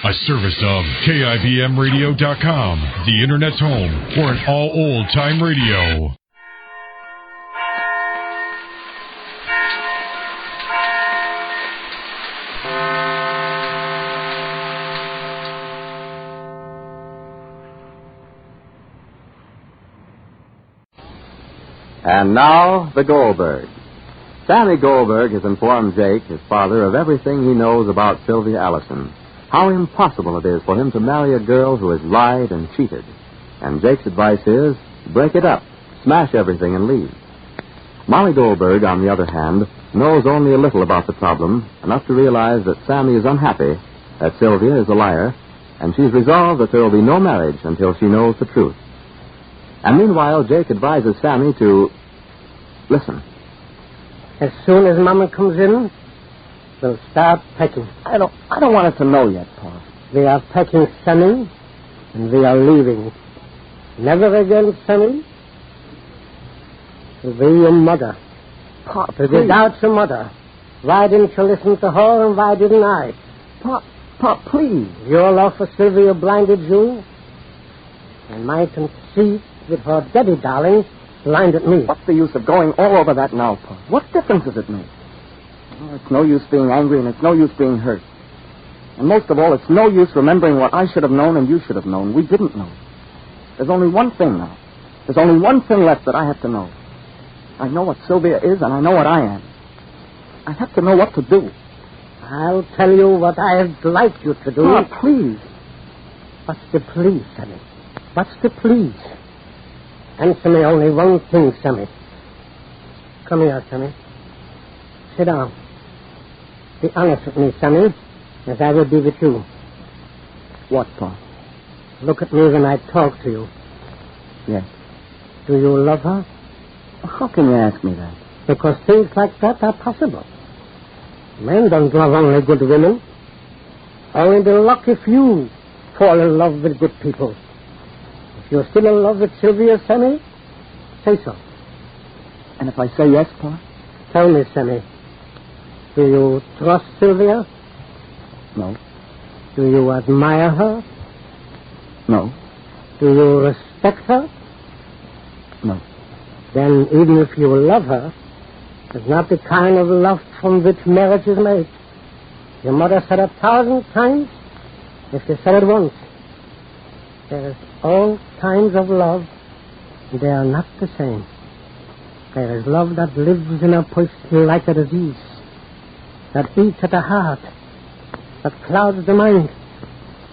A service of KIBMradio.com, the Internet's home for an all old-time radio. And now, the Goldbergs. Sammy Goldberg has informed Jake, his father, of everything he knows about Sylvia Allison. How impossible it is for him to marry a girl who has lied and cheated. And Jake's advice is, break it up, smash everything and leave. Molly Goldberg, on the other hand, knows only a little about the problem, enough to realize that Sammy is unhappy, that Sylvia is a liar, and she's resolved that there will be no marriage until she knows the truth. And meanwhile, Jake advises Sammy to listen. As soon as Mama comes in, we'll start packing. I don't want her to know yet, Pa. We are packing, Sammy, and we are leaving. Never again, Sammy. To be your mother. Pa, to without your mother. Why didn't you listen to her and why didn't I? Pa, please. Your love for Sylvia blinded you, and my conceit with her daddy, darling, blinded me. What's the use of going all over that now, Pa? What difference does it make? Oh, it's no use being angry, and it's no use being hurt. And most of all, it's no use remembering what I should have known and you should have known. We didn't know. There's only one thing now. There's only one thing left that I have to know. I know what Sylvia is, and I know what I am. I have to know what to do. I'll tell you what I'd like you to do. Pa, please. What's the please, Sammy? What's the please? Answer me only one thing, Sammy. Come here, Sammy. Sit down. Be honest with me, Sammy, as I will be with you. What, Pa? Look at me when I talk to you. Yes. Do you love her? How can you ask me that? Because things like that are possible. Men don't love only good women. Only the lucky few fall in love with good people. If you're still in love with Sylvia, Sammy, say so. And if I say yes, Pa? Tell me, Sammy, do you trust Sylvia? No. Do you admire her? No. Do you respect her? No. Then even if you love her, it's not the kind of love from which marriage is made. Your mother said 1,000 times, if she said it once. There is all kinds of love, and they are not the same. There is love that lives in a person like a disease, that eats at the heart, that clouds the mind,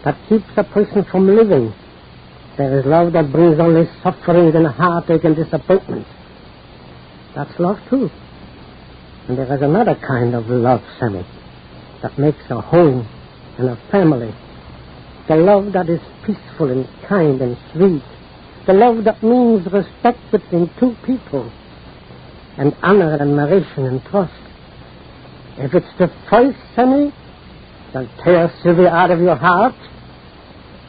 that keeps a person from living. There is love that brings only suffering and heartache and disappointment. That's love, too. And there is another kind of love, Sammy, that makes a home and a family. The love that is peaceful and kind and sweet. The love that means respect between two people. And honor and admiration and trust. If it's the first, Sammy, then tear Sylvia out of your heart,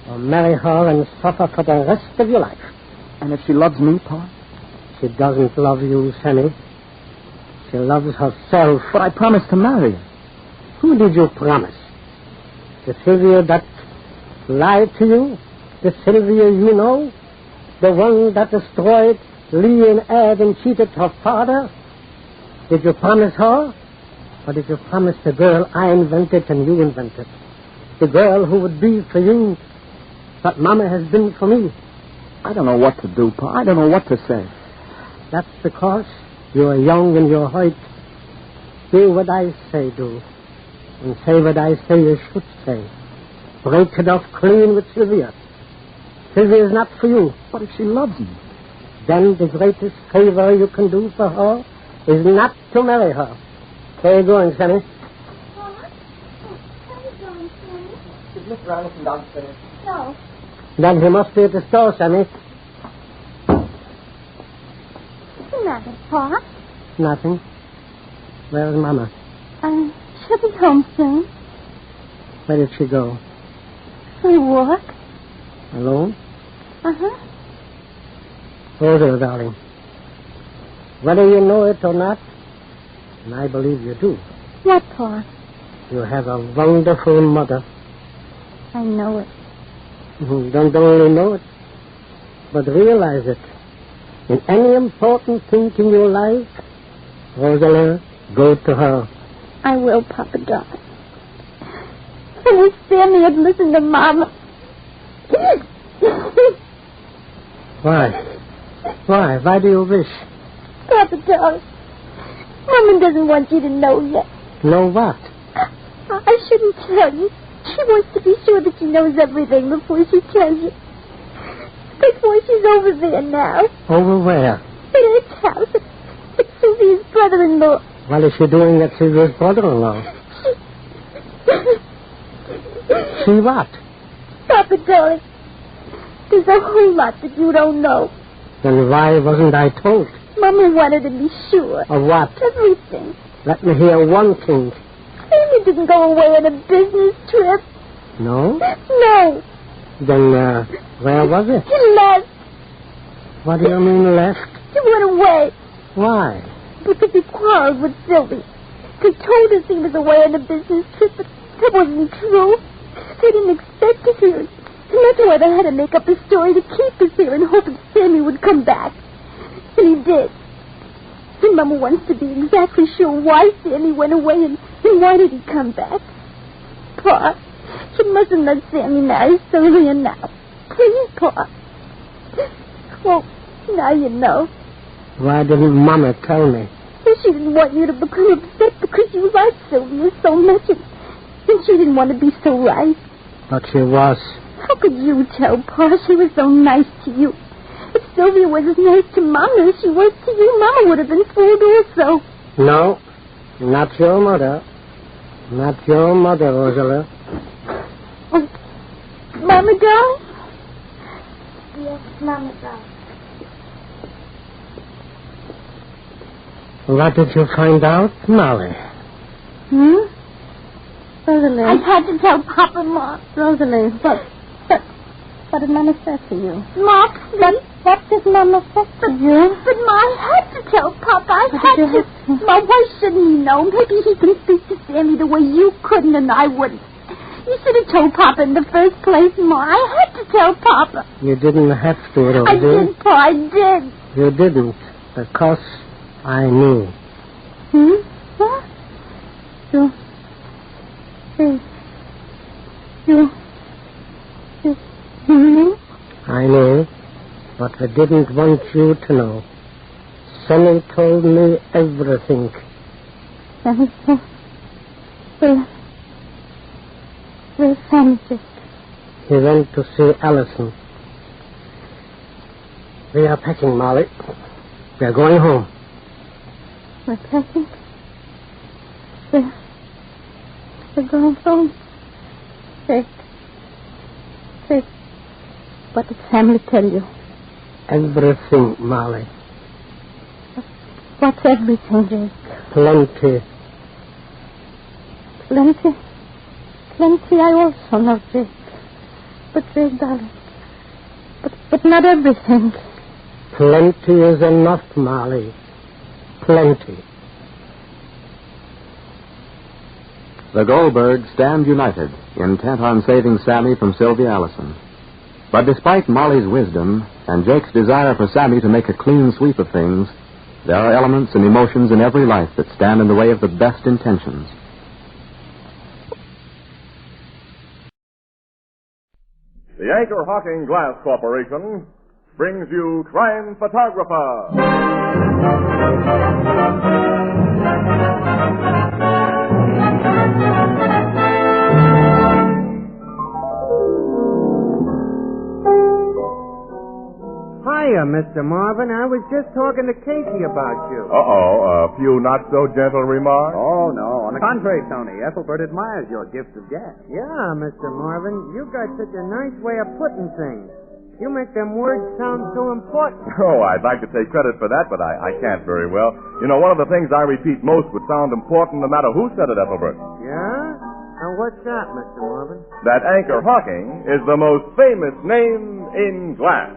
or marry her and suffer for the rest of your life. And if she loves me, Pa? She doesn't love you, Sammy. She loves herself. But I promised to marry her. Who did you promise? The Sylvia that lied to you? The Sylvia you know? The one that destroyed Lee and Ed and cheated her father? Did you promise her? Or did you promise the girl I invented and you invented? The girl who would be for you what Mama has been for me? I don't know what to do, Pa. I don't know what to say. That's because you are young in your heart. Do what I say do. And say what I say you should say. Break it off clean with Sylvia. Sylvia is not for you. But if she loves me? Then the greatest favor you can do for her is not to marry her. Where are you going, Sammy? What? Where are you going, Sammy? Is Mr. Anderson downstairs? No. Then he must be at the store, Sammy. What's the matter, Pa? Nothing. Where's Mama? She'll be home soon. Where did she go? For work. Alone? Uh-huh. Oh, there, darling. Whether you know it or not, and I believe you do, What, Pa? you have a wonderful mother. I know it. Don't only know it, but realize it. In any important thing in your life, Rosalie, go to her. I will, Papa darling. I wish Sammy had listened to Mama. Why? Why do you wish? Papa darling, Mama doesn't want you to know yet. Know what? I shouldn't tell you. She wants to be sure that she knows everything before she tells you. That's why she's over there now. Over where? At Ed's house. At Sylvia's brother-in-law. What is she doing at Sylvia's brother-in-law? She what? Papa darling, there's a whole lot that you don't know. Then why wasn't I told? Mama wanted to be sure. Of what? Everything. Let me hear one thing. Sammy didn't go away on a business trip. No? No. Then, where was it? He left. What do you mean left? He went away. Why? Because he quarreled with Sylvie. They told us he was away on a business trip, but that wasn't true. They didn't expect us here. And that's why they had to make up a story to keep us here in hope that Sammy would come back. And he did. And Mama wants to be exactly sure why Sammy went away and why did he come back. Pa, you mustn't let Sammy marry Sylvia now. Please, Pa. Well, now you know. Why didn't Mama tell me? Well, she didn't want you to become upset because you liked Sylvia so much and she didn't want to be so right. But she was. How could you tell, Pa? She was so nice to you. If Sylvia was as nice to Mama as she was to you, Mama would have been fooled also. No, not your mother. Not your mother, Rosalie. Oh, Mama, darling? Yes, Mama, darling. What did you find out, Molly? Rosalie. I had to tell Papa, Ma. Rosalie, what did Mama say to you? Ma, please. What did Mama say to you? But Ma, I had to tell Papa. I had to. Ma, why shouldn't he know? Maybe he can speak to Sammy the way you couldn't and I wouldn't. You should have told Papa in the first place, Ma. I had to tell Papa. You didn't have to, Rosalie. I did, Pa. I did. You didn't, because I knew. What? You knew? I knew, but I didn't want you to know. Sammy told me everything. Sammy? Where's Sammy just? He went to see Allison. We are packing, Molly. We are going home. We're packing? We're going home? Say, what did Sammy tell you? Everything, Molly. What's everything, Jake? Plenty. Plenty I also know, Jake. But, Jake, darling, but not everything. Plenty is enough, Molly. Plenty. The Goldbergs stand united, intent on saving Sammy from Sylvia Allison. But despite Molly's wisdom and Jake's desire for Sammy to make a clean sweep of things, there are elements and emotions in every life that stand in the way of the best intentions. The Anchor Hocking Glass Corporation brings you Crime Photographer. Hiya, Mr. Marvin. I was just talking to Casey about you. A few not-so-gentle remarks? Oh, no. On the contrary, Tony, Ethelbert admires your gift of gab. Yeah, Mr. Marvin. You got such a nice way of putting things. You make them words sound so important. Oh, I'd like to take credit for that, but I can't very well. You know, one of the things I repeat most would sound important no matter who said it, Ethelbert. Yeah? And what's that, Mr. Marvin? That Anchor Hocking is the most famous name in glass.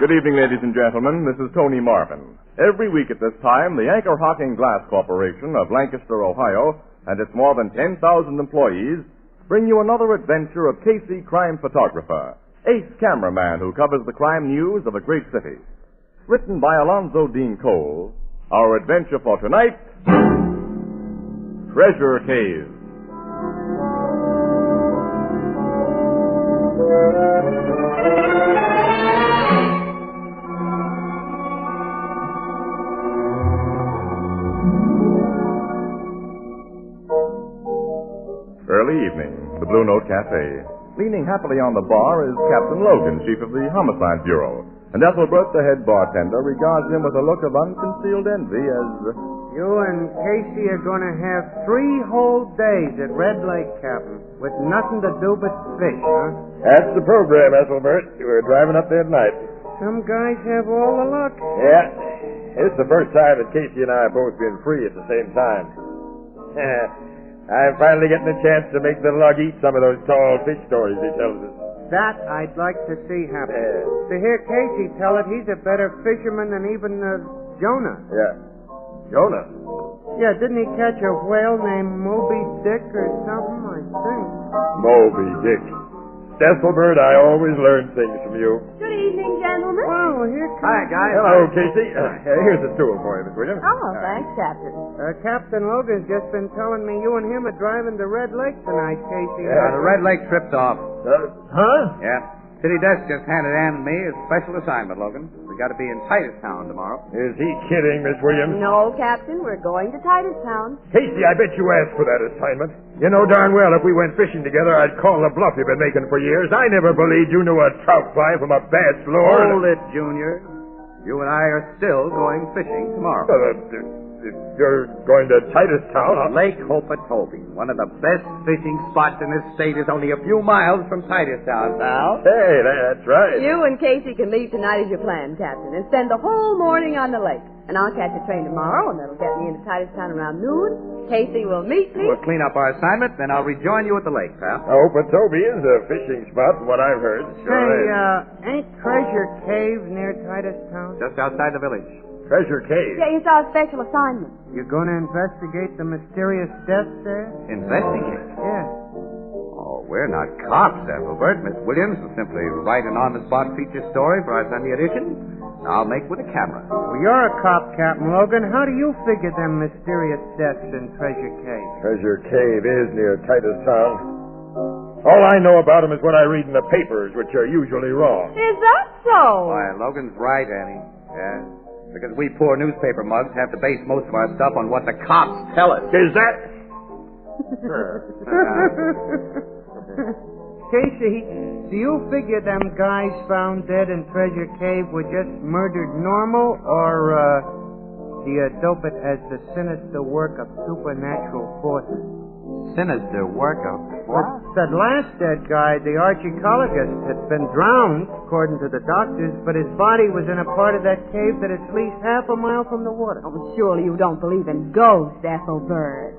Good evening, ladies and gentlemen. This is Tony Marvin. Every week at this time, the Anchor Hocking Glass Corporation of Lancaster, Ohio, and its more than 10,000 employees bring you another adventure of Casey, crime photographer, ace cameraman who covers the crime news of a great city. Written by Alonzo Dean Cole, our adventure for tonight, Treasure Cave. Early evening, the Blue Note Cafe. Leaning happily on the bar is Captain Logan, chief of the Homicide Bureau. And Ethelbert, the head bartender, regards him with a look of unconcealed envy as... You and Casey are going to have 3 whole days at Red Lake, Captain, with nothing to do but fish, huh? That's the program, Ethelbert. We're driving up there tonight. Some guys have all the luck. Yeah. It's the first time that Casey and I have both been free at the same time. I'm finally getting a chance to make the lug eat some of those tall fish stories he tells us. That I'd like to see happen. To hear Casey tell it, he's a better fisherman than even Jonah. Yeah. Jonah? Yeah, didn't he catch a whale named Moby Dick or something, I think? Moby Dick. Ethelbert, I always learn things from you. Good evening, gentlemen. Well, here comes... Hi, guys. Hello, Casey. Here's a stool for you, Miss Williams. Oh, thanks, Captain. Captain Logan's just been telling me you and him are driving to Red Lake tonight, Casey. The Red Lake trip's off. Huh? Yeah. City desk just handed Ann and me a special assignment, Logan. We got to be in Titustown tomorrow. Is he kidding, Miss Williams? No, Captain, we're going to Titustown. Casey, I bet you asked for that assignment. You know darn well if we went fishing together, I'd call the bluff you've been making for years. I never believed you knew a trout fly from a bass lure. Hold it, Junior. You and I are still going fishing tomorrow. You're going to Titustown? Lake Hopatobi, one of the best fishing spots in this state, is only a few miles from Titustown, pal. Hey, that's right. You and Casey can leave tonight as you planned, Captain, and spend the whole morning on the lake. And I'll catch a train tomorrow, and that'll get me into Titustown around noon. Casey will meet me. We'll clean up our assignment, then I'll rejoin you at the lake, pal. Hopatobi is a fishing spot from what I've heard. Ain't Treasure Cave near Titustown? Just outside the village. Treasure Cave? Yeah, it's our special assignment. You going to investigate the mysterious deaths there? Investigate? Yeah. Oh, we're not cops, Ethelbert. Miss Williams will simply write an on-the-spot feature story for our Sunday edition. I'll make with a camera. Well, you're a cop, Captain Logan. How do you figure them mysterious deaths in Treasure Cave? Treasure Cave is near Titustown. All I know about them is what I read in the papers, which are usually wrong. Is that so? Why, Logan's right, Annie. Yeah. Because we poor newspaper mugs have to base most of our stuff on what the cops tell us. Is that... Casey, do you figure them guys found dead in Treasure Cave were just murdered normal, or do you dope it as the sinister work of supernatural forces? Sinister work of what? That last dead guy, the archaeologist, had been drowned, according to the doctors, but his body was in a part of that cave that is at least half a mile from the water. Oh, surely you don't believe in ghosts, Ethelbert.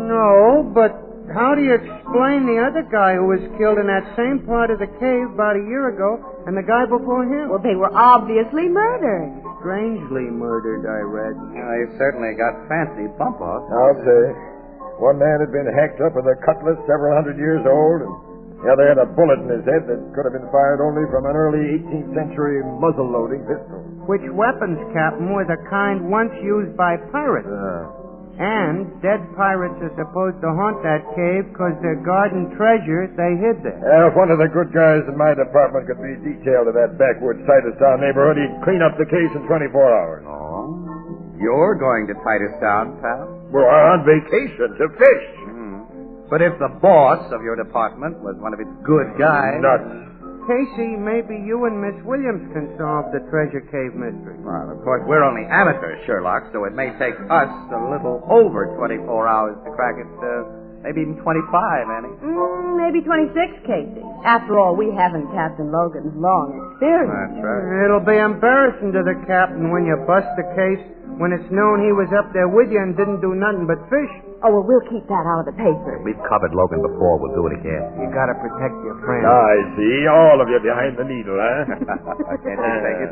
No, but how do you explain the other guy who was killed in that same part of the cave about a year ago, and the guy before him? Well, they were obviously murdered. Strangely murdered, I read. They certainly got fancy bump-offs. I'll say. One man had been hacked up with a cutlass several hundred years old, and the other had a bullet in his head that could have been fired only from an early 18th century muzzle-loading pistol. Which weapons, Captain, were the kind once used by pirates? And dead pirates are supposed to haunt that cave because they're guarding treasures they hid there. If one of the good guys in my department could be detailed to that backwoods Titustown neighborhood, he'd clean up the case in 24 hours. Oh? You're going to Titustown, pal? We're on vacation to fish. But if the boss of your department was one of its good guys... Nuts. Casey, maybe you and Miss Williams can solve the Treasure Cave mystery. Well, of course, we're only amateurs, Sherlock, so it may take us a little over 24 hours to crack it. Maybe even 25, Annie. Maybe 26, Casey. After all, we haven't Captain Logan's long experience. That's right. It'll be embarrassing to the captain when you bust the case when it's known he was up there with you and didn't do nothing but fish. Oh, well, we'll keep that out of the paper. We've covered Logan before. We'll do it again. You gotta protect your friend. I see. All of you behind the needle, huh? Can't you take it?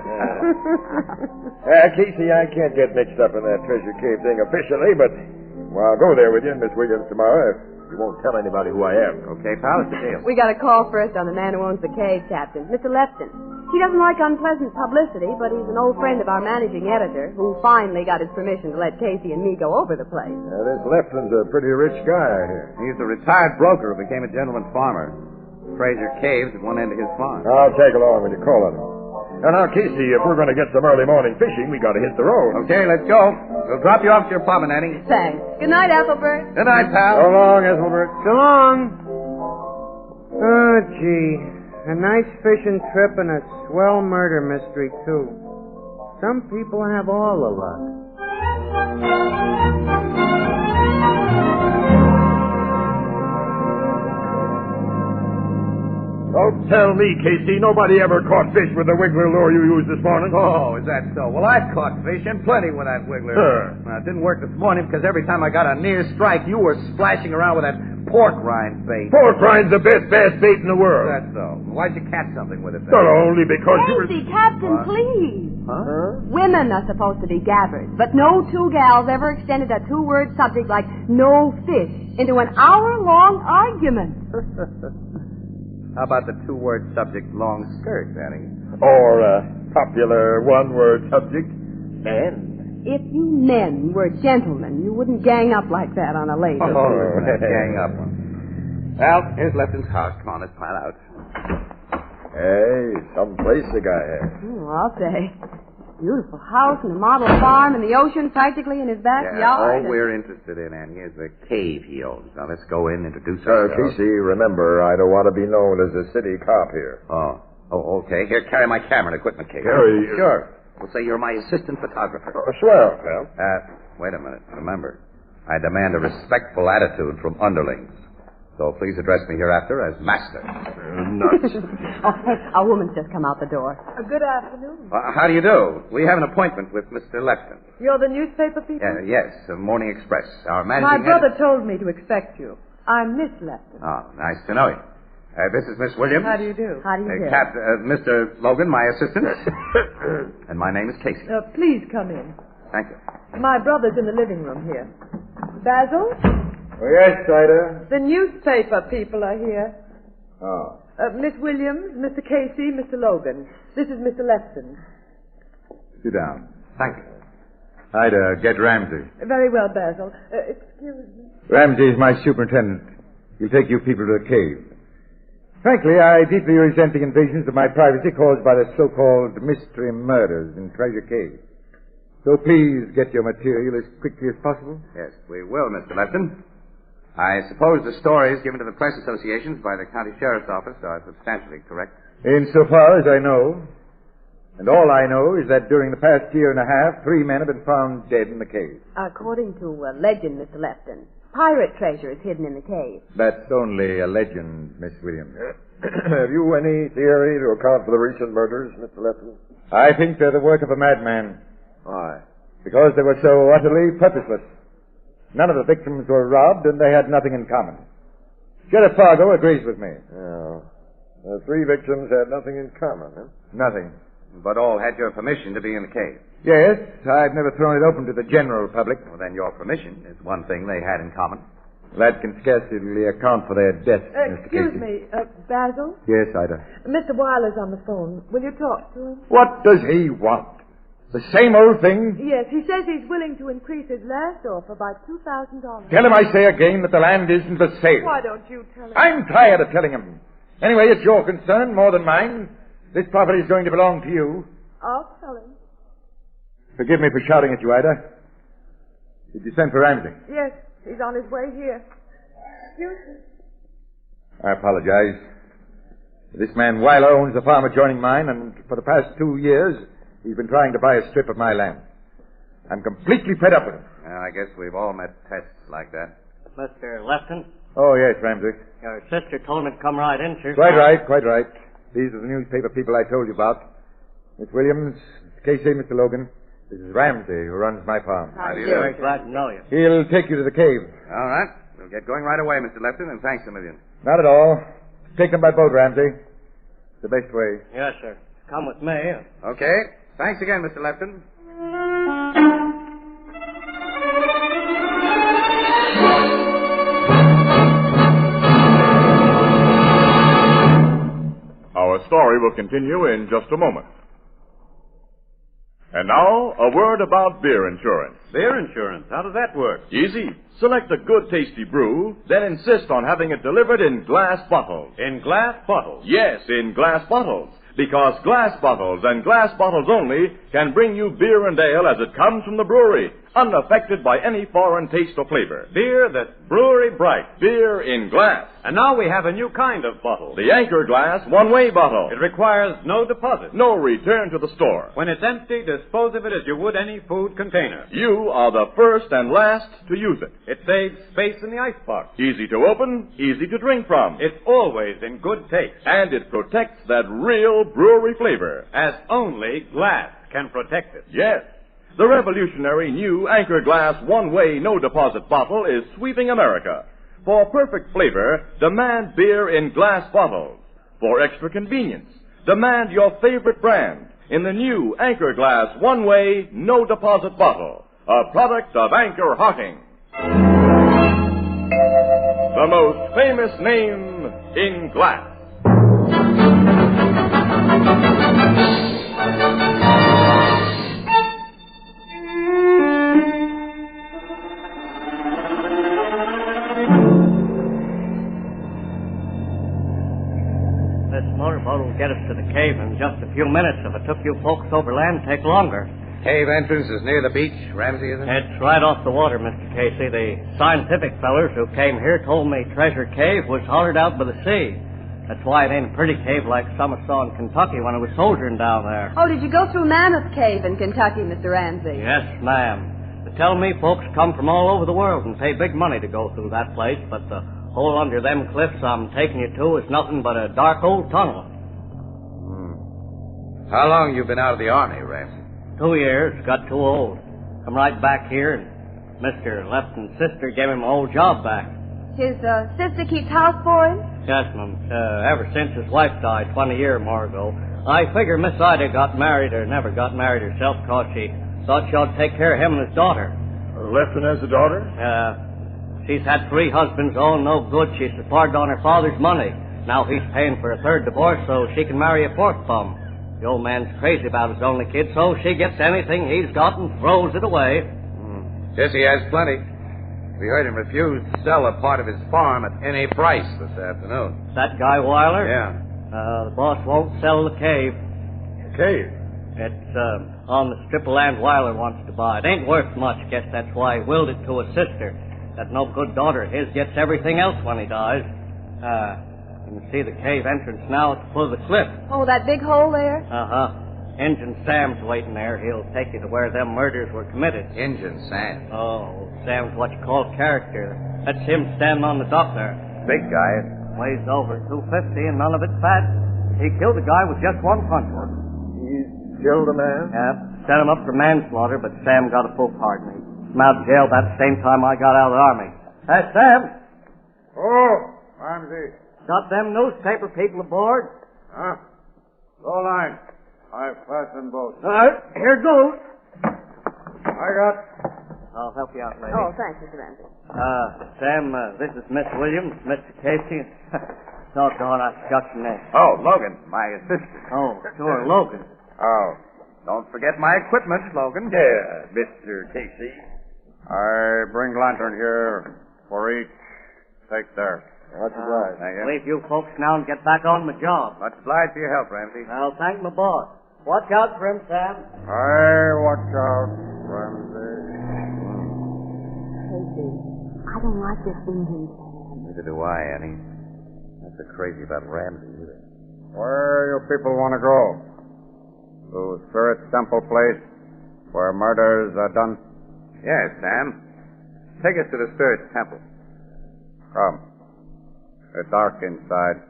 Casey, I can't get mixed up in that treasure cave thing officially, but I'll go there with you and Miss Williams tomorrow. You won't tell anybody who I am. Okay, pal, it's a deal. We got a call first on the man who owns the cave, Captain, Mr. Lefton. He doesn't like unpleasant publicity, but he's an old friend of our managing editor who finally got his permission to let Casey and me go over the place. This Lefton's a pretty rich guy, I hear. He's a retired broker who became a gentleman farmer. Treasure Cave's at one end of his farm. I'll tag along when you call on him. Now, Casey, if we're going to get some early morning fishing, we got to hit the road. Okay, let's go. We'll drop you off to your promenading. Thanks. Good night, Ethelbert. Good night, pal. So long, Ethelbert. So long. Oh, gee. A nice fishing trip and a swell murder mystery, too. Some people have all the luck. Don't tell me, Casey, nobody ever caught fish with the wiggler lure you used this morning. Oh, is that so? Well, I've caught fish and plenty with that wiggler. It didn't work this morning because every time I got a near strike, you were splashing around with that pork rind bait. Pork rind's the best bass bait in the world. That's so. Why'd you catch something with it then? Well, only because you were... Casey, Captain, please. Huh? Women are supposed to be gabbers, but no two gals ever extended a two-word subject like no fish into an hour-long argument. How about the two-word subject long skirt, Danny? Or a popular one-word subject, men. If you men were gentlemen, you wouldn't gang up like that on a lady. Gang up. Well, here's Lefton's house. Come on, let's pile out. Hey, some place the guy has. I'll say. Beautiful house and a model farm and the ocean practically in his backyard. All we're interested in, Annie, is the cave he owns. Now, let's go in and introduce ourselves. Casey, remember, I don't want to be known as a city cop here. Oh, okay. Here, carry my camera and equipment case. Carry... Sure. We'll say you're my assistant photographer. Swell, pal. Wait a minute. Remember, I demand a respectful attitude from underlings. So please address me hereafter as master. Nuts. Oh, hey, a woman's just come out the door. Good afternoon. How do you do? We have an appointment with Mr. Lefton. You're the newspaper people? Yes, the Morning Express. Our managing My brother told me to expect you. I'm Miss Lefton. Oh, nice to know you. This is Miss Williams. How do you do? How do you do? Mr. Logan, my assistant. And my name is Casey. Please come in. Thank you. My brother's in the living room here. Basil? Oh, yes, Ida. The newspaper people are here. Oh. Miss Williams, Mr. Casey, Mr. Logan. This is Mr. Lefton. Sit down. Thank you. Ida, get Ramsey. Very well, Basil. Excuse me. Ramsey is my superintendent. He'll take you people to the cave. Frankly, I deeply resent the invasions of my privacy caused by the so-called mystery murders in Treasure Cave. So please get your material as quickly as possible. Yes, we will, Mr. Lefton. I suppose the stories given to the press associations by the county sheriff's office are substantially correct. Insofar as I know, and all I know is that during the past year and a half, 3 men have been found dead in the cave. According to legend, Mr. Lefton, pirate treasure is hidden in the cave. That's only a legend, Miss Williams. Have you any theory to account for the recent murders, Mr. Lefton? I think they're the work of a madman. Why? Because they were so utterly purposeless. None of the victims were robbed, and they had nothing in common. Sheriff Fargo agrees with me. Yeah. The 3 victims had nothing in common, huh? Nothing. But all had your permission to be in the cave. Yes, I've never thrown it open to the general public. Well, then your permission is one thing they had in common. That can scarcely account for their deaths, Mr. Excuse Casey. me, Basil? Yes, Ida. Mr. Weiler's on the phone. Will you talk to him? What does he want? The same old thing? Yes, he says he's willing to increase his last offer by $2,000. Tell him I say again that the land isn't for sale. Why don't you tell him? I'm tired of telling him. Anyway, it's your concern more than mine. This property is going to belong to you. I'll tell him. Forgive me for shouting at you, Ida. Did you send for Ramsey? Yes, he's on his way here. Excuse me. I apologize. This man Weiler owns a farm adjoining mine, and for the past 2 years, he's been trying to buy a strip of my land. I'm completely fed up with him. I guess we've all met tests like that. Mr. Lefton, Oh, yes, Ramsey. your sister told me to come right in, sir. Quite right, quite right. These are the newspaper people I told you about. Miss Williams, Casey, Mr. Logan. This is Ramsey, who runs my farm. How do you Very do? glad to know you. He'll take you to the cave. All right. We'll get going right away, Mr. Lefton, and thanks a million. Not at all. Take them by boat, Ramsey. The best way. Yes, sir. Come with me. Okay. Thanks again, Mr. Lefton. Our story will continue in just a moment. And now, a word about beer insurance. Beer insurance? How does that work? Easy. Select a good, tasty brew, then insist on having it delivered in glass bottles. In glass bottles? Yes, in glass bottles. Because glass bottles and glass bottles only can bring you beer and ale as it comes from the brewery, unaffected by any foreign taste or flavor. Beer that's brewery bright. Beer in glass. And now we have a new kind of bottle. The Anchor Glass one-way bottle. It requires no deposit. No return to the store. When it's empty, dispose of it as you would any food container. You are the first and last to use it. It saves space in the icebox. Easy to open, easy to drink from. It's always in good taste. And it protects that real brewery flavor. As only glass can protect it. Yes. The revolutionary new Anchor Glass one-way no-deposit bottle is sweeping America. For perfect flavor, demand beer in glass bottles. For extra convenience, demand your favorite brand in the new Anchor Glass one-way no-deposit bottle, a product of Anchor Hocking. The most famous name in glass. This motorboat will get us to the cave in just a few minutes. If it took you folks overland, it'd take longer. Cave entrance is near the beach, Ramsey, isn't it? It's right off the water, Mr. Casey. The scientific fellers who came here told me Treasure Cave was hollered out by the sea. That's why it ain't a pretty cave like some I saw in Kentucky when I was soldiering down there. Oh, did you go through Mammoth Cave in Kentucky, Mr. Ramsey? Yes, ma'am. They tell me folks come from all over the world and pay big money to go through that place, but the hole under them cliffs I'm taking you to is nothing but a dark old tunnel. How long you been out of the Army, Ramsey? 2 years. Got too old. Come right back here, and Mr. Lefton's sister gave him an old job back. His sister keeps house for him? Yes, ma'am. Ever since his wife died 20 years more ago. I figure Miss Ida got married or never got married herself because she thought she ought to take care of him and his daughter. Lefton has a daughter? She's had 3 husbands, all no good. She supported on her father's money. Now he's paying for a 3rd divorce so she can marry a 4th bum. The old man's crazy about his only kid, so she gets anything he's got and throws it away. Yes, he has plenty. We heard him refuse to sell a part of his farm at any price this afternoon. That guy Weiler? Yeah. The boss won't sell the cave. The cave? It's on the strip of land Weiler wants to buy. It ain't worth much. Guess that's why he willed it to his sister. That no good daughter of his gets everything else when he dies. You can see the cave entrance now at the foot of the cliff. Oh, that big hole there? Uh-huh. Injun Sam's waiting there. He'll take you to where them murders were committed. Injun Sam. Oh, Sam's what you call character. That's him standing on the dock there. Big guy. Weighs over 250 and none of it's fat. He killed a guy with just one punch. He killed a man? Yeah, set him up for manslaughter, but Sam got a full pardon. He came out of jail about the same time I got out of the Army. Hey, Sam! Oh, Ramsey. Got them newspaper people aboard? Huh? Low line. I've fastened both. All right, here goes. I got... I'll help you out later. Oh, thanks, Mr. Ramsey. Sam, this is Miss Williams, Mr. Casey. Doggone, I forgot your name. Oh, Logan, my assistant. Oh, sure, Logan. Oh, don't forget my equipment, Logan. Yeah, Mr. Casey. I bring lantern here for each. Take there. Much obliged. Thank you. Leave you folks now and get back on my job. Much obliged for your help, Ramsey. I'll thank my boss. Watch out for him, Sam. I watch out, Ramsey. Casey, I don't like this Indian Sam. Neither do I, Annie. Not so crazy about Ramsey either. Where you people want to go? To Spirit Temple place where murders are done? Yes, Sam. Take us to the Spirit Temple. Come. It's dark inside.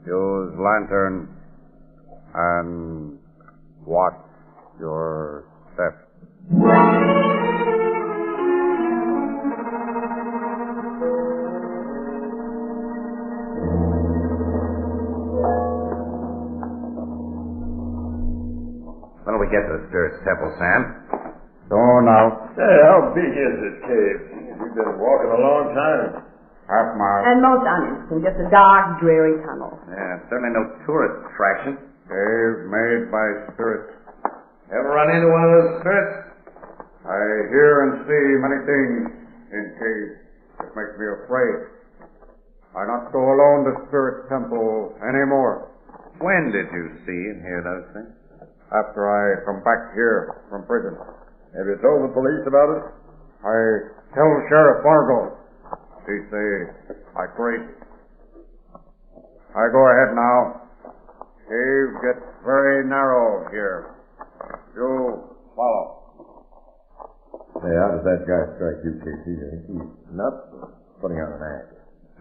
Use lantern and watch your step. When do we get to the Spirit's Temple, Sam? Don't know. Hey, how big is this cave? You've been walking a long time. Half mile. And most uninteresting, just a dark, dreary tunnel. Yeah, certainly no tourist attraction. Cave made by spirits. Ever run into one of those spirits? I hear and see many things in caves that make me afraid. I not go alone to Spirit's Temple anymore. When did you see and hear those things? After I come back here from prison. Have you told the police about it? I tell Sheriff Fargo. He say I crazy. I go ahead now. Cave gets very narrow here. You follow. Hey, how does that guy strike you, Casey? You think he's nuts or putting on an act?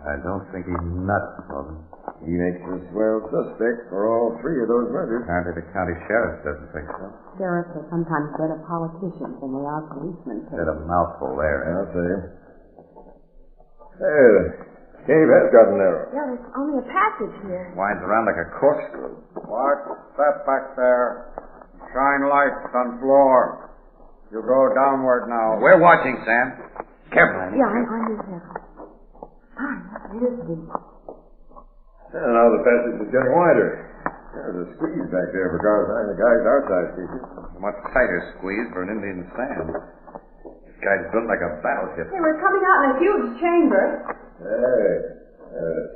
I don't think he's nuts, Colton. He makes a swell suspect for all three of those murders. Apparently the county sheriff doesn't think so. Sheriffs are sometimes better politicians than they are policemen. Said a mouthful there. I'll say. Hey, the cave has gotten narrow. Yeah, there's only a passage here. Winds around like a corkscrew. Watch that back there. Shine lights on floor. You go downward now. We're watching, Sam. Careful. Yeah, I'm with him. It is deep. And now the passage is getting wider. There's a squeeze back there for the guys outside, Casey. A much tighter squeeze for an Indian Sam. This guy's built like a battleship. Hey, we're coming out in a huge chamber. Hey,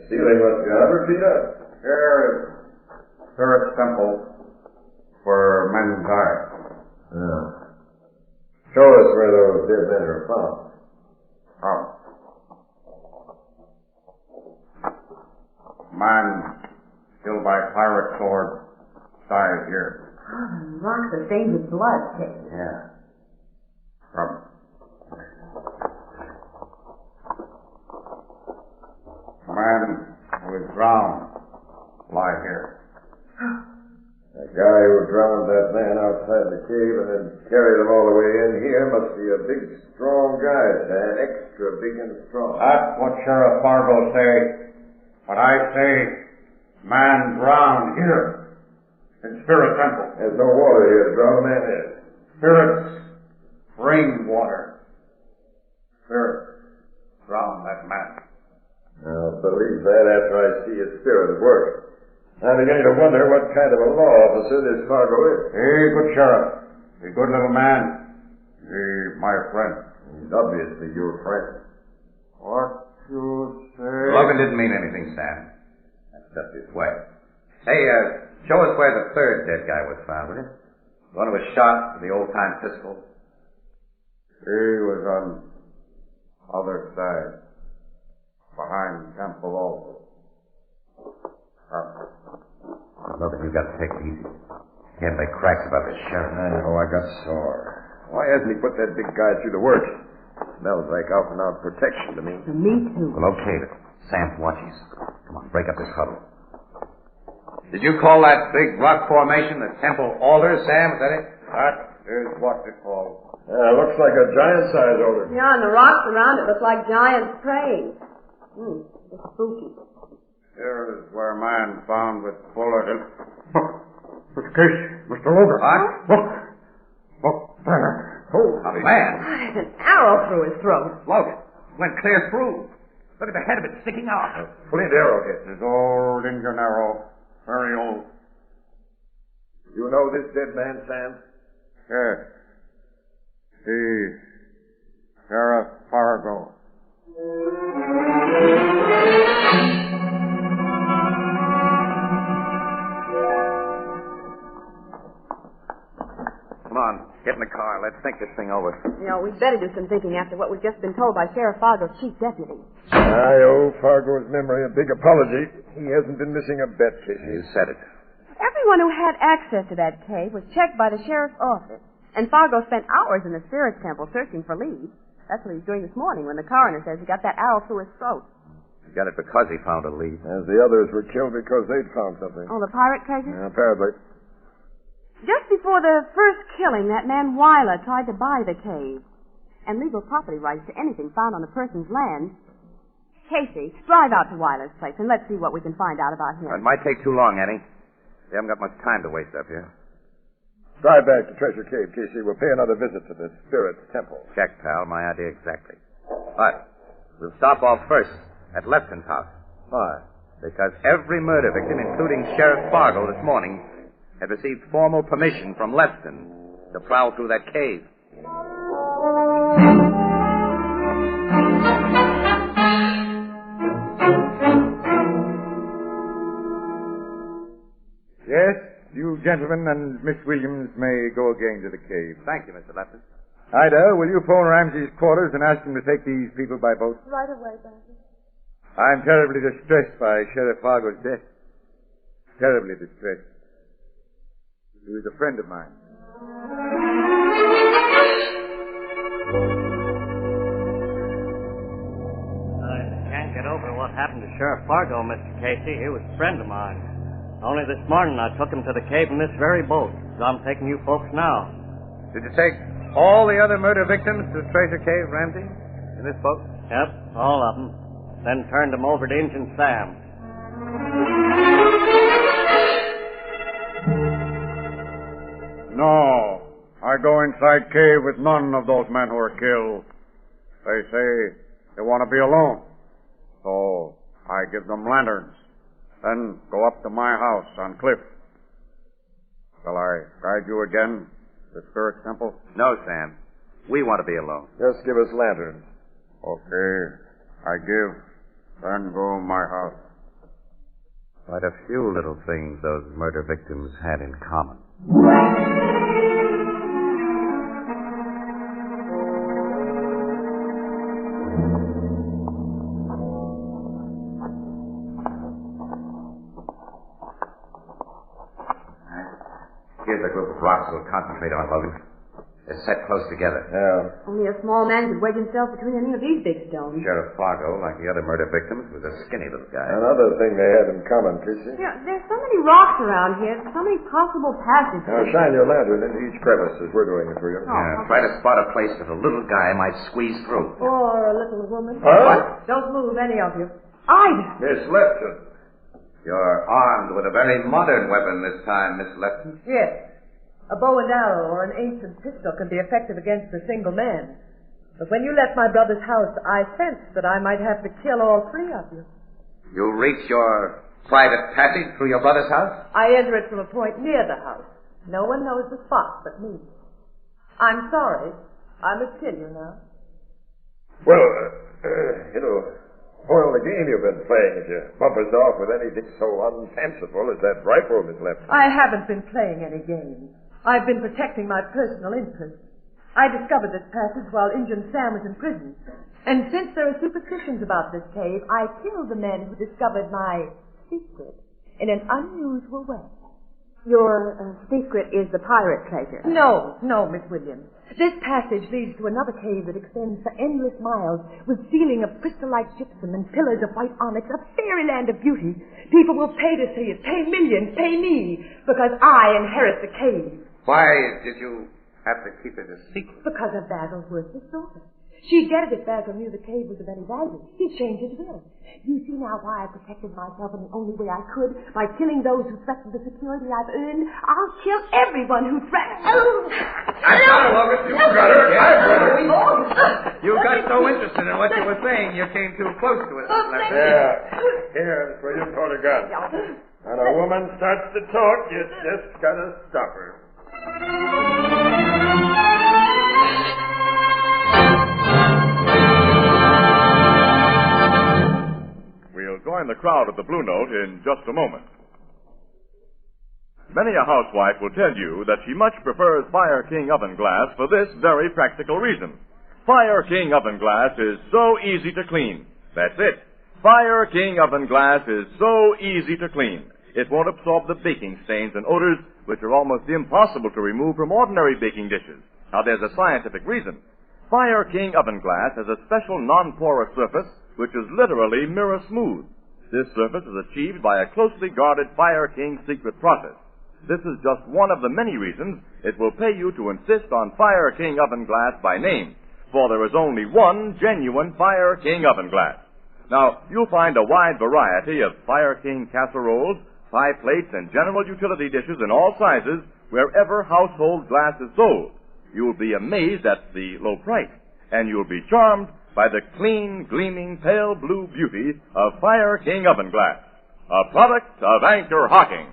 ceiling must be 100 feet up. Here is Spirit's Temple for men's eyes. Yeah. Show us where those dead men are found. Oh. Man killed by pirate sword died here. Oh, the rocks are stained with blood, Kate. Yeah. From man who was drowned lie here. The guy who drowned that man outside the cave and then carried him all the way in here must be a big, strong guy, Sam. Extra big and strong. That's what Sheriff Fargo say. But I say, man drowned here in Spirit Temple. There's no water here to drown a man in. Spirits bring water. Spirits drown that man. I'll believe that after I see his spirit at work. I'm beginning to wonder what kind of a law officer this Fargo is. Hey, good sheriff. A good little man. He, my friend. He's obviously your friend. What you say? Logan didn't mean anything, Sam. That's just his way. Hey, show us where the third dead guy was found, will you? The one who was shot with the old-time pistol. He was on other side. Behind Temple also. Logan, you've got to take it easy. Can't lay cracks about this sheriff. I know, I got sore. Why hasn't he put that big guy through the work? Smells like out-and-out protection to me. Me too. Well, okay, but Sam's watching us. Come on, break up this huddle. Did you call that big rock formation the Temple Altar, Sam? Is that it? That is what they call. Yeah, looks like a giant-sized altar. Yeah, and the rocks around it look like giants praying. It's spooky. Here is where a man found with bullet in... Mr. Case, Mr. Logan. What? Look there. Oh, a man. There's an arrow through his throat. Logan, went clear through. Look at the head of it sticking out. Flint arrow hit. His old Indian arrow. Very old. You know this dead man, Sam? Yes. He, Sheriff Fargo. Come on, get in the car. Let's think this thing over. You know, we'd better do some thinking after what we've just been told by Sheriff Fargo's chief deputy. I owe Fargo's memory a big apology. He hasn't been missing a bet, Casey. You said it. Everyone who had access to that cave was checked by the sheriff's office, and Fargo spent hours in the Spirit Temple searching for leads. That's what he was doing this morning when the coroner says he got that arrow through his throat. He got it because he found a lead. As the others were killed because they'd found something. Oh, the pirate treasure? Yeah, apparently. Just before the first killing, that man Weiler tried to buy the cave. And legal property rights to anything found on a person's land. Casey, drive out to Weiler's place and let's see what we can find out about him. It might take too long, Annie. We haven't got much time to waste up here. Drive back to Treasure Cave, Casey. We'll pay another visit to the Spirit Temple. Check, pal. My idea exactly. But we'll stop off first at Lefton's house. Why? Because every murder victim, including Sheriff Fargo this morning, had received formal permission from Lefton to prowl through that cave. Yes, you gentlemen and Miss Williams may go again to the cave. Thank you, Mr. Lefton. Ida, will you phone Ramsey's quarters and ask him to take these people by boat? Right away, Basil. I'm terribly distressed by Sheriff Fargo's death. Terribly distressed. He was a friend of mine. I can't get over what happened to Sheriff Fargo, Mr. Casey. He was a friend of mine. Only this morning I took him to the cave in this very boat. So I'm taking you folks now. Did you take all the other murder victims to Treasure Cave, Ramsey? In this boat? Yep, all of them. Then turned them over to Injun Sam. No. I go inside cave with none of those men who were killed. They say they want to be alone. So I give them lanterns. Then go up to my house on cliff. Shall I guide you again to the Spirit Temple? No, Sam. We want to be alone. Just give us lanterns. Okay. I give. Then go my house. Quite a few little things those murder victims had in common. Here's a group of rocks we'll concentrate on, Logan. They're set close together. Yeah. Only a small man could wedge himself between any of these big stones. Sheriff Fargo, like the other murder victims, was a skinny little guy. Another thing they had in common, Casey. Yeah, there's so many rocks around here, so many possible passages. Now shine your lantern into each crevice as we're doing it for you. Try to spot a place that a little guy might squeeze through. Or a little woman. Huh? Don't move, any of you. Ida! Miss Lefton. You're armed with a very modern weapon this time, Miss Lefton. Yes. A bow and arrow or an ancient pistol can be effective against a single man. But when you left my brother's house, I sensed that I might have to kill all three of you. You reach your private passage through your brother's house? I enter it from a point near the house. No one knows the spot but me. I'm sorry. I must kill you now. Well, spoil the game you've been playing as you bump us off with anything so unfanciful as that rifle, Miss Lefton. I haven't been playing any games. I've been protecting my personal interests. I discovered this passage while Injun Sam was in prison. And since there are superstitions about this cave, I killed the men who discovered my secret in an unusual way. Your secret is the pirate treasure. No, Miss Williams. This passage leads to another cave that extends for endless miles with ceiling of crystal-like gypsum and pillars of white onyx, a fairyland of beauty. People will pay to see it, pay millions, pay me, because I inherit the cave. Why did you have to keep it a secret? Because of Basil's worthless daughter. She'd get it if Basil knew the cave was of any value. He'd change his will. You see now why I protected myself in the only way I could, by killing those who threatened the security I've earned. I'll kill everyone who threatens. Oh! I got her, Logan. You got her. I got her. You got so interested in what you were saying, you came too close to us. Yeah. Here, for you pull a gun. When a woman starts to talk, you just gotta stop her. We'll join the crowd at the Blue Note in just a moment. Many a housewife will tell you that she much prefers Fire King oven glass for this very practical reason. Fire King oven glass is so easy to clean. That's it. Fire King oven glass is so easy to clean. It won't absorb the baking stains and odors which are almost impossible to remove from ordinary baking dishes. Now, there's a scientific reason. Fire King oven glass has a special non-porous surface which is literally mirror smooth. This surface is achieved by a closely guarded Fire King secret process. This is just one of the many reasons it will pay you to insist on Fire King oven glass by name, for there is only one genuine Fire King oven glass. Now, you'll find a wide variety of Fire King casseroles, pie plates, and general utility dishes in all sizes wherever household glass is sold. You'll be amazed at the low price, and you'll be charmed by the clean, gleaming, pale blue beauty of Fire King oven glass, a product of Anchor Hocking.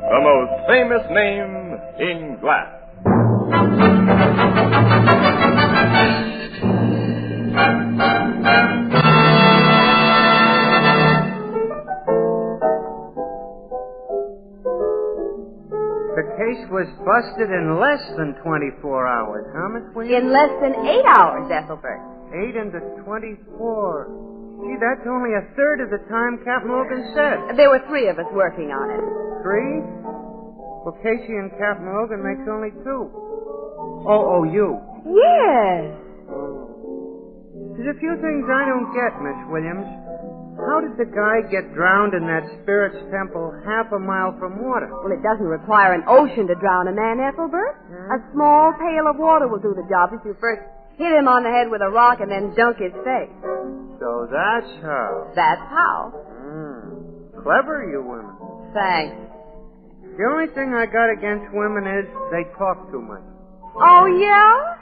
The most famous name in glass. The case was busted in less than 24 hours, huh, Miss Williams? In less than 8 hours, Ethelbert. 8 into 24. Gee, that's only a third of the time Captain Logan said. There were 3 of us working on it. 3? Well, Casey and Captain Logan makes only 2. Oh, you. Yes. There's a few things I don't get, Miss Williams. How did the guy get drowned in that spirit's temple half a mile from water? Well, it doesn't require an ocean to drown a man, Ethelbert. A small pail of water will do the job if you first hit him on the head with a rock and then dunk his face. So that's how. That's how. Clever, you women. Thanks. The only thing I got against women is they talk too much. Oh, yeah?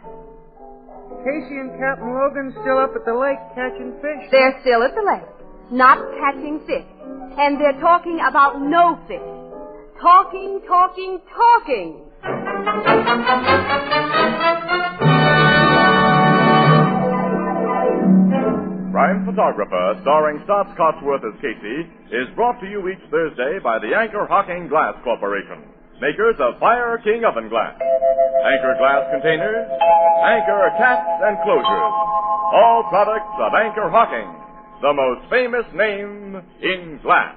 Casey and Captain Logan still up at the lake catching fish. They're still at the lake, not catching fish. And they're talking about no fish. Talking. Crime Photographer, starring Stotts Cotsworth as Casey, is brought to you each Thursday by the Anchor Hocking Glass Corporation, makers of Fire King oven glass, Anchor glass containers, Anchor caps and closures, all products of Anchor Hocking, the most famous name in glass.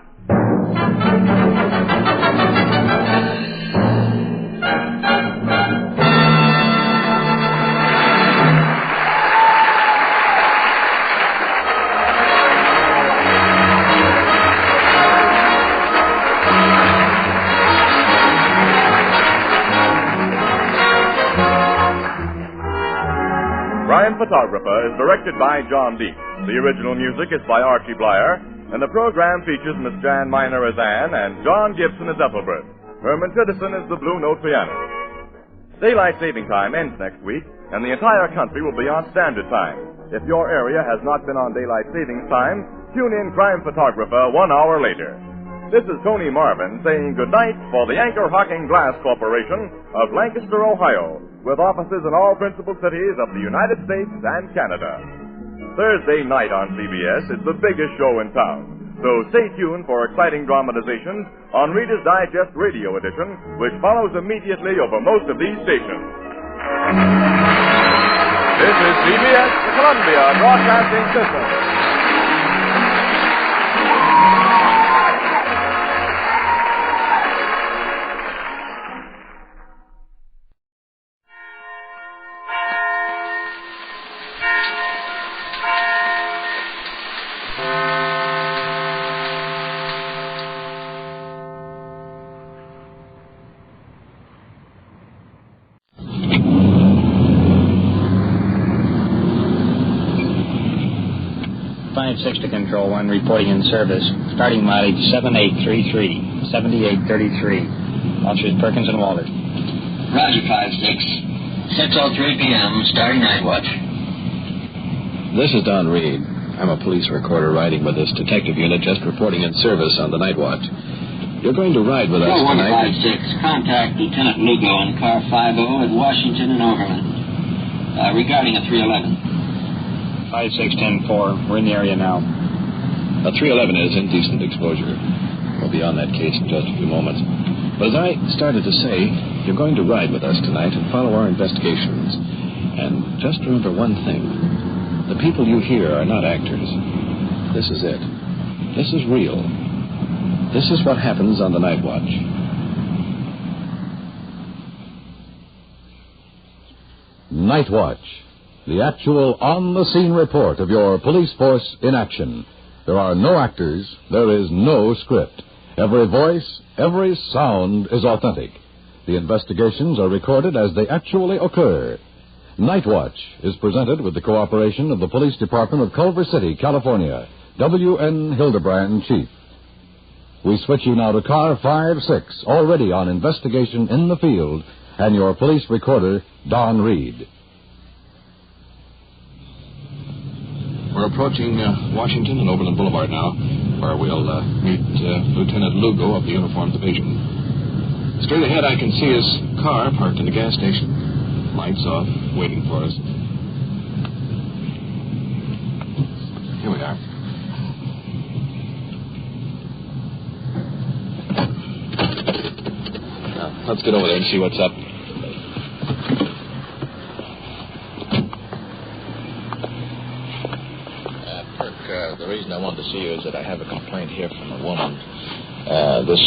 Crime Photographer is directed by John Deep. The original music is by Archie Blyer, and the program features Miss Jan Miner as Anne and John Gibson as Ethelbert. Herman Tittison is the Blue Note pianist. Daylight saving time ends next week, and the entire country will be on Standard Time. If your area has not been on Daylight Savings Time, tune in Crime Photographer 1 hour later. This is Tony Marvin saying goodnight for the Anchor Hocking Glass Corporation of Lancaster, Ohio, with offices in all principal cities of the United States and Canada. Thursday night on CBS is the biggest show in town, so stay tuned for exciting dramatizations on Reader's Digest Radio Edition, which follows immediately over most of these stations. This is CBS, the Columbia Broadcasting System. Six to Control 1, reporting in service. Starting mileage 7833, 7833. Officers Perkins and Walter. Roger, 5-6. 6:03 p.m., starting night watch. This is Don Reed. I'm a police recorder riding with this detective unit just reporting in service on the night watch. You're going to ride with us tonight. 156, contact Lieutenant Lugo in car 50 at Washington and Overland. Regarding a 311. 5610-4. We're in the area now. A 311 is indecent exposure. We'll be on that case in just a few moments. But as I started to say, you're going to ride with us tonight and follow our investigations. And just remember one thing. The people you hear are not actors. This is it. This is real. This is what happens on the night watch. Night Watch. The actual on-the-scene report of your police force in action. There are no actors. There is no script. Every voice, every sound is authentic. The investigations are recorded as they actually occur. Night Watch is presented with the cooperation of the Police Department of Culver City, California. W.N. Hildebrand, Chief. We switch you now to Car 5-6, already on investigation in the field, and your police recorder, Don Reed. We're approaching Washington and Oberlin Boulevard now, where we'll meet Lieutenant Lugo of the Uniform Division. Straight ahead, I can see his car parked in the gas station. Lights off, waiting for us. Here we are. Now, let's get over there and see what's up. The reason I wanted to see you is that I have a complaint here from a woman. This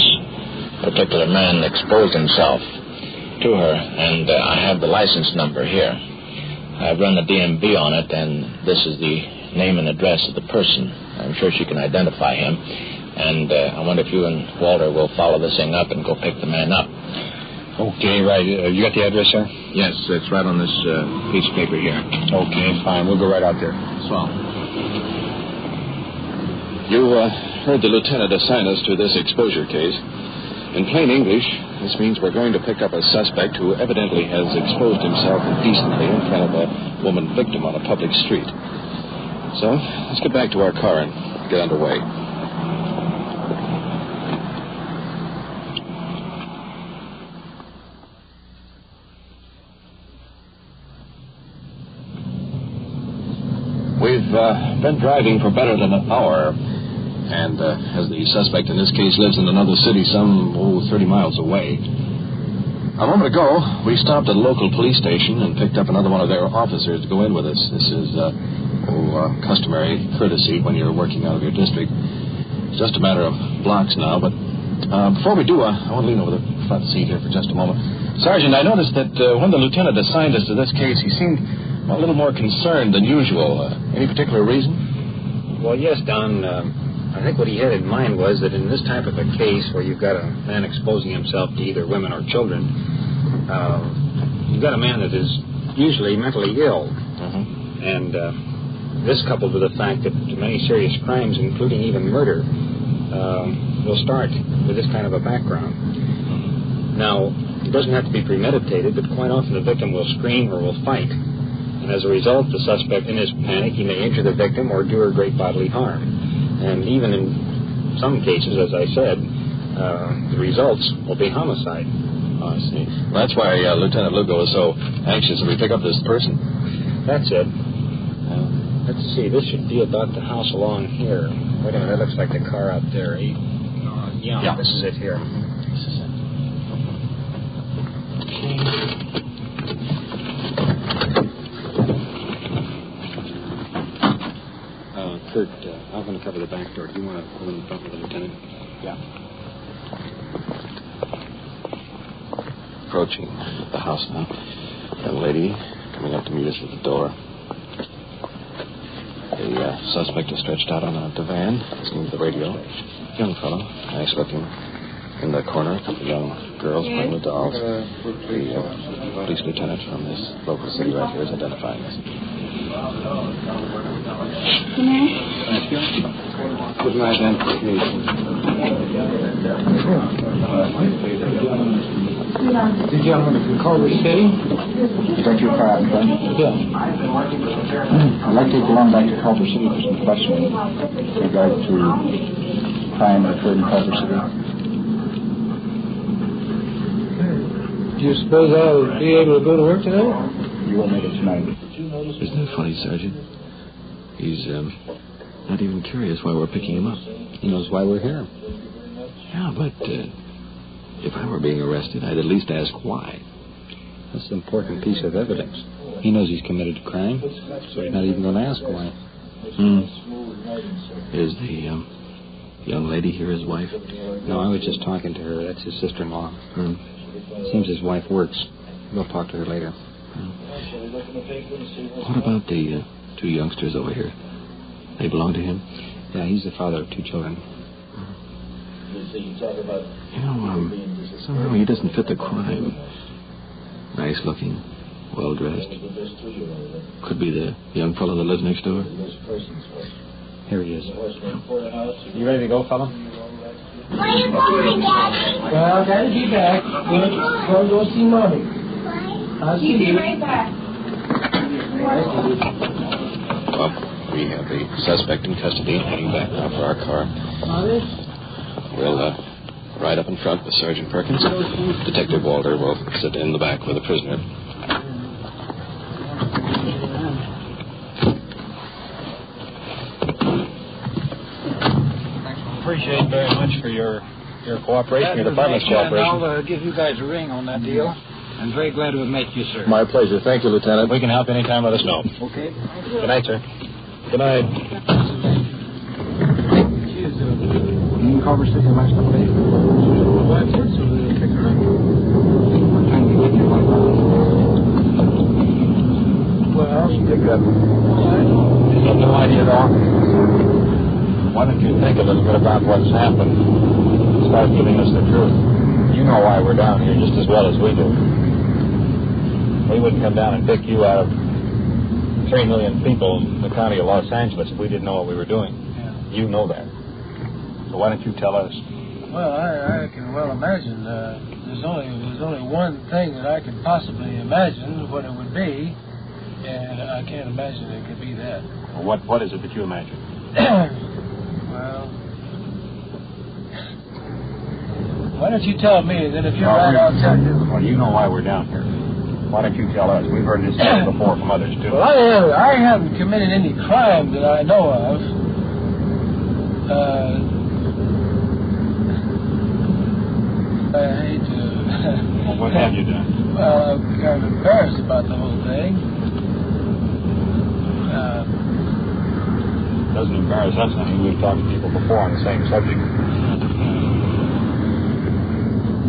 particular man exposed himself to her, and I have the license number here. I've run the DMV on it, and this is the name and address of the person. I'm sure she can identify him, and I wonder if you and Walter will follow this thing up and go pick the man up. Okay, right. You got the address, sir? Yes, it's right on this piece of paper here. Okay, fine. We'll go right out there. Swell. You heard the lieutenant assign us to this exposure case. In plain English, this means we're going to pick up a suspect who evidently has exposed himself indecently in front of a woman victim on a public street. So, let's get back to our car and get underway. We've been driving for better than an hour. And as the suspect in this case lives in another city some 30 miles away. A moment ago, we stopped at a local police station and picked up another one of their officers to go in with us. This is customary courtesy when you're working out of your district. It's just a matter of blocks now, but before we do, I want to lean over the front seat here for just a moment. Sergeant, I noticed that when the lieutenant assigned us to this case, he seemed a little more concerned than usual. Any particular reason? Well, yes, Don. I think what he had in mind was that in this type of a case where you've got a man exposing himself to either women or children, you've got a man that is usually mentally ill. And this coupled with the fact that many serious crimes, including even murder, will start with this kind of a background. Now, it doesn't have to be premeditated, but quite often the victim will scream or will fight. And as a result, the suspect, in his panic, he may injure the victim or do her great bodily harm. And even in some cases, as I said, the results will be homicide. Oh, I see. Well, that's why Lieutenant Lugo is so anxious that we pick up this person. That's it. Let's see. This should be about the house along here. Wait a minute. That looks like the car out there. Yeah, this is it here. This is it. Kurt, I'm going to cover the back door. Do you want to go in front with the lieutenant? Yeah. Approaching the house now. Young lady coming up to meet us at the door. The suspect is stretched out on a divan, listening to the radio. Young fellow, nice looking. In the corner, a couple of young girls playing with dolls. The police lieutenant from this local city right here is identifying us. Good night, identification. The gentleman from Culver City? Is that your car, friend? Yeah. I'd like to take you along back to Culver City for some questioning with regard to crime that occurred in Culver City. Do you suppose I'll be able to go to work today? You won't make it tonight. Isn't that funny, Sergeant? He's not even curious why we're picking him up. He knows why we're here. Yeah, but if I were being arrested, I'd at least ask why. That's an important piece of evidence. He knows he's committed a crime, so he's not even going to ask why. Is the young lady here his wife? No, I was just talking to her. That's his sister-in-law. Seems his wife works. We'll talk to her later. What about the two youngsters over here? They belong to him? Yeah, he's the father of two children. Somehow he doesn't fit the crime. Nice looking, well dressed. Could be the young fellow that lives next door. Here he is. You ready to go, fella? Where are you going, Daddy? Well, Daddy, be back. We'll go see Mommy. I'll see you. Right back. Well, we have the suspect in custody, heading back now for our car. We'll ride up in front with Sergeant Perkins. Detective Walter will sit in the back with the prisoner. Appreciate very much for your cooperation, your department's cooperation. I'll give you guys a ring on that deal. I'm very glad to have met you, sir. My pleasure. Thank you, Lieutenant. If we can help anytime, let us know. Okay. Good night, sir. Good night. You in Culver City last couple days? Well, I did, so we'll pick her up. What time did you get your wife out? Well, she picked up. You have no idea at all. Why don't you think a little bit about what's happened? Start giving us the truth. You know why we're down here just as well as we do. We wouldn't come down and pick you out of 3 million people in the county of Los Angeles if we didn't know what we were doing. Yeah. You know that. So why don't you tell us? Well, I can well imagine. There's only one thing that I could possibly imagine what it would be, and I can't imagine it could be that. Well, what is it that you imagine? Well, why don't you tell me, then if you're right, I'll tell you. Well, you know why we're down here. Why don't you tell us? We've heard this story before from others, too. Well, I haven't committed any crime that I know of. I hate to... Well, what have you done? Well, I'm kind of embarrassed about the whole thing. Doesn't embarrass us any. We've talked to people before on the same subject.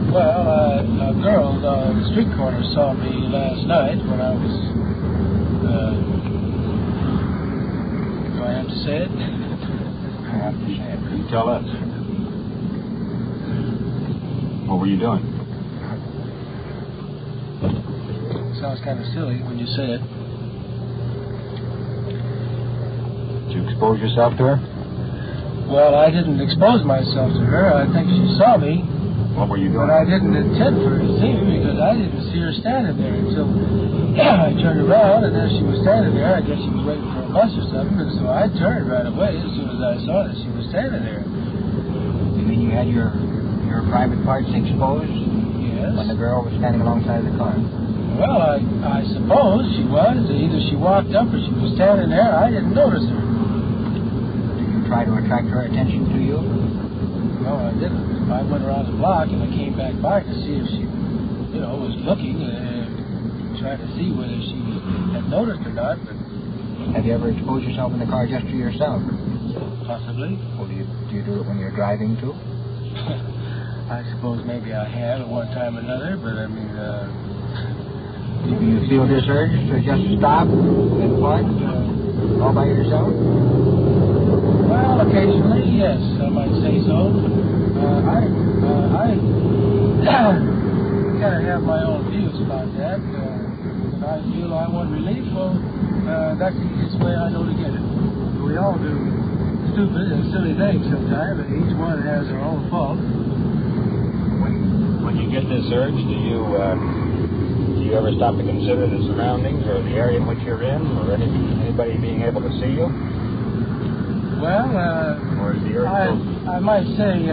Well, a girl on the street corner saw me last night when I was... do I have to say it? I have to say it. You tell us. What were you doing? Sounds kind of silly when you say it. Did you expose yourself to her? Well, I didn't expose myself to her. I think she saw me. What were you doing? But I didn't intend for her to see me because I didn't see her standing there until I turned around, and there she was standing there. I guess she was waiting for a bus or something, and so I turned right away as soon as I saw that she was standing there. You mean you had your private parts exposed? Yes. When the girl was standing alongside the car? Well, I suppose she was. Either she walked up or she was standing there. I didn't notice her. Did you try to attract her attention to you? No, I didn't. I went around the block and I came back by to see if she, was looking and trying to see whether she had noticed or not. But have you ever exposed yourself in the car just to yourself? Possibly. Well, do you do it when you're driving too? I suppose maybe I have at one time or another, but I mean, do you feel this urge to just stop and park all by yourself? Well, occasionally, yes, I might say so. I kind of have my own views about that. When I feel I want relief, well, that's the easiest way I know to get it. We all do stupid and silly things sometimes, and each one has their own fault. When you get this urge, do you ever stop to consider the surroundings or the area in which you're in, or anybody being able to see you? Well, or is the urge I might say,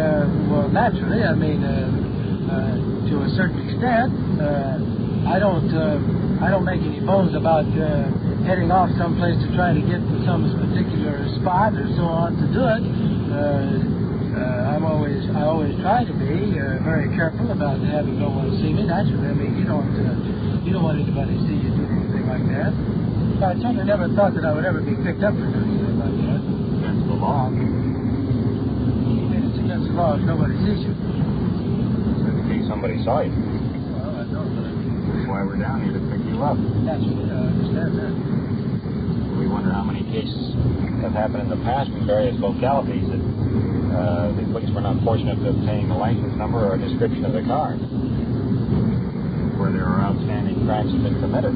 well, naturally, I mean, to a certain extent, I don't make any bones about heading off someplace to try to get to some particular spot or so on to do it. I always try to be very careful about having no one see me. Naturally, I mean, you don't want anybody to see you do anything like that. I certainly never thought that I would ever be picked up for doing anything like that. Against the law. It's against the law if nobody sees you. So in case somebody saw you. Well, I don't. That's why we're down here to pick you up. Naturally, I understand that. We wonder how many cases have happened in the past in various localities that The police were not fortunate to obtain a license number or a description of the car where there are outstanding crimes have been committed.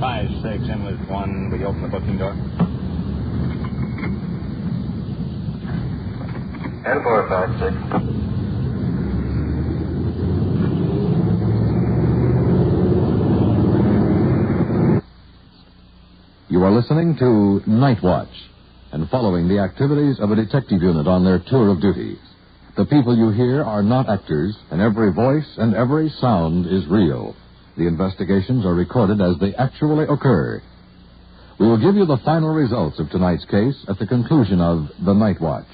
5-6, inlet 1. Will you open the booking door? And 456. You are listening to Night Watch and following the activities of a detective unit on their tour of duty. The people you hear are not actors, and every voice and every sound is real. The investigations are recorded as they actually occur. We will give you the final results of tonight's case at the conclusion of the Night Watch.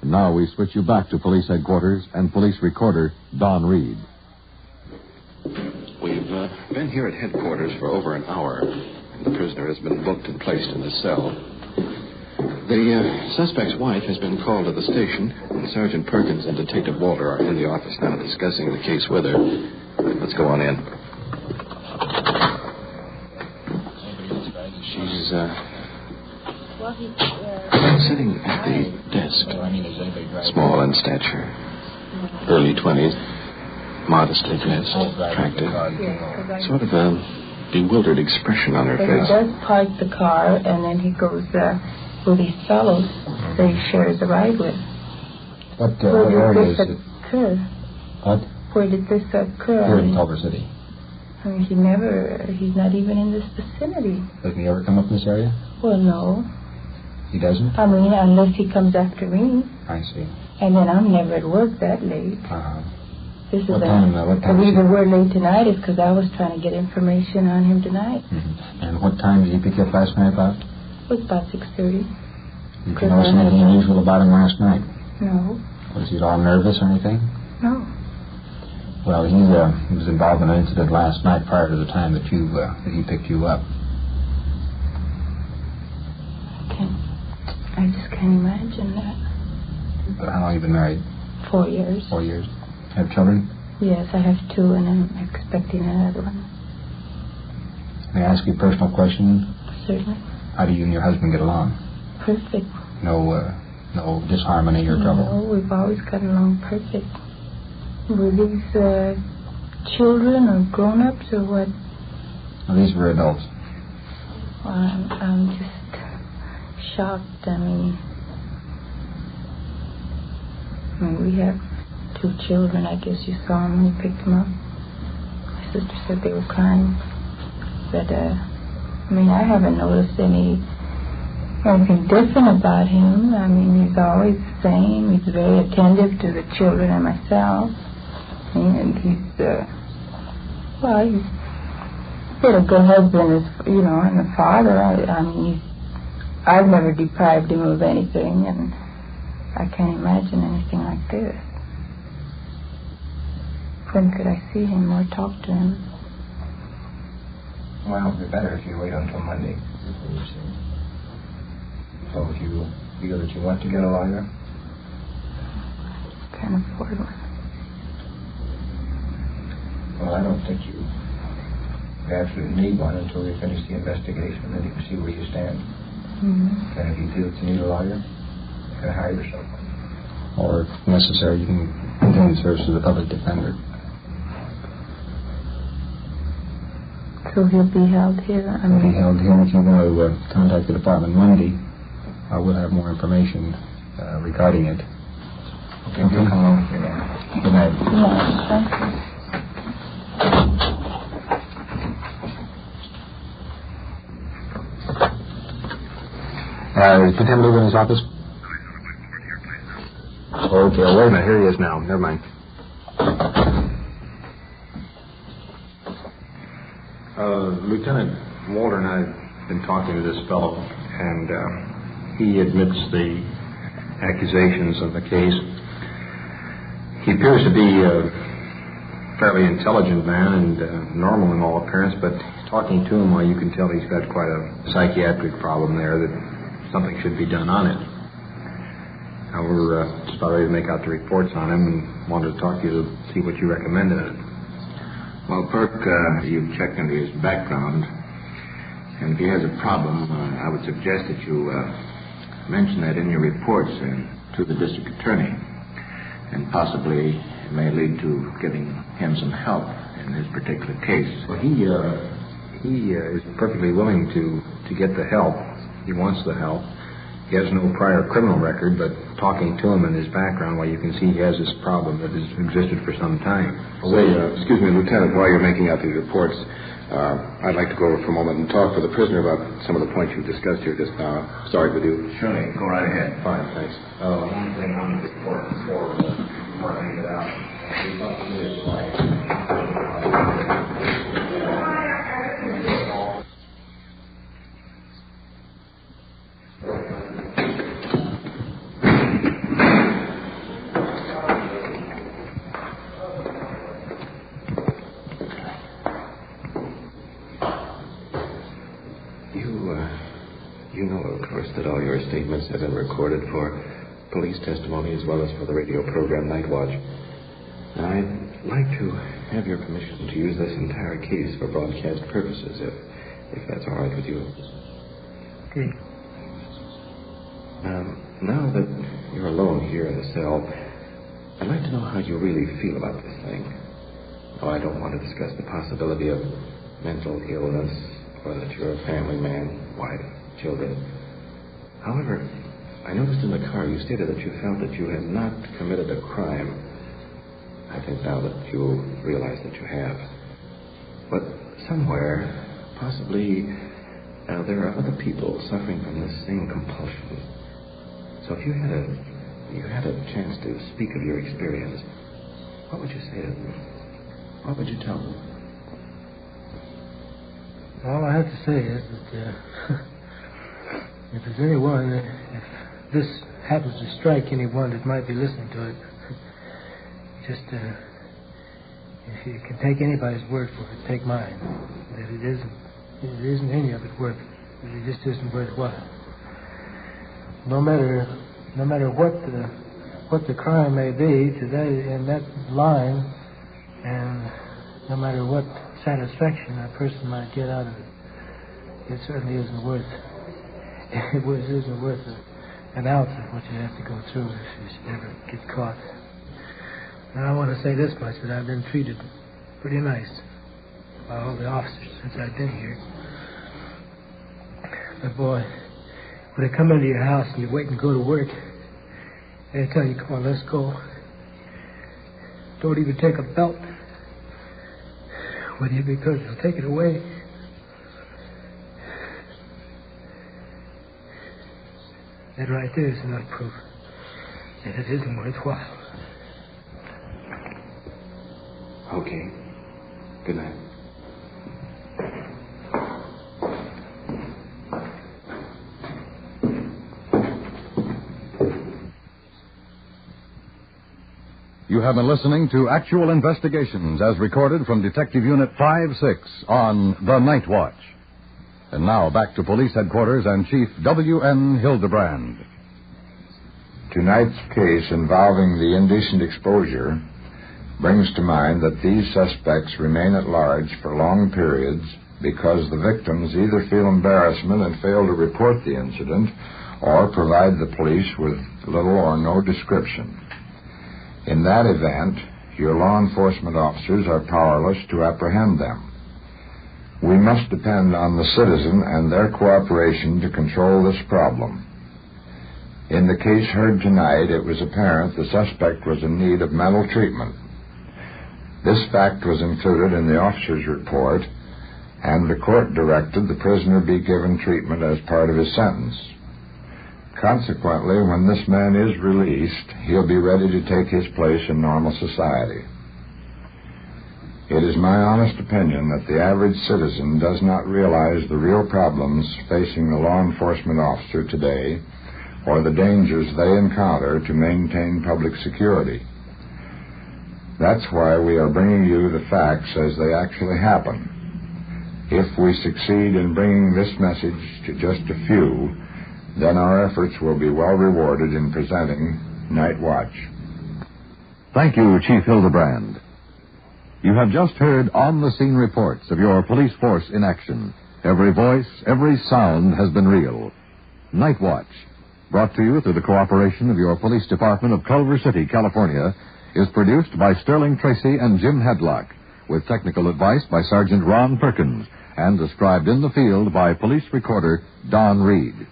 And now we switch you back to police headquarters and police recorder Don Reed. We've been here at headquarters for over an hour. The prisoner has been booked and placed in his cell. The suspect's wife has been called to the station, and Sergeant Perkins and Detective Walter are in the office now discussing the case with her. Let's go on in. She's sitting at the desk, small in stature, early 20s, modestly dressed, attractive, sort of a bewildered expression on her But face. he does park the car, and then he goes with these fellows that he shares a ride with. What Where area did is this it? occur? What? Where did this occur? Here in Culver City. I mean, he's not even in this vicinity. Doesn't he ever come up in this area? Well, no. He doesn't? I mean, unless he comes after me. I see. And then I'm never at work that late. This is What time the reason we're late tonight is because I was trying to get information on him tonight. Mm-hmm. And what time did he pick you up last night about? It was about 6:30. Did you notice anything unusual about him last night? No. Was he at all nervous or anything? No. Well, he was involved in an incident last night prior to the time that he picked you up. I just can't imagine that. But how long have you been married? 4 years. 4 years. Have children? Yes, I have 2, and I'm expecting another one. May I ask you a personal question? Certainly. How do you and your husband get along? Perfect. No disharmony or trouble? No, we've always gotten along perfect. Were these children or grown-ups or what? Well, these were adults. Well, I'm just shocked. I mean, we have 2 children. I guess you saw them when you picked them up. My sister said they were crying. But, I haven't noticed anything different about him. I mean, he's always the same. He's very attentive to the children and myself. And he's been a good husband, and a father. I've never deprived him of anything, and I can't imagine anything like this. When could I see him or talk to him? Well, it would be better if you wait until Monday. So if you feel that you want to get a lawyer? Can't afford one. Well, I don't think you absolutely need one until we finish the investigation, and then you can see where you stand. Mm-hmm. And if you feel that you need a lawyer, you can hire yourself one. Or, if necessary, you can continue the service of the public defender. So he'll be held here? He'll be held here. If you want to contact the department Monday, we'll have more information regarding it. Okay, you'll come over here now. Good night. No, thank you. Is Lieutenant Luger in his office? Okay, wait a minute. Here he is now. Never mind. Lieutenant Walter and I have been talking to this fellow, and he admits the accusations of the case. He appears to be a fairly intelligent man and normal in all appearance, but talking to him, you can tell he's got quite a psychiatric problem there, that something should be done on it. Now, we're just about ready to make out the reports on him and wanted to talk to you to see what you recommended in it. Well, Perk, you've checked into his background, And if he has a problem, I would suggest that you mention that in your reports to the district attorney. And possibly it may lead to giving him some help in his particular case. Well, he is perfectly willing to get the help. He wants the help. He has no prior criminal record, but talking to him and his background, well, you can see he has this problem that has existed for some time. Excuse me, Lieutenant, while you're making out these reports, I'd like to go over for a moment and talk with the prisoner about some of the points you've discussed here just now. Sorry with you. Surely, go right ahead. Fine, thanks. One thing on the report before I get it out. You know, of course, that all your statements have been recorded for police testimony as well as for the radio program Night Watch. And I'd like to have your permission to use this entire case for broadcast purposes, if that's all right with you. Okay. Now that you're alone here in the cell, I'd like to know how you really feel about this thing. Oh, I don't want to discuss the possibility of mental illness or that you're a family man, wife, children. However, I noticed in the car you stated that you felt that you had not committed a crime. I think now that you realize that you have. But somewhere, possibly, there are other people suffering from this same compulsion. So if you had a chance to speak of your experience, what would you say to them? What would you tell them? All I have to say is that if there's anyone, if this happens to strike anyone that might be listening to it, just if you can take anybody's word for it, take mine. That it isn't any of it worth it. That it just isn't worthwhile. No matter what the crime may be in that line, and no matter what satisfaction a person might get out of it, it certainly isn't worth an ounce of what you have to go through if you should ever get caught. Now I want to say this much, that I've been treated pretty nice by all the officers since I've been here. But boy, when they come into your house and you wait and go to work, they tell you, come on, let's go. Don't even take a belt with you because they'll take it away. That right there is enough proof that it isn't worthwhile. Okay. Good night. You have been listening to Actual Investigations as recorded from Detective Unit 5-6 on The Night Watch. And now back to Police Headquarters and Chief W.N. Hildebrand. Tonight's case involving the indecent exposure brings to mind that these suspects remain at large for long periods because the victims either feel embarrassment and fail to report the incident or provide the police with little or no description. In that event, your law enforcement officers are powerless to apprehend them. We must depend on the citizen and their cooperation to control this problem. In the case heard tonight, it was apparent the suspect was in need of mental treatment. This fact was included in the officer's report, and the court directed the prisoner be given treatment as part of his sentence. Consequently, when this man is released, he'll be ready to take his place in normal society. It is my honest opinion that the average citizen does not realize the real problems facing the law enforcement officer today or the dangers they encounter to maintain public security. That's why we are bringing you the facts as they actually happen. If we succeed in bringing this message to just a few, then our efforts will be well rewarded in presenting Night Watch. Thank you, Chief Hildebrand. You have just heard on-the-scene reports of your police force in action Every voice, every sound has been real. Night Watch, brought to you through the cooperation of your police department of Culver City, California, is produced by Sterling Tracy and Jim Hadlock, with technical advice by Sergeant Ron Perkins, and described in the field by police recorder Don Reed.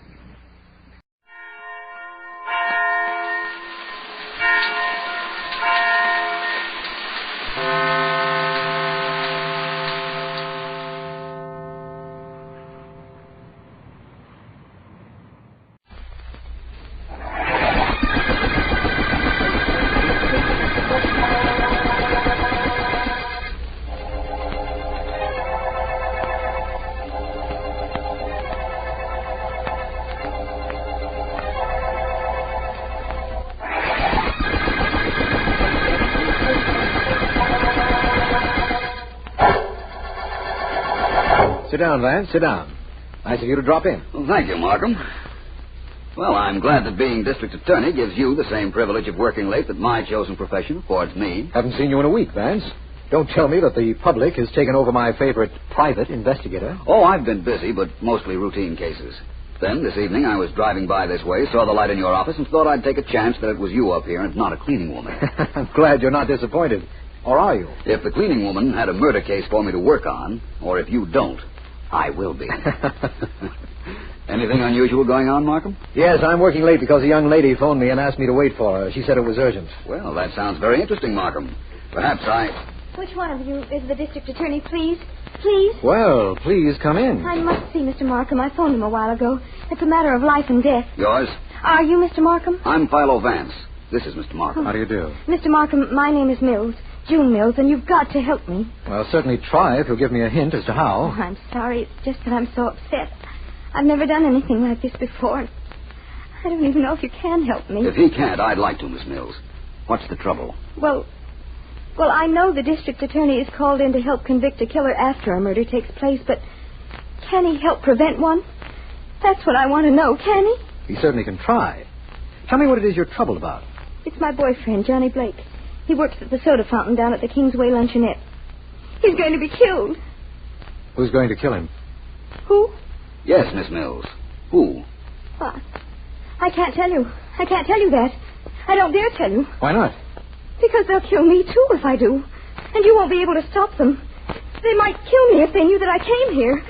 Sit down, Vance. Sit down. Nice of you to drop in. Well, thank you, Markham. Well, I'm glad that being district attorney gives you the same privilege of working late that my chosen profession affords me. Haven't seen you in a week, Vance. Don't tell me that the public has taken over my favorite private investigator. Oh, I've been busy, but mostly routine cases. Then, this evening, I was driving by this way, saw the light in your office, and thought I'd take a chance that it was you up here and not a cleaning woman. I'm glad you're not disappointed. Or are you? If the cleaning woman had a murder case for me to work on, or if you don't, I will be. Anything unusual going on, Markham? Yes, I'm working late because a young lady phoned me and asked me to wait for her. She said it was urgent. Well, that sounds very interesting, Markham. Perhaps Which one of you is the district attorney, please? Please? Well, please come in. I must see Mr. Markham. I phoned him a while ago. It's a matter of life and death. Yours? Are you Mr. Markham? I'm Philo Vance. This is Mr. Markham. How do you do? Mr. Markham, my name is Mills. June Mills, and you've got to help me. Well, certainly try if you'll give me a hint as to how. Oh, I'm sorry. It's just that I'm so upset. I've never done anything like this before. I don't even know if you can help me. If he can't, I'd like to, Miss Mills. What's the trouble? Well, I know the district attorney is called in to help convict a killer after a murder takes place, but can he help prevent one? That's what I want to know. Can he? He certainly can try. Tell me what it is you're troubled about. It's my boyfriend, Johnny Blake. He works at the soda fountain down at the Kingsway Luncheonette. He's going to be killed. Who's going to kill him? Who? Yes, Miss Mills. Who? I can't tell you. I can't tell you that. I don't dare tell you. Why not? Because they'll kill me, too, if I do. And you won't be able to stop them. They might kill me if they knew that I came here.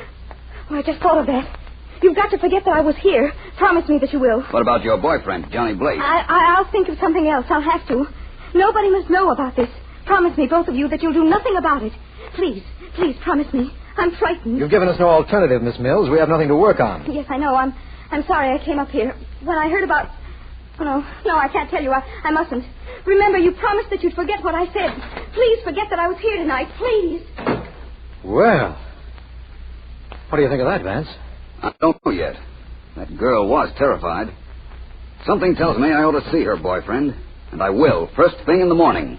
Oh, I just thought of that. You've got to forget that I was here. Promise me that you will. What about your boyfriend, Johnny Blake? I'll think of something else. I'll have to. Nobody must know about this. Promise me, both of you, that you'll do nothing about it. Please, please, promise me. I'm frightened. You've given us no alternative, Miss Mills. We have nothing to work on. Yes, I know. I'm sorry I came up here. When I heard about... Oh, no, I can't tell you. I mustn't. Remember, you promised that you'd forget what I said. Please forget that I was here tonight. Please. Well, what do you think of that, Vance? I don't know yet. That girl was terrified. Something tells me I ought to see her boyfriend. And I will, first thing in the morning.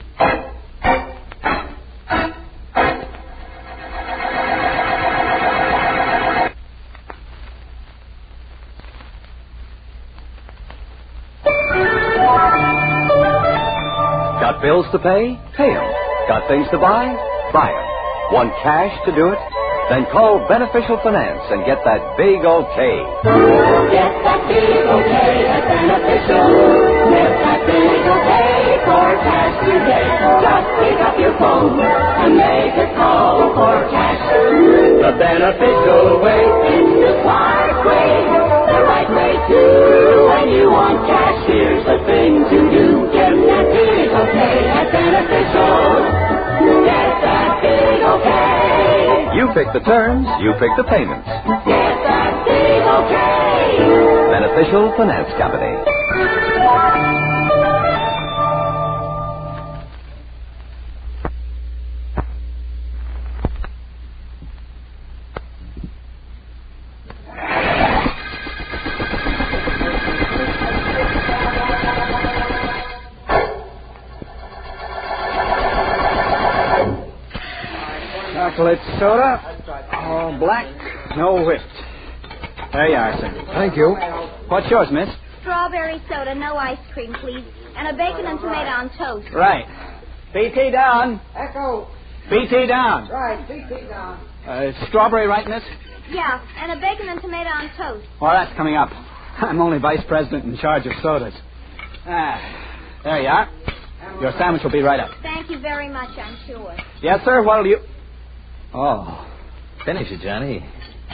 Got bills to pay? Pay 'em. Got things to buy? Buy 'em. Want cash to do it? Then call Beneficial Finance and get that big okay. Get that big okay at Beneficial. Get that big okay for cash today. Just pick up your phone and make a call for cash. The beneficial way in the smart way. The right way too. When you want cash, here's the thing to do. Get that big okay at Beneficial. Get that big okay. You pick the terms, you pick the payments. Get that big okay. Beneficial Finance Company. Chocolate soda, all black, no whipped. There you are, sir. Thank you. What's yours, miss? Strawberry soda, no ice cream, please. And a bacon and tomato on toast. Right. BT down. Echo. BT down. Right, BT down. Strawberry right, miss? Yeah, and a bacon and tomato on toast. Well, that's coming up. I'm only vice president in charge of sodas. There you are. Your sandwich will be right up. Thank you very much, I'm sure. Yes, sir. What'll you... Oh, finish it, Johnny.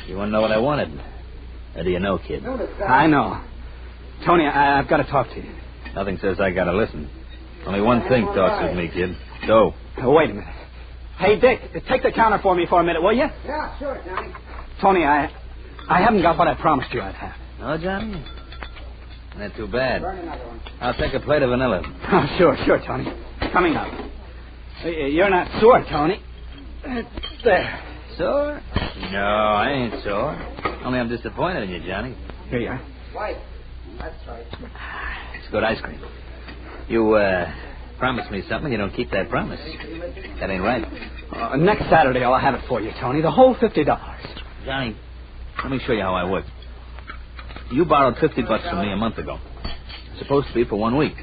You want to know what I wanted? How do you know, kid? I know. Tony, I've got to talk to you. Nothing says I got to listen. Only one thing talks with me, kid. Go. Wait a minute. Hey, Dick, take the counter for me for a minute, will you? Yeah, sure, Johnny. Tony, I haven't got what I promised you I'd have. No, Johnny? Not too bad. I'll take a plate of vanilla. Oh, sure, Tony. Coming up. You're not sore, Tony. There. Sore? No, I ain't sore. Only I'm disappointed in you, Johnny. Here you are. White. That's right. It's good ice cream. You, promised me something. You don't keep that promise. That ain't right. Next Saturday I'll have it for you, Tony. The whole $50. Johnny, let me show you how I work. You borrowed $50 from me a month ago. It's supposed to be for 1 week.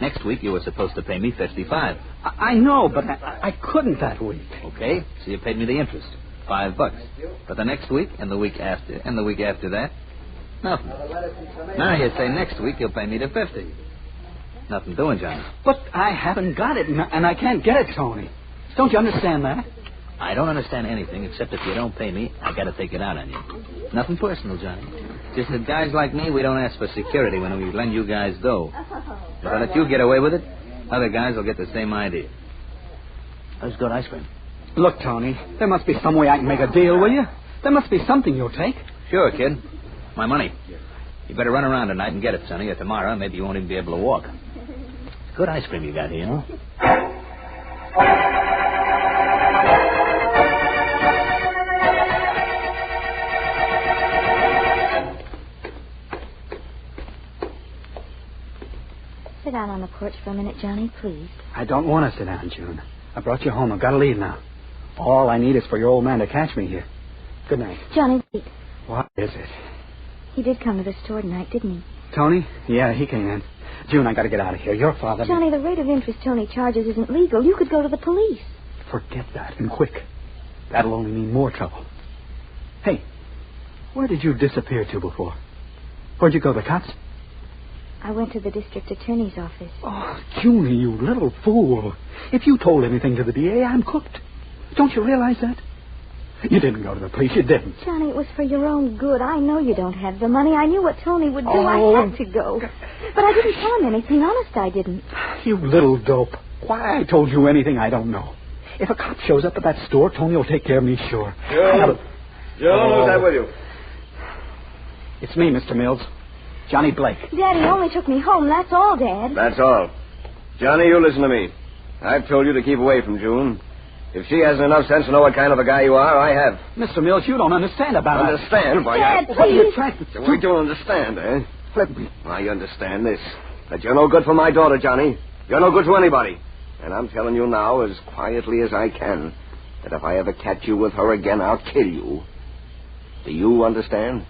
Next week you were supposed to pay me $55. I know, but I couldn't that week. Okay, so you paid me the interest, $5. But the next week and the week after and the week after that, nothing. Now you say next week you'll pay me the $50. Nothing doing, Johnny. But I haven't got it, and I can't get it, Tony. Don't you understand that? I don't understand anything except if you don't pay me, I got to take it out on you. Nothing personal, Johnny. Just that guys like me, we don't ask for security when we lend you guys dough. If I let you get away with it, other guys will get the same idea. That's good ice cream. Look, Tony, there must be some way I can make a deal, will you? There must be something you'll take. Sure, kid. My money. You better run around tonight and get it, Sonny, or tomorrow maybe you won't even be able to walk. Good ice cream you got here, huh? Sit down on the porch for a minute, Johnny, please. I don't want to sit down, June. I brought you home. I've got to leave now. All I need is for your old man to catch me here. Good night. Johnny, wait. What is it? He did come to the store tonight, didn't he? Tony? Yeah, he came in. June, I got to get out of here. Your father... Johnny, the rate of interest Tony charges isn't legal. You could go to the police. Forget that, and quick. That'll only mean more trouble. Hey, where did you disappear to before? Where'd you go, the cops? I went to the district attorney's office. Oh, Junie, you little fool. If you told anything to the DA, I'm cooked. Don't you realize that? You didn't go to the police. You didn't. Johnny, it was for your own good. I know you don't have the money. I knew what Tony would do. I had to go. But I didn't tell him anything. Honest, I didn't. You little dope. Why I told you anything, I don't know. If a cop shows up at that store, Tony will take care of me, sure. Joe, who's that with you? It's me, Mr. Mills. Johnny Blake. Daddy only took me home. That's all, Dad. That's all. Johnny, you listen to me. I've told you to keep away from June. If she hasn't enough sense to know what kind of a guy you are, I have. Mr. Mills, you don't understand about it. Understand? Why, Dad, what are you please. trying to do? What you don't understand, eh? Flip me. I understand this. That you're no good for my daughter, Johnny. You're no good to anybody. And I'm telling you now, as quietly as I can, that if I ever catch you with her again, I'll kill you. Do you understand?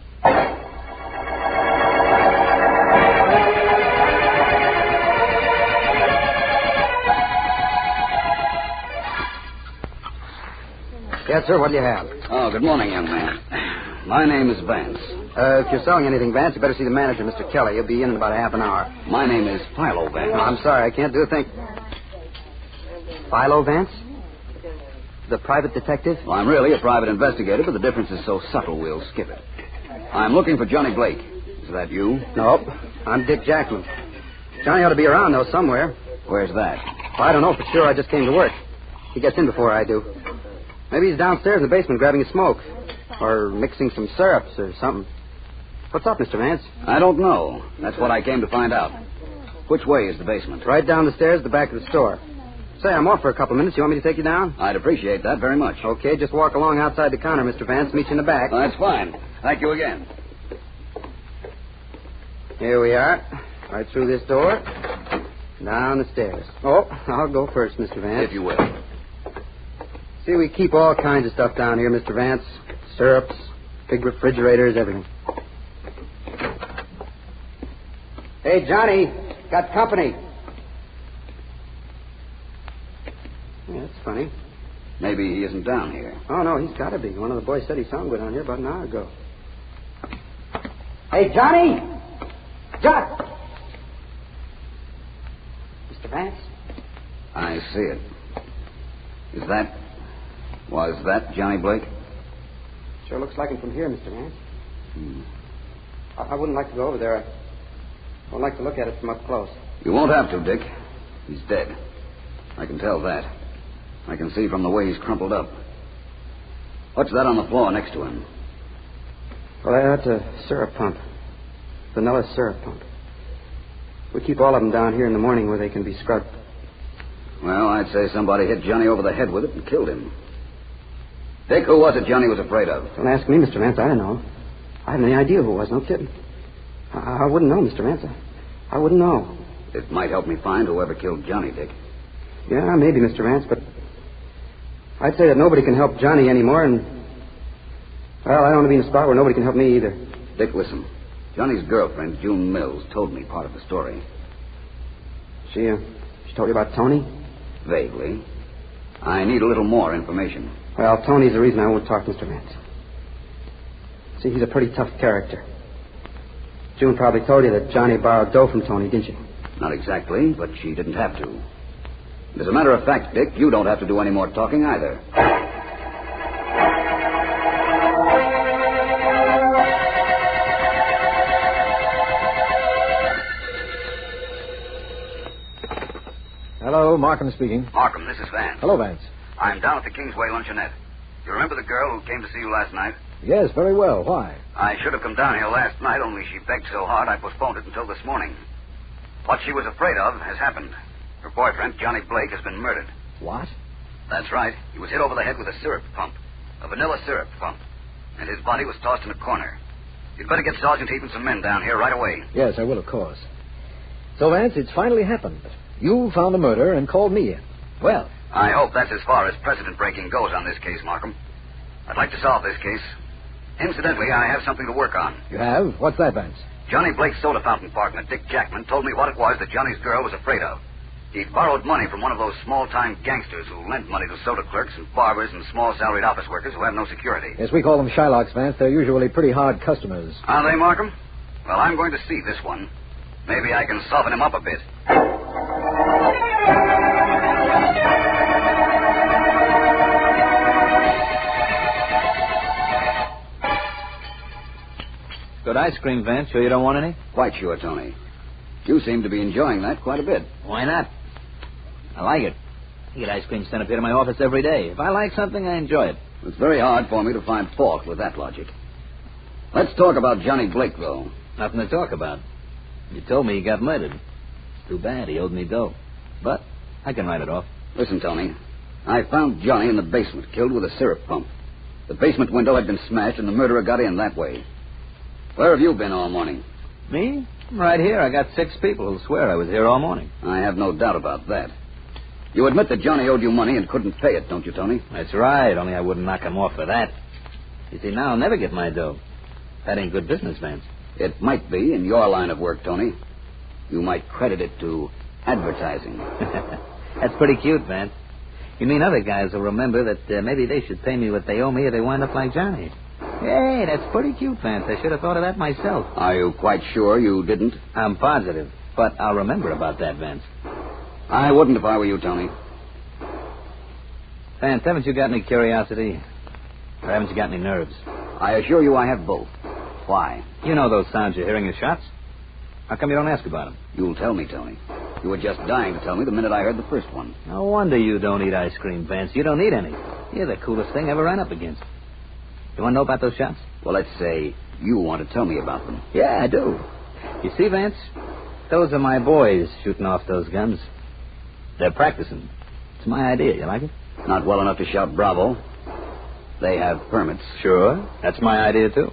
Yes, sir, what do you have? Oh, good morning, young man. My name is Vance. If you're selling anything, Vance, you better see the manager, Mr. Kelly. He'll be in about half an hour. My name is Philo Vance. No, I'm sorry, I can't do a thing. Philo Vance? The private detective? Well, I'm really a private investigator, but the difference is so subtle we'll skip it. I'm looking for Johnny Blake. Is that you? Nope. I'm Dick Jackman. Johnny ought to be around, though, somewhere. Where's that? Well, I don't know for sure. I just came to work. He gets in before I do. Maybe he's downstairs in the basement grabbing a smoke. Or mixing some syrups or something. What's up, Mr. Vance? I don't know. That's what I came to find out. Which way is the basement? Right down the stairs at the back of the store. Say, I'm off for a couple of minutes. You want me to take you down? I'd appreciate that very much. Okay, just walk along outside the counter, Mr. Vance. Meet you in the back. That's fine. Thank you again. Here we are. Right through this door. Down the stairs. Oh, I'll go first, Mr. Vance. If you will. See, we keep all kinds of stuff down here, Mr. Vance. Syrups, big refrigerators, everything. Hey, Johnny, got company. Yeah, that's funny. Maybe he isn't down here. Oh, no, he's got to be. One of the boys said he saw him go down here about an hour ago. Hey, Johnny! John! Mr. Vance? I see it. Was that Johnny Blake? Sure looks like him from here, Mr. Vance. I wouldn't like to go over there. I would like to look at it from up close. You won't have to, Dick. He's dead. I can tell that. I can see from the way he's crumpled up. What's that on the floor next to him? Well, that's a syrup pump. Vanilla syrup pump. We keep all of them down here in the morning where they can be scrubbed. Well, I'd say somebody hit Johnny over the head with it and killed him. Dick, who was it Johnny was afraid of? Don't ask me, Mr. Vance. I don't know. I haven't any idea who it was. No kidding. I wouldn't know, Mr. Vance. I wouldn't know. It might help me find whoever killed Johnny, Dick. Yeah, maybe, Mr. Vance, but I'd say that nobody can help Johnny anymore, and, well, I don't want to be in a spot where nobody can help me either. Dick, listen. Johnny's girlfriend, June Mills, told me part of the story. She told you about Tony? Vaguely. I need a little more information. Well, Tony's the reason I won't talk, Mr. Vance. See, he's a pretty tough character. June probably told you that Johnny borrowed dough from Tony, didn't she? Not exactly, but she didn't have to. As a matter of fact, Dick, you don't have to do any more talking either. Hello, Markham speaking. Markham, this is Vance. Hello, Vance. I'm down at the Kingsway Luncheonette. You remember the girl who came to see you last night? Yes, very well. Why? I should have come down here last night, only she begged so hard I postponed it until this morning. What she was afraid of has happened. Her boyfriend, Johnny Blake, has been murdered. What? That's right. He was hit over the head with a syrup pump. A vanilla syrup pump. And his body was tossed in a corner. You'd better get Sergeant Heath and some men down here right away. Yes, I will, of course. So, Vance, it's finally happened. You found the murder and called me in. Well. I hope that's as far as precedent-breaking goes on this case, Markham. I'd like to solve this case. Incidentally, I have something to work on. You have? What's that, Vance? Johnny Blake's soda fountain partner, Dick Jackman, told me what it was that Johnny's girl was afraid of. He'd borrowed money from one of those small-time gangsters who lent money to soda clerks and barbers and small salaried office workers who have no security. Yes, we call them Shylocks, Vance. They're usually pretty hard customers. Are they, Markham? Well, I'm going to see this one. Maybe I can soften him up a bit. Good ice cream, Vance. Sure you don't want any? Quite sure, Tony. You seem to be enjoying that quite a bit. Why not? I like it. I get ice cream sent up here to my office every day. If I like something, I enjoy it. It's very hard for me to find fault with that logic. Let's talk about Johnny Blake, though. Nothing to talk about. You told me he got murdered. Too bad. He owed me dough. But I can write it off. Listen, Tony. I found Johnny in the basement, killed with a syrup pump. The basement window had been smashed, and the murderer got in that way. Where have you been all morning? Me? Right here. I got 6 people who swear I was here all morning. I have no doubt about that. You admit that Johnny owed you money and couldn't pay it, don't you, Tony? That's right, only I wouldn't knock him off for that. You see, now I'll never get my dough. That ain't good business, Vance. It might be in your line of work, Tony. You might credit it to advertising. That's pretty cute, Vance. You mean other guys will remember that maybe they should pay me what they owe me or they wind up like Johnny. Hey, that's pretty cute, Vance. I should have thought of that myself. Are you quite sure you didn't? I'm positive, but I'll remember about that, Vance. I wouldn't if I were you, Tony. Vance, haven't you got any curiosity? Or haven't you got any nerves? I assure you I have both. Why? You know those sounds you're hearing as shots. How come you don't ask about them? You'll tell me, Tony. You were just dying to tell me the minute I heard the first one. No wonder you don't eat ice cream, Vance. You don't need any. You're the coolest thing I ever ran up against. You want to know about those shots? Well, let's say you want to tell me about them. Yeah, I do. You see, Vance, those are my boys shooting off those guns. They're practicing. It's my idea. You like it? Not well enough to shout bravo. They have permits. Sure. That's my idea, too.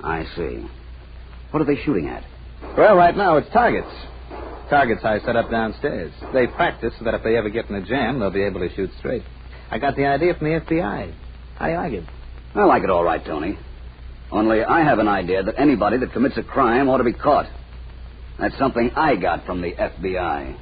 I see. What are they shooting at? Well, right now it's targets. Targets I set up downstairs. They practice so that if they ever get in a jam, they'll be able to shoot straight. I got the idea from the FBI. How do you like it? I like it all right, Tony. Only I have an idea that anybody that commits a crime ought to be caught. That's something I got from the FBI.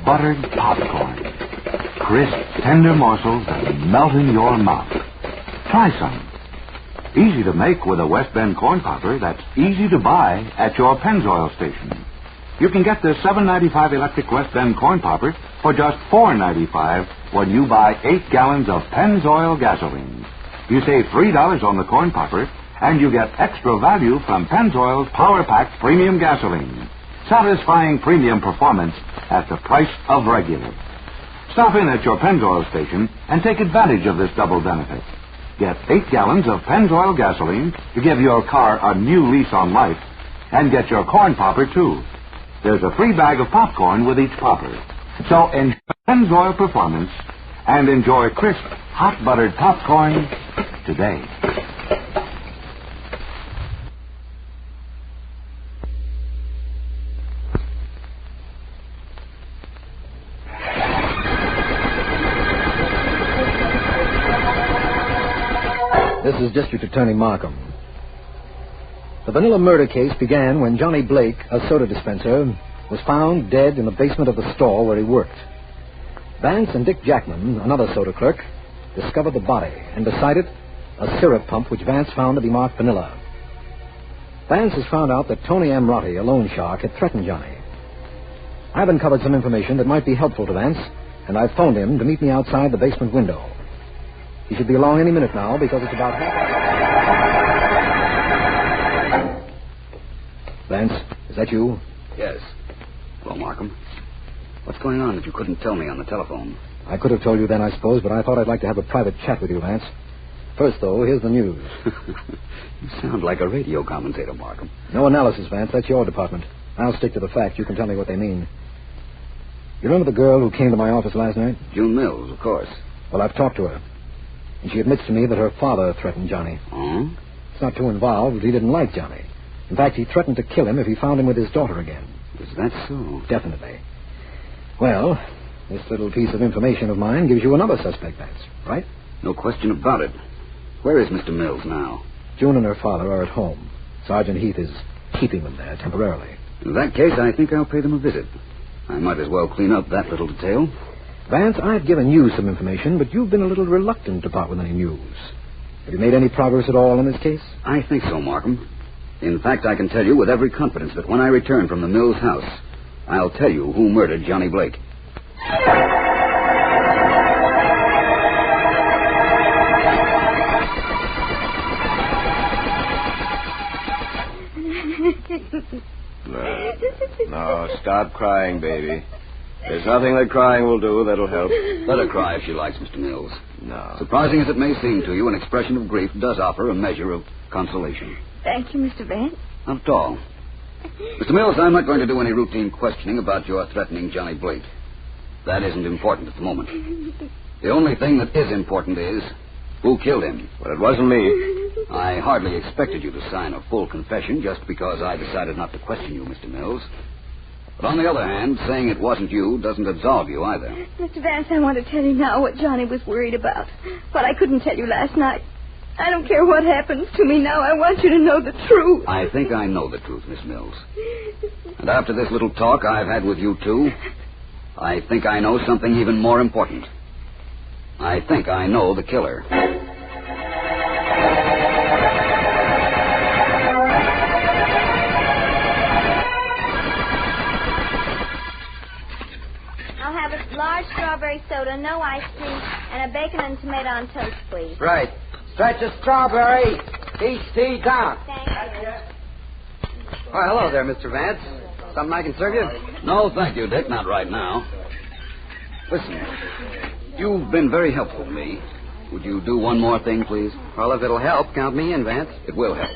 buttered popcorn. Crisp, tender morsels that melt in your mouth. Try some. Easy to make with a West Bend corn popper that's easy to buy at your Pennzoil station. You can get this $7.95 electric West Bend corn popper for just $4.95 when you buy 8 gallons of Pennzoil gasoline. You save $3 on the corn popper, and you get extra value from Pennzoil's power-packed premium gasoline. Satisfying premium performance at the price of regular. Stop in at your Pennzoil station and take advantage of this double benefit. Get 8 gallons of Pennzoil gasoline to give your car a new lease on life, and get your corn popper, too. There's a free bag of popcorn with each popper. So enjoy Pennzoil performance and enjoy crisp, hot buttered popcorn today. This is District Attorney Markham. The Vanilla murder case began when Johnny Blake, a soda dispenser, was found dead in the basement of the store where he worked. Vance and Dick Jackman, another soda clerk, discovered the body, and beside it, a syrup pump which Vance found to be marked vanilla. Vance has found out that Tony M. Rotti, a loan shark, had threatened Johnny. I've uncovered some information that might be helpful to Vance, and I've phoned him to meet me outside the basement window. He should be along any minute now because it's about Vance, is that you? Yes. Hello, Markham. What's going on that you couldn't tell me on the telephone? I could have told you then, I suppose, but I thought I'd like to have a private chat with you, Vance. First, though, here's the news. You sound like a radio commentator, Markham. No analysis, Vance. That's your department. I'll stick to the facts. You can tell me what they mean. You remember the girl who came to my office last night? June Mills, of course. Well, I've talked to her. And she admits to me that her father threatened Johnny. Oh? It's not too involved. He didn't like Johnny. In fact, he threatened to kill him if he found him with his daughter again. Is that so? Definitely. Well, this little piece of information of mine gives you another suspect, Vance, right? No question about it. Where is Mr. Mills now? June and her father are at home. Sergeant Heath is keeping them there temporarily. In that case, I think I'll pay them a visit. I might as well clean up that little detail. Vance, I've given you some information, but you've been a little reluctant to part with any news. Have you made any progress at all in this case? I think so, Markham. In fact, I can tell you with every confidence that when I return from the Mills house, I'll tell you who murdered Johnny Blake. No, stop crying, baby. There's nothing that crying will do that'll help. Let her cry if she likes, Mr. Mills. No. Surprising as it may seem to you, an expression of grief does offer a measure of consolation. Thank you, Mr. Vance. Not at all. Mr. Mills, I'm not going to do any routine questioning about your threatening Johnny Blake. That isn't important at the moment. The only thing that is important is who killed him. Well, it wasn't me. I hardly expected you to sign a full confession just because I decided not to question you, Mr. Mills. But on the other hand, saying it wasn't you doesn't absolve you either. Mr. Vance, I want to tell you now what Johnny was worried about. What I couldn't tell you last night. I don't care what happens to me now. I want you to know the truth. I think I know the truth, Miss Mills. And after this little talk I've had with you two, I think I know something even more important. I think I know the killer. I'll have a large strawberry soda, no ice cream, and a bacon and tomato on toast, please. Right. Stretch a strawberry. Each tea down. Thank you. Oh, hello there, Mr. Vance. Something I can serve you? No, thank you, Dick. Not right now. Listen, you've been very helpful to me. Would you do one more thing, please? Well, if it'll help, count me in, Vance. It will help.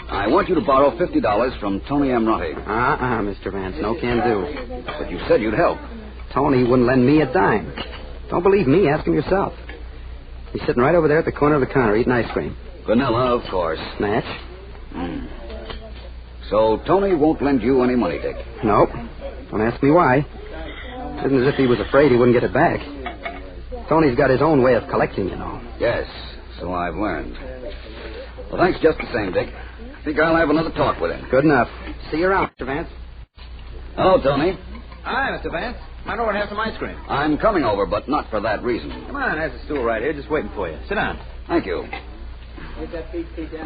I want you to borrow $50 from Tony M. Rotti. Mr. Vance. No can do. But you said you'd help. Tony wouldn't lend me a dime. Don't believe me, ask him yourself. He's sitting right over there at the corner of the counter eating ice cream. Vanilla, of course. Snatch. So Tony won't lend you any money, Dick? Nope. Don't ask me why. It isn't as if he was afraid he wouldn't get it back. Tony's got his own way of collecting, you know. Yes, so I've learned. Well, thanks just the same, Dick. I think I'll have another talk with him. Good enough. See you around, Mr. Vance. Hello, Tony. Hi, Mr. Vance. Come on over and have some ice cream. I'm coming over, but not for that reason. Come on, there's a stool right here just waiting for you. Sit down. Thank you.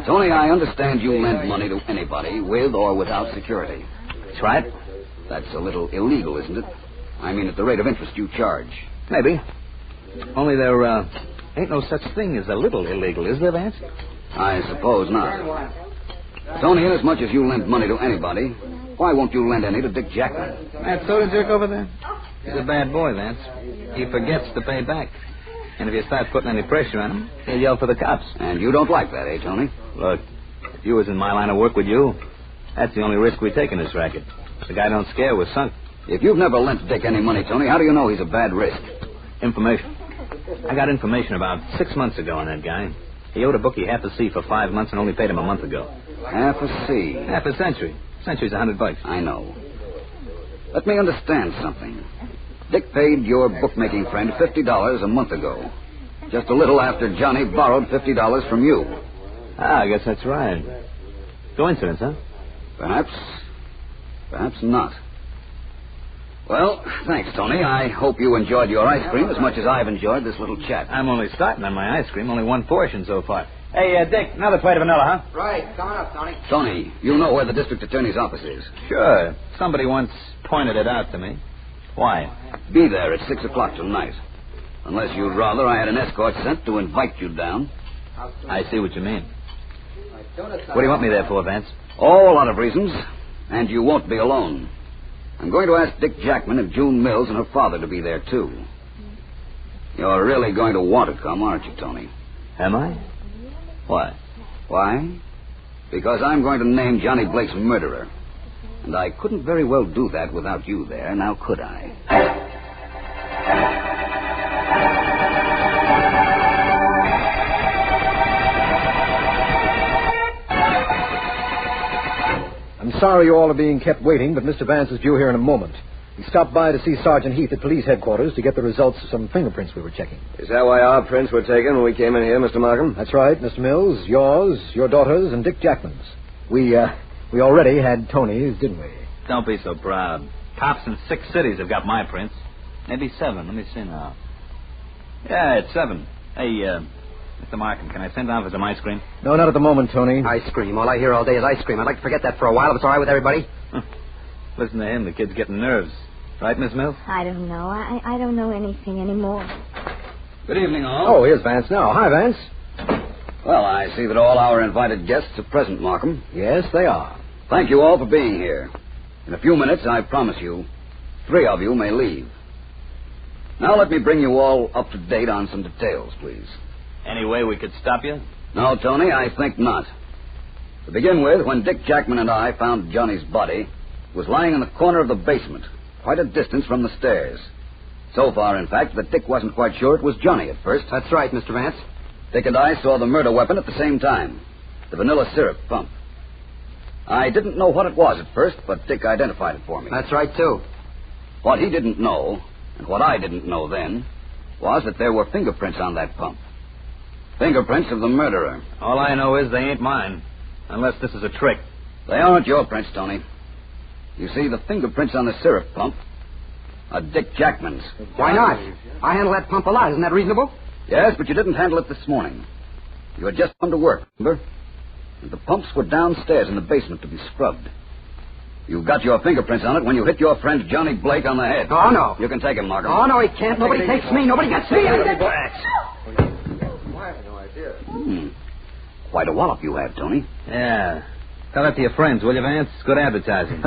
Tony, I understand you lend money to anybody with or without security. That's right. That's a little illegal, isn't it? I mean, at the rate of interest you charge. Maybe. Only there ain't no such thing as a little illegal, is there, Vance? I suppose not. Tony, inasmuch as you lend money to anybody, why won't you lend any to Dick Jackman? That soda jerk over there? He's a bad boy, Vance. He forgets to pay back. And if you start putting any pressure on him, he'll yell for the cops. And you don't like that, eh, Tony? Look, if you was in my line of work with you, that's the only risk we take in this racket. If the guy don't scare, we're sunk. If you've never lent Dick any money, Tony, how do you know he's a bad risk? Information. I got information about 6 months ago on that guy. He owed a bookie half a C for 5 months and only paid him a month ago. Half a C? Half a century. Century's $100. I know. Let me understand something. Dick paid your bookmaking friend $50 a month ago. Just a little after Johnny borrowed $50 from you. I guess that's right. Coincidence, huh? Perhaps not. Well, thanks, Tony. I hope you enjoyed your ice cream as much as I've enjoyed this little chat. I'm only starting on my ice cream. Only one portion so far. Hey, Dick, another plate of vanilla, huh? Right. Coming up, Tony. Tony, you know where the district attorney's office is. Sure. Somebody once pointed it out to me. Why? Be there at 6 o'clock tonight. Unless you'd rather I had an escort sent to invite you down. I see what you mean. What do you want me there for, Vance? Oh, a lot of reasons. And you won't be alone. I'm going to ask Dick Jackman and June Mills and her father to be there, too. You're really going to want to come, aren't you, Tony? Am I? Why? Why? Because I'm going to name Johnny Blake's murderer. And I couldn't very well do that without you there, now could I? I'm sorry you all are being kept waiting, but Mr. Vance is due here in a moment. He stopped by to see Sergeant Heath at police headquarters to get the results of some fingerprints we were checking. Is that why our prints were taken when we came in here, Mr. Markham? That's right, Mr. Mills. Yours, your daughter's, and Dick Jackman's. We already had Tony's, didn't we? Don't be so proud. Cops in 6 cities have got my prints. Maybe 7. Let me see now. Yeah, it's 7. Hey, Mr. Markham, can I send down for some ice cream? No, not at the moment, Tony. Ice cream. All I hear all day is ice cream. I'd like to forget that for a while if it's all right with everybody. Listen to him. The kid's getting nerves. Right, Miss Mills? I don't know. I don't know anything anymore. Good evening, all. Oh, here's Vance now. Hi, Vance. Well, I see that all our invited guests are present, Markham. Yes, they are. Thank you all for being here. In a few minutes, I promise you, 3 of you may leave. Now let me bring you all up to date on some details, please. Any way we could stop you? No, Tony, I think not. To begin with, when Dick Jackman and I found Johnny's body, it was lying in the corner of the basement, quite a distance from the stairs. So far, in fact, that Dick wasn't quite sure it was Johnny at first. That's right, Mr. Vance. Dick and I saw the murder weapon at the same time, the vanilla syrup pump. I didn't know what it was at first, but Dick identified it for me. That's right, too. What he didn't know, and what I didn't know then, was that there were fingerprints on that pump. Fingerprints of the murderer. All I know is they ain't mine, unless this is a trick. They aren't your prints, Tony. You see, the fingerprints on the syrup pump are Dick Jackman's. Why not? I handle that pump a lot. Isn't that reasonable? Yes, but you didn't handle it this morning. You had just come to work, remember? And the pumps were downstairs in the basement to be scrubbed. You got your fingerprints on it when you hit your friend Johnny Blake on the head. Oh, no. You can take him, Markham. Oh, no, he can't. Nobody takes me. Nobody gets me. I have no idea. Quite a wallop you have, Tony. Yeah. Tell that to your friends, will you, Vance? Good advertising.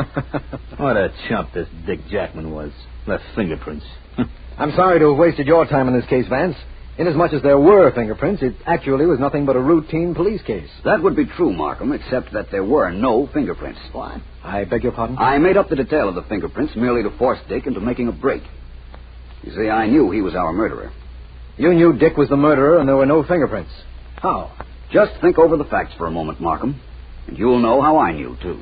What a chump this Dick Jackman was. Left fingerprints. I'm sorry to have wasted your time in this case, Vance. Inasmuch as there were fingerprints, it actually was nothing but a routine police case. That would be true, Markham, except that there were no fingerprints. What? I beg your pardon? I made up the detail of the fingerprints merely to force Dick into making a break. You see, I knew he was our murderer. You knew Dick was the murderer and there were no fingerprints. How? Just think over the facts for a moment, Markham, and you'll know how I knew, too.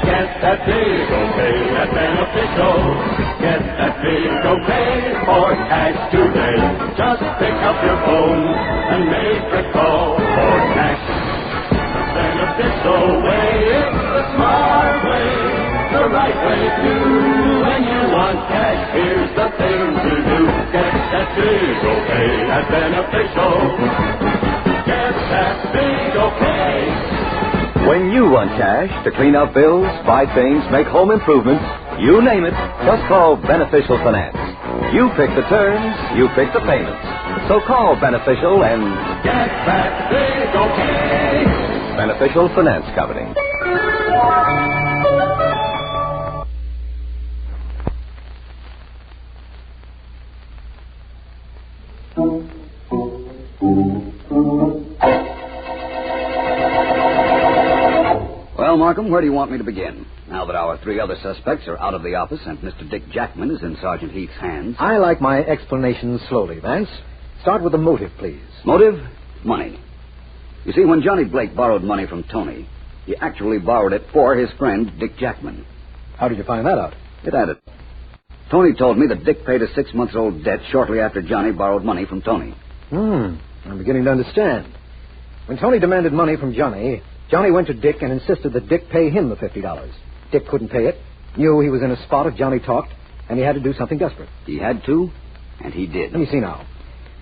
Get that big okay, that beneficial. Get that big okay for cash today. Just pick up your phone and make a call for cash. Beneficial way, it's the smart way, the right way to do. When you want cash, here's the thing to do. Get that big okay at Beneficial. Get that big okay. When you want cash to clean up bills, buy things, make home improvements, you name it, just call Beneficial Finance. You pick the terms, you pick the payments. So call Beneficial and get that big okay. Beneficial Finance Company. Well, Markham, where do you want me to begin? Now that our three other suspects are out of the office and Mr. Dick Jackman is in Sergeant Heath's hands. I like my explanations slowly, Vance. Start with the motive, please. Motive? Money. You see, when Johnny Blake borrowed money from Tony, he actually borrowed it for his friend, Dick Jackman. How did you find that out? It added. Tony told me that Dick paid a 6-month-old debt shortly after Johnny borrowed money from Tony. I'm beginning to understand. When Tony demanded money from Johnny, Johnny went to Dick and insisted that Dick pay him the $50. Dick couldn't pay it, knew he was in a spot if Johnny talked, and he had to do something desperate. He had to, and he did. Let me see now.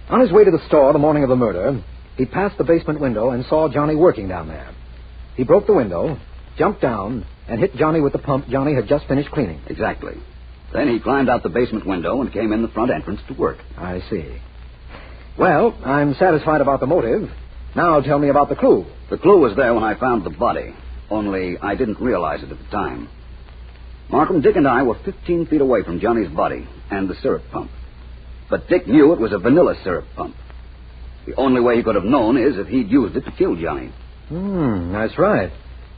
On his way to the store the morning of the murder, he passed the basement window and saw Johnny working down there. He broke the window, jumped down, and hit Johnny with the pump Johnny had just finished cleaning. Exactly. Then he climbed out the basement window and came in the front entrance to work. I see. Well, I'm satisfied about the motive. Now tell me about the clue. The clue was there when I found the body, only I didn't realize it at the time. Markham, Dick and I were 15 feet away from Johnny's body and the syrup pump. But Dick knew it was a vanilla syrup pump. The only way he could have known is if he'd used it to kill Johnny. That's right.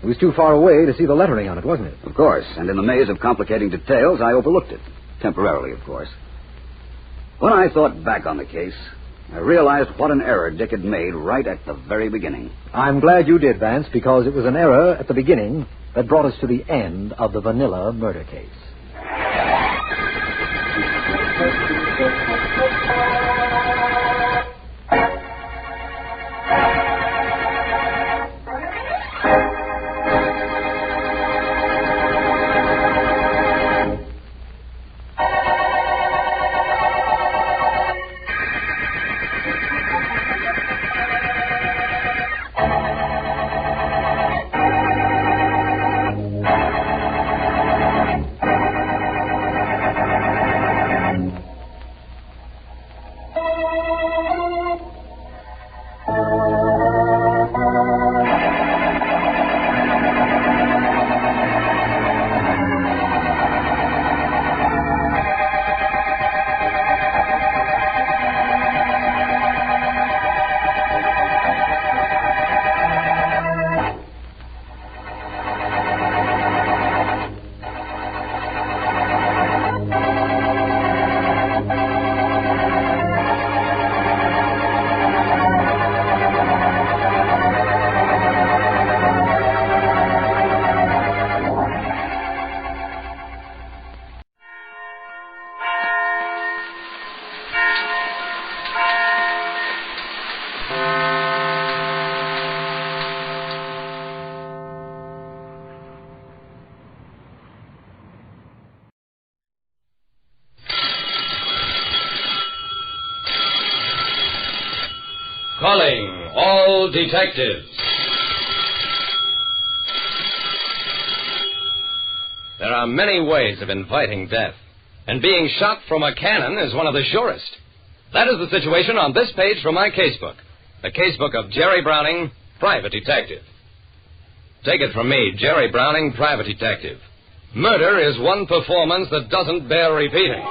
It was too far away to see the lettering on it, wasn't it? Of course, and in the maze of complicating details, I overlooked it. Temporarily, of course. When I thought back on the case, I realized what an error Dick had made right at the very beginning. I'm glad you did, Vance, because it was an error at the beginning that brought us to the end of the vanilla murder case. Calling all detectives. There are many ways of inviting death, and being shot from a cannon is one of the surest. That is the situation on this page from my casebook, the casebook of Jerry Browning, private detective. Take it from me, Jerry Browning, private detective. Murder is one performance that doesn't bear repeating.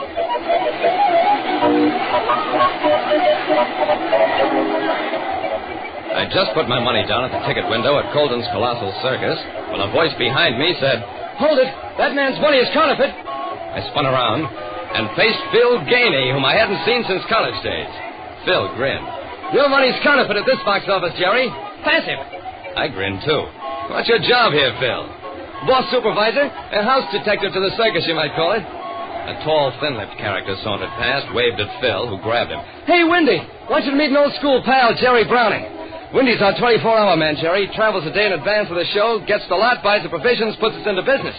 I just put my money down at the ticket window at Colton's Colossal Circus when a voice behind me said, "Hold it! That man's money is counterfeit!" I spun around and faced Phil Gainey, whom I hadn't seen since college days. Phil grinned. "Your money's counterfeit at this box office, Jerry. Pass him." I grinned, too. "What's your job here, Phil?" "Boss supervisor, a house detective to the circus, you might call it." A tall, thin-lipped character sauntered past, waved at Phil, who grabbed him. Hey, Windy, want you to meet an old school pal, Jerry Browning. Windy's our 24-hour man, Jerry. Travels a day in advance of the show, gets the lot, buys the provisions, puts us into business.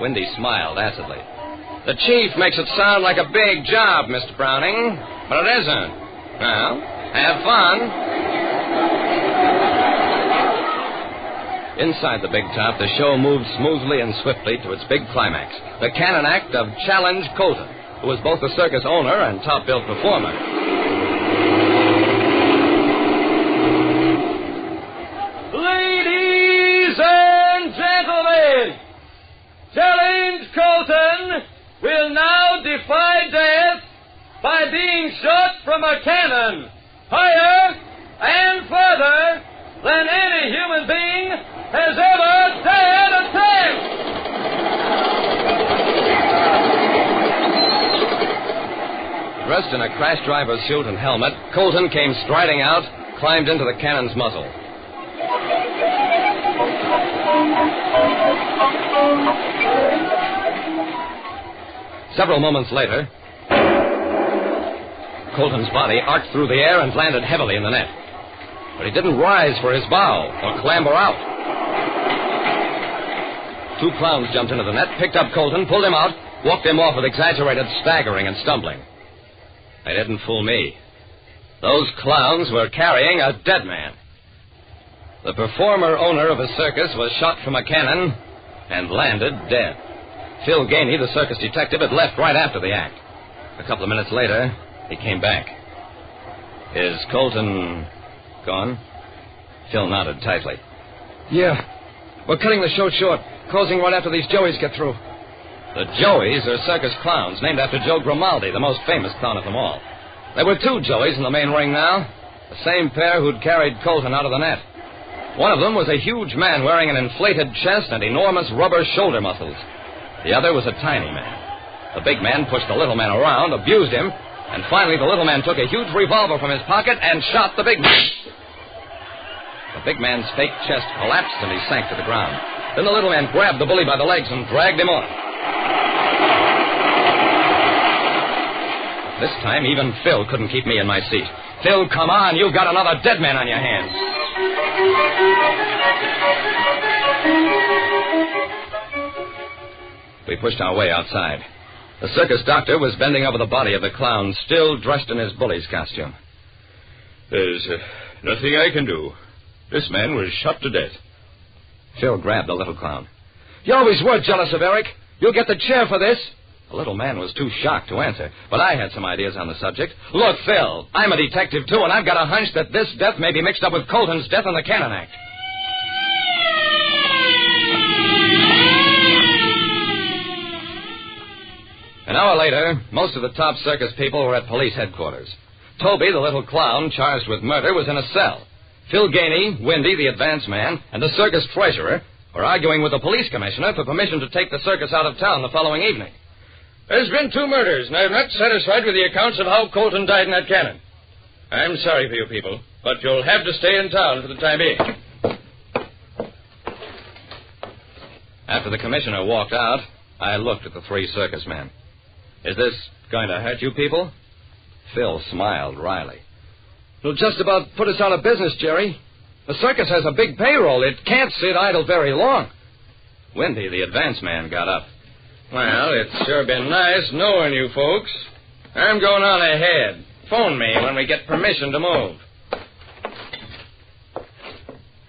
Windy smiled acidly. The chief makes it sound like a big job, Mr. Browning, but it isn't. Well, have fun. Inside the big top, the show moved smoothly and swiftly to its big climax, the canon act of Challenge Colton, who was both the circus owner and top-billed performer. Ladies and gentlemen, Challenge Colton will now defy death by being shot from a cannon higher and further than any human being has ever dared attempt. Dressed in a crash driver's suit and helmet, Colton came striding out, climbed into the cannon's muzzle. Several moments later, Colton's body arced through the air and landed heavily in the net. But he didn't rise for his bow or clamber out. Two clowns jumped into the net, picked up Colton, pulled him out, walked him off with exaggerated staggering and stumbling. They didn't fool me. Those clowns were carrying a dead man. The performer owner of a circus was shot from a cannon and landed dead. Phil Gainey, the circus detective, had left right after the act. A couple of minutes later, he came back. Is Colton gone? Phil nodded tightly. Yeah. We're cutting the show short. Closing right after these Joeys get through. The Joeys are circus clowns, named after Joe Grimaldi, the most famous clown of them all. There were two Joeys in the main ring now. The same pair who'd carried Colton out of the net. One of them was a huge man wearing an inflated chest and enormous rubber shoulder muscles. The other was a tiny man. The big man pushed the little man around, abused him, and finally the little man took a huge revolver from his pocket and shot the big man. The big man's fake chest collapsed and he sank to the ground. Then the little man grabbed the bully by the legs and dragged him off. This time, even Phil couldn't keep me in my seat. Phil, come on, you've got another dead man on your hands. We pushed our way outside. The circus doctor was bending over the body of the clown, still dressed in his bully's costume. There's nothing I can do. This man was shot to death. Phil grabbed the little clown. You always were jealous of Eric. You'll get the chair for this. The little man was too shocked to answer, but I had some ideas on the subject. Look, Phil, I'm a detective, too, and I've got a hunch that this death may be mixed up with Colton's death in the Cannon Act. An hour later, most of the top circus people were at police headquarters. Toby, the little clown charged with murder, was in a cell. Phil Gainey, Windy, the advance man, and the circus treasurer were arguing with the police commissioner for permission to take the circus out of town the following evening. There's been 2 murders, and I'm not satisfied with the accounts of how Colton died in that cannon. I'm sorry for you people, but you'll have to stay in town for the time being. After the commissioner walked out, I looked at the 3 circus men. Is this going to hurt you people? Phil smiled wryly. It'll just about put us out of business, Jerry. The circus has a big payroll. It can't sit idle very long. Windy, the advance man, got up. Well, it's sure been nice knowing you folks. I'm going on ahead. Phone me when we get permission to move.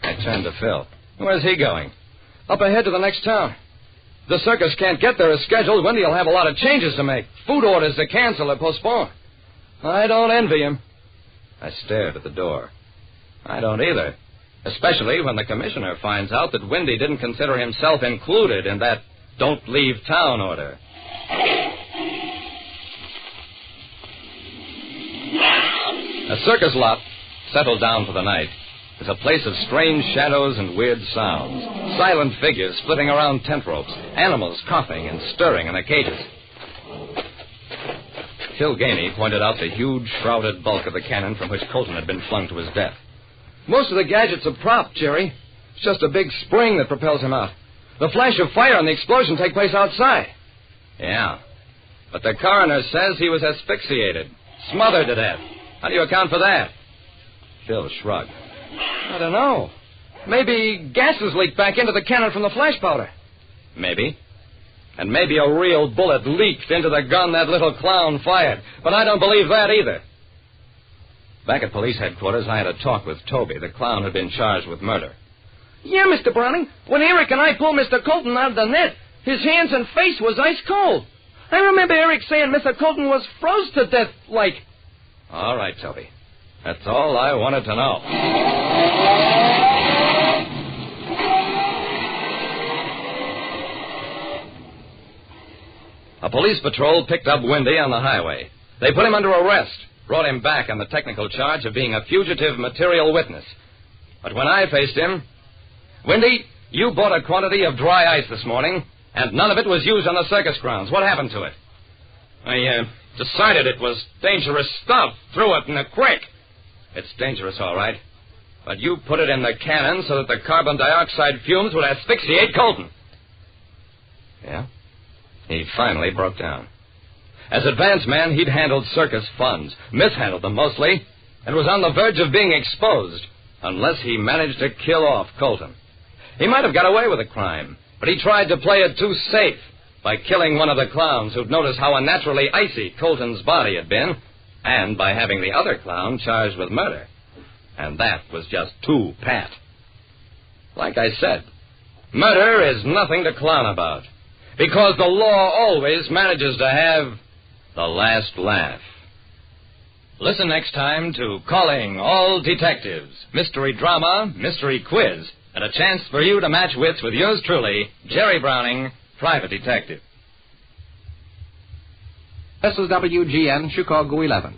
I turned to Phil. Where's he going? Up ahead to the next town. The circus can't get there as scheduled. Windy will have a lot of changes to make. Food orders to cancel or postpone. I don't envy him. I stared at the door. I don't either. Especially when the commissioner finds out that Windy didn't consider himself included in that don't leave town order. A circus lot, settled down for the night, is a place of strange shadows and weird sounds. Silent figures flitting around tent ropes. Animals coughing and stirring in their cages. Phil Gainey pointed out the huge, shrouded bulk of the cannon from which Colton had been flung to his death. Most of the gadgets are propped, Jerry. It's just a big spring that propels him out. The flash of fire and the explosion take place outside. Yeah. But the coroner says he was asphyxiated, smothered to death. How do you account for that? Phil shrugged. I don't know. Maybe gases leaked back into the cannon from the flash powder. Maybe. And maybe a real bullet leaked into the gun that little clown fired. But I don't believe that either. Back at police headquarters, I had a talk with Toby. The clown had been charged with murder. Yeah, Mr. Browning. When Eric and I pulled Mr. Colton out of the net, his hands and face was ice cold. I remember Eric saying Mr. Colton was froze to death, like. All right, Toby. That's all I wanted to know. A police patrol picked up Windy on the highway. They put him under arrest, brought him back on the technical charge of being a fugitive material witness. But when I faced him, Windy, you bought a quantity of dry ice this morning, and none of it was used on the circus grounds. What happened to it? I decided it was dangerous stuff. Threw it in a creek. It's dangerous, all right. But you put it in the cannon so that the carbon dioxide fumes would asphyxiate Colton. Yeah? He finally broke down. As advance man, he'd handled circus funds, mishandled them mostly, and was on the verge of being exposed, unless he managed to kill off Colton. He might have got away with the crime, but he tried to play it too safe by killing one of the clowns who'd noticed how unnaturally icy Colton's body had been, and by having the other clown charged with murder. And that was just too pat. Like I said, murder is nothing to clown about, because the law always manages to have the last laugh. Listen next time to Calling All Detectives, mystery drama, mystery quiz, and a chance for you to match wits with yours truly, Jerry Browning, Private Detective. This is WGN Chicago 11.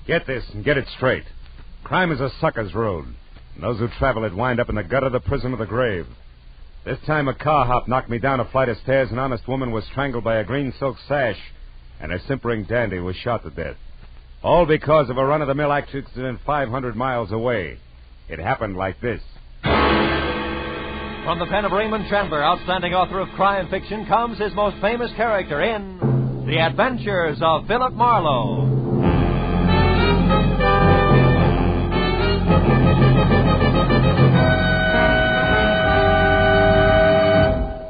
Get this and get it straight. Crime is a sucker's road. And those who travel it wind up in the gutter, the prison, or the grave. This time a car hop knocked me down a flight of stairs. An honest woman was strangled by a green silk sash. And a simpering dandy was shot to death. All because of a run-of-the-mill accident 500 miles away. It happened like this. From the pen of Raymond Chandler, outstanding author of crime fiction, comes his most famous character in The Adventures of Philip Marlowe.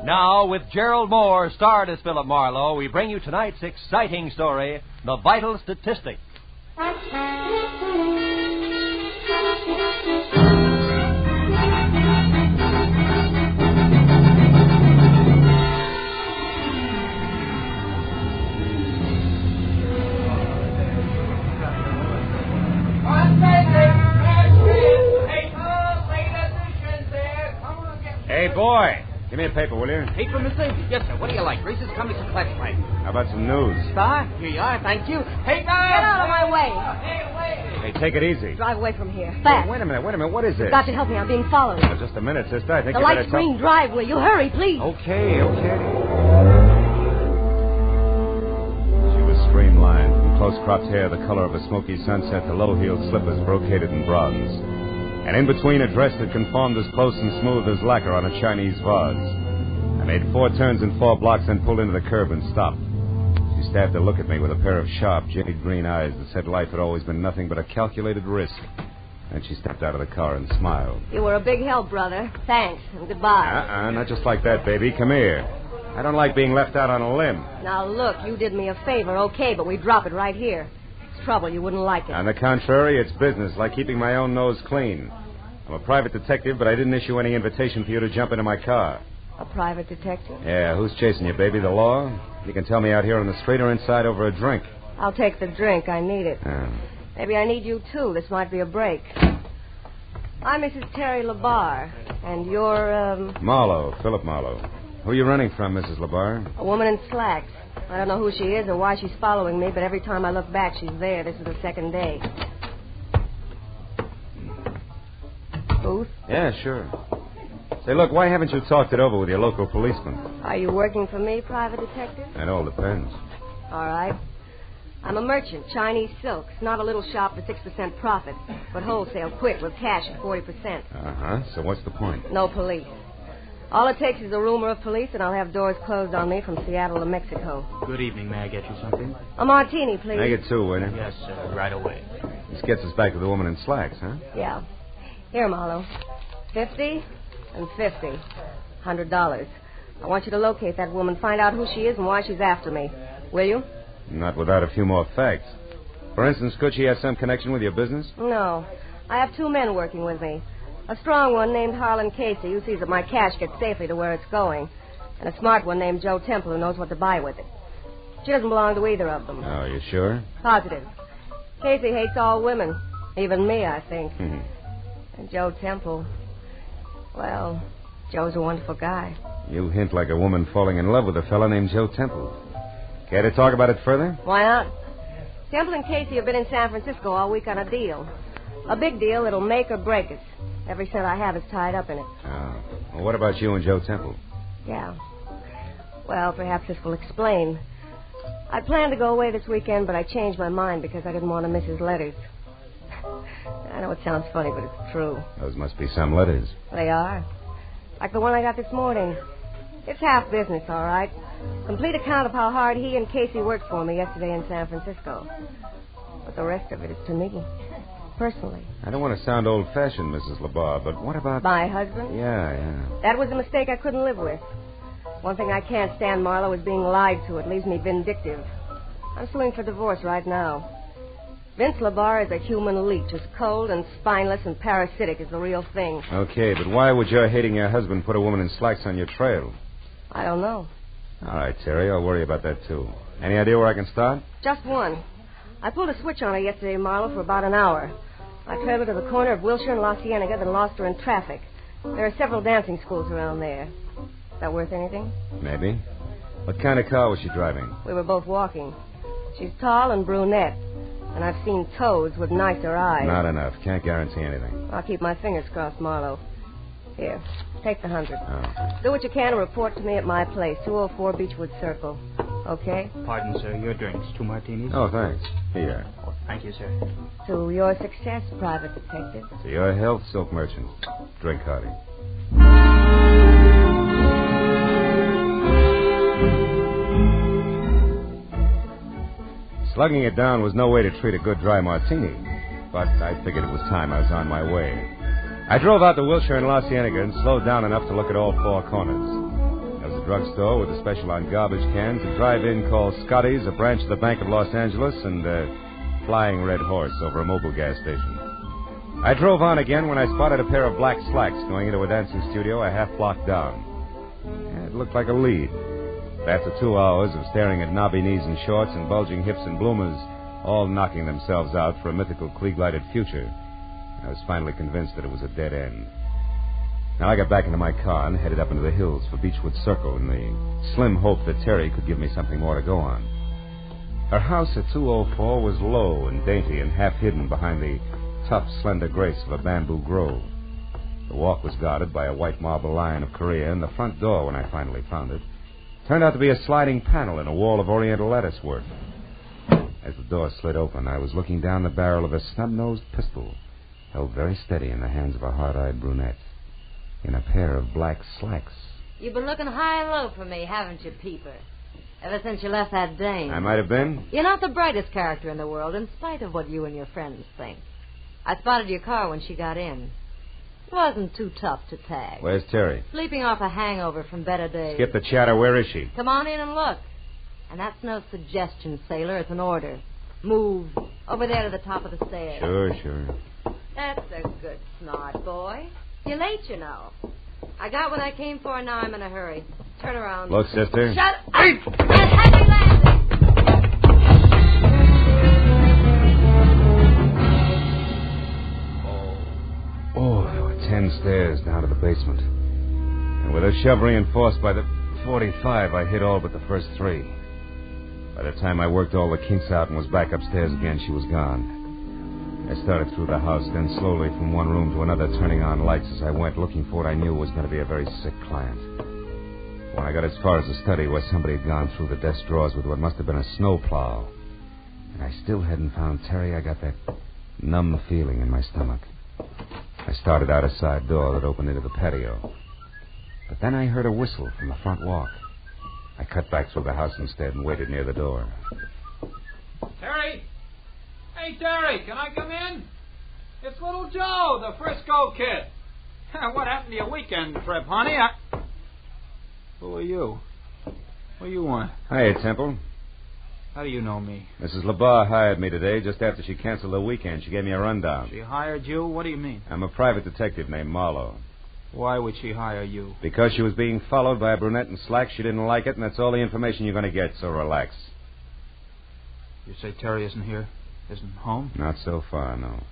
Now, with Gerald Moore, starred as Philip Marlowe, we bring you tonight's exciting story, The Vital Statistic. Hey, boy. Give me a paper, will you? Paper, mister? Yes, sir. What do you like? Races, comics, or classified? How about some news? Star? Here you are. Thank you. Paper! Get out of my way. Hey, take it easy. Drive away from here. Fast. Wait a minute. What is this? You've got to help me. I'm being followed. Oh, just a minute, sister. I think The you better light green drive, will you? Hurry, please. Okay. She was streamlined, from close-cropped hair the color of a smoky sunset to low-heeled slippers brocaded in bronze. And in between, a dress that conformed as close and smooth as lacquer on a Chinese vase. I made 4 turns in 4 blocks, then pulled into the curb and stopped. She stabbed a look at me with a pair of sharp, jade green eyes that said life had always been nothing but a calculated risk. Then she stepped out of the car and smiled. You were a big help, brother. Thanks, and goodbye. Not just like that, baby. Come here. I don't like being left out on a limb. Now, look, you did me a favor, okay, but we drop it right here. It's trouble. You wouldn't like it. On the contrary, it's business, like keeping my own nose clean. I'm a private detective, but I didn't issue any invitation for you to jump into my car. A private detective? Yeah, who's chasing you, baby? The law? You can tell me out here on the street or inside over a drink. I'll take the drink. I need it. Maybe I need you, too. This might be a break. I'm Mrs. Terry LaBar, and you're, Marlowe, Philip Marlowe. Who are you running from, Mrs. LaBar? a woman in slacks. I don't know who she is or why she's following me, but every time I look back, she's there. This is the second day. Booth? Yeah, sure. Say, look, why haven't you talked it over with your local policeman? Are you working for me, private detective? It all depends. All right. I'm a merchant, Chinese silks. Not a little shop for 6% profit, but wholesale, quick, with cash at 40%. Uh-huh. So what's the point? No police. All it takes is a rumor of police, and I'll have doors closed on me from Seattle to Mexico. Good evening. May I get you something? A martini, please. Make it 2, waiter. Yes, sir. Right away. This gets us back to the woman in slacks, huh? Yeah. Here, Marlowe. 50 and 50. $100. I want you to locate that woman, find out who she is and why she's after me. Will you? Not without a few more facts. For instance, could she have some connection with your business? No. I have 2 men working with me. A strong one named Harlan Casey, who sees that my cash gets safely to where it's going. And a smart one named Joe Temple, who knows what to buy with it. She doesn't belong to either of them. Oh, you sure? Positive. Casey hates all women. Even me, I think. And Joe Temple, well, Joe's a wonderful guy. You hint like a woman falling in love with a fella named Joe Temple. Care to talk about it further? Why not? Temple and Casey have been in San Francisco all week on a deal. A big deal that'll make or break us. Every cent I have is tied up in it. Oh. Well, what about you and Joe Temple? Yeah. Well, perhaps this will explain. I planned to go away this weekend, but I changed my mind because I didn't want to miss his letters. I know it sounds funny, but it's true. Those must be some letters. They are. Like the one I got this morning. It's half business, all right. Complete account of how hard he and Casey worked for me yesterday in San Francisco. But the rest of it is to me, personally. I don't want to sound old-fashioned, Mrs. LeBar, but what about... My husband? Yeah. That was a mistake I couldn't live with. One thing I can't stand, Marlowe, is being lied to. It leaves me vindictive. I'm suing for divorce right now. Vince LeBar is a human leech, as cold and spineless and parasitic as the real thing. Okay, but why would your hating your husband put a woman in slacks on your trail? I don't know. All right, Terry, I'll worry about that, too. Any idea where I can start? Just one. I pulled a switch on her yesterday, Marlowe, for about an hour. I trailed her to the corner of Wilshire and La Cienega, then lost her in traffic. There are several dancing schools around there. Is that worth anything? Maybe. What kind of car was she driving? We were both walking. She's tall and brunette. And I've seen toads with nicer eyes. Not enough. Can't guarantee anything. I'll keep my fingers crossed, Marlowe. Here, take the 100. Oh. Do what you can and report to me at my place, 204 Beechwood Circle. Okay? Pardon, sir. Your drinks. 2 martinis? Oh, thanks. Here. Oh, thank you, sir. To your success, private detective. To your health, silk merchant. Drink hearty. Slugging it down was no way to treat a good dry martini, but I figured it was time I was on my way. I drove out to Wilshire and La Cienega and slowed down enough to look at all 4 corners. There was a drugstore with a special on garbage cans, a drive-in called Scotty's, a branch of the Bank of Los Angeles, and a flying red horse over a mobile gas station. I drove on again when I spotted a pair of black slacks going into a dancing studio a half block down. It looked like a lead. After 2 hours of staring at knobby knees and shorts and bulging hips and bloomers, all knocking themselves out for a mythical Klieg-lighted future, I was finally convinced that it was a dead end. Now I got back into my car and headed up into the hills for Beechwood Circle in the slim hope that Terry could give me something more to go on. Her house at 204 was low and dainty and half hidden behind the tough, slender grace of a bamboo grove. The walk was guarded by a white marble lion of Korea, and the front door, when I finally found it, turned out to be a sliding panel in a wall of oriental lattice work. As the door slid open, I was looking down the barrel of a snub-nosed pistol, held very steady in the hands of a hard-eyed brunette, in a pair of black slacks. You've been looking high and low for me, haven't you, Peeper? Ever since you left that dame. I might have been. You're not the brightest character in the world, in spite of what you and your friends think. I spotted your car when she got in. It wasn't too tough to tag. Where's Terry? Sleeping off a hangover from better days. Skip the chatter. Where is she? Come on in and look. And that's no suggestion, sailor. It's an order. Move. Over there to the top of the stairs. Sure. That's a good smart boy. You're late, you know. I got what I came for, now I'm in a hurry. Turn around. Look, sister. Shut up! And happy landing! Oh, there were 10 stairs down to the basement. And with a shove reinforced by the 45, I hit all but the first 3. By the time I worked all the kinks out and was back upstairs again, she was gone. I started through the house, then slowly from one room to another, turning on lights as I went, looking for what I knew was going to be a very sick client. When I got as far as the study, where somebody had gone through the desk drawers with what must have been a snowplow, and I still hadn't found Terry, I got that numb feeling in my stomach. I started out a side door that opened into the patio. But then I heard a whistle from the front walk. I cut back through the house instead and waited near the door. Terry! Hey, Terry, can I come in? It's little Joe, the Frisco kid. What happened to your weekend trip, honey? Who are you? What do you want? Hiya, Temple. How do you know me? Mrs. LeBar hired me today just after she canceled the weekend. She gave me a rundown. She hired you? What do you mean? I'm a private detective named Marlowe. Why would she hire you? Because she was being followed by a brunette in slacks. She didn't like it, and that's all the information you're going to get, so relax. You say Terry isn't here? Isn't home? Not so far, no.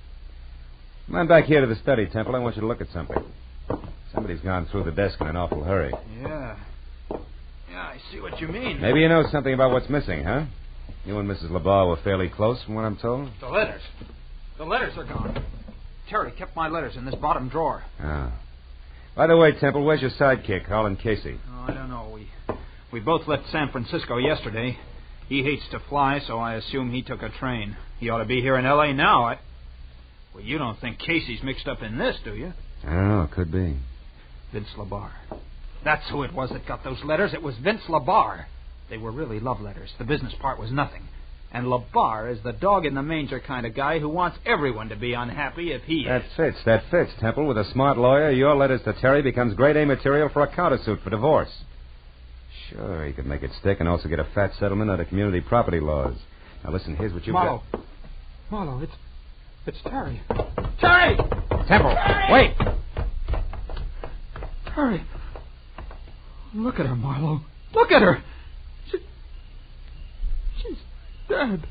Come on back here to the study, Temple. I want you to look at something. Somebody's gone through the desk in an awful hurry. Yeah, I see what you mean. Maybe you know something about what's missing, huh? You and Mrs. LeBar were fairly close, from what I'm told. The letters. The letters are gone. Terry kept my letters in this bottom drawer. Ah. By the way, Temple, where's your sidekick, Harlan Casey? Oh, I don't know. We both left San Francisco yesterday. He hates to fly, so I assume he took a train. He ought to be here in L.A. now. Well, you don't think Casey's mixed up in this, do you? I don't know. It could be. Vince LeBar. That's who it was that got those letters. It was Vince LeBar. They were really love letters. The business part was nothing. And LeBar is the dog-in-the-manger kind of guy who wants everyone to be unhappy if he is. That fits, Temple. With a smart lawyer, your letters to Terry becomes grade A material for a countersuit for divorce. Sure, he could make it stick and also get a fat settlement under community property laws. Now, listen, here's what you've got. Marlowe, it's Terry. Terry! Temple, Terry! wait! Terry. Look at her, Marlowe. Look at her. She's dead.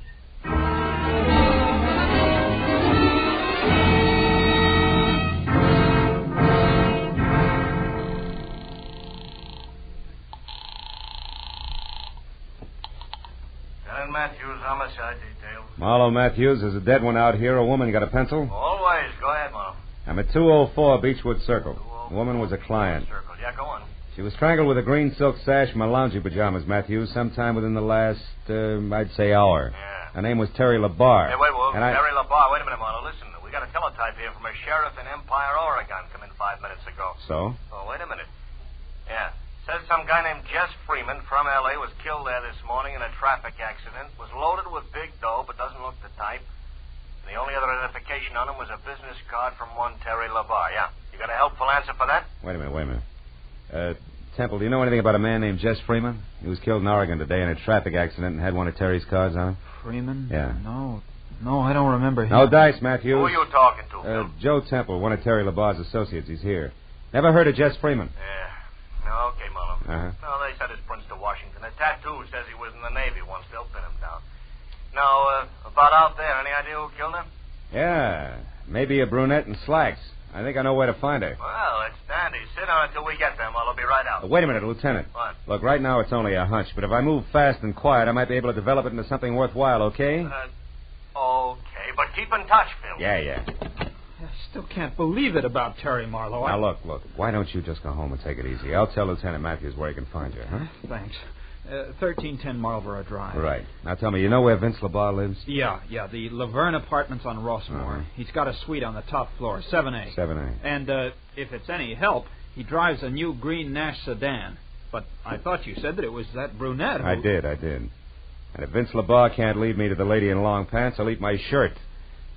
Matthews, homicide detail. Marlowe Matthews, there's a dead one out here. A woman. Got a pencil? Always. Go ahead, Marlowe. I'm at 204 Beechwood Circle. The woman was a client. Circle. Yeah, go on. She was strangled with a green silk sash and my loungy pajamas, Matthews, sometime within the last, I'd say, hour. Yeah. Her name was Terry LeBar. Hey, wait, Terry LeBar. Wait a minute, Marlowe. Listen, we got a teletype here from a sheriff in Empire, Oregon. Come in 5 minutes ago. So? Oh, wait a minute. Yeah. Says some guy named Jess Freeman from L.A. was killed there this morning in a traffic accident. Was loaded with big dough, but doesn't look the type. And the only other identification on him was a business card from one Terry LeBar. Yeah? You got a helpful answer for that? Wait a minute. Temple, do you know anything about a man named Jess Freeman? He was killed in Oregon today in a traffic accident and had one of Terry's cards on him. Freeman? Yeah. No, I don't remember him. No dice, Matthews. Who are you talking to, Phil? Joe Temple, one of Terry LeBar's associates. He's here. Never heard of Jess Freeman? Yeah. No, okay, Marlowe. Uh-huh. No, they sent his prints to Washington. The tattoo says he was in the Navy once. They'll pin him down. Now, about out there, any idea who killed him? Yeah, maybe a brunette in slacks. I think I know where to find her. Well, it's dandy. Sit down until we get there, Marlowe. I'll be right out. Wait a minute, Lieutenant. What? Look, right now it's only a hunch, but if I move fast and quiet, I might be able to develop it into something worthwhile, okay? Okay, but keep in touch, Phil. Yeah. I still can't believe it about Terry, Marlowe. Now, look. Why don't you just go home and take it easy? I'll tell Lieutenant Matthews where he can find you, huh? Thanks. 1310 Marlborough Drive. Right. Now, tell me, you know where Vince LeBar lives? Yeah. The Laverne Apartments on Rossmore. Uh-huh. He's got a suite on the top floor, 7A. 7A. And if it's any help, he drives a new green Nash sedan. But I thought you said that it was that brunette who... I did. And if Vince LeBar can't lead me to the lady in long pants, I'll eat my shirt.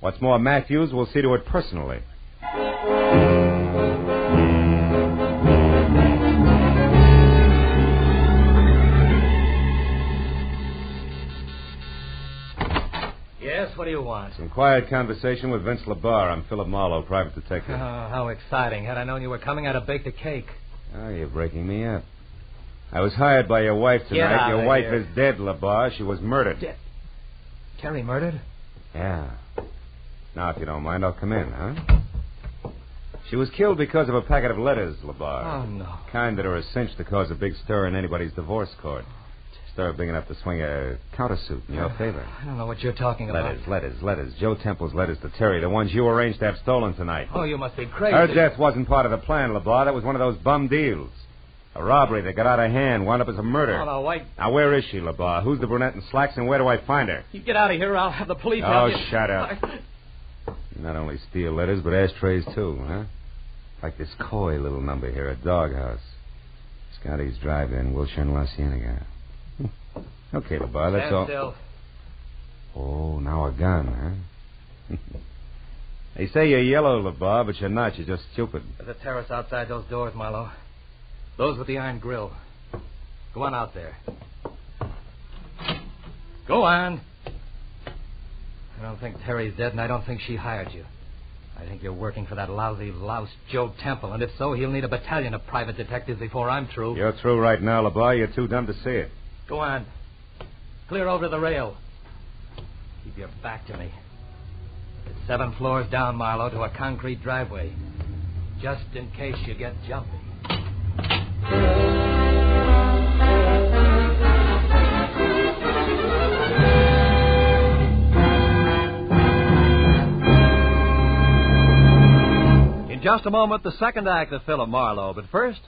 What's more, Matthews will see to it personally. Yes, what do you want? Some quiet conversation with Vince LeBar. I'm Philip Marlowe, private detective. Oh, how exciting. Had I known you were coming, I'd have baked a cake. Oh, you're breaking me up. I was hired by your wife tonight. Get out Your of wife here. is dead, LeBar. She was murdered. Dead? Terry murdered? Yeah. Now, if you don't mind, I'll come in, huh? She was killed because of a packet of letters, LeBar. Oh, no. Kind that are a cinch to cause a big stir in anybody's divorce court. stir big enough to swing a countersuit in your favor. I don't know what you're talking about. Letters. Joe Temple's letters to Terry, the ones you arranged to have stolen tonight. Oh, you must be crazy. Her death wasn't part of the plan, LeBlanc. That was one of those bum deals. A robbery that got out of hand, wound up as a murder. Oh, no, wait. Now, where is she, LeBlanc? Who's the brunette in slacks, and where do I find her? You get out of here, or I'll have the police help you. Oh, shut up. You not only steal letters, but ashtrays, too, huh? Like this coy little number here, a doghouse. Scotty's Drive-In, Wilshire and La Cienega. Okay, LeBlanc, that's all. Still. Oh, now a gun, huh? They say you're yellow, LeBlanc, but you're not. You're just stupid. There's a terrace outside those doors, Marlowe. Those with the iron grill. Go on out there. Go on. I don't think Terry's dead, and I don't think she hired you. I think you're working for that lousy louse, Joe Temple, and if so, he'll need a battalion of private detectives before I'm through. You're through right now, LeBlanc. You're too dumb to see it. Go on. Clear over to the rail. Keep your back to me. It's 7 floors down, Marlowe, to a concrete driveway. Just in case you get jumpy. In just a moment, the second act of Philip Marlowe. But first,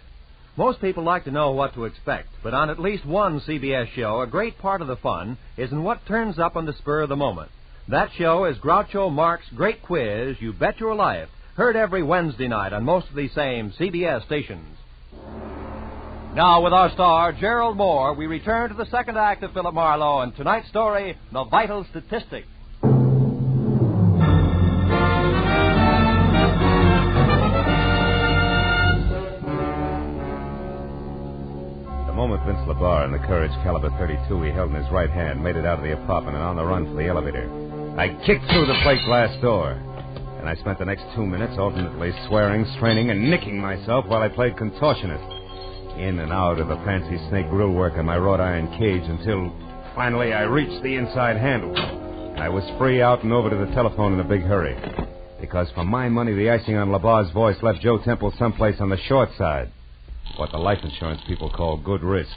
most people like to know what to expect. But on at least one CBS show, a great part of the fun is in what turns up on the spur of the moment. That show is Groucho Marx's Great Quiz, You Bet Your Life, heard every Wednesday night on most of these same CBS stations. Now, with our star, Gerald Moore, we return to the second act of Philip Marlowe and tonight's story, The Vital Statistic. The moment Vince LeBar and the Courage caliber .32 he held in his right hand made it out of the apartment and on the run for the elevator, I kicked through the plate glass door. And I spent the next 2 minutes alternately swearing, straining, and nicking myself while I played contortionist. In and out of the fancy snake grill work on my wrought iron cage until finally I reached the inside handle. I was free out and over to the telephone in a big hurry. Because for my money, the icing on LeBar's voice left Joe Temple someplace on the short side. What the life insurance people call good risk.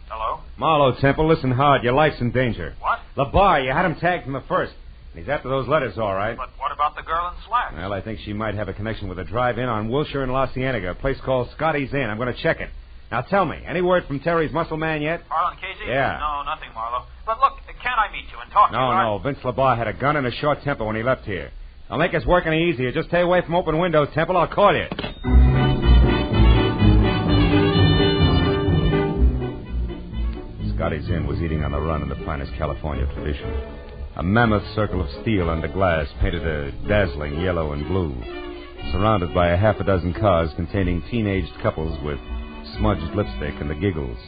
Hello? Marlowe, Temple, listen hard. Your life's in danger. What? LeBar, you had him tagged from the first. He's after those letters, all right. But what about the girl in slacks? Well, I think she might have a connection with a drive-in on Wilshire and La Cienega, a place called Scotty's Inn. I'm going to check it. Now, tell me, any word from Terry's muscle man yet? Harlan Casey? Yeah. No, nothing, Marlowe. But look, can't I meet you and talk to you? No. Vince LeBar had a gun and a short temper when he left here. I'll make us work any easier. Just stay away from open windows, Temple. I'll call you. Scotty's Inn was eating on the run in the finest California tradition. A mammoth circle of steel under glass painted a dazzling yellow and blue, surrounded by a half a dozen cars containing teenaged couples with smudged lipstick and the giggles.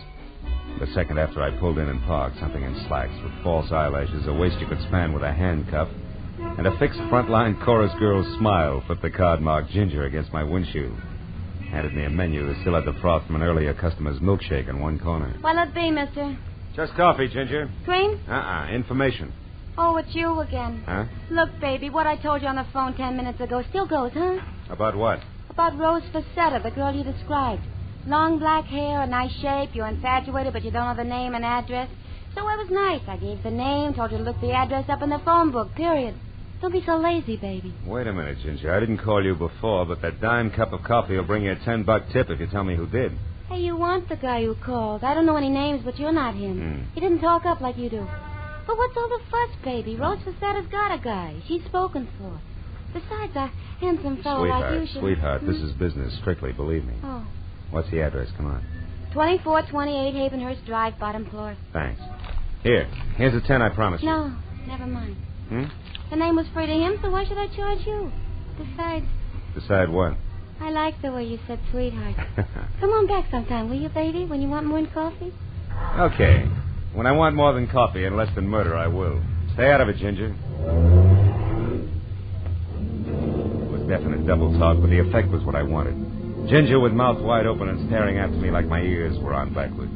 The second after I pulled in and parked, something in slacks with false eyelashes, a waist you could span with a handcuff, and a fixed frontline chorus girl's smile flipped the card marked Ginger against my windshield. Handed me a menu that still had the froth from an earlier customer's milkshake in one corner. What'll it be, mister? Just coffee, Ginger. Cream? Information. Oh, it's you again. Huh? Look, baby, what I told you on the phone 10 minutes ago still goes, huh? About what? About Rose Facetta, the girl you described. Long black hair, a nice shape, you're infatuated, but you don't know the name and address. So it was nice. I gave the name, told you to look the address up in the phone book, period. Don't be so lazy, baby. Wait a minute, Ginger. I didn't call you before, but that dime cup of coffee will bring you a $10 tip if you tell me who did. Hey, you want the guy who called. I don't know any names, but you're not him. He didn't talk up like you do. But what's all the fuss, baby? Rose Facetta's got a guy. She's spoken for. Besides, a handsome fellow like you should... Sweetheart, this is business, strictly, believe me. Oh. What's the address? Come on. 2428 Havenhurst Drive, bottom floor. Thanks. Here's a 10 I promised you. No, never mind. Hmm? The name was free to him, so why should I charge you? Besides... Decide what? I like the way you said sweetheart. Come on back sometime, will you, baby, when you want more than coffee? Okay. When I want more than coffee and less than murder, I will. Stay out of it, Ginger. It was definite double talk, but the effect was what I wanted. Ginger with mouth wide open and staring after me like my ears were on backwards.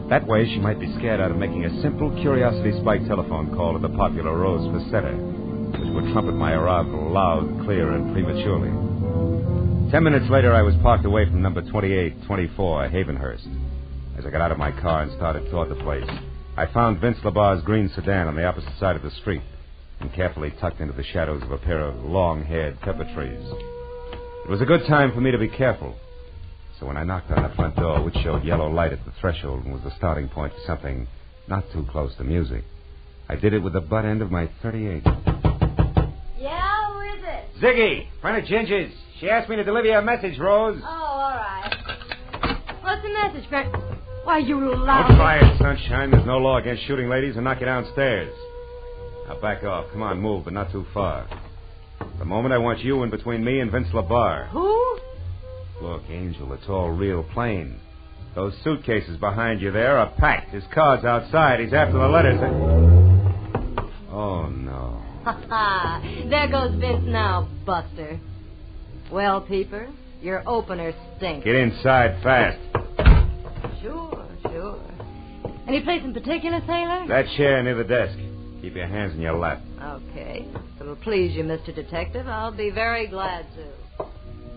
That way, she might be scared out of making a simple curiosity-spiked telephone call to the popular Rose Facetta, which would trumpet my arrival loud, clear, and prematurely. 10 minutes later, I was parked away from number 2824, Havenhurst. As I got out of my car and started toward the place, I found Vince LaBar's green sedan on the opposite side of the street and carefully tucked into the shadows of a pair of long-haired pepper trees. It was a good time for me to be careful. So when I knocked on the front door, which showed yellow light at the threshold and was the starting point for something not too close to music, I did it with the butt end of my .38. Yeah, who is it? Ziggy, friend of Ginger's. She asked me to deliver you a message, Rose. Oh, all right. What's the message, friend? Why, you loud... Don't try it, sunshine. There's no law against shooting ladies and knock you downstairs. Now back off. Come on, move, but not too far. At the moment, I want you in between me and Vince LaBar. Who? Look, Angel, it's all real plain. Those suitcases behind you there are packed. His car's outside. He's after the letters. Oh, no. Ha-ha. There goes Vince now, Buster. Well, Peeper, your opener stinks. Get inside fast. Sure. Any place in particular, Sailor? That chair near the desk. Keep your hands in your lap. Okay. If it'll please you, Mr. Detective, I'll be very glad to.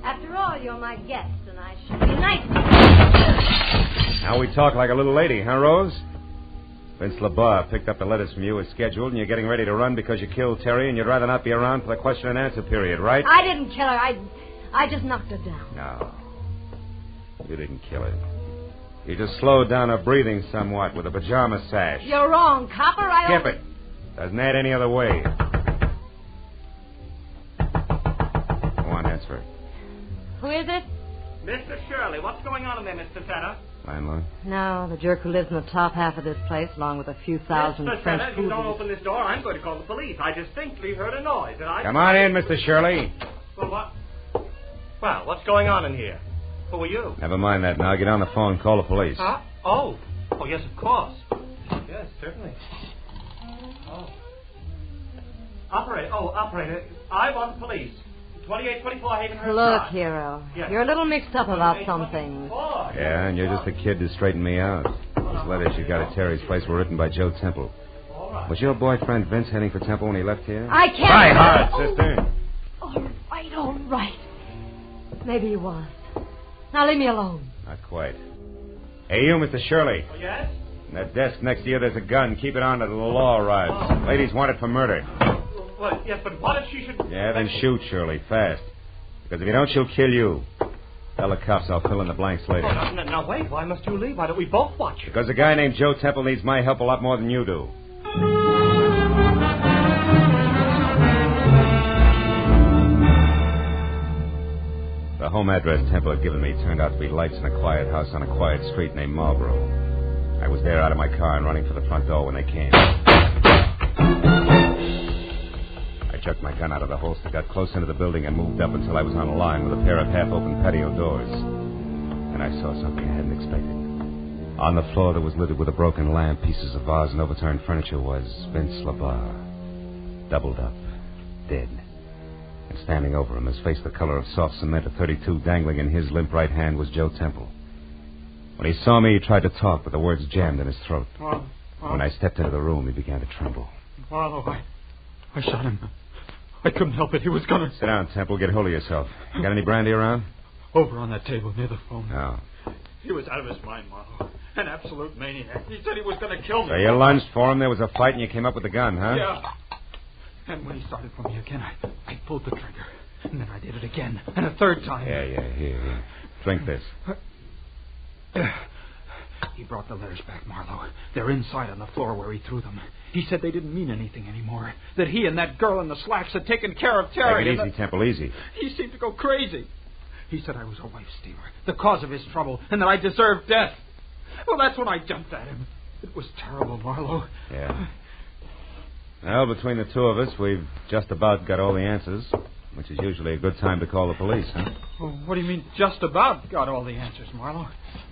After all, you're my guest, and I should be nice to you. Now we talk like a little lady, huh, Rose? Vince LaBar picked up the letters from you as scheduled, and you're getting ready to run because you killed Terry, and you'd rather not be around for the question and answer period, right? I didn't kill her. I just knocked her down. No. You didn't kill her. You just slowed down her breathing somewhat with a pajama sash. You're wrong, copper. Skip it. Doesn't add any other way. Go on, answer it. Who is it? Mr. Shirley, what's going on in there, Mr. Tanner? Landlord? No, the jerk who lives in the top half of this place, along with a few thousand Mr. French Tanner, if you foodies. don't open this door, I'm going to call the police. I distinctly heard a noise, and I... Come on in, Mr. Shirley. Well, what? Well, what's going on in here? Who are you? Never mind that now. Get on the phone and call the police. Huh? Oh, yes, of course. Yes, certainly. Oh. Operator, I want the police. 2824 Havenhurst Look, Drive. Hero, Yes. you're a little mixed up about some things. Yeah, and you're just a kid to straighten me out. Those letters you got at Terry's place were written by Joe Temple. Was your boyfriend Vince heading for Temple when he left here? I can't... Try hard, sister. All right. Maybe he was. Now leave me alone. Not quite. Hey, you, Mr. Shirley. Oh, yes? In that desk next to you, there's a gun. Keep it on until the law arrives. Lady's wanted for murder. Well, yes, but what if she should... Yeah, then shoot, Shirley, fast. Because if you don't, she'll kill you. Tell the cops I'll fill in the blanks later. Oh, now, wait. Why must you leave? Why don't we both watch her? Because a guy named Joe Temple needs my help a lot more than you do. The home address Temple had given me turned out to be lights in a quiet house on a quiet street named Marlborough. I was there out of my car and running for the front door when they came. I chucked my gun out of the holster, got close into the building, and moved up until I was on a line with a pair of half-open patio doors. And I saw something I hadn't expected. On the floor that was littered with a broken lamp, pieces of vase, and overturned furniture was Vince LaBar, doubled up, dead. And standing over him, his face the color of soft cement, a .32 dangling in his limp right hand, was Joe Temple. When he saw me, he tried to talk, but the words jammed in his throat. When I stepped into the room, he began to tremble. Marlowe, I shot him. I couldn't help it. He was gonna... Sit down, Temple. Get hold of yourself. You got any brandy around? Over on that table near the phone. No. He was out of his mind, Marlowe. An absolute maniac. He said he was going to kill me. So you lunged for him, there was a fight, and you came up with the gun, huh? Yeah. And when he started for me again, I pulled the trigger. And then I did it again. And a third time. Yeah. Here. Drink this. He brought the letters back, Marlowe. They're inside on the floor where he threw them. He said they didn't mean anything anymore. That he and that girl in the slacks had taken care of Terry. Take it easy, Temple, easy. He seemed to go crazy. He said I was a wife stealer, the cause of his trouble, and that I deserved death. Well, that's when I jumped at him. It was terrible, Marlowe. Yeah. Well, between the two of us, we've just about got all the answers, which is usually a good time to call the police, huh? Well, what do you mean, just about got all the answers, Marlowe?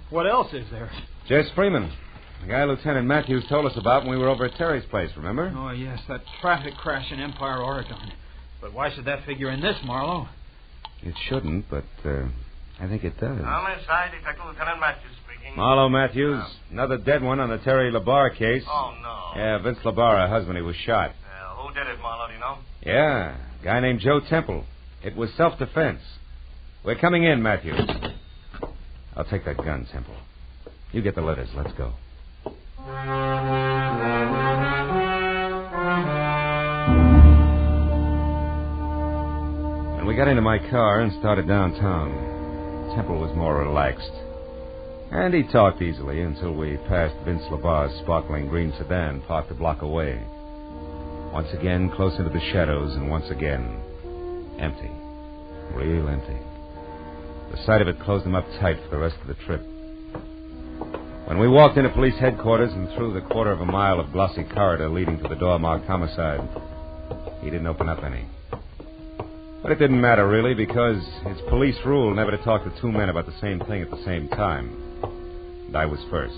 What else is there? Jess Freeman, the guy Lieutenant Matthews told us about when we were over at Terry's place, remember? Oh, yes, that traffic crash in Empire, Oregon. But why should that figure in this, Marlowe? It shouldn't, but I think it does. Homicide, Detective Lieutenant Matthews speaking. Marlowe Matthews, another dead one on the Terry LaBar case. Oh, no. Yeah, Vince LaBar, her husband, he was shot. Who did it, Marlowe, do you know? Yeah, a guy named Joe Temple. It was self-defense. We're coming in, Matthews. I'll take that gun, Temple. You get the letters. Let's go. When we got into my car and started downtown, Temple was more relaxed. And he talked easily until we passed Vince LaBar's sparkling green sedan parked a block away. Once again, close into the shadows, and once again, empty. Real empty. The sight of it closed him up tight for the rest of the trip. When we walked into police headquarters and through the quarter of a mile of glossy corridor leading to the door marked homicide, he didn't open up any. But it didn't matter, really, because it's police rule never to talk to two men about the same thing at the same time. And I was first.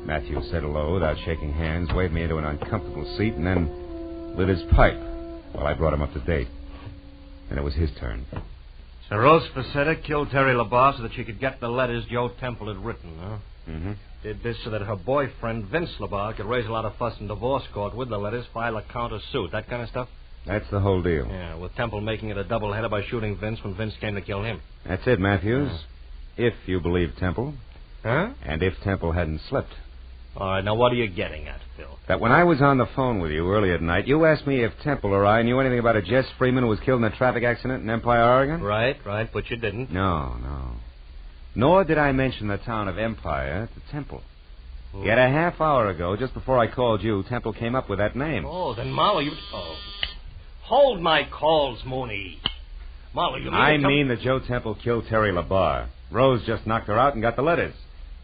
Matthew said hello without shaking hands, waved me into an uncomfortable seat, and then lit his pipe while I brought him up to date. Then it was his turn. So Rose Facetta killed Terry LaBar so that she could get the letters Joe Temple had written, huh? Mm-hmm. Did this so that her boyfriend, Vince LaBar, could raise a lot of fuss in divorce court with the letters, file a counter-suit, that kind of stuff? That's the whole deal. Yeah, with Temple making it a doubleheader by shooting Vince when Vince came to kill him. That's it, Matthews. If you believe Temple. Huh? And if Temple hadn't slipped. All right, now what are you getting at, Phil? That when I was on the phone with you earlier tonight, you asked me if Temple or I knew anything about a Jess Freeman who was killed in a traffic accident in Empire, Oregon? Right, but you didn't. No. Nor did I mention the town of Empire to Temple. Yet a half hour ago, just before I called you, Temple came up with that name. Oh, then Marlowe, you... Oh. Hold my calls, Mooney. Marlowe, you mean... I mean that Joe Temple killed Terry LaBar. Rose just knocked her out and got the letters.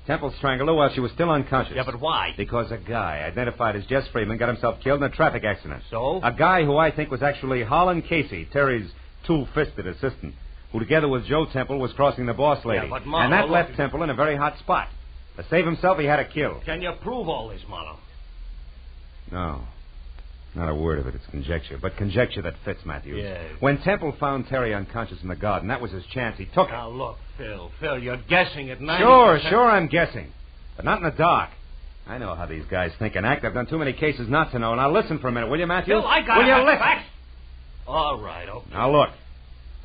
Temple strangled her while she was still unconscious. Yeah, but why? Because a guy identified as Jess Freeman got himself killed in a traffic accident. So? A guy who I think was actually Holland Casey, Terry's two-fisted assistant, who together with Joe Temple was crossing the boss lady. Yeah, but Marlowe... And that left Temple in a very hot spot. To save himself, he had to kill. Can you prove all this, Marlowe? No. Not a word of it. It's conjecture. But conjecture that fits, Matthews. Yeah. When Temple found Terry unconscious in the garden, that was his chance. He took it. Now, look, Phil, you're guessing at 90%. Sure, I'm guessing. But not in the dark. I know how these guys think and act. I've done too many cases not to know. Now, listen for a minute, will you, Matthews? Phil, I got Will you listen? Back. All right, okay. Now, look.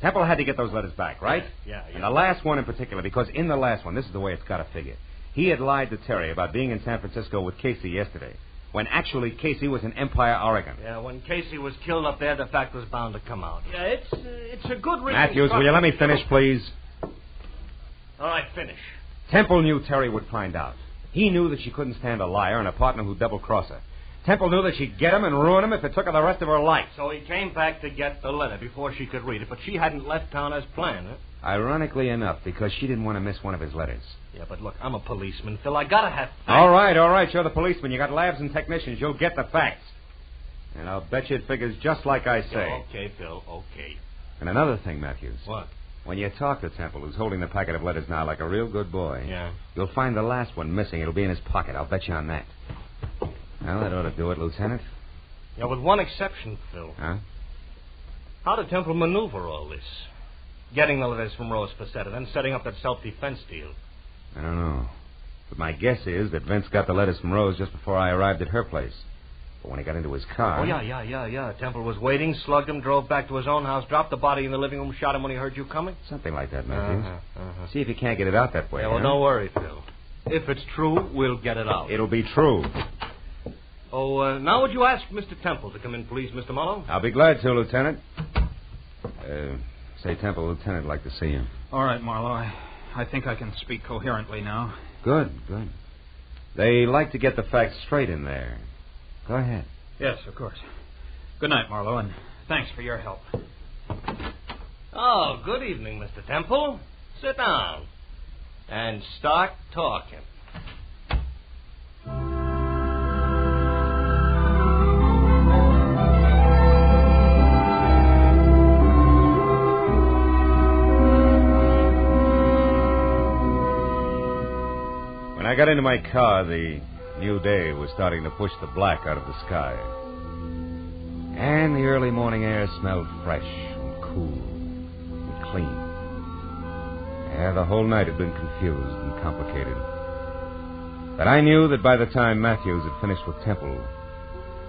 Temple had to get those letters back, right? Yeah. And the last one in particular, because in the last one, this is the way it's got to figure. He had lied to Terry about being in San Francisco with Casey yesterday, when actually Casey was in Empire, Oregon. Yeah, when Casey was killed up there, the fact was bound to come out. Yeah, it's a good reason. Matthews, will you let me finish, please? All right, finish. Temple knew Terry would find out. He knew that she couldn't stand a liar and a partner who'd double-cross her. Temple knew that she'd get him and ruin him if it took her the rest of her life. So he came back to get the letter before she could read it, but she hadn't left town as planned, huh? Ironically enough, because she didn't want to miss one of his letters. Yeah, but look, I'm a policeman, Phil. I gotta have facts. All right. You're the policeman. You got labs and technicians. You'll get the facts. And I'll bet you it figures just like I say. Yeah, okay, Phil, okay. And another thing, Matthews. What? When you talk to Temple, who's holding the packet of letters now like a real good boy, yeah, you'll find the last one missing. It'll be in his pocket. I'll bet you on that. Well, that ought to do it, Lieutenant. Yeah, with one exception, Phil. Huh? How did Temple maneuver all this? Getting the letters from Rose Facetta, then setting up that self-defense deal. I don't know. But my guess is that Vince got the letters from Rose just before I arrived at her place. But when he got into his car... Oh, yeah. Temple was waiting, slugged him, drove back to his own house, dropped the body in the living room, shot him when he heard you coming? Something like that, Matthews. See if you can't get it out that way. Yeah, well, don't worry, Phil. If it's true, we'll get it out. It'll be true. Oh, now would you ask Mr. Temple to come in, please, Mr. Marlowe? I'll be glad to, Lieutenant. Say, Temple, Lieutenant would like to see you. All right, Marlowe. I think I can speak coherently now. Good. They like to get the facts straight in there. Go ahead. Yes, of course. Good night, Marlowe, and thanks for your help. Oh, good evening, Mr. Temple. Sit down and start talking. When I got into my car, the new day was starting to push the black out of the sky. And the early morning air smelled fresh and cool and clean. Yeah, the whole night had been confused and complicated. But I knew that by the time Matthews had finished with Temple,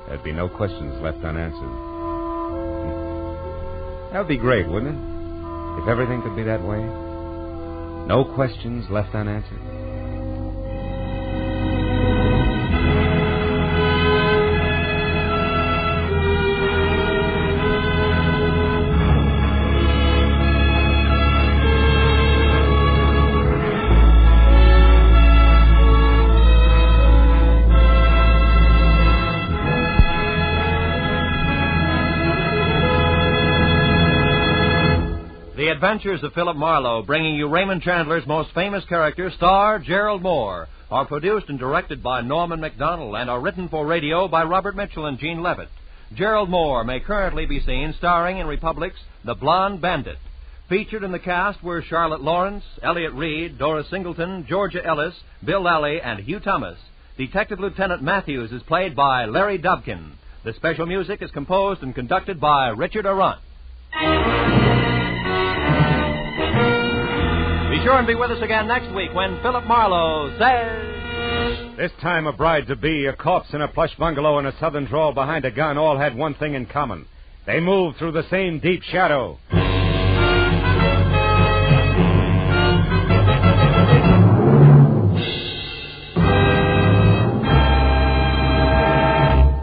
there'd be no questions left unanswered. That would be great, wouldn't it? If everything could be that way. No questions left unanswered. Adventures of Philip Marlowe, bringing you Raymond Chandler's most famous character, star Gerald Moore, are produced and directed by Norman MacDonald and are written for radio by Robert Mitchell and Gene Levitt. Gerald Moore may currently be seen starring in Republic's The Blonde Bandit. Featured in the cast were Charlotte Lawrence, Elliot Reed, Doris Singleton, Georgia Ellis, Bill Lally, and Hugh Thomas. Detective Lieutenant Matthews is played by Larry Dobkin. The special music is composed and conducted by Richard Arant. Be sure and be with us again next week when Philip Marlowe says... This time a bride-to-be, a corpse in a plush bungalow, and a southern drawl behind a gun all had one thing in common. They moved through the same deep shadow.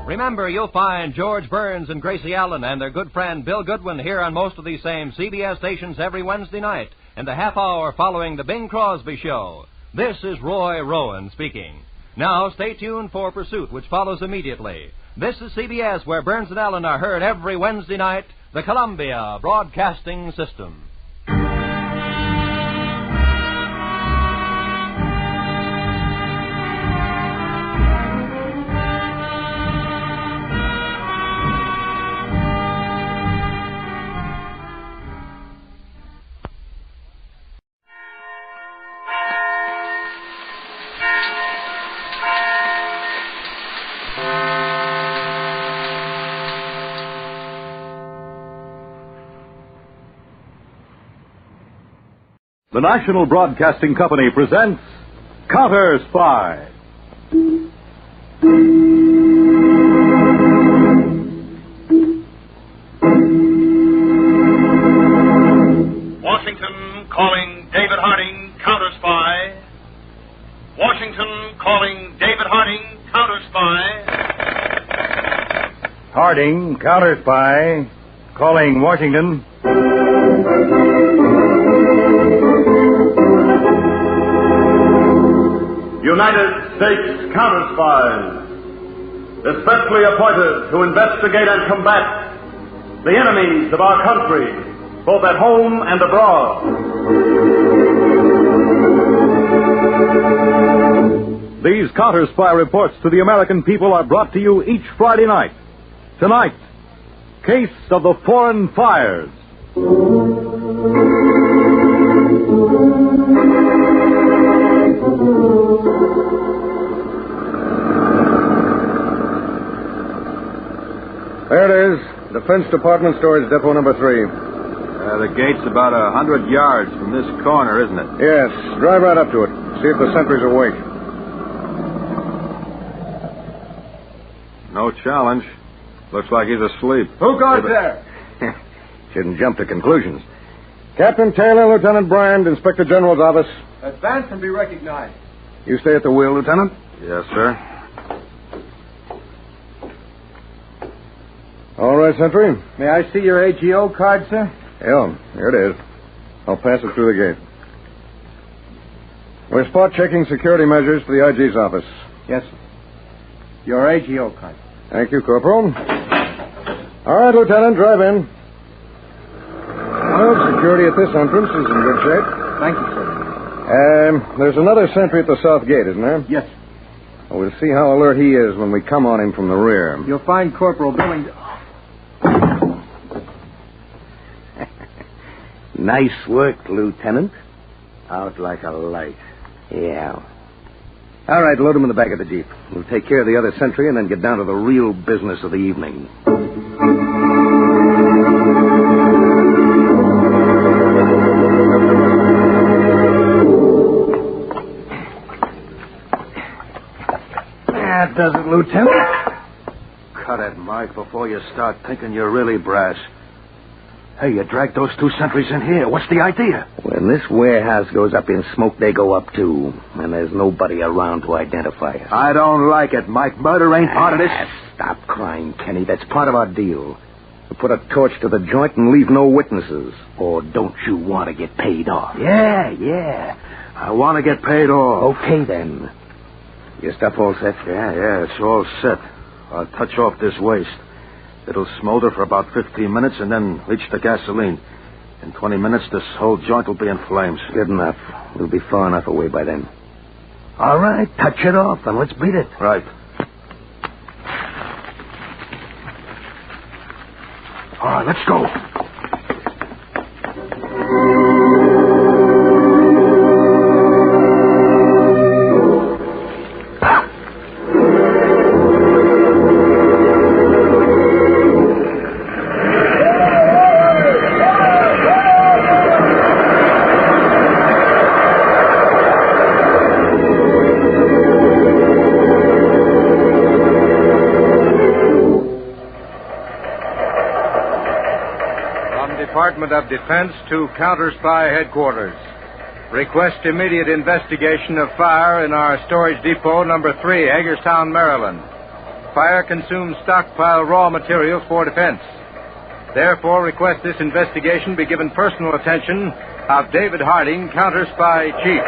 Remember, you'll find George Burns and Gracie Allen and their good friend Bill Goodwin here on most of these same CBS stations every Wednesday night in the half hour following the Bing Crosby Show. This is Roy Rowan speaking. Now, stay tuned for Pursuit, which follows immediately. This is CBS, where Burns and Allen are heard every Wednesday night, the Columbia Broadcasting System. The National Broadcasting Company presents Counterspy. Washington calling David Harding, Counterspy. Washington calling David Harding, Counterspy. Harding, Counterspy, calling Washington. United States Counterspies, especially appointed to investigate and combat the enemies of our country, both at home and abroad. These Counterspy reports to the American people are brought to you each Friday night. Tonight, Case of the Foreign Fires. There it is. Defense Department Storage Depot number 3. The gate's about 100 yards from this corner, isn't it? Yes. Drive right up to it. See if the sentry's awake. No challenge. Looks like he's asleep. Who guards there? Shouldn't jump to conclusions. Captain Taylor, Lieutenant Brand, Inspector General's office. Advance and be recognized. You stay at the wheel, Lieutenant? Yes, sir. All right, Sentry. May I see your AGO card, sir? Yeah, here it is. I'll pass it through the gate. We're spot checking security measures for the IG's office. Yes, sir. Your AGO card. Thank you, Corporal. All right, Lieutenant, drive in. Well, security at this entrance is in good shape. Thank you, sir. There's another sentry at the south gate, isn't there? Yes, sir. Well, we'll see how alert he is when we come on him from the rear. You'll find Corporal Billings... Nice work, Lieutenant. Out like a light. Yeah. All right, load him in the back of the Jeep. We'll take care of the other sentry and then get down to the real business of the evening. That does it, Lieutenant. Cut it, Mike, before you start thinking you're really brass. Hey, you dragged those 2 sentries in here. What's the idea? When this warehouse goes up in smoke, they go up too. And there's nobody around to identify us. I don't like it, Mike. Murder ain't part of this. Stop crying, Kenny. That's part of our deal. To put a torch to the joint and leave no witnesses. Or don't you want to get paid off? Yeah. I want to get paid off. Okay, then. Your stuff all set? Yeah, it's all set. I'll touch off this waste. It'll smolder for about 15 minutes and then reach the gasoline. In 20 minutes, this whole joint will be in flames. Good enough. We'll be far enough away by then. All right, touch it off, and let's beat it. Right. All right, let's go. Department of Defense to Counterspy Headquarters. Request immediate investigation of fire in our storage depot number 3, Hagerstown, Maryland. Fire consumes stockpile raw materials for defense. Therefore, request this investigation be given personal attention of David Harding, Counterspy Chief.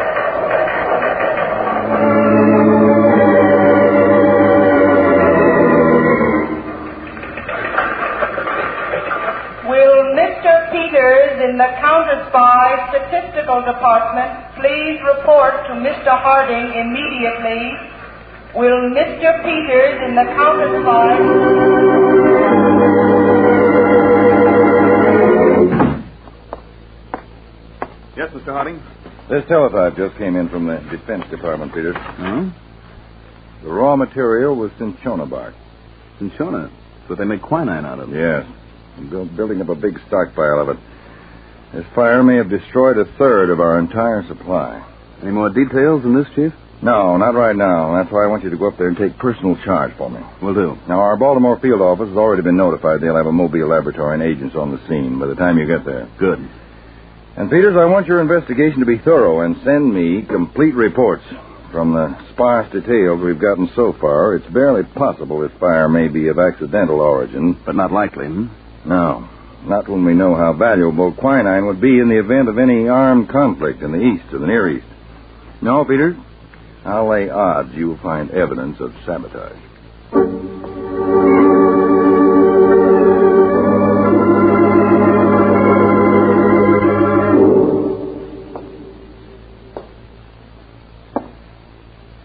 In the Counterspy Statistical Department, please report to Mr. Harding immediately. Will Mr. Peters in the Counterspy... Yes, Mr. Harding? This teletype just came in from the Defense Department, Peters. Hmm? The raw material was cinchona bark. Cinchona? So they make quinine out of it? Yes. Building up a big stockpile of it. This fire may have destroyed a third of our entire supply. Any more details than this, Chief? No, not right now. That's why I want you to go up there and take personal charge for me. Will do. Now, our Baltimore field office has already been notified they'll have a mobile laboratory and agents on the scene by the time you get there. Good. And, Peters, I want your investigation to be thorough and send me complete reports. From the sparse details we've gotten so far, it's barely possible this fire may be of accidental origin. But not likely, hmm? No. Not when we know how valuable quinine would be in the event of any armed conflict in the East or the Near East. No, Peter, I'll lay odds you will find evidence of sabotage.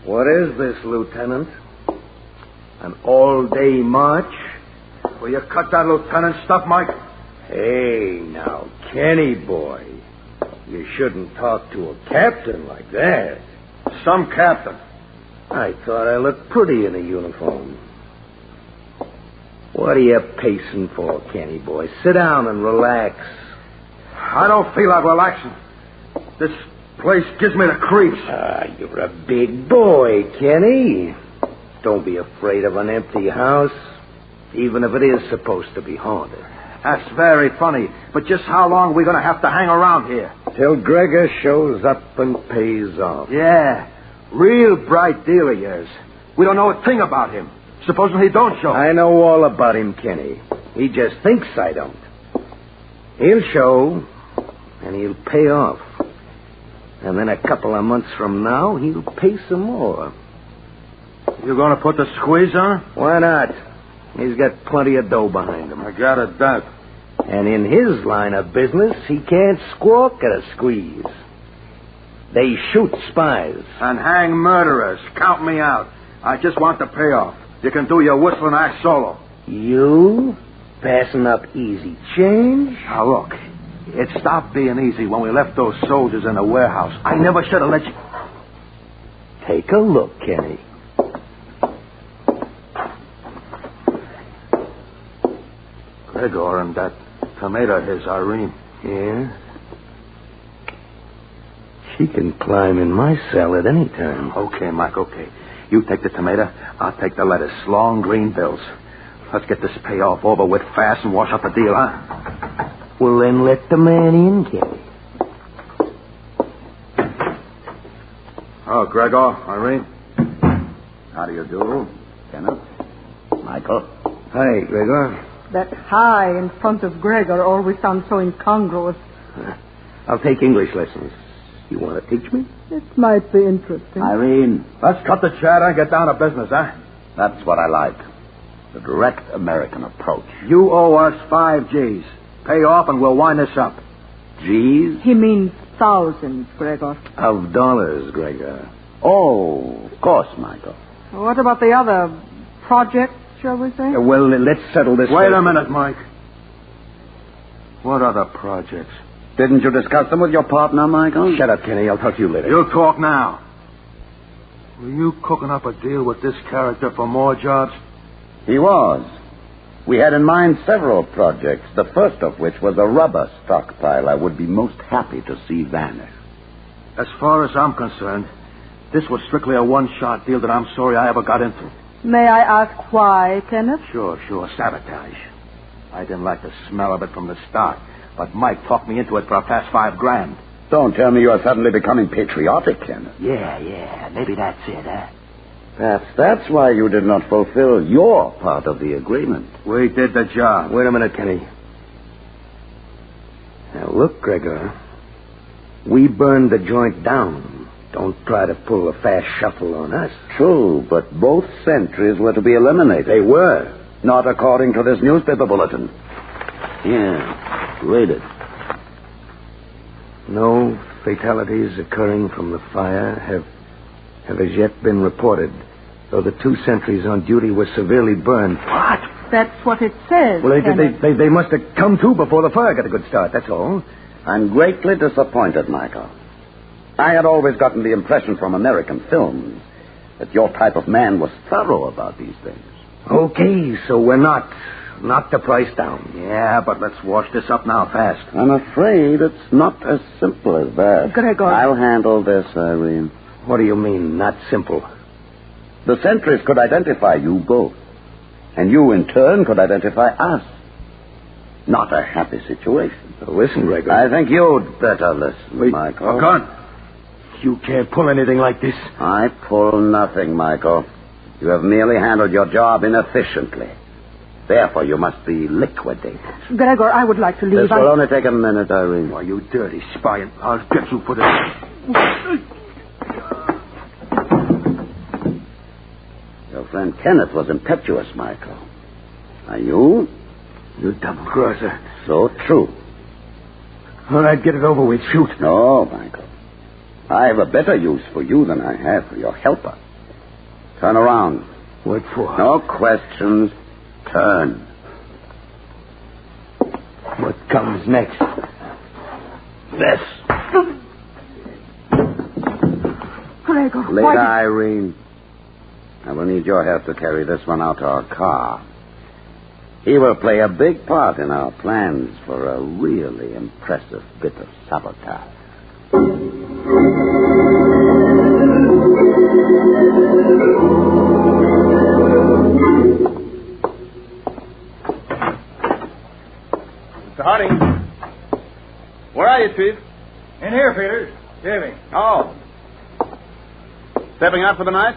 What is this, Lieutenant? An all-day march? Will you cut that lieutenant stuff, Mike? Hey, now, Kenny boy, you shouldn't talk to a captain like that. Some captain. I thought I looked pretty in a uniform. What are you pacing for, Kenny boy? Sit down and relax. I don't feel like relaxing. This place gives me the creeps. You're a big boy, Kenny. Don't be afraid of an empty house, even if it is supposed to be haunted. That's very funny, but just how long are we going to have to hang around here? Till Gregor shows up and pays off. Yeah, real bright deal of yours. We don't know a thing about him. Supposing he don't show. I know all about him, Kenny. He just thinks I don't. He'll show, and he'll pay off. And then a couple of months from now, he'll pay some more. You going to put the squeeze on him? Why not? He's got plenty of dough behind him. I got a doubt. And in his line of business, he can't squawk at a squeeze. They shoot spies. And hang murderers. Count me out. I just want the payoff. You can do your whistling act solo. You? Passing up easy change? Now, look. It stopped being easy when we left those soldiers in the warehouse. I never should have let you... Take a look, Kenny. Gregor and that tomato of his, Irene. Yeah? She can climb in my cell at any time. Okay, Mike, okay. You take the tomato, I'll take the lettuce. Long green bills. Let's get this payoff over with fast and wash out the deal, huh? Well, then let the man in, Kenny. Oh, Gregor, Irene. How do you do? Kenneth? Michael? Hi, Gregor. That hi in front of Gregor always sounds so incongruous. I'll take English lessons. You want to teach me? It might be interesting. Irene, let's cut the chatter and get down to business, huh? That's what I like. The direct American approach. You owe us 5 G's. Pay off and we'll wind this up. G's? He means thousands, Gregor. Of dollars, Gregor. Oh, of course, Michael. What about the other projects, shall we say? Well, let's settle this. Wait a minute, Mike. What other projects? Didn't you discuss them with your partner, Michael? Shut up, Kenny. I'll talk to you later. You'll talk now. Were you cooking up a deal with this character for more jobs? He was. We had in mind several projects, the first of which was a rubber stockpile I would be most happy to see vanish. As far as I'm concerned, this was strictly a one-shot deal that I'm sorry I ever got into. May I ask why, Kenneth? Sure, sabotage. I didn't like the smell of it from the start, but Mike talked me into it for a fast $5,000. Don't tell me you're suddenly becoming patriotic, Kenneth. Yeah, maybe that's it, huh? Perhaps that's why you did not fulfill your part of the agreement. We did the job. Wait a minute, Kenny. Now, look, Gregor. We burned the joint down. Don't try to pull a fast shuffle on us. True, but both sentries were to be eliminated. They were. Not according to this newspaper bulletin. Yeah, read it. No fatalities occurring from the fire have as yet been reported, though the 2 sentries on duty were severely burned. What? That's what it says. Well, they must have come to before the fire got a good start, that's all. I'm greatly disappointed, Michael. I had always gotten the impression from American films that your type of man was thorough about these things. Okay, so we're not knock the price down. Yeah, but let's wash this up now fast. I'm afraid it's not as simple as that. Gregor. I'll handle this, Irene. What do you mean, not simple? The sentries could identify you both. And you, in turn, could identify us. Not a happy situation. Listen, Gregor. I think you'd better listen, Michael. A gun. You can't pull anything like this. I pull nothing, Michael. You have merely handled your job inefficiently. Therefore, you must be liquidated. Gregor, I would like to leave. This will only take a minute, Irene. Why, you dirty spy. I'll get you for this. Your friend Kenneth was impetuous, Michael. Are you? You double-crosser. So true. All right, get it over with. Shoot. No, Michael. I have a better use for you than I have for your helper. Turn around. What for? No questions. Turn. What comes next? This. Gregor, Later, Irene. I will need your help to carry this one out to our car. He will play a big part in our plans for a really impressive bit of sabotage. Mr. Harding. Where are you, Chief? In here, Peters. Shaving. Oh. Stepping out for the night?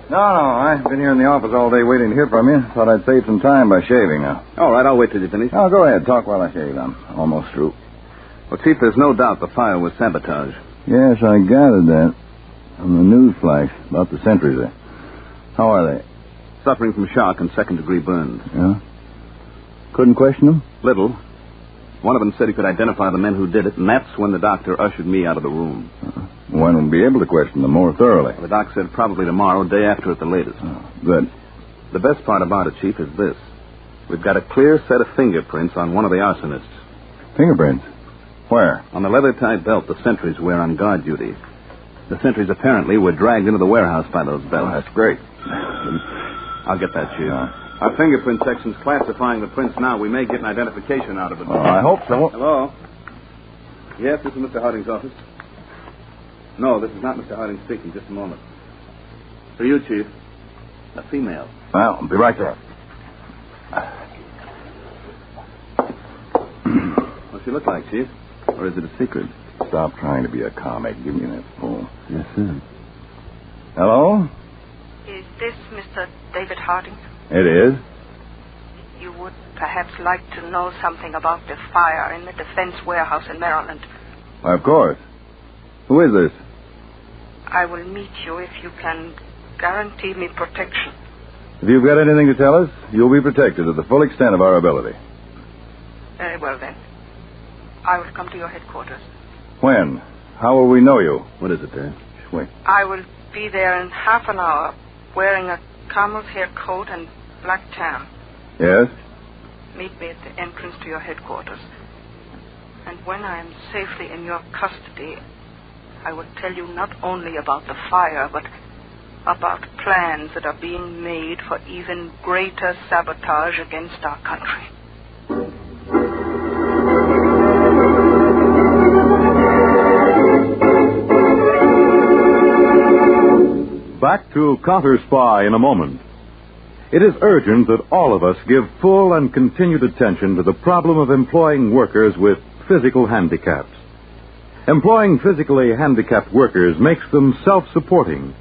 No, I've been here in the office all day waiting to hear from you. Thought I'd save some time by shaving now. All right, I'll wait till you finish. Oh, go ahead. Talk while I shave. I'm almost through. Well, Chief, there's no doubt the fire was sabotage. Yes, I gathered that from the news flash about the sentries there. How are they? Suffering from shock and second-degree burns. Yeah? Couldn't question them? Little. One of them said he could identify the men who did it, and that's when the doctor ushered me out of the room. When will be able to question them more thoroughly? Well, the doc said probably tomorrow, day after at the latest. Oh, good. The best part about it, Chief, is this. We've got a clear set of fingerprints on one of the arsonists. Fingerprints? Where? On the leather-tied belt the sentries wear on guard duty. The sentries apparently were dragged into the warehouse by those belts. Oh, that's great. I'll get that, Chief. Our fingerprint section's classifying the prints now. We may get an identification out of it. Oh, I hope so. Hello? Yes, this is Mr. Harding's office. No, this is not Mr. Harding speaking. Just a moment. For you, Chief. A female. Well, I'll be right there. What's she look like, Chief? Or is it a secret? Stop trying to be a comic. Give me that phone. Yes, sir. Hello? Is this Mr. David Harding? It is. You would perhaps like to know something about the fire in the defense warehouse in Maryland. Why, of course. Who is this? I will meet you if you can guarantee me protection. If you've got anything to tell us, you'll be protected to the full extent of our ability. Very well, then. I will come to your headquarters. When? How will we know you? What is it, there? Just wait. I will be there in half an hour, wearing a camel's hair coat and black tam. Yes? Meet me at the entrance to your headquarters. And when I am safely in your custody, I will tell you not only about the fire, but about plans that are being made for even greater sabotage against our country. Back to Counterspy in a moment. It is urgent that all of us give full and continued attention to the problem of employing workers with physical handicaps. Employing physically handicapped workers makes them self-supporting,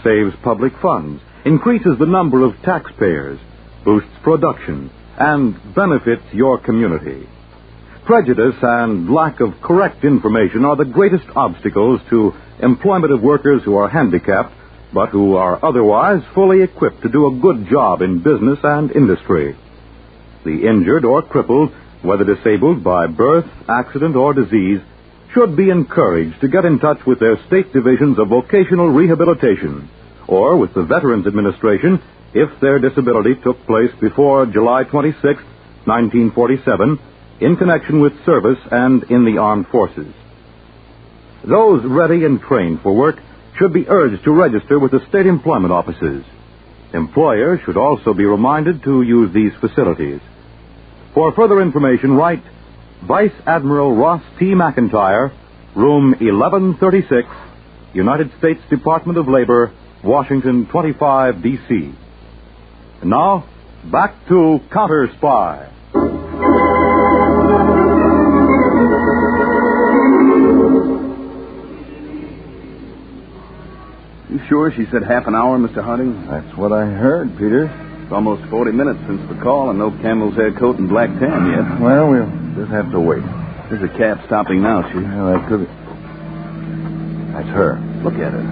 saves public funds, increases the number of taxpayers, boosts production, and benefits your community. Prejudice and lack of correct information are the greatest obstacles to employment of workers who are handicapped, but who are otherwise fully equipped to do a good job in business and industry. The injured or crippled, whether disabled by birth, accident, or disease, should be encouraged to get in touch with their state divisions of vocational rehabilitation, or with the Veterans Administration if their disability took place before July 26, 1947, in connection with service and in the armed forces. Those ready and trained for work should be urged to register with the state employment offices. Employers should also be reminded to use these facilities. For further information, write Vice Admiral Ross T. McIntyre, Room 1136, United States Department of Labor, Washington 25, D.C. And now, back to Counterspy. You sure she said half an hour, Mr. Harding? That's what I heard, Peter. It's almost 40 minutes since the call and no camel's hair coat and black tan yet. Well, we'll just have to wait. There's a cab stopping now, Chief. Well, that could be... That's her. Look at her.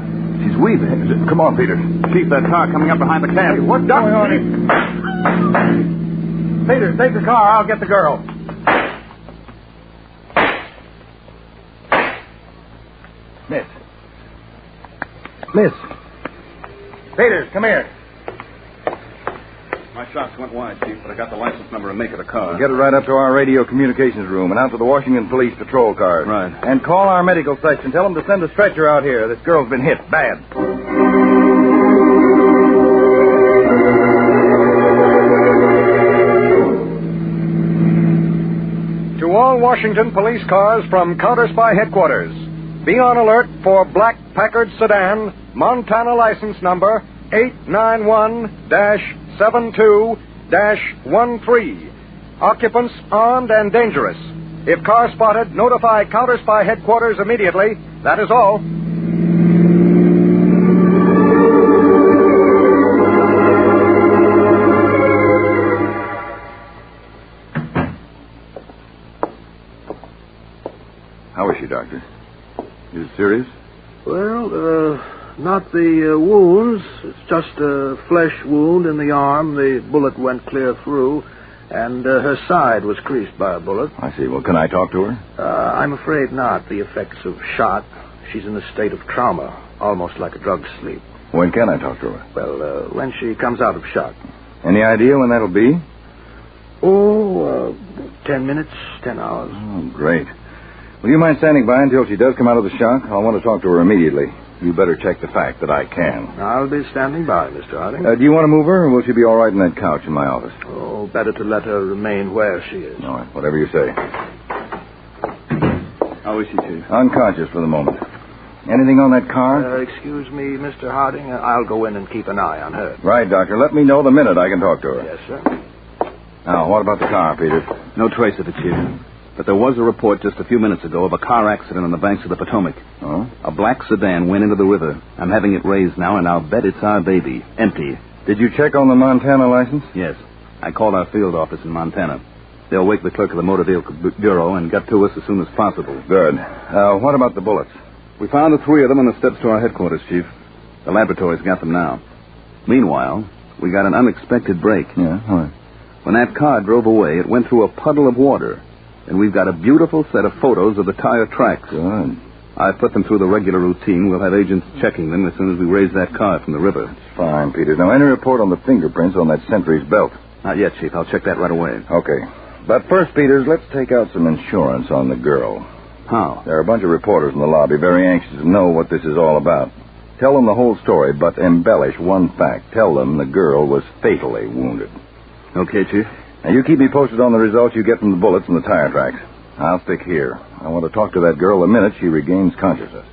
She's weaving. Come on, Peter. Chief, that car coming up behind the cab. Hey, what's going on here? Peter, take the car. I'll get the girl. Miss. Peters, come here. My shots went wide, Chief, but I got the license number and make of the car. Get it right up to our radio communications room and out to the Washington Police patrol cars. Right. And call our medical section. Tell them to send a stretcher out here. This girl's been hit bad. To all Washington police cars from Counterspy headquarters, be on alert for black Packard sedan, Montana license number 891-72-13. Occupants armed and dangerous. If car spotted, notify Counterspy headquarters immediately. That is all. How is she, Doctor? Is it serious? Well, not the wounds. It's just a flesh wound in the arm. The bullet went clear through, and her side was creased by a bullet. I see. Well, can I talk to her? I'm afraid not. The effects of shot. She's in a state of trauma, almost like a drug sleep. When can I talk to her? Well, when she comes out of shock. Any idea when that'll be? 10 minutes, 10 hours. Oh, great. Will you mind standing by until she does come out of the shock? I'll want to talk to her immediately. You better check the fact that I can. I'll be standing by, Mr. Harding. Do you want to move her, or will she be all right in that couch in my office? Oh, better to let her remain where she is. All right, whatever you say. How is she, Chief? Unconscious for the moment. Anything on that car? Excuse me, Mr. Harding. I'll go in and keep an eye on her. Right, Doctor. Let me know the minute I can talk to her. Yes, sir. Now, what about the car, Peter? No trace of it, Chief. But there was a report just a few minutes ago of a car accident on the banks of the Potomac. Oh? A black sedan went into the river. I'm having it raised now, and I'll bet it's our baby. Empty. Did you check on the Montana license? Yes. I called our field office in Montana. They'll wake the clerk of the Motor Vehicle Bureau and get to us as soon as possible. Good. What about the bullets? We found the 3 of them on the steps to our headquarters, Chief. The laboratory's got them now. Meanwhile, we got an unexpected break. Yeah, all right. When that car drove away, it went through a puddle of water. And we've got a beautiful set of photos of the tire tracks. Good. I've put them through the regular routine. We'll have agents checking them as soon as we raise that car from the river. Fine, Peters. Now, any report on the fingerprints on that sentry's belt? Not yet, Chief. I'll check that right away. Okay. But first, Peters, let's take out some insurance on the girl. How? There are a bunch of reporters in the lobby very anxious to know what this is all about. Tell them the whole story, but embellish one fact. Tell them the girl was fatally wounded. Okay, Chief. Now, you keep me posted on the results you get from the bullets and the tire tracks. I'll stick here. I want to talk to that girl the minute she regains consciousness.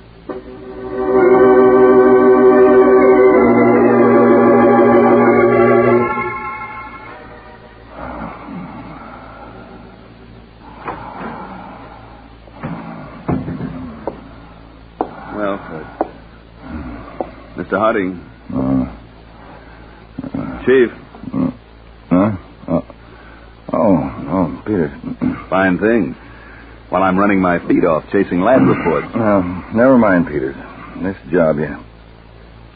Well, Mr. Harding. Chief. Huh? Oh, Peter. Fine thing. While I'm running my feet off chasing lab reports. Never mind, Peters. This job, you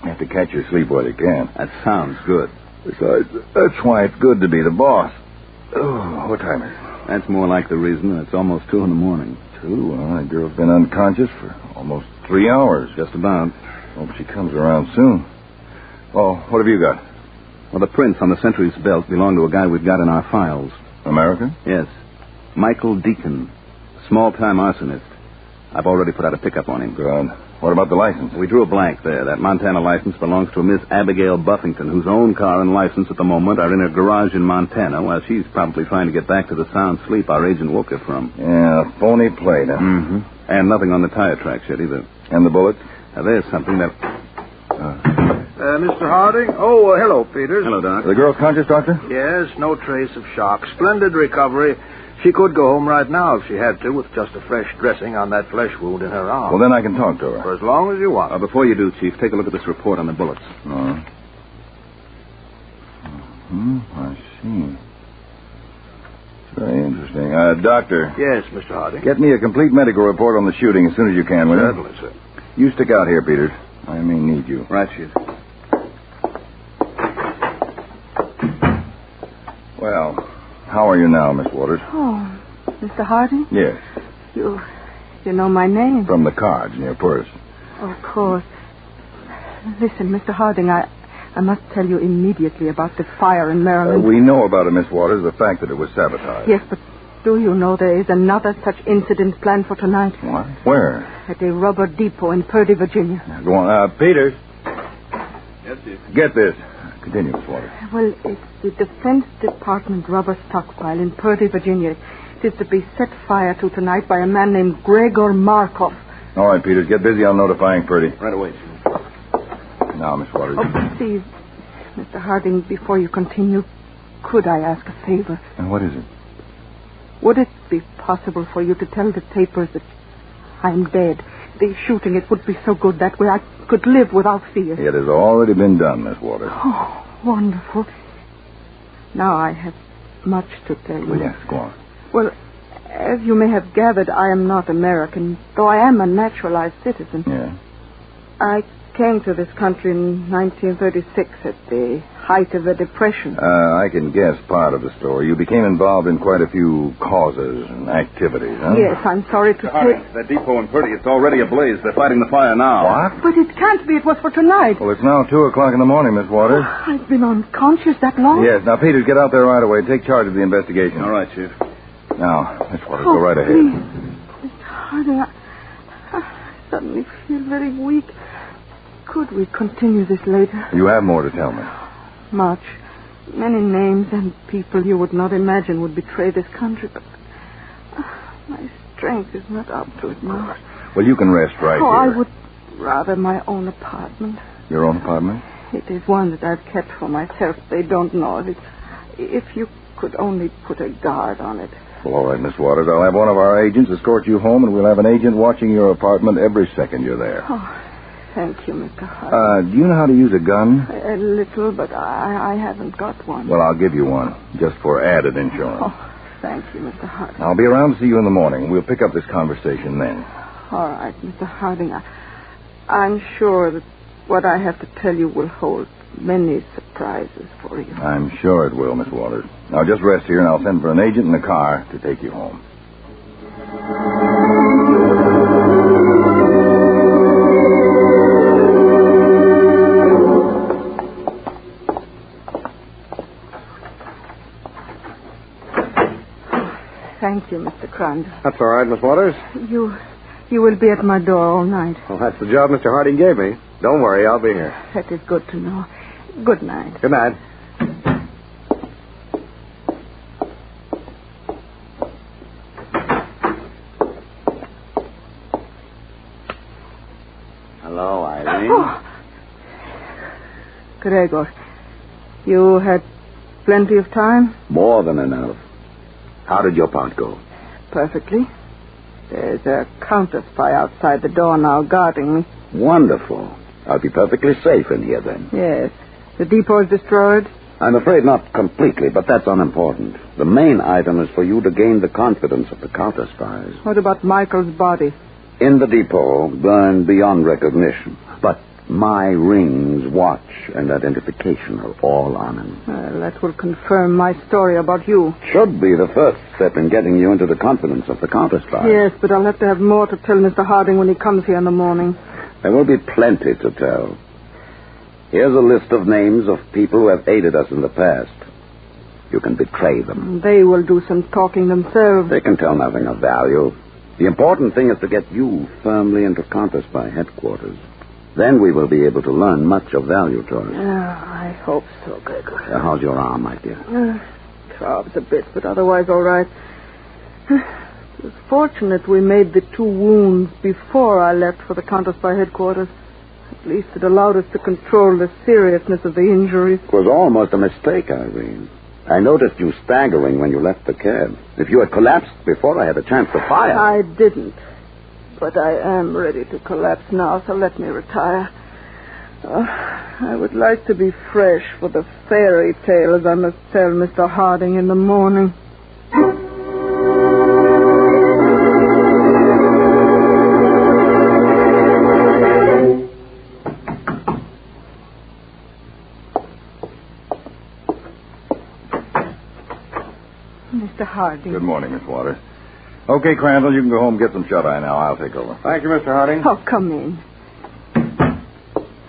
have to catch your sleep while you can. That sounds good. Besides, that's why it's good to be the boss. Oh, what time is it? That's more like the reason. It's almost 2 a.m. 2? Well, that girl's been unconscious for almost 3 hours. Just about. Hope she comes around soon. Oh, what have you got? Well, the prints on the sentry's belt belong to a guy we've got in our files. American? Yes. Michael Deacon. Small-time arsonist. I've already put out a pickup on him. Good. What about the license? We drew a blank there. That Montana license belongs to a Miss Abigail Buffington, whose own car and license at the moment are in her garage in Montana, while she's probably trying to get back to the sound sleep our agent woke her from. Yeah, a phony plate, huh? Mm-hmm. And nothing on the tire tracks yet, either. And the bullets? There's something that... Mr. Harding? Oh, hello, Peters. Hello, Doc. The girl conscious, Doctor? Yes, no trace of shock. Splendid recovery. She could go home right now if she had to, with just a fresh dressing on that flesh wound in her arm. Well, then I can talk to her. For as long as you want. Before you do, Chief, take a look at this report on the bullets. I see. It's very interesting. Doctor. Yes, Mr. Harding. Get me a complete medical report on the shooting as soon as you can, will you? Certainly, sir. You stick out here, Peters. I may need you. Right, Chief. Well, how are you now, Miss Waters? Oh, Mr. Harding? Yes. You know my name. From the cards in your purse. Of course. Listen, Mr. Harding, I must tell you immediately about the fire in Maryland. We know about it, Miss Waters, the fact that it was sabotaged. Yes, but do you know there is another such incident planned for tonight? What? Where? At a rubber depot in Purdy, Virginia. Go on. Peters. Yes, Chief. Get this. Continue, Miss Waters. Well, it's the Defense Department rubber stockpile in Purdy, Virginia. It is to be set fire to tonight by a man named Gregor Markov. All right, Peters. Get busy on notifying Purdy. Right away, Chief. Now, Miss Waters. Oh, please, Mr. Harding, before you continue, could I ask a favor? And what is it? Would it be possible for you to tell the papers that I'm dead? The shooting, it would be so good that way I could live without fear. It has already been done, Miss Waters. Oh, wonderful. Now I have much to tell you. Well, yes, go on. Well, as you may have gathered, I am not American, though I am a naturalized citizen. Yeah. I came to this country in 1936 at the height of the Depression. I can guess part of the story. You became involved in quite a few causes and activities, huh? Yes, I'm sorry to say... That depot in Purdy, it's already ablaze. They're fighting the fire now. What? But it can't be. It was for tonight. Well, it's now 2 o'clock in the morning, Miss Waters. I've been unconscious that long? Yes. Now, Peters, get out there right away. Take charge of the investigation. All right, Chief. Now, Miss Waters, go right ahead. Please. Mr. Harding, I suddenly feel very weak. Could we continue this later? You have more to tell me. Much. Many names and people you would not imagine would betray this country, but my strength is not up to it now. Well, you can rest right here. I would rather my own apartment. Your own apartment? It is one that I've kept for myself. They don't know it. If you could only put a guard on it. Well, all right, Miss Waters. I'll have one of our agents escort you home, and we'll have an agent watching your apartment every second you're there. Oh, thank you, Mr. Harding. Do you know how to use a gun? A little, but I haven't got one. Well, I'll give you one, just for added insurance. Oh, thank you, Mr. Harding. I'll be around to see you in the morning. We'll pick up this conversation then. All right, Mr. Harding. I'm sure that what I have to tell you will hold many surprises for you. I'm sure it will, Miss Waters. Now, just rest here, and I'll send for an agent in the car to take you home. Thank you, Mr. Crandall. That's all right, Miss Waters. You will be at my door all night. Well, that's the job Mr. Harding gave me. Don't worry, I'll be here. That is good to know. Good night. Good night. Hello, Irene. Oh. Gregor, you had plenty of time? More than enough. How did your part go? Perfectly. There's a counterspy outside the door now guarding me. Wonderful. I'll be perfectly safe in here then. Yes. The depot is destroyed? I'm afraid not completely, but that's unimportant. The main item is for you to gain the confidence of the counterspies. What about Michael's body? In the depot, burned beyond recognition. But my rings, watch, and identification are all on him. Well, that will confirm my story about you. Should be the first step in getting you into the confidence of the counterspy. Yes, but I'll have to have more to tell Mr. Harding when he comes here in the morning. There will be plenty to tell. Here's a list of names of people who have aided us in the past. You can betray them. They will do some talking themselves. They can tell nothing of value. The important thing is to get you firmly into Counterspy headquarters. Then we will be able to learn much of value to us. I hope so, Gregor. How's your arm, my dear? Throbs a bit, but otherwise all right. It was fortunate we made the 2 wounds before I left for the Counterspy headquarters. At least it allowed us to control the seriousness of the injuries. It was almost a mistake, Irene. I noticed you staggering when you left the cab. If you had collapsed before I had a chance to fire... I didn't. But I am ready to collapse now, so let me retire. I would like to be fresh for the fairy tales I must tell Mr. Harding in the morning. Mr. Harding. Good morning, Miss Waters. Okay, Crandall, you can go home and get some shut-eye now. I'll take over. Thank you, Mr. Harding. Oh, come in.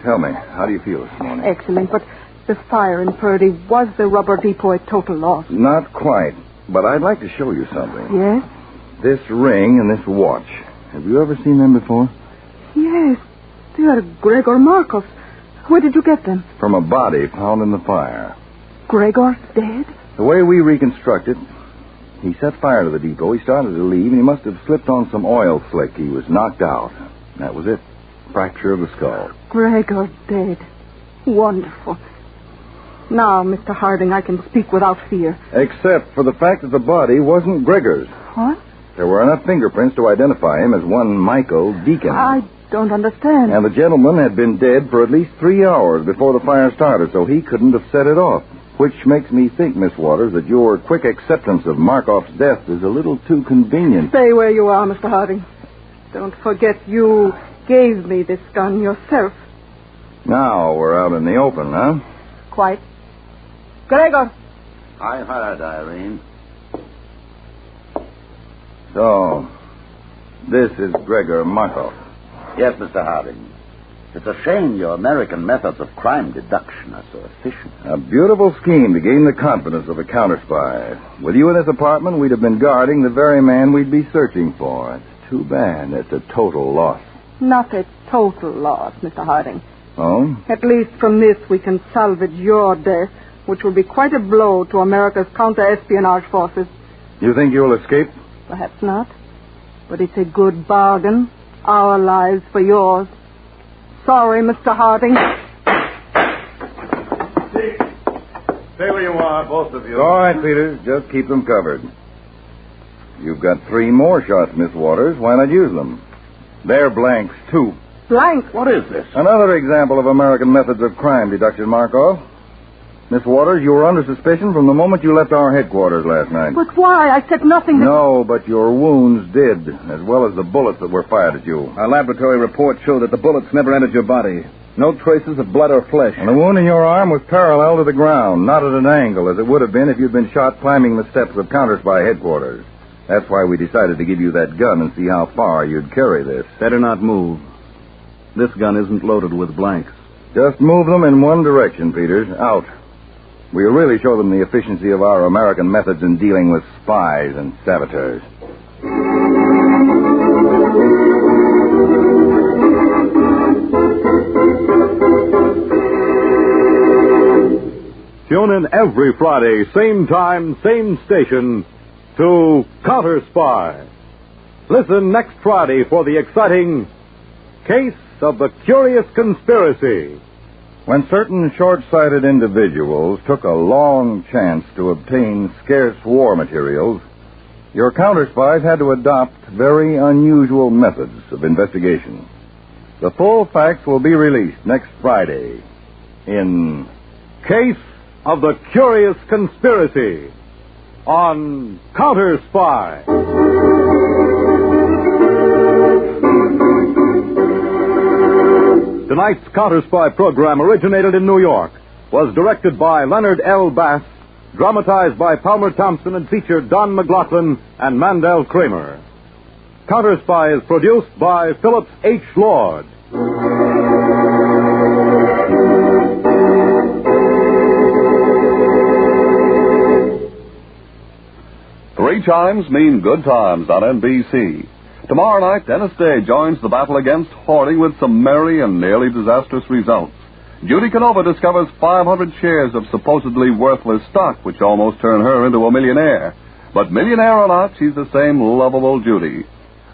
Tell me, how do you feel this morning? Excellent, but the fire in Purdy, was the rubber depot a total loss? Not quite, but I'd like to show you something. Yes? This ring and this watch. Have you ever seen them before? Yes. They are Gregor Markov's. Where did you get them? From a body found in the fire. Gregor's dead? The way we reconstruct it, he set fire to the depot. He started to leave, and he must have slipped on some oil slick. He was knocked out. That was it. Fracture of the skull. Gregor dead. Wonderful. Now, Mr. Harding, I can speak without fear. Except for the fact that the body wasn't Gregor's. What? There were enough fingerprints to identify him as one Michael Deacon. I don't understand. And the gentleman had been dead for at least 3 hours before the fire started, so he couldn't have set it off. Which makes me think, Miss Waters, that your quick acceptance of Markov's death is a little too convenient. Stay where you are, Mr. Harding. Don't forget you gave me this gun yourself. Now we're out in the open, huh? Quite. Gregor. I heard, Irene. So, this is Gregor Markov. Yes, Mr. Harding. It's a shame your American methods of crime deduction are so efficient. A beautiful scheme to gain the confidence of a counterspy. With you in this apartment, we'd have been guarding the very man we'd be searching for. It's too bad. It's a total loss. Not a total loss, Mr. Harding. Oh? At least from this we can salvage your death, which will be quite a blow to America's counter-espionage forces. You think you'll escape? Perhaps not. But it's a good bargain. Our lives for yours. Sorry, Mr. Harding. Stay where you are, both of you. All right, Peters. Just keep them covered. You've got 3 more shots, Miss Waters. Why not use them? They're blanks, too. Blank? What is this? Another example of American methods of crime deduction, Markov. Miss Waters, you were under suspicion from the moment you left our headquarters last night. But why? I said nothing. No, but your wounds did, as well as the bullets that were fired at you. Our laboratory report showed that the bullets never entered your body. No traces of blood or flesh. And the wound in your arm was parallel to the ground, not at an angle, as it would have been if you'd been shot climbing the steps of Counterspy headquarters. That's why we decided to give you that gun and see how far you'd carry this. Better not move. This gun isn't loaded with blanks. Just move them in one direction, Peters. Out. We'll really show them the efficiency of our American methods in dealing with spies and saboteurs. Tune in every Friday, same time, same station, to Counterspy. Listen next Friday for the exciting Case of the Curious Conspiracy. When certain short-sighted individuals took a long chance to obtain scarce war materials, your counterspies had to adopt very unusual methods of investigation. The full facts will be released next Friday in Case of the Curious Conspiracy on Counterspy. Tonight's Counterspy program originated in New York, was directed by Leonard L. Bass, dramatized by Palmer Thompson, and featured Don McLaughlin and Mandel Kramer. Counterspy is produced by Phillips H. Lord. 3 chimes mean good times on NBC. Tomorrow night, Dennis Day joins the battle against hoarding with some merry and nearly disastrous results. Judy Canova discovers 500 shares of supposedly worthless stock, which almost turn her into a millionaire. But millionaire or not, she's the same lovable Judy.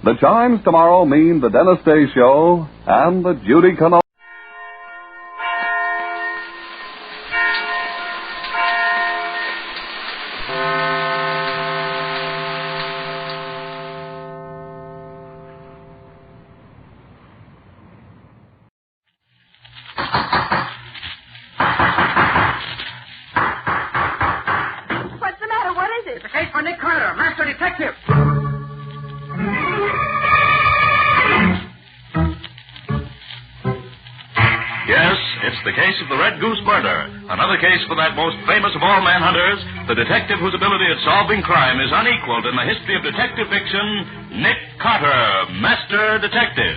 The chimes tomorrow mean the Dennis Day Show and the Judy Canova. Another case for that most famous of all manhunters, the detective whose ability at solving crime is unequaled in the history of detective fiction, Nick Carter, Master Detective.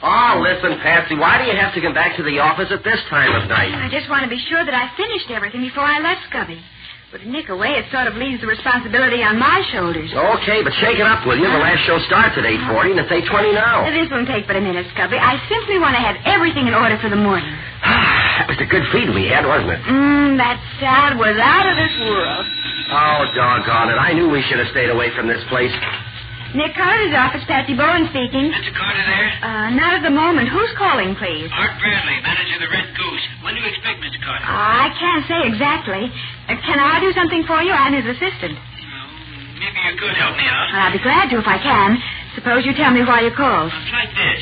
Oh, listen, Patsy, why do you have to come back to the office at this time of night? I just want to be sure that I finished everything before I left Scubby. With Nick away, it sort of leaves the responsibility on my shoulders. Okay, but shake it up, will you? The last show starts at 8:40, and it's 8:20 now. This won't take but a minute, Scubby. I simply want to have everything in order for the morning. That was a good feed we had, wasn't it? That sound was out of this world. Oh, doggone it. I knew we should have stayed away from this place. Nick Carter's office, Patsy Bowen speaking. Mr. Carter there? Not at the moment. Who's calling, please? Art Bradley, manager of the Red Goose. When do you expect Mr. Carter? I can't say exactly. Can I do something for you? I'm his assistant. Maybe you could help me out. I'll be glad to if I can. Suppose you tell me why you called. It's like this.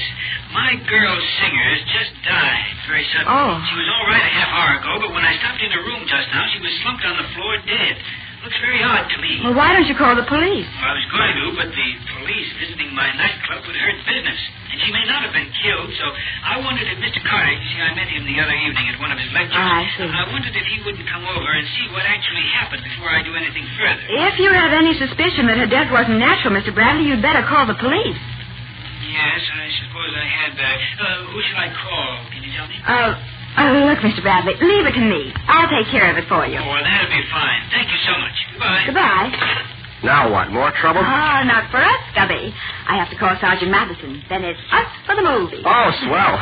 My girl singer has just died very suddenly. Oh. She was all right a half hour ago, but when I stopped in her room just now, she was slumped on the floor dead. Looks very odd to me. Well, why don't you call the police? Well, I was going to, but the police visiting my nightclub would hurt business. And she may not have been killed, so I wondered if Mr. Carter, you see, I met him the other evening at one of his lectures. I see. I wondered if he wouldn't come over and see what actually happened before I do anything further. If you have any suspicion that her death wasn't natural, Mr. Bradley, you'd better call the police. Yes, I suppose I had. Who shall I call? Can you tell me? Look, Mr. Bradley, leave it to me. I'll take care of it for you. Oh, well, that'll be fine. Thank you so much. Goodbye. Goodbye. Now what, more trouble? Oh, not for us, Stubby. I have to call Sergeant Matheson. Then it's us for the movie. Oh, swell.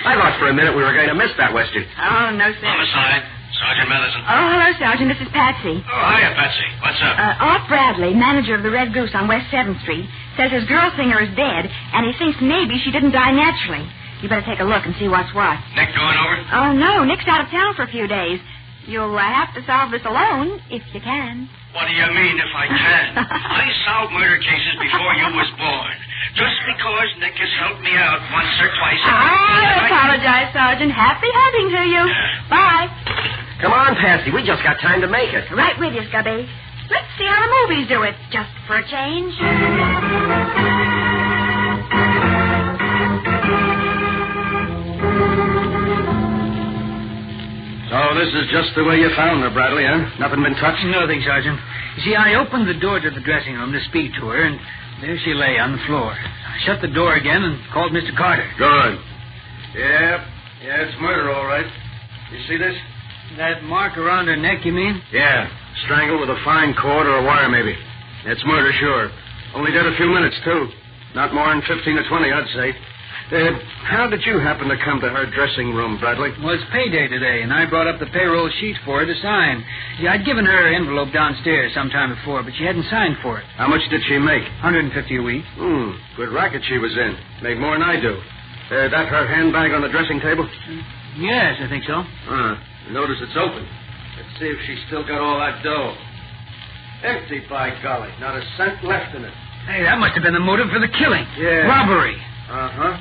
I thought for a minute we were going to miss that Western. Oh, no, sir. Homicide. Sergeant Matheson. Oh, hello, Sergeant. This is Patsy. Oh, hiya, Patsy. What's up? Art Bradley, manager of the Red Goose on West 7th Street, says his girl singer is dead, and he thinks maybe she didn't die naturally. You better take a look and see what's what. Nick going over? Oh, no. Nick's out of town for a few days. You'll have to solve this alone, if you can. What do you mean, if I can? I solved murder cases before you was born. Just because Nick has helped me out once or twice. I apologize, Sergeant. Happy hunting to you. Bye. Come on, Patsy. We just got time to make it. Right with you, Scubby. Let's see how the movies do it, just for a change. So this is just the way you found her, Bradley, huh? Nothing been touched? Nothing, Sergeant. You see, I opened the door to the dressing room to speak to her, and there she lay on the floor. I shut the door again and called Mr. Carter. Good. Yeah, it's murder, all right. You see this? That mark around her neck, you mean? Yeah, strangled with a fine cord or a wire, maybe. It's murder, sure. Only dead a few minutes, too. Not more than 15 or 20, I'd say. How did you happen to come to her dressing room, Bradley? Well, it's payday today, and I brought up the payroll sheet for her to sign. Yeah, I'd given her an envelope downstairs some time before, but she hadn't signed for it. How much did she make? $150 a week. Good racket she was in. Made more than I do. That her handbag on the dressing table? Yes, I think so. Notice it's open. Let's see if she's still got all that dough. Empty, by golly. Not a cent left in it. Hey, that must have been the motive for the killing. Yeah. Robbery. Uh-huh.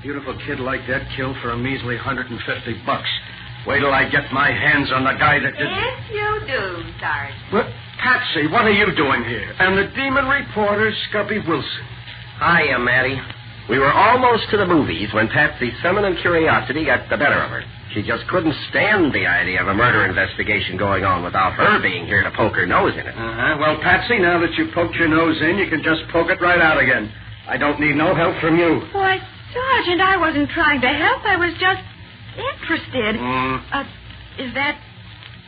Beautiful kid like that killed for a measly $150. Wait till I get my hands on the guy that did... Yes, you do, Sergeant. What? Patsy, what are you doing here? And the demon reporter, Scubby Wilson. Hiya, Matty. We were almost to the movies when Patsy's feminine curiosity got the better of her. She just couldn't stand the idea of a murder investigation going on without her being here to poke her nose in it. Well, Patsy, now that you poked your nose in, you can just poke it right out again. I don't need no help from you. Why, Sergeant, I wasn't trying to help. I was just interested. Is that...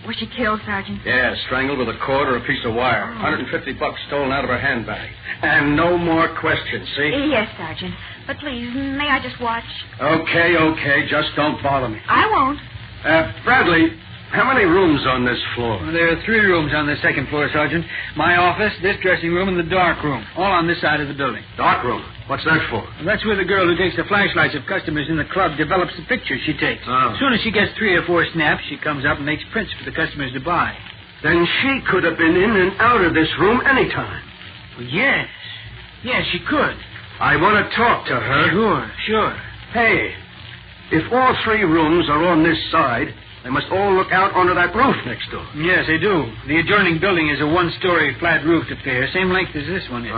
Was she killed, Sergeant? Yeah, strangled with a cord or a piece of wire. $150 stolen out of her handbag. And no more questions, see? Yes, Sergeant. But please, may I just watch? Okay. Just don't bother me. I won't. Bradley, how many rooms on this floor? Well, there are 3 rooms on the second floor, Sergeant. My office, this dressing room, and the dark room. All on this side of the building. Dark room? What's that for? Well, that's where the girl who takes the flashlights of customers in the club develops the pictures she takes. Oh. As soon as she gets 3 or 4 snaps, she comes up and makes prints for the customers to buy. Then she could have been in and out of this room any time. Well, yes. Yes, she could. I want to talk to her. Sure. Hey, if all 3 rooms are on this side, they must all look out onto that roof next door. Yes, they do. The adjoining building is a 1-story flat-roofed affair, same length as this one is.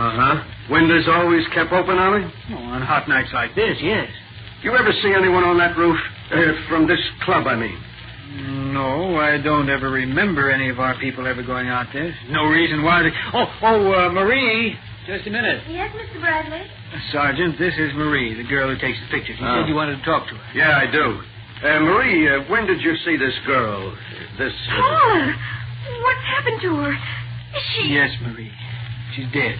Windows always kept open, are they? Oh, on hot nights like this, yes. You ever see anyone on that roof? From this club, I mean. No, I don't ever remember any of our people ever going out there. No reason why they... Marie, just a minute. Yes, Mr. Bradley? Sergeant, this is Marie, the girl who takes the pictures. You said you wanted to talk to her. Yeah, I do. Marie, when did you see this girl? Paula! What's happened to her? Is she... Yes, Marie. She's dead.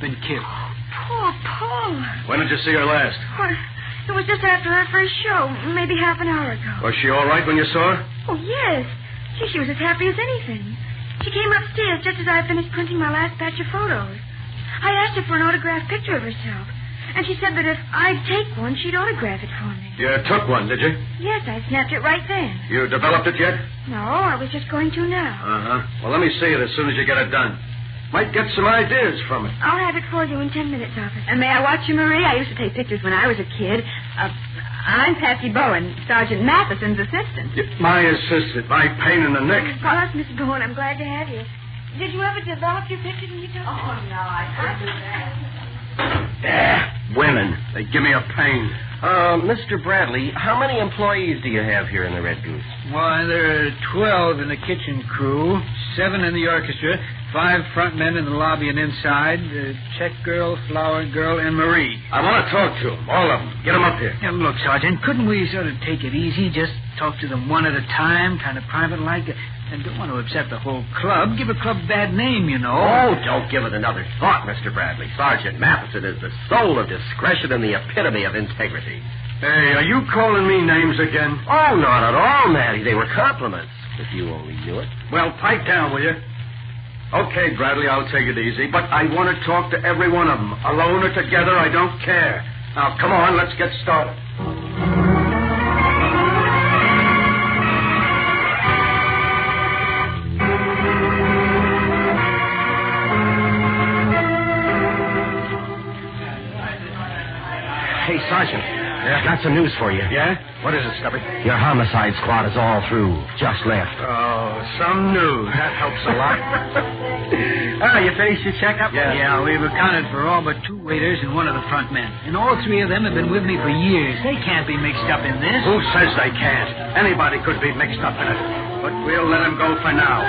Been killed. Oh, poor Paula. When did you see her last? Well, it was just after her first show, maybe half an hour ago. Was she all right when you saw her? Oh, yes. She was as happy as anything. She came upstairs just as I finished printing my last batch of photos. I asked her for an autographed picture of herself. And she said that if I'd take one, she'd autograph it for me. You took one, did you? Yes, I snapped it right then. You developed it yet? No, I was just going to now. Well, let me see it as soon as you get it done. Might get some ideas from it. I'll have it for you in 10 minutes, officer. And may I watch you, Marie? I used to take pictures when I was a kid. I'm Patsy Bowen, Sergeant Matheson's assistant. My assistant, my pain in the neck. Yes, Miss Bowen, I'm glad to have you. Did you ever develop your pictures when you took them? Oh, no, I couldn't do that. Women. They give me a pain. Mr. Bradley, how many employees do you have here in the Red Goose? Why, there are 12 in the kitchen crew, 7 in the orchestra, 5 front men in the lobby and inside, check girl, flower girl, and Marie. I want to talk to them, all of them. Get them up here. Now, look, Sergeant, couldn't we sort of take it easy, just talk to them one at a time, kind of private-like? And don't want to upset the whole club. Give a club bad name, you know. Oh, don't give it another thought, Mr. Bradley. Sergeant Matheson is the soul of discretion and the epitome of integrity. Hey, are you calling me names again? Oh, not at all, Matty. They were compliments, if you only knew it. Well, pipe down, will you? Okay, Bradley, I'll take it easy, but I want to talk to every one of them. Alone or together, I don't care. Now, come on, let's get started. Hey, Sergeant. Yeah? got some news for you. Yeah? What is it, Stubby? Your homicide squad is all through. Just left. Oh, some news. That helps a lot. You finished your checkup? Yeah. Yeah, we've accounted for all but 2 waiters and 1 of the front men. And all 3 of them have been with me for years. They can't be mixed up in this. Who says they can't? Anybody could be mixed up in it. But we'll let him go for now.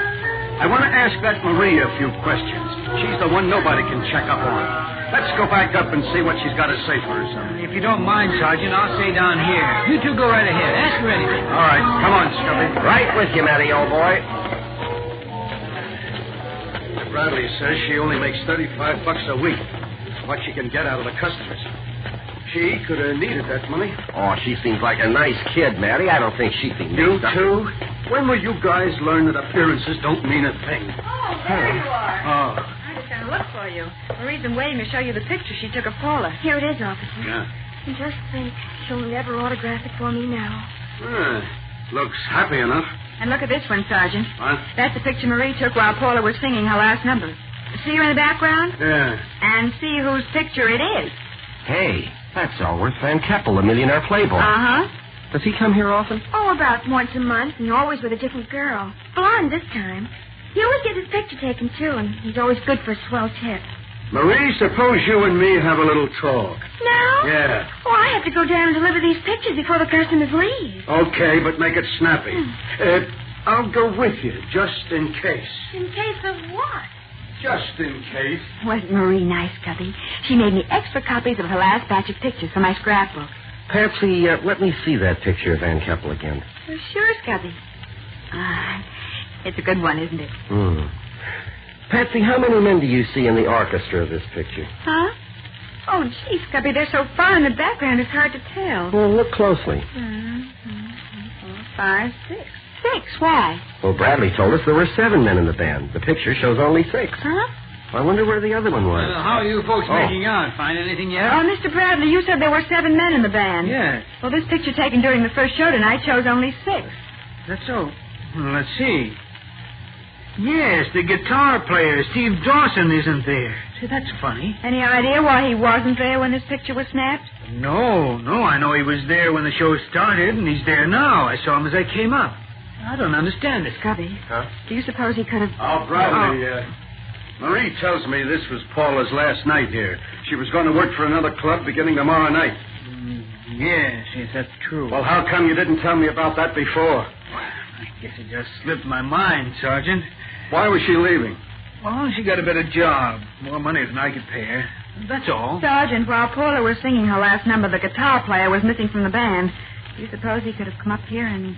I want to ask that Marie a few questions. She's the one nobody can check up on. Let's go back up and see what she's got to say for herself. If you don't mind, Sergeant, I'll stay down here. You two go right ahead. Ask her anything. All right. Come on, Stubby. Right with you, Matty, old boy. Bradley says she only makes $35 a week. What she can get out of the customers. She could have needed that money. Oh, she seems like a nice kid, Matty. I don't think she'd be You mixed up. too? When will you guys learn that appearances don't mean a thing? Oh, there you are. Oh. I was going to look for you. Marie's been waiting to show you the picture she took of Paula. Here it is, officer. Yeah. And just think, she'll never autograph it for me now. Looks happy enough. And look at this one, Sergeant. What? That's the picture Marie took while Paula was singing her last number. See her in the background? Yeah. And see whose picture it is. Hey, that's Alworth Van Keppel, the millionaire playboy. Uh-huh. Does he come here often? Oh, about once a month, and always with a different girl. Blonde this time. He always gets his picture taken, too, and he's always good for a swell tip. Marie, suppose you and me have a little talk. Now? Yeah. Oh, I have to go down and deliver these pictures before the customers leave. Okay, but make it snappy. I'll go with you, just in case. In case of what? Just in case. Wasn't Marie nice, Cubby? She made me extra copies of her last batch of pictures for my scrapbook. Patsy, let me see that picture of Van Keppel again. Oh, sure, Scubby. It's a good one, isn't it? Patsy, how many men do you see in the orchestra of this picture? Huh? Oh, gee, Scubby, they're so far in the background it's hard to tell. Well, look closely. 5, 6. 6, why? Well, Bradley told us there were 7 men in the band. The picture shows only 6. Huh? I wonder where the other one was. How are you folks making out? Find anything yet? Oh, Mr. Bradley, you said there were 7 men in the band. Yes. Well, this picture taken during the first show tonight shows only 6. That's so. Well, let's see. Yes, the guitar player, Steve Dawson, isn't there. See, that's funny. Any idea why he wasn't there when this picture was snapped? No. I know he was there when the show started, and he's there now. I saw him as I came up. I don't understand it. Scubby. Huh? Do you suppose he could have... Oh, Bradley, Marie tells me this was Paula's last night here. She was going to work for another club beginning tomorrow night. Yes, that's true. Well, how come you didn't tell me about that before? I guess it just slipped my mind, Sergeant. Why was she leaving? Well, she got a better job. More money than I could pay her. That's all. Sergeant, while Paula was singing her last number, the guitar player was missing from the band. Do you suppose he could have come up here and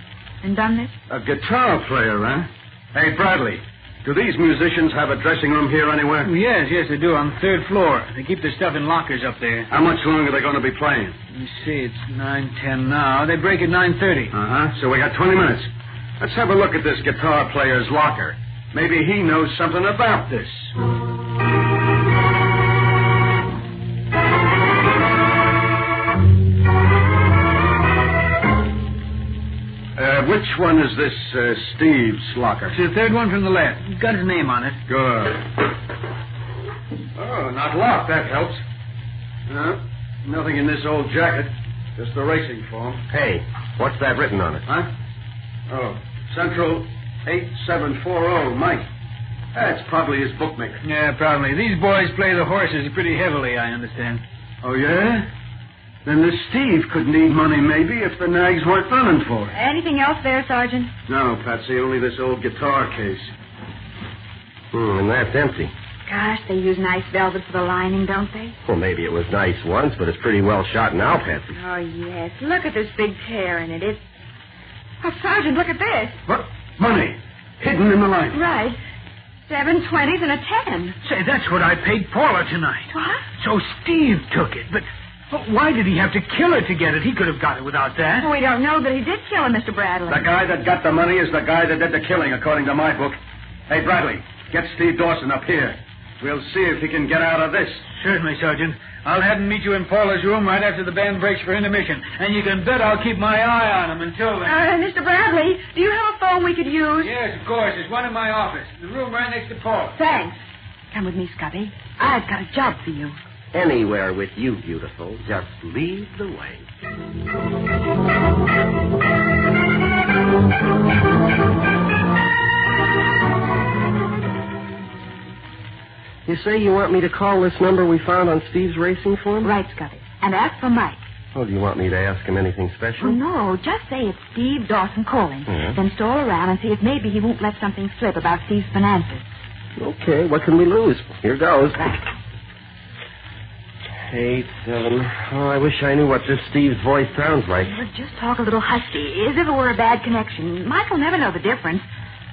done this? A guitar player, huh? Hey, Bradley, do these musicians have a dressing room here anywhere? Yes, they do, on the 3rd floor. They keep their stuff in lockers up there. How much longer are they going to be playing? Let me see, it's 9:10 now. They break at 9:30. Uh-huh, so we got 20 minutes. Let's have a look at this guitar player's locker. Maybe he knows something about this. Which one is this Steve's locker? It's the 3rd one from the left. He's got his name on it. Good. Oh, not locked. That helps. Nothing in this old jacket. Just the racing form. Hey, what's that written on it? Huh? Oh, Central 8740, Mike. That's probably his bookmaker. Yeah, probably. These boys play the horses pretty heavily, I understand. Oh, yeah? Then this Steve could need money, maybe, if the nags weren't running for it. Anything else there, Sergeant? No, Patsy, only this old guitar case. And that's empty. Gosh, they use nice velvet for the lining, don't they? Well, maybe it was nice once, but it's pretty well shot now, Patsy. Oh, yes. Look at this big tear in it. Oh, Sergeant, look at this. What? Money. Hidden in the lining. Right. 7 20s and a 10. Say, that's what I paid Paula tonight. What? So Steve took it, but why did he have to kill her to get it? He could have got it without that. We don't know that he did kill her, Mr. Bradley. The guy that got the money is the guy that did the killing, according to my book. Hey, Bradley, get Steve Dawson up here. We'll see if he can get out of this. Certainly, Sergeant. I'll have him meet you in Paula's room right after the band breaks for intermission. And you can bet I'll keep my eye on him until then. Mr. Bradley, do you have a phone we could use? Yes, of course. There's one in my office. The room right next to Paula. Thanks. Come with me, Scubby. I've got a job for you. Anywhere with you, beautiful. Just lead the way. You say you want me to call this number we found on Steve's racing form? Right, Scubby. And ask for Mike. Oh, do you want me to ask him anything special? Oh, no, just say it's Steve Dawson calling. Yeah. Then stroll around and see if maybe he won't let something slip about Steve's finances. Okay, what can we lose? Here goes. 8, 7. Oh, I wish I knew what this Steve's voice sounds like. Well, just talk a little husky, as if it were a bad connection. Mike'll never know the difference,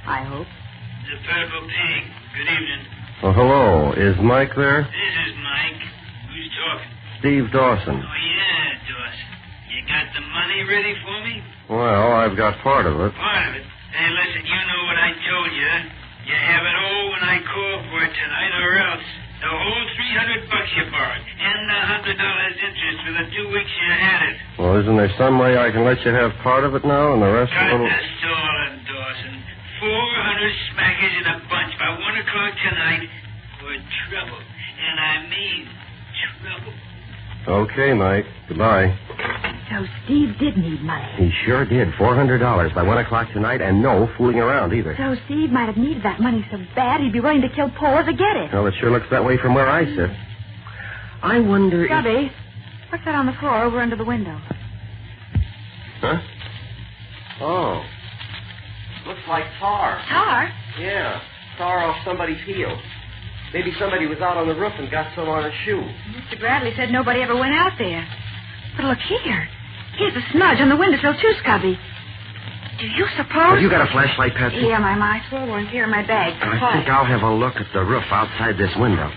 I hope. The Purple Pig. Good evening. Oh, hello. Is Mike there? This is Mike. Who's talking? Steve Dawson. Oh, yeah, Dawson. You got the money ready for me? Well, I've got part of it. Part of it? Hey, listen, you know what I told you. You have it all when I call for it tonight, or else. The whole $300 you borrowed, and the $100 interest for the 2 weeks you had it. Well, isn't there some way I can let you have part of it now and the rest Cut of it? the stalling, Dawson. 400 smackers in a bunch by 1 o'clock tonight for trouble. And I mean trouble. Okay, Mike. Goodbye. So Steve did need money. He sure did. $400 by 1 o'clock tonight, and no fooling around either. So Steve might have needed that money so bad he'd be willing to kill Paula to get it. Well, it sure looks that way from where I sit. I wonder if... Scubby, what's that on the floor over under the window? Huh? Oh. Looks like tar. Tar? Yeah. Tar off somebody's heel. Maybe somebody was out on the roof and got some on a shoe. Mr. Bradley said nobody ever went out there. But look here. Here's a smudge on the windowsill, too, Scubby. Do you suppose... Have you got a flashlight, Patsy? Yeah, my swore one's here in my bag. I think I'll have a look at the roof outside this window.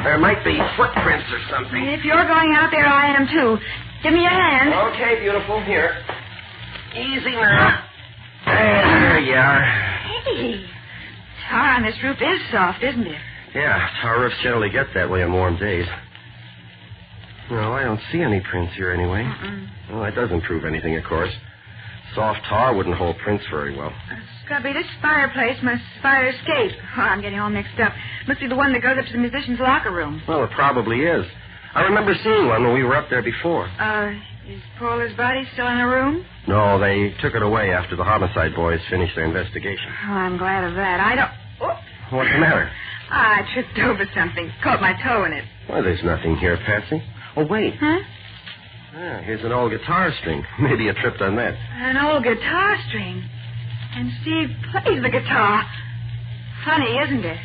There might be footprints or something. If you're going out there, I am, too. Give me your hand. Okay, beautiful. Here. Easy now. There you are. Hey, tar on this roof is soft, isn't it? Yeah, tar roofs generally get that way on warm days. No, I don't see any prints here anyway. Well, that doesn't prove anything, of course. Soft tar wouldn't hold prints very well. Scubby, this fireplace must fire escape. Oh, I'm getting all mixed up. Must be the one that goes up to the musician's locker room. Well, it probably is. I remember seeing one when we were up there before. Is Paula's body still in the room? No, they took it away after the homicide boys finished their investigation. Oh, I'm glad of that. I don't... Oh. What's the matter? I tripped over something. Caught my toe in it. Well, there's nothing here, Patsy. Oh, wait. Huh? Ah, here's an old guitar string. Maybe you tripped on that. An old guitar string. And Steve plays the guitar. Funny, isn't it?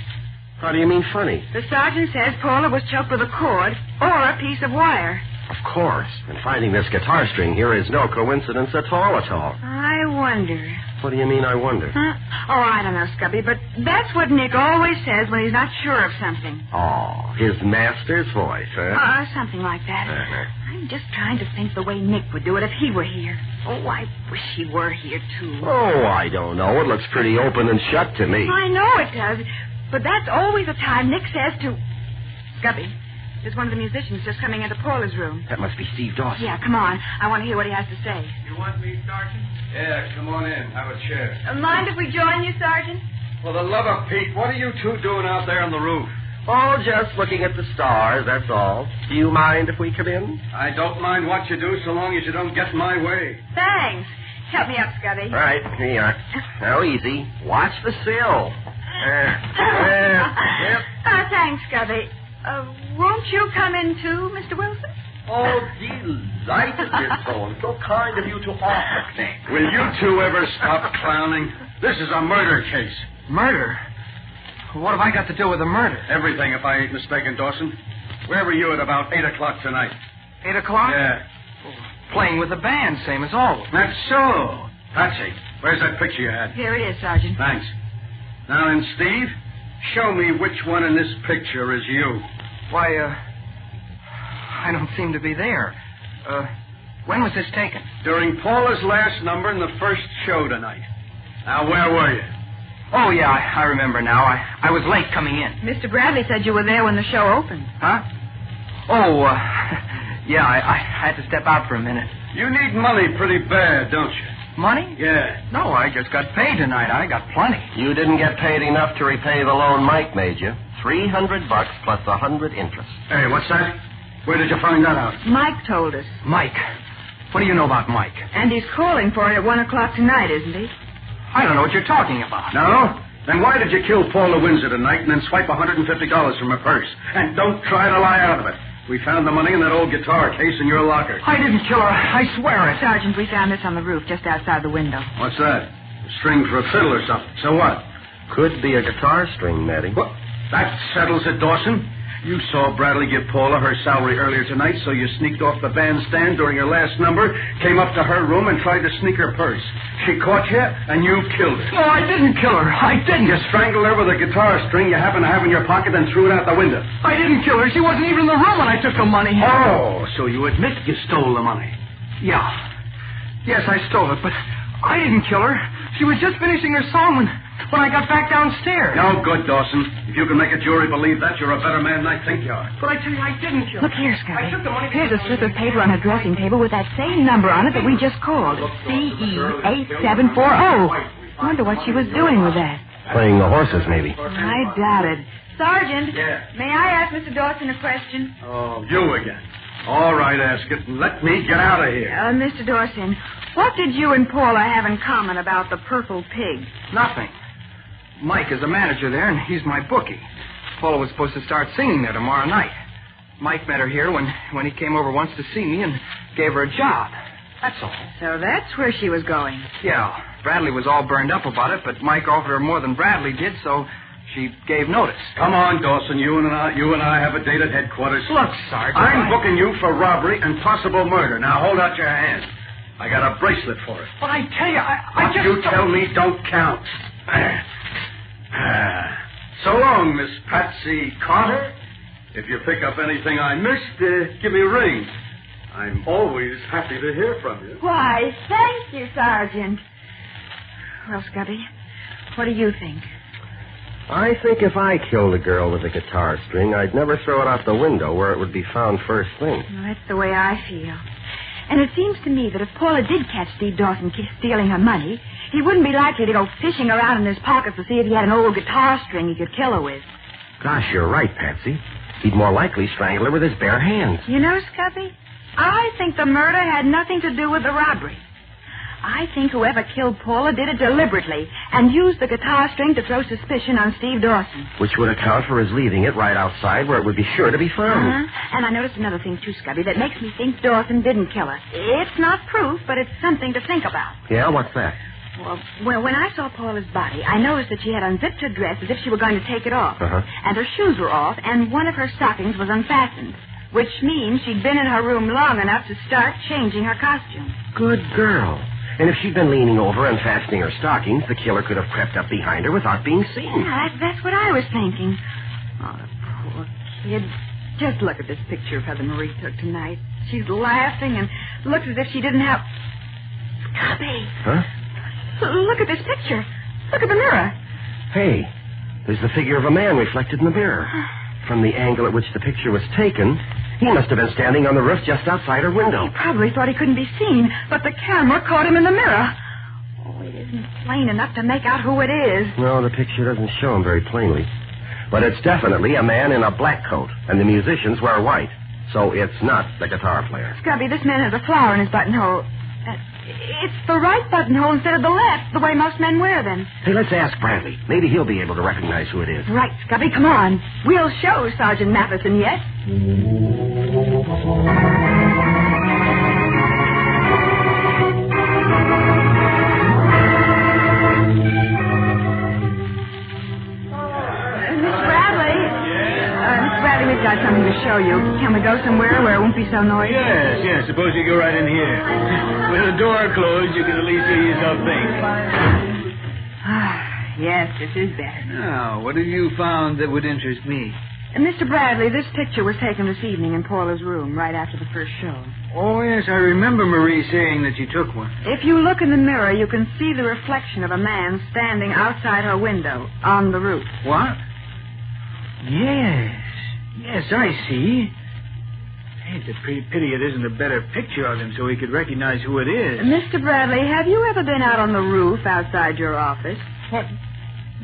How do you mean funny? The sergeant says Paula was choked with a cord or a piece of wire. Of course. And finding this guitar string here is no coincidence at all. I wonder. What do you mean, I wonder? Huh? Oh, I don't know, Scubby, but that's what Nick always says when he's not sure of something. Oh, his master's voice, huh? Something like that. I'm just trying to think the way Nick would do it if he were here. Oh, I wish he were here, too. Oh, I don't know. It looks pretty open and shut to me. I know it does, but that's always the time Nick says to... Scubby, there's one of the musicians just coming into Paula's room. That must be Steve Dawson. Yeah, come on. I want to hear what he has to say. You want me, Sergeant? Yeah, come on in. Have a chair. Mind if we join you, Sergeant? For the love of Pete, what are you two doing out there on the roof? Oh, just looking at the stars, that's all. Do you mind if we come in? I don't mind what you do so long as you don't get in my way. Thanks. Help me up, Scubby. Right, here you are. Now, easy. Watch the sill. Thanks, Scubby. Won't you come in, too, Mr. Wilson? Oh, delighted, Miss Bowen. So kind of you to offer me. Will you two ever stop clowning? This is a murder case. Murder? What have I got to do with the murder? Everything, if I ain't mistaken, Dawson. Where were you at about 8 o'clock tonight? 8 o'clock? Yeah. Playing with the band, same as always. That's so. Patsy, where's that picture you had? Here it is, Sergeant. Thanks. Now then, Steve, show me which one in this picture is you. Why, I don't seem to be there. When was this taken? During Paula's last number in the first show tonight. Now, where were you? Oh, yeah, I remember now. I was late coming in. Mr. Bradley said you were there when the show opened. Huh? Oh, yeah, I had to step out for a minute. You need money pretty bad, don't you? Money? Yeah. No, I just got paid tonight. I got plenty. You didn't get paid enough to repay the loan Mike made you. $300 plus 100 interest. Hey, what's that? Where did you find that out? Mike told us. Mike. What do you know about Mike? And he's calling for it at 1 o'clock tonight, isn't he? I don't know what you're talking about. No? Then why did you kill Paula Windsor tonight and then swipe $150 from her purse? And don't try to lie out of it. We found the money in that old guitar case in your locker. I didn't kill her. I swear it. Sergeant, we found this on the roof just outside the window. What's that? A string for a fiddle or something. So what? Could be a guitar string, Matty. What? That settles it, Dawson. You saw Bradley give Paula her salary earlier tonight, so you sneaked off the bandstand during her last number, came up to her room, and tried to sneak her purse. She caught you, and you killed her. No, I didn't kill her. I didn't. You strangled her with a guitar string you happen to have in your pocket and threw it out the window. I didn't kill her. She wasn't even in the room when I took the money. Oh, so you admit you stole the money. Yeah. Yes, I stole it, but I didn't kill her. She was just finishing her song when I got back downstairs. No good, Dawson. If you can make a jury believe that, you're a better man than I think you are. But I tell you, I didn't kill her. Look here, Scotty. I took the money. Here's a slip of paper on her dressing table with that same number on it that we just called. CE8740. Wonder what she was doing with that. Playing the horses, maybe. I doubt it. Sergeant. Yeah. May I ask Mr. Dawson a question? Oh, you again. All right, ask it, and let me get out of here. Mr. Dawson, what did you and Paula have in common about the purple pig? Nothing. Mike is the manager there, and he's my bookie. Paula was supposed to start singing there tomorrow night. Mike met her here when he came over once to see me and gave her a job. That's all. So that's where she was going. Yeah. Bradley was all burned up about it, but Mike offered her more than Bradley did, so she gave notice. Come on, Dawson. You and I have a date at headquarters. Look, Sergeant. I'm booking you for robbery and possible murder. Now, hold out your hand. I got a bracelet for it. But I tell you, What you tell me don't count. So long, Miss Patsy Carter. If you pick up anything I missed, give me a ring. I'm always happy to hear from you. Why, thank you, Sergeant. Well, Scubby, what do you think? I think if I killed a girl with a guitar string, I'd never throw it out the window where it would be found first thing. Well, that's the way I feel. And it seems to me that if Paula did catch Steve Dawson stealing her money, he wouldn't be likely to go fishing around in his pockets to see if he had an old guitar string he could kill her with. Gosh, you're right, Patsy. He'd more likely strangle her with his bare hands. You know, Scubby, I think the murder had nothing to do with the robbery. I think whoever killed Paula did it deliberately and used the guitar string to throw suspicion on Steve Dawson. Which would account for his leaving it right outside where it would be sure to be found. Uh-huh. And I noticed another thing, too, Scubby, that makes me think Dawson didn't kill her. It's not proof, but it's something to think about. Yeah, what's that? Well, when I saw Paula's body, I noticed that she had unzipped her dress as if she were going to take it off. Uh-huh. And her shoes were off, and one of her stockings was unfastened, which means she'd been in her room long enough to start changing her costume. Good girl. And if she'd been leaning over and fastening her stockings, the killer could have crept up behind her without being seen. Yeah, that's what I was thinking. Oh, the poor kid. Just look at this picture of her that Marie took tonight. She's laughing and looks as if she didn't have... Scubby. Huh? Look at this picture. Look at the mirror. Hey, there's the figure of a man reflected in the mirror. From the angle at which the picture was taken, he must have been standing on the roof just outside her window. He probably thought he couldn't be seen, but the camera caught him in the mirror. Oh, it isn't plain enough to make out who it is. No, the picture doesn't show him very plainly. But it's definitely a man in a black coat, and the musicians wear white. So it's not the guitar player. Scubby, this man has a flower in his buttonhole. It's the right buttonhole instead of the left, the way most men wear them. Hey, let's ask Bradley. Maybe he'll be able to recognize who it is. Right, Scubby, come on. We'll show Sergeant Matheson yet. We've got something to show you. Can we go somewhere where it won't be so noisy? Yes. Suppose you go right in here. With the door closed, you can at least hear yourself think. Yes, this is better. Now, what have you found that would interest me? Mr. Bradley, this picture was taken this evening in Paula's room, right after the first show. Oh, yes, I remember Marie saying that you took one. If you look in the mirror, you can see the reflection of a man standing outside her window on the roof. What? Yes, I see. Hey, it's a pretty pity it isn't a better picture of him so we could recognize who it is. Mr. Bradley, have you ever been out on the roof outside your office? What?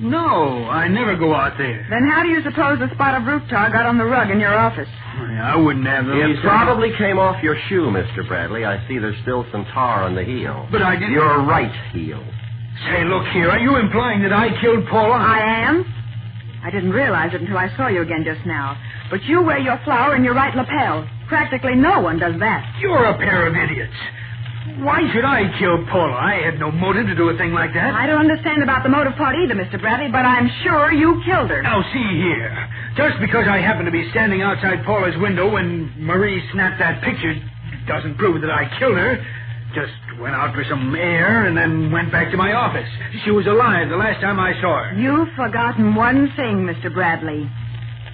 No, I never go out there. Then how do you suppose the spot of roof tar got on the rug in your office? I wouldn't have the It least probably came off your shoe, Mr. Bradley. I see there's still some tar on the heel. But I didn't... Your right heel. Say, look here. Are you implying that I killed Paula? I am. I didn't realize it until I saw you again just now. But you wear your flower in your right lapel. Practically no one does that. You're a pair of idiots. Why should I kill Paula? I had no motive to do a thing like that. I don't understand about the motive part either, Mr. Bradley, but I'm sure you killed her. Now, see here. Just because I happened to be standing outside Paula's window when Marie snapped that picture doesn't prove that I killed her. Just went out for some air and then went back to my office. She was alive the last time I saw her. You've forgotten one thing, Mr. Bradley.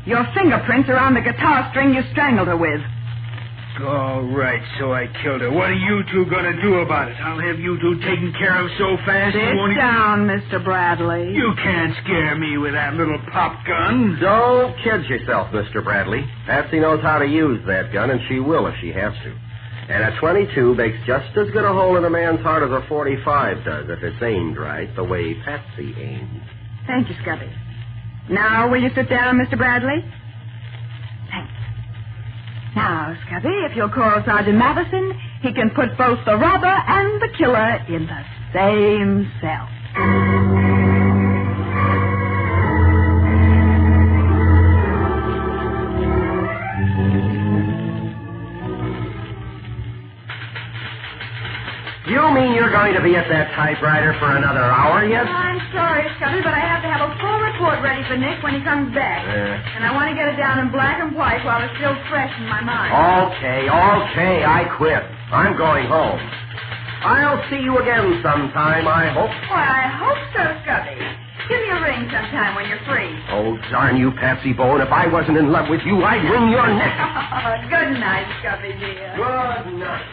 Your fingerprints are on the guitar string you strangled her with. All right, so I killed her. What are you two going to do about it? I'll have you two taken care of so fast... Sit down, Mr. Bradley. You can't scare me with that little pop gun. Don't kid yourself, Mr. Bradley. Patsy knows how to use that gun, and she will if she has to. And a .22 makes just as good a hole in a man's heart as a .45 does if it's aimed right, the way Patsy aimed. Thank you, Scubby. Now, will you sit down, Mr. Bradley? Thanks. Now, Scubby, if you'll call Sergeant Matheson, he can put both the robber and the killer in the same cell. You mean you're going to be at that typewriter for another hour yet? I'm sorry, Scubby, but I have to have a full report ready for Nick when he comes back. And I want to get it down in black and white while it's still fresh in my mind. Okay, I quit. I'm going home. I'll see you again sometime, I hope. Why, I hope so, Scubby. Give me a ring sometime when you're free. Oh, darn you, Patsy Bowen. If I wasn't in love with you, I'd wring your neck. Good night, Scubby, dear. Good night.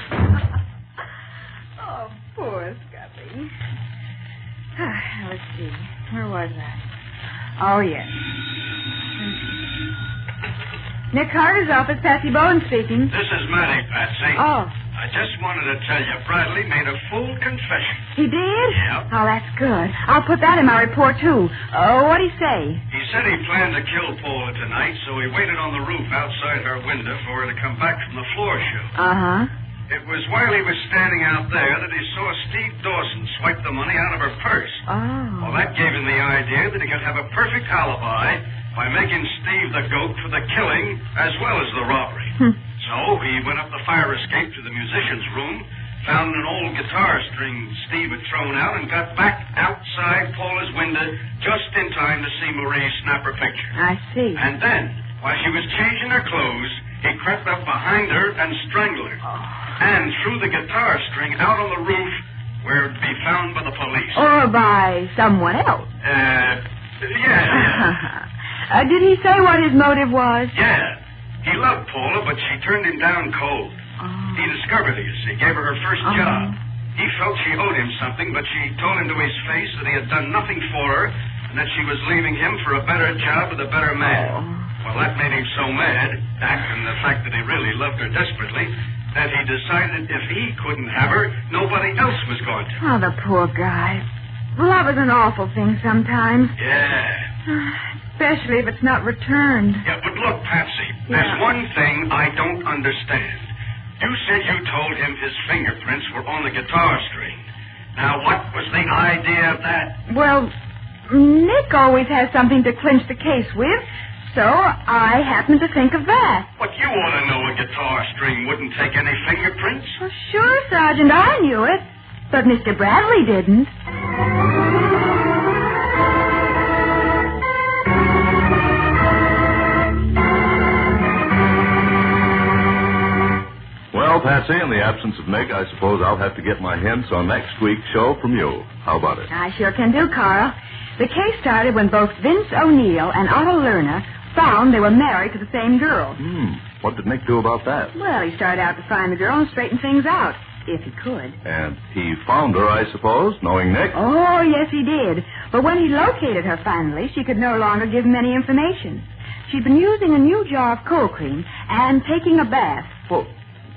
Oh, poor Scubby. Let's see. Where was I? Oh, yes. Nick Carter's office, Patsy Bowen speaking. This is Matty, Patsy. Oh. I just wanted to tell you, Bradley made a full confession. He did? Yeah. Oh, that's good. I'll put that in my report, too. What'd he say? He said he planned to kill Paula tonight, so he waited on the roof outside her window for her to come back from the floor show. Uh-huh. It was while he was standing out there that he saw Steve Dawson swipe the money out of her purse. Oh. Well, that gave him the idea that he could have a perfect alibi by making Steve the goat for the killing as well as the robbery. So he went up the fire escape to the musician's room, found an old guitar string Steve had thrown out, and got back outside Paula's window just in time to see Marie snap her picture. I see. And then, while she was changing her clothes, he crept up behind her and strangled her. And threw the guitar string out on the roof where it would be found by the police. Or by someone else. Yeah. Did he say what his motive was? Yeah. He loved Paula, but she turned him down cold. He discovered her, you see, gave her her first job. He felt she owed him something, but she told him to his face that he had done nothing for her and that she was leaving him for a better job with a better man. Well, that made him so mad, and the fact that he really loved her desperately, that he decided if he couldn't have her, nobody else was going to. Oh, the poor guy. Love is an awful thing sometimes. Yeah. Especially if it's not returned. Yeah, but look, Patsy, there's one thing I don't understand. You said you told him his fingerprints were on the guitar string. Now, what was the idea of that? Well, Nick always has something to clinch the case with, so I happened to think of that. But you ought to know a guitar string wouldn't take any fingerprints. Well, sure, Sergeant, I knew it. But Mr. Bradley didn't. Well, Patsy, in the absence of Nick, I suppose I'll have to get my hints on next week's show from you. How about it? I sure can do, Carl. The case started when both Vince O'Neill and Otto Lerner found they were married to the same girl. What did Nick do about that? Well, he started out to find the girl and straighten things out, if he could. And he found her, I suppose, knowing Nick? Oh, yes, he did. But when he located her finally, she could no longer give him any information. She'd been using a new jar of cold cream and taking a bath. Well,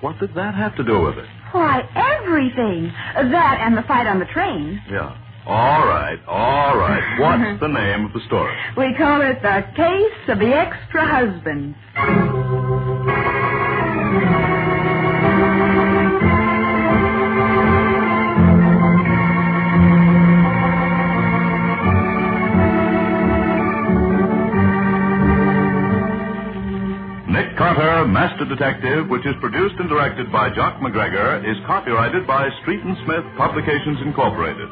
what did that have to do with it? Why, everything. That and the fight on the train. Yeah. All right. What's the name of the story? We call it The Case of the Extra Husband. Nick Carter, Master Detective, which is produced and directed by Jock McGregor, is copyrighted by Street & Smith Publications, Incorporated.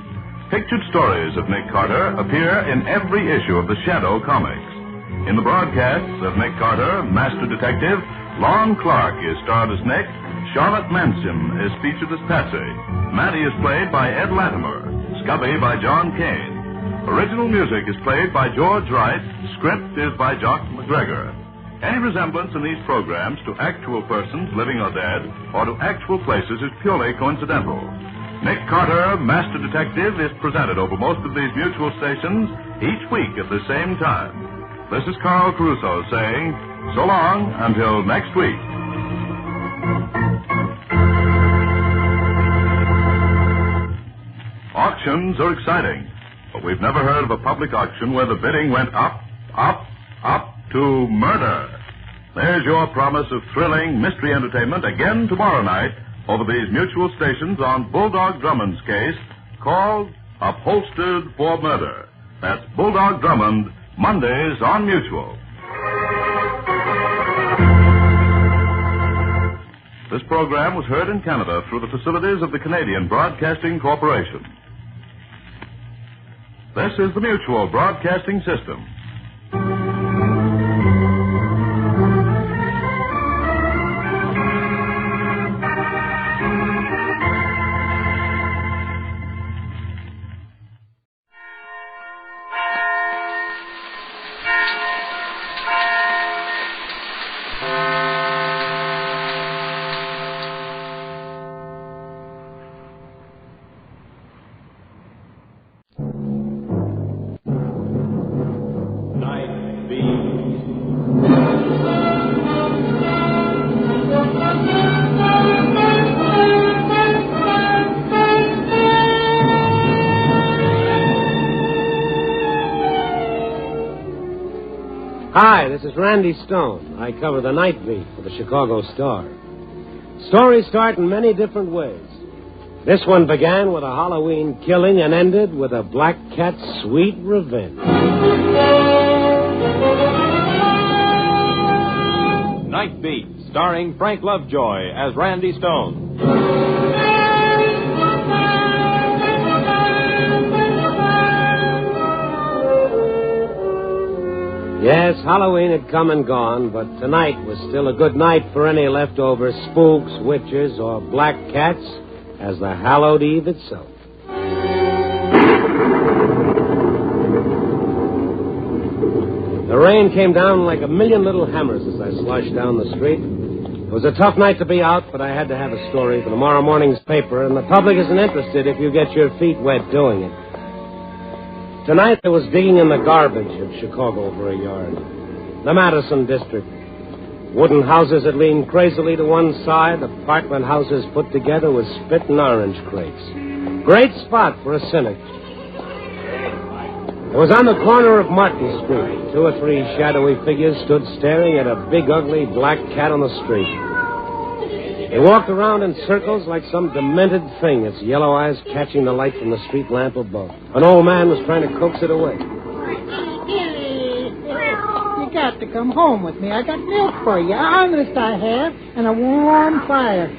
Pictured stories of Nick Carter appear in every issue of the Shadow comics. In the broadcasts of Nick Carter, Master Detective, Lon Clark is starred as Nick, Charlotte Manson is featured as Patsy, Mattie is played by Ed Latimer, Scubby by John Kane. Original music is played by George Wright, script is by Jock McGregor. Any resemblance in these programs to actual persons, living or dead, or to actual places is purely coincidental. Nick Carter, Master Detective, is presented over most of these mutual stations each week at the same time. This is Carl Caruso saying, so long until next week. Auctions are exciting, but we've never heard of a public auction where the bidding went up to murder. There's your promise of thrilling mystery entertainment again tomorrow night over these mutual stations on Bulldog Drummond's case called Upholstered for Murder. That's Bulldog Drummond, Mondays on Mutual. This program was heard in Canada through the facilities of the Canadian Broadcasting Corporation. This is the Mutual Broadcasting System. Hi, this is Randy Stone. I cover the night beat for the Chicago Star. Stories start in many different ways. This one began with a Halloween killing and ended with a black cat's sweet revenge. Night Beat, starring Frank Lovejoy as Randy Stone. Yes, Halloween had come and gone, but tonight was still a good night for any leftover spooks, witches, or black cats, as the hallowed eve itself. The rain came down like a million little hammers as I sloshed down the street. It was a tough night to be out, but I had to have a story for tomorrow morning's paper, and the public isn't interested if you get your feet wet doing it. Tonight there was digging in the garbage of Chicago for a yard. The Madison district. Wooden houses that leaned crazily to one side, apartment houses put together with spit and orange crates. Great spot for a cynic. It was on the corner of Martin Street. 2 or 3 shadowy figures stood staring at a big, ugly black cat on the street. He walked around in circles like some demented thing, its yellow eyes catching the light from the street lamp above. An old man was trying to coax it away. You got to come home with me. I got milk for you. Honest, I have. And a warm fire.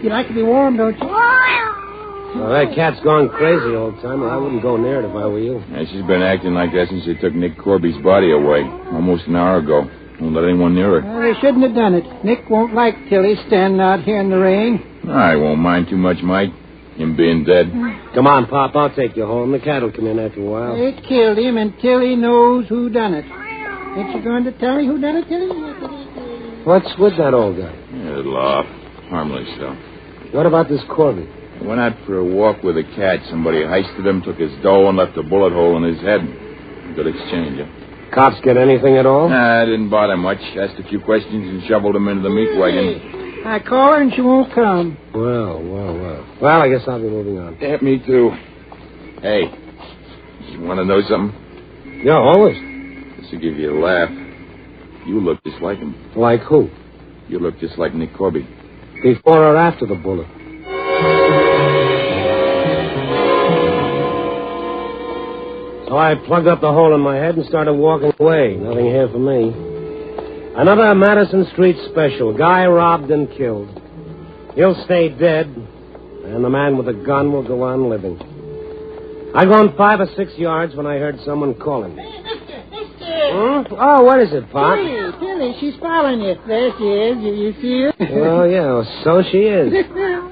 You like to be warm, don't you? Well, that cat's gone crazy, old timer. I wouldn't go near it if I were you. Yeah, she's been acting like that since they took Nick Corby's body away, almost an hour ago. Won't let anyone near her. Well, they shouldn't have done it. Nick won't like Tilly standing out here in the rain. I won't mind too much, Mike. Him being dead. Come on, Pop. I'll take you home. The cat'll come in after a while. They killed him, and Tilly knows who done it. Ain't you going to tell me who done it, Tilly? What's with that old guy? Yeah, it'll off. Harmless stuff. What about this Corby? I went out for a walk with a cat. Somebody heisted him, took his dough, and left a bullet hole in his head. Good exchange, huh? Cops get anything at all? Nah, didn't bother much. Asked a few questions and shoveled him into the meat wagon. I call her and she won't come. Well, I guess I'll be moving on. Yeah, me too. Hey, You want to know something? Yeah, always. Just to give you a laugh. You look just like him. Like who? You look just like Nick Corby. Before or after the bullet? So I plugged up the hole in my head and started walking away. Nothing here for me. Another Madison Street special. Guy robbed and killed. He'll stay dead, and the man with the gun will go on living. I'd gone 5 or 6 yards when I heard someone calling. Oh, what is it, Pop? Tilly, she's following you. There she is. You see her? Oh, yeah, so she is.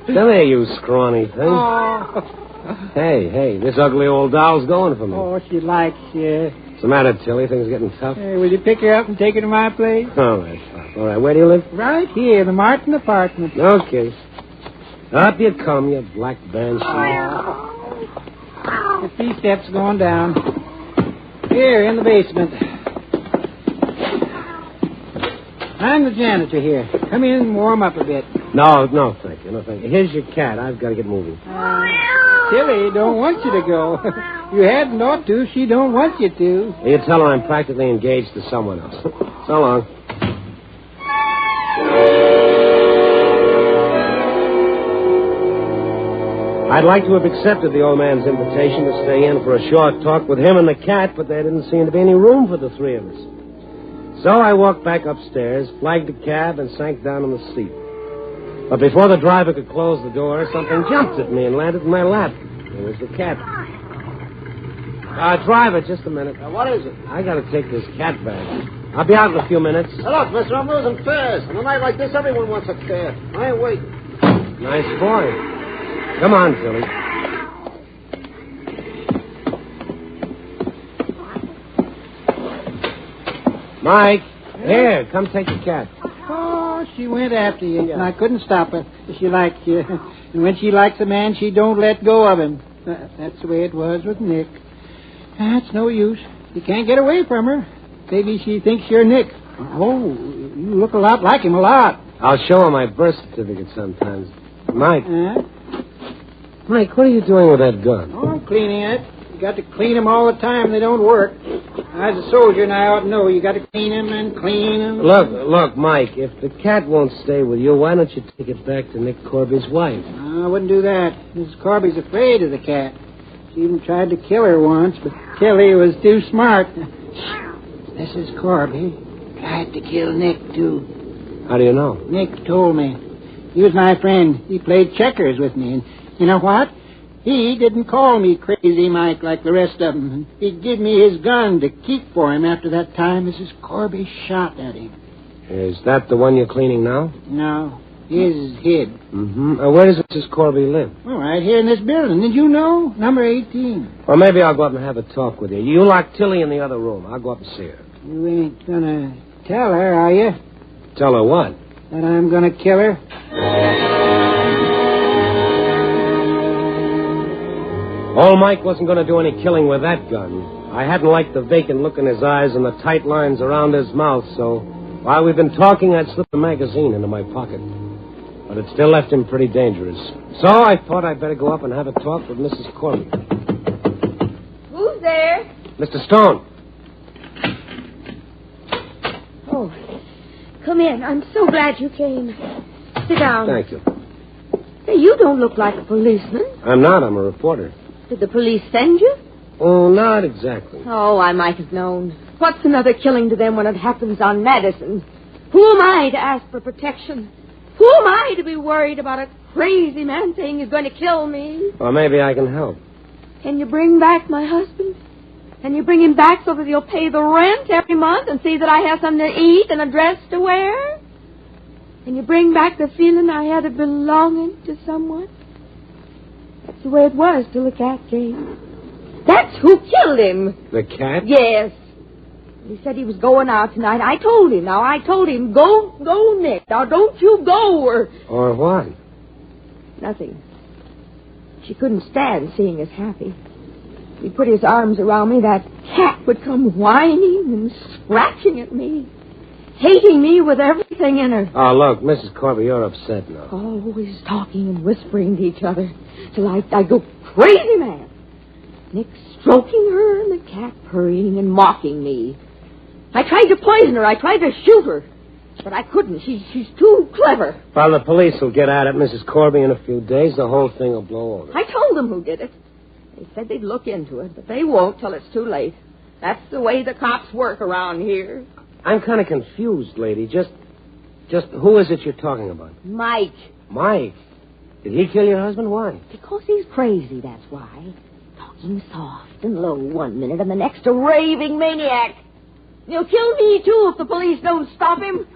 Come here, you scrawny thing. Oh. Hey, this ugly old doll's going for me. Oh, she likes you. What's the matter, Tilly? Things getting tough? Hey, will you pick her up and take her to my place? All right, Pop. All right, where do you live? Right here, the Martin apartment. Okay. Up you come, you black banshee. The 3 steps going down. Here, in the basement. I'm the janitor here. Come in and warm up a bit. No, thank you. Here's your cat. I've got to get moving. Tilly don't want you to go. You hadn't ought to. She don't want you to. Well, you tell her I'm practically engaged to someone else. So long. I'd like to have accepted the old man's invitation to stay in for a short talk with him and the cat, but there didn't seem to be any room for the 3 of us. So I walked back upstairs, flagged a cab, and sank down on the seat. But before the driver could close the door, something jumped at me and landed in my lap. It was the cat. Driver, just a minute. What is it? I got to take this cat back. I'll be out in a few minutes. Hey, look, mister, I'm losing fares. On a night like this, everyone wants a fare. I ain't waiting. Nice boy. Come on, Tilly. Mike, here, come take the cat. Oh, she went after you, and I couldn't stop her. She likes you. And when she likes a man, she don't let go of him. That's the way it was with Nick. That's no use. You can't get away from her. Maybe she thinks you're Nick. Oh, you look a lot like him, a lot. I'll show her my birth certificate sometimes. Mike. Mike, what are you doing with that gun? Oh, I'm cleaning it. You got to clean them all the time. They don't work. As a soldier, and I ought to know, you got to clean them and clean them. Look, Mike, if the cat won't stay with you, why don't you take it back to Nick Corby's wife? I wouldn't do that. Mrs. Corby's afraid of the cat. She even tried to kill her once, but Tilly was too smart. Mrs. Corby tried to kill Nick, too. How do you know? Nick told me. He was my friend. He played checkers with me, and you know what? He didn't call me Crazy Mike like the rest of them. He'd give me his gun to keep for him after that time Mrs. Corby shot at him. Is that the one you're cleaning now? No. His is hid. Mm-hmm. Where does Mrs. Corby live? Well, right here in this building. Did you know? Number 18. Well, maybe I'll go up and have a talk with you. You lock Tilly in the other room. I'll go up and see her. You ain't gonna tell her, are you? Tell her what? That I'm gonna kill her? Old Mike wasn't going to do any killing with that gun. I hadn't liked the vacant look in his eyes and the tight lines around his mouth, so while we've been talking, I'd slipped a magazine into my pocket. But it still left him pretty dangerous. So I thought I'd better go up and have a talk with Mrs. Corby. Who's there? Mr. Stone. Oh, come in. I'm so glad you came. Sit down. Thank you. Hey, you don't look like a policeman. I'm not. I'm a reporter. Did the police send you? Oh, not exactly. Oh, I might have known. What's another killing to them when it happens on Madison? Who am I to ask for protection? Who am I to be worried about a crazy man saying he's going to kill me? Well, maybe I can help. Can you bring back my husband? Can you bring him back so that he'll pay the rent every month and see that I have something to eat and a dress to wear? Can you bring back the feeling I had of belonging to someone? That's the way it was till the cat came. That's who killed him. The cat? Yes. He said he was going out tonight. I told him. Go, Nick. Now, don't you go Or what? Nothing. She couldn't stand seeing us happy. He put his arms around me. That cat would come whining and scratching at me, hating me with everything in her. Oh, look, Mrs. Corby, you're upset now. Always talking and whispering to each other till I go crazy mad. Nick stroking her and the cat purring and mocking me. I tried to poison her. I tried to shoot her. But I couldn't. She's too clever. Well, the police will get at it, Mrs. Corby, in a few days. The whole thing will blow over. I told them who did it. They said they'd look into it, but they won't till it's too late. That's the way the cops work around here. I'm kind of confused, lady. Just who is it you're talking about? Mike. Mike? Did he kill your husband? Why? Because he's crazy, that's why. Talking soft and low one minute and the next a raving maniac. He'll kill me, too, if the police don't stop him.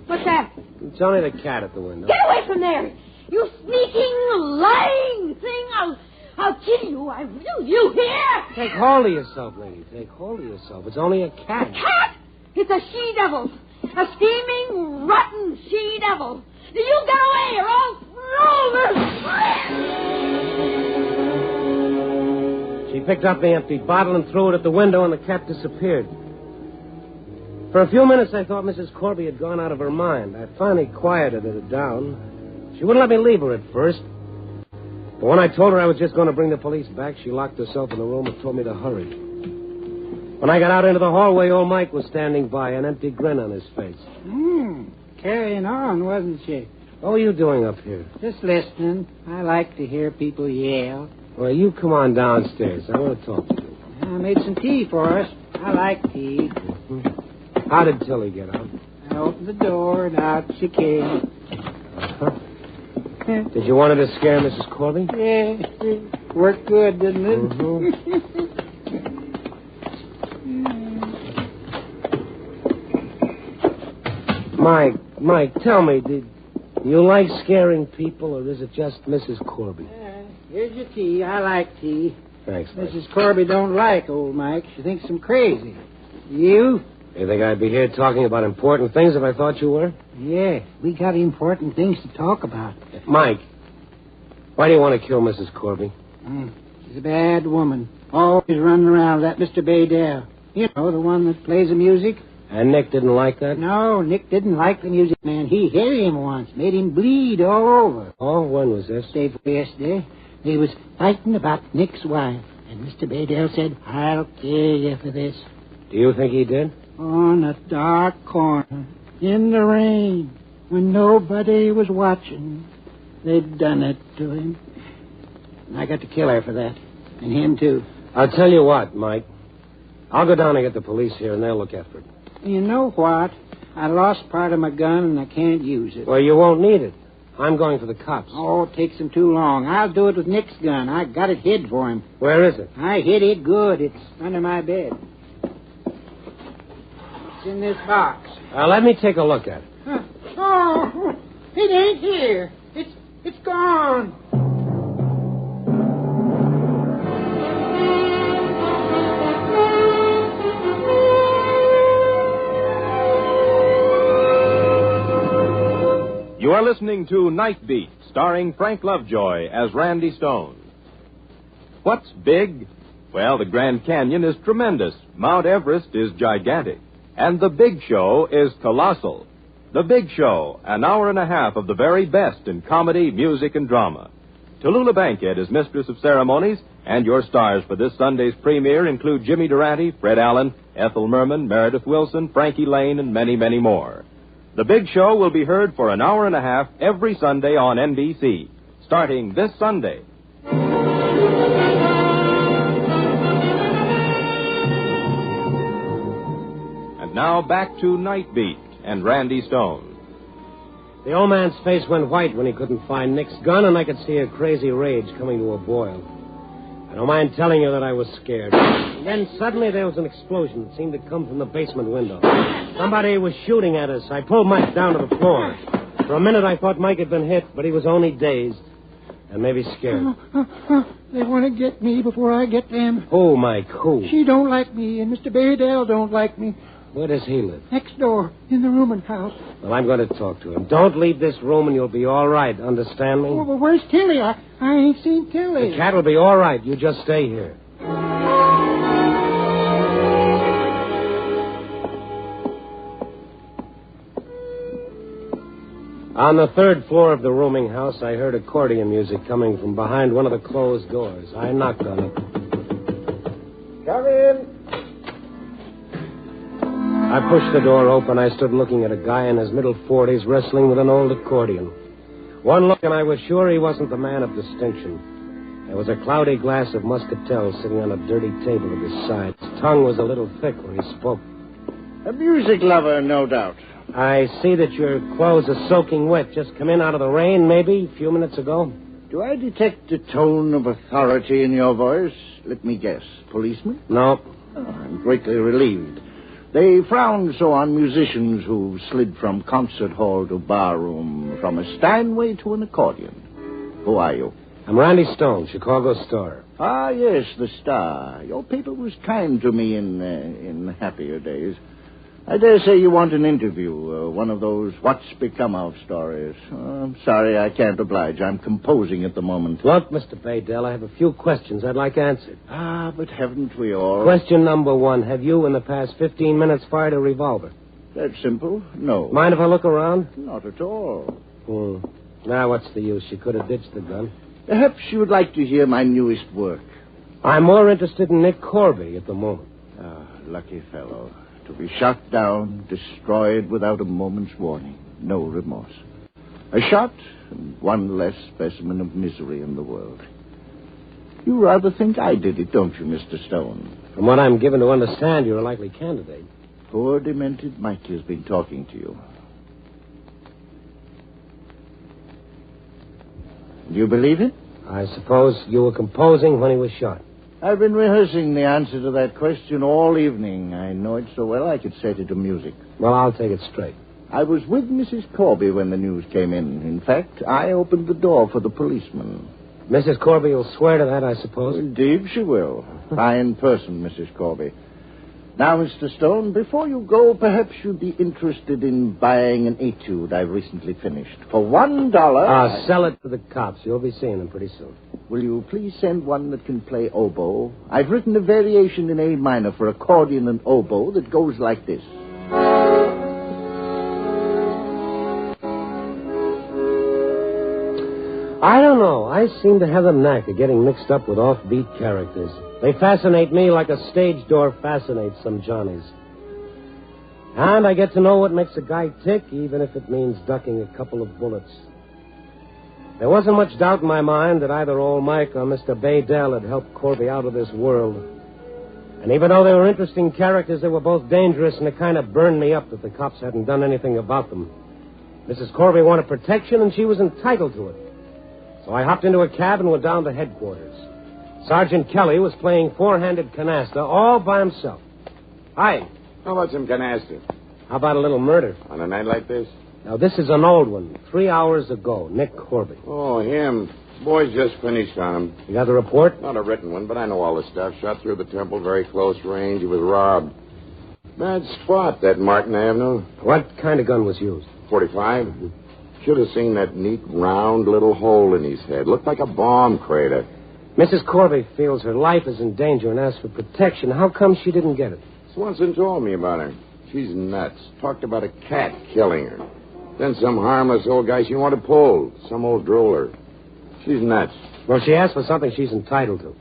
What's that? It's only the cat at the window. Get away from there! You sneaking, lying thing! I'll kill you. I will. You hear? Take hold of yourself, lady. Take hold of yourself. It's only a cat. A cat? It's a she-devil. A steaming, rotten she-devil. You get away or I'll throw this. She picked up the empty bottle and threw it at the window, and the cat disappeared. For a few minutes, I thought Mrs. Corby had gone out of her mind. I finally quieted her down. She wouldn't let me leave her at first. But when I told her I was just going to bring the police back, she locked herself in the room and told me to hurry. When I got out into the hallway, old Mike was standing by, an empty grin on his face. Carrying on, wasn't she? What were you doing up here? Just listening. I like to hear people yell. Well, you come on downstairs. I want to talk to you. I made some tea for us. I like tea. How did Tilly get out? I opened the door, and out she came. Did you want her to scare Mrs. Corby? Yeah, it worked good, didn't it? Mike, tell me, did you like scaring people, or is it just Mrs. Corby? Here's your tea. I like tea. Thanks, Mike. Mrs. Corby don't like old Mike. She thinks I'm crazy. You? You think I'd be here talking about important things if I thought you were? Yeah, we got important things to talk about. Mike, why do you want to kill Mrs. Corby? She's a bad woman. Always running around with that Mr. Baydell. You know, the one that plays the music. And Nick didn't like that? No, Nick didn't like the music, man. He hit him once, made him bleed all over. Oh, when was this? Day before yesterday. They was fighting about Nick's wife. And Mr. Baydell said, I'll kill you for this. Do you think he did? On a dark corner, in the rain, when nobody was watching, they'd done it to him. And I got to kill her for that. And him, too. I'll tell you what, Mike. I'll go down and get the police here, and they'll look after it. You know what? I lost part of my gun, and I can't use it. Well, you won't need it. I'm going for the cops. Oh, it takes them too long. I'll do it with Nick's gun. I got it hid for him. Where is it? I hid it good. It's under my bed. It's in this box. Let me take a look at it. Oh, it ain't here. It's gone. You are listening to Night Beat, starring Frank Lovejoy as Randy Stone. What's big? Well, the Grand Canyon is tremendous. Mount Everest is gigantic. And the Big Show is colossal. The Big Show, an hour and a half of the very best in comedy, music, and drama. Tallulah Bankhead is mistress of ceremonies, and your stars for this Sunday's premiere include Jimmy Durante, Fred Allen, Ethel Merman, Meredith Wilson, Frankie Lane, and many, many more. The Big Show will be heard for an hour and a half every Sunday on NBC, starting this Sunday. And now back to Night Beat and Randy Stone. The old man's face went white when he couldn't find Nick's gun, and I could see a crazy rage coming to a boil. I don't mind telling you that I was scared. And then suddenly there was an explosion that seemed to come from the basement window. Somebody was shooting at us. I pulled Mike down to the floor. For a minute I thought Mike had been hit, but he was only dazed and maybe scared. They want to get me before I get them. Who, Mike? Who? She don't like me, and Mr. Baydell don't like me. Where does he live? Next door, in the rooming house. Well, I'm going to talk to him. Don't leave this room and you'll be all right. Understand me? Oh, but where's Tilly? I ain't seen Tilly. The cat will be all right. You just stay here. On the third floor of the rooming house, I heard accordion music coming from behind one of the closed doors. I knocked on it. Come in. I pushed the door open. I stood looking at a guy in his middle 40s wrestling with an old accordion. One look, and I was sure he wasn't the man of distinction. There was a cloudy glass of muscatel sitting on a dirty table at his side. His tongue was a little thick when he spoke. A music lover, no doubt. I see that your clothes are soaking wet. Just come in out of the rain, maybe, a few minutes ago. Do I detect a tone of authority in your voice? Let me guess. Policeman? No. Oh, I'm greatly relieved. They frown so on musicians who slid from concert hall to barroom, from a Steinway to an accordion. Who are you? I'm Randy Stone, Chicago Star. Ah, yes, the Star. Your paper was kind to me in happier days. I dare say you want an interview, one of those what's become of stories. I'm sorry I can't oblige. I'm composing at the moment. Look, Mr. Baydell, I have a few questions I'd like answered. Ah, but haven't we all? Question number one. Have you, in the past 15 minutes, fired a revolver? That's simple. No. Mind if I look around? Not at all. Now, what's the use? You could have ditched the gun. Perhaps you would like to hear my newest work. I'm more interested in Nick Corby at the moment. Ah, lucky fellow. To be shot down, destroyed without a moment's warning. No remorse. A shot and one less specimen of misery in the world. You rather think I did it, don't you, Mr. Stone? From what I'm given to understand, you're a likely candidate. Poor demented Mike has been talking to you. Do you believe it? I suppose you were composing when he was shot. I've been rehearsing the answer to that question all evening. I know it so well I could set it to music. Well, I'll take it straight. I was with Mrs. Corby when the news came in. In fact, I opened the door for the policeman. Mrs. Corby will swear to that, I suppose. Indeed she will. Fine person, Mrs. Corby. Now, Mr. Stone, before you go, perhaps you'd be interested in buying an etude I've recently finished. For $1... Sell it to the cops. You'll be seeing them pretty soon. Will you please send one that can play oboe? I've written a variation in A minor for accordion and oboe that goes like this. I don't know. I seem to have a knack of getting mixed up with offbeat characters. They fascinate me like a stage door fascinates some Johnnies. And I get to know what makes a guy tick, even if it means ducking a couple of bullets. There wasn't much doubt in my mind that either old Mike or Mr. Baydell had helped Corby out of this world. And even though they were interesting characters, they were both dangerous, and it kind of burned me up that the cops hadn't done anything about them. Mrs. Corby wanted protection, and she was entitled to it. So I hopped into a cab and went down to headquarters. Sergeant Kelly was playing four-handed canasta all by himself. Hi. How about some canasta? How about a little murder? On a night like this? Now, this is an old one. 3 hours ago, Nick Corby. Oh, him. Boys just finished on him. You got the report? Not a written one, but I know all the stuff. Shot through the temple, very close range. He was robbed. Bad spot, that Martin Avenue. What kind of gun was used? 45. Should have seen that neat, round little hole in his head. Looked like a bomb crater. Mrs. Corby feels her life is in danger and asks for protection. How come she didn't get it? Swanson told me about her. She's nuts. Talked about a cat killing her. Then some harmless old guy she wanted pulled. Some old drooler. She's nuts. Well, she asked for something she's entitled to.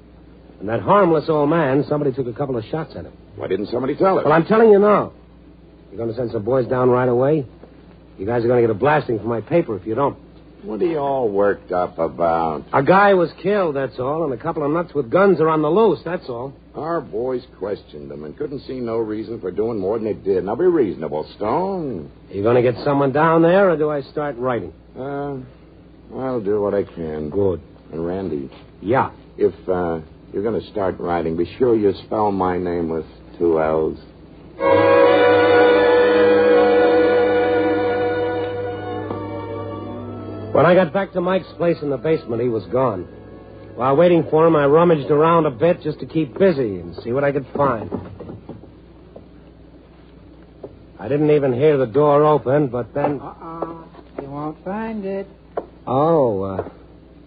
And that harmless old man, somebody took a couple of shots at him. Why didn't somebody tell her? Well, I'm telling you now. You're going to send some boys down right away? You guys are going to get a blasting from my paper if you don't. What are you all worked up about? A guy was killed, that's all, and a couple of nuts with guns are on the loose, that's all. Our boys questioned them and couldn't see no reason for doing more than they did. Now, be reasonable, Stone. Are you going to get someone down there, or do I start writing? I'll do what I can. Good. And, Randy. Yeah? If you're going to start writing, be sure you spell my name with 2 L's. When I got back to Mike's place in the basement, he was gone. While waiting for him, I rummaged around a bit just to keep busy and see what I could find. I didn't even hear the door open, but then... You won't find it. Oh,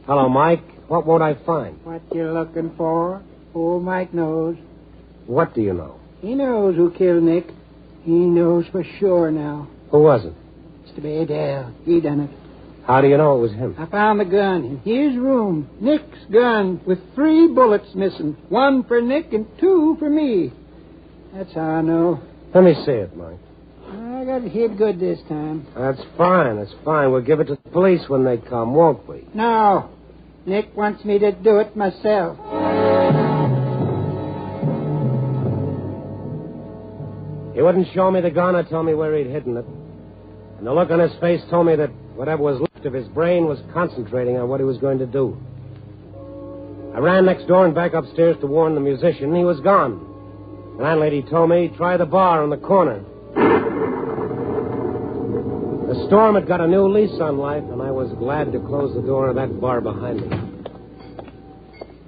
hello, Mike. What won't I find? What you looking for? Old Mike knows. What do you know? He knows who killed Nick. He knows for sure now. Who was it? Mr. Baydell. He done it. How do you know it was him? I found the gun in his room. Nick's gun with 3 bullets missing. 1 for Nick and 2 for me. That's how I know. Let me see it, Mike. I got it hid good this time. That's fine. We'll give it to the police when they come, won't we? No. Nick wants me to do it myself. He wouldn't show me the gun or tell me where he'd hidden it. And the look on his face told me that whatever was left of his brain was concentrating on what he was going to do. I ran next door and back upstairs to warn the musician. He was gone. The landlady told me, try the bar on the corner. The storm had got a new lease on life, and I was glad to close the door of that bar behind me.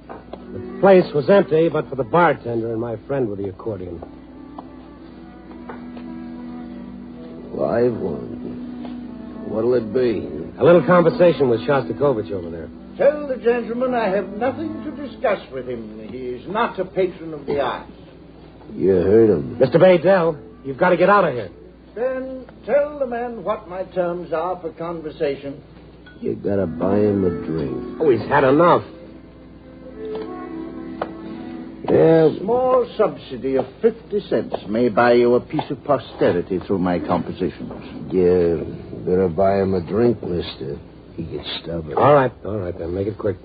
The place was empty, but for the bartender and my friend with the accordion. Live one. What'll it be? A little conversation with Shostakovich over there. Tell the gentleman I have nothing to discuss with him. He is not a patron of the arts. You heard him. Mr. Baydell, you've got to get out of here. Then tell the man what my terms are for conversation. You gotta buy him a drink. Oh, he's had enough. A small subsidy of 50 cents may buy you a piece of posterity through my compositions. Yeah, better buy him a drink, mister. He gets stubborn. All right, then. Make it quick.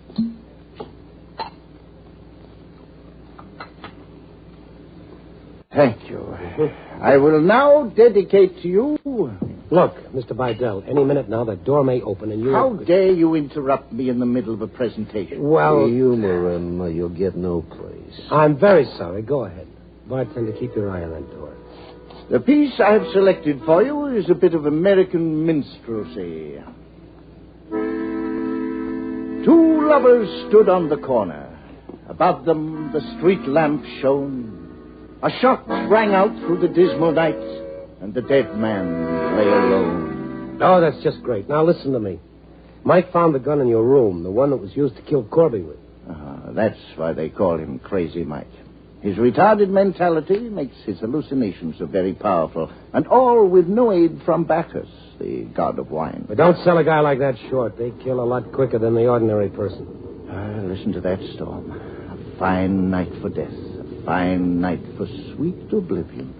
Thank you. I will now dedicate to you... Look, Mr. Baydell, any minute now that door may open and you... How dare you interrupt me in the middle of a presentation? Well... Humor him, you'll get no place. I'm very sorry. Go ahead. Bartender, keep your eye on that door. The piece I have selected for you is a bit of American minstrelsy. 2 lovers stood on the corner. Above them, the street lamp shone. A shot rang out through the dismal night, and the dead man lay alone. Oh, that's just great. Now listen to me. Mike found the gun in your room, the one that was used to kill Corby with. That's why they call him Crazy Mike. His retarded mentality makes his hallucinations so very powerful, and all with no aid from Bacchus, the god of wine. But don't sell a guy like that short. They kill a lot quicker than the ordinary person. Listen to that storm. A fine night for death. Fine night for sweet oblivion.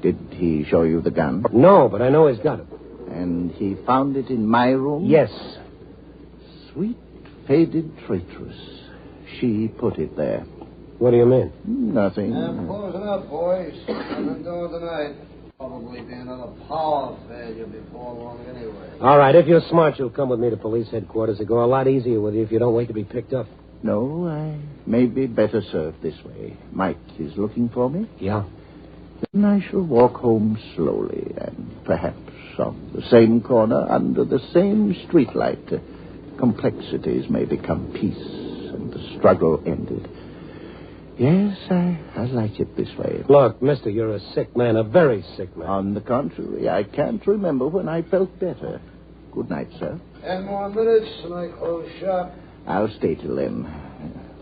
Did he show you the gun? No, but I know he's got it. And he found it in my room? Yes. Sweet, faded traitress. She put it there. What do you mean? Nothing. I'm closing up, boys. I've been doing tonight. Probably be another power failure before long anyway. All right, if you're smart, you'll come with me to police headquarters. It'll go a lot easier with you if you don't wait to be picked up. No, I may be better served this way. Mike is looking for me? Yeah. Then I shall walk home slowly, and perhaps on the same corner, under the same streetlight, complexities may become peace, and the struggle ended. Yes, I like it this way. Look, mister, you're a sick man, a very sick man. On the contrary, I can't remember when I felt better. Good night, sir. 10 more minutes, and I close shop. I'll stay till then.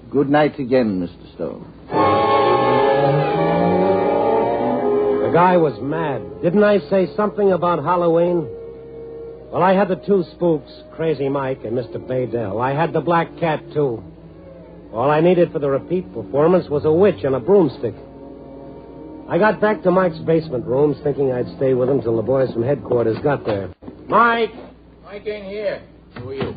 Good night again, Mr. Stone. The guy was mad. Didn't I say something about Halloween? Well, I had the 2 spooks, Crazy Mike and Mr. Baydell. I had the black cat, too. All I needed for the repeat performance was a witch and a broomstick. I got back to Mike's basement rooms thinking I'd stay with him till the boys from headquarters got there. Mike! Mike ain't here. Who are you?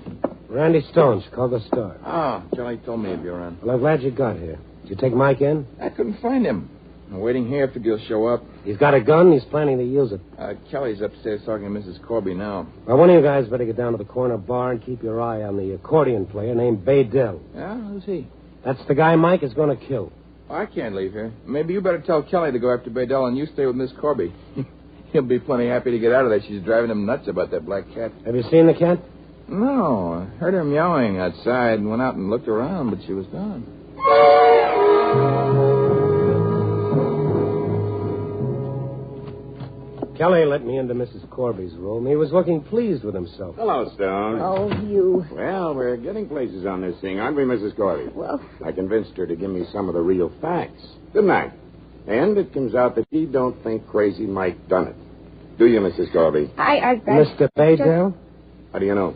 Randy Stone, Chicago Star. Oh, Charlie told me he'd be around. Well, I'm glad you got here. Did you take Mike in? I couldn't find him. I'm waiting here. Figure he'll show up. He's got a gun. He's planning to use it. Kelly's upstairs talking to Mrs. Corby now. Well, one of you guys better get down to the corner bar and keep your eye on the accordion player named Baydell. Yeah? Who's he? That's the guy Mike is going to kill. Oh, I can't leave here. Maybe you better tell Kelly to go after Baydell and you stay with Miss Corby. He'll be plenty happy to get out of there. She's driving him nuts about that black cat. Have you seen the cat? No. I heard her meowing outside and went out and looked around, but she was gone. Kelly let me into Mrs. Corby's room. He was looking pleased with himself. Hello, Stone. Oh, you. Well, we're getting places on this thing, aren't we, Mrs. Corby? Well, I convinced her to give me some of the real facts. Didn't I? And it comes out that she don't think Crazy Mike done it. Do you, Mrs. Corby? I Mr. Baydell? How do you know?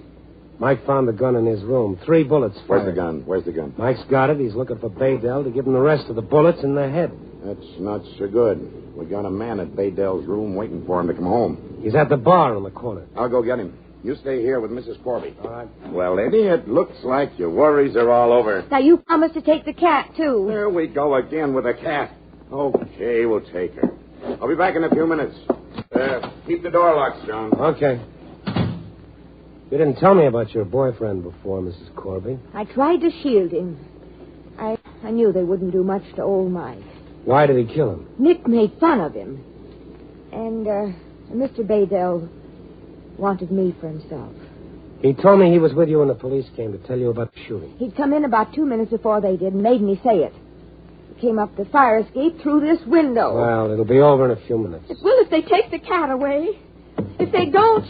Mike found the gun in his room. 3 bullets fired. Where's the gun? Mike's got it. He's looking for Baydell to give him the rest of the bullets in the head. That's not so good. We got a man at Baydell's room waiting for him to come home. He's at the bar on the corner. I'll go get him. You stay here with Mrs. Corby. All right. Well, Eddie, it looks like your worries are all over. Now, you promised to take the cat, too. There we go again with a cat. Okay, we'll take her. I'll be back in a few minutes. Keep the door locked, John. Okay. You didn't tell me about your boyfriend before, Mrs. Corby. I tried to shield him. I knew they wouldn't do much to old Mike. Why did he kill him? Nick made fun of him. And Mr. Baydell wanted me for himself. He told me he was with you when the police came to tell you about the shooting. He'd come in about 2 minutes before they did and made me say it. He came up the fire escape through this window. Well, it'll be over in a few minutes. It will if they take the cat away. If they don't,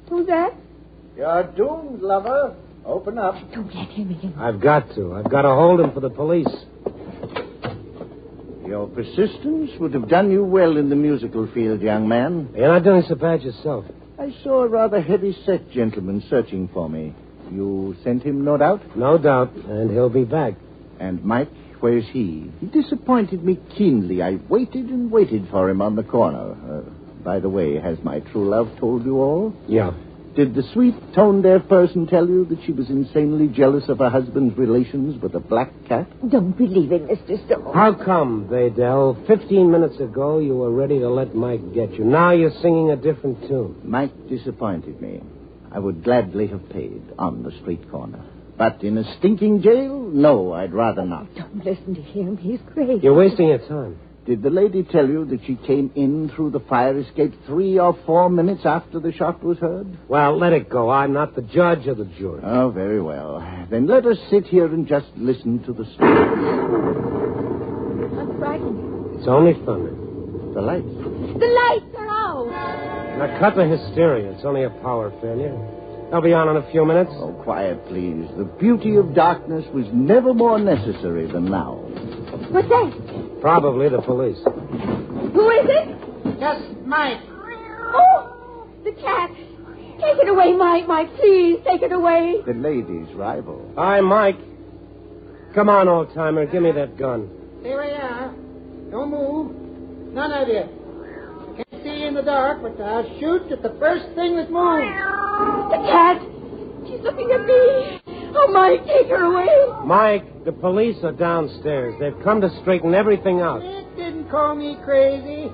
Who's that? You're doomed, lover. Open up. Don't let him in. I've got to. I've got to hold him for the police. Your persistence would have done you well in the musical field, young man. You're not doing so bad yourself. I saw a rather heavy-set gentleman searching for me. You sent him, no doubt? No doubt, and he'll be back. And Mike, where's he? He disappointed me keenly. I waited and waited for him on the corner. By the way, has my true love told you all? Yeah. Did the sweet, tone-deaf person tell you that she was insanely jealous of her husband's relations with a black cat? Don't believe it, Mr. Stone. How come, Baydell? 15 minutes ago, you were ready to let Mike get you. Now you're singing a different tune. Mike disappointed me. I would gladly have paid on the street corner. But in a stinking jail? No, I'd rather not. Don't listen to him. He's crazy. You're wasting your time. Did the lady tell you that she came in through the fire escape 3 or 4 minutes after the shot was heard? Well, let it go. I'm not the judge or the jury. Oh, very well. Then let us sit here and just listen to the story. I'm frightened. It's only thunder. The lights. The lights are out. Now, cut the hysteria. It's only a power failure. They'll be on in a few minutes. Oh, quiet, please. The beauty of darkness was never more necessary than now. What's that? Probably the police. Who is it? Just Mike. Oh, the cat. Take it away, Mike. Mike, please, take it away. The lady's rival. Hi, Mike. Come on, old-timer. Give me that gun. Stay where you are. Don't move. None of you. I can't see in the dark, but I'll shoot at the first thing that moves. The cat. She's looking at me. Oh, Mike, take her away. Mike, the police are downstairs. They've come to straighten everything out. Nick didn't call me crazy.